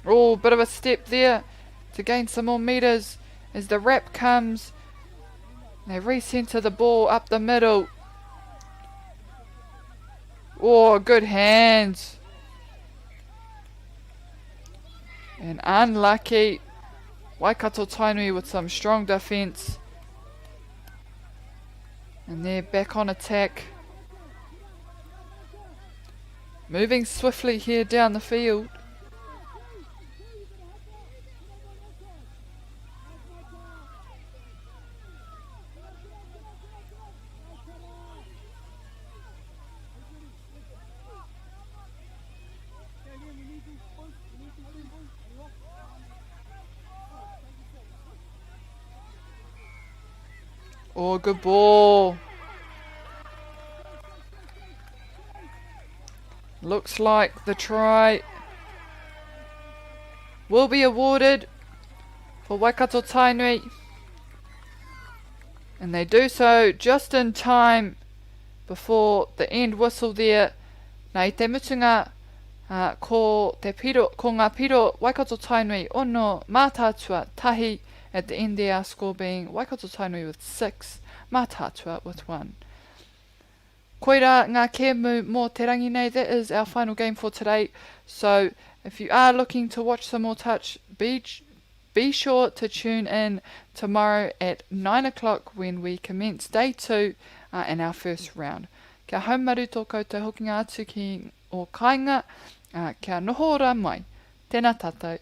Oh, bit of a step there to gain some more meters as the wrap comes. They recenter the ball up the middle. Oh, good hands. And unlucky. Waikato Tainui with some strong defense. And they're back on attack. Moving swiftly here down the field. Oh, good ball. Looks like the try will be awarded for Waikato Tainui. And they do so just in time before the end whistle there. Nā i te mutunga ko ngā piro Waikato Tainui ono mātātua tahi. At the end there, our score being Waikato Tainui with 6, Mātātua with 1. Koira ngā kēmu mō te rangi nei, that is our final game for today. So if you are looking to watch some more touch, be sure to tune in tomorrow at 9 o'clock when we commence day 2 in our first round. Kia haumaru tō koutou hoki ngā atu ki o kāinga, kia noho ora mai. Tēnā tātou.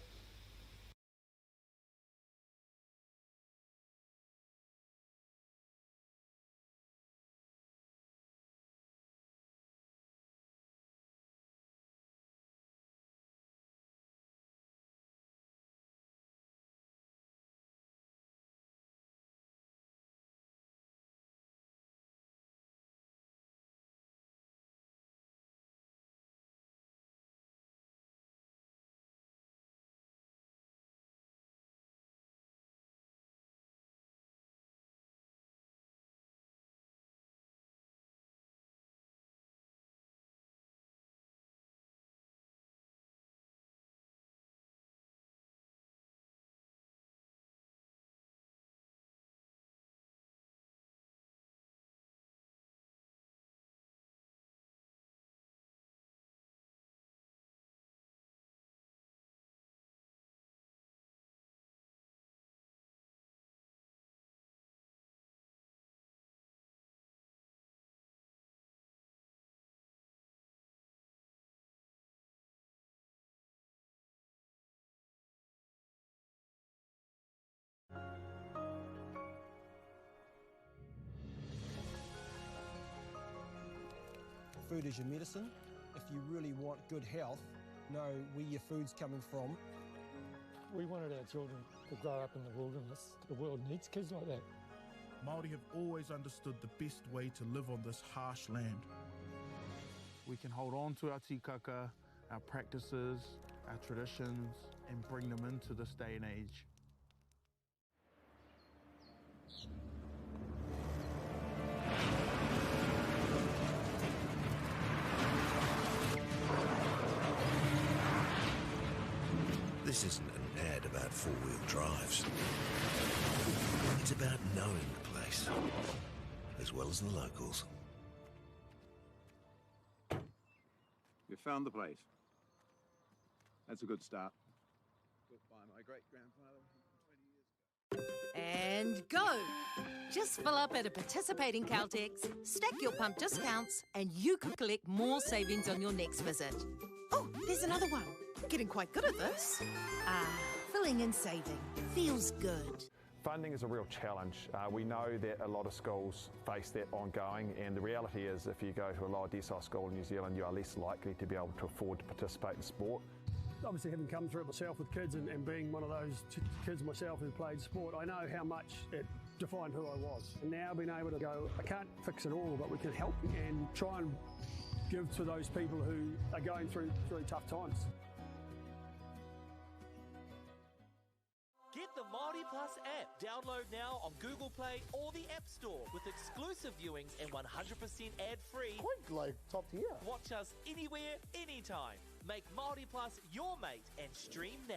Food is your medicine. If you really want good health, know where your food's coming from. We wanted our children to grow up in the wilderness. The world needs kids like that. Māori have always understood the best way to live on this harsh land. We can hold on to our tikaka, our practices, our traditions, and bring them into this day and age. This isn't an ad about four-wheel drives. It's about knowing the place, as well as the locals. We found the place. That's a good start. Built by my great-grandfather 120 years ago. And go! Just fill up at a participating Caltex, stack your pump discounts, and you could collect more savings on your next visit. Oh, there's another one. Getting quite good at this. Filling and saving. Feels good. Funding is a real challenge. We know that a lot of schools face that ongoing, and the reality is if you go to a lower decile school in New Zealand, you are less likely to be able to afford to participate in sport. Obviously, having come through it myself with kids and being one of those kids myself who played sport, I know how much it defined who I was. And now being able to go, I can't fix it all, but we can help and try and give to those people who are going through tough times. Get the Māori Plus app. Download now on Google Play or the App Store with exclusive viewings and 100% ad-free. Quite like top tier. Watch us anywhere, anytime. Make Māori Plus your mate and stream now.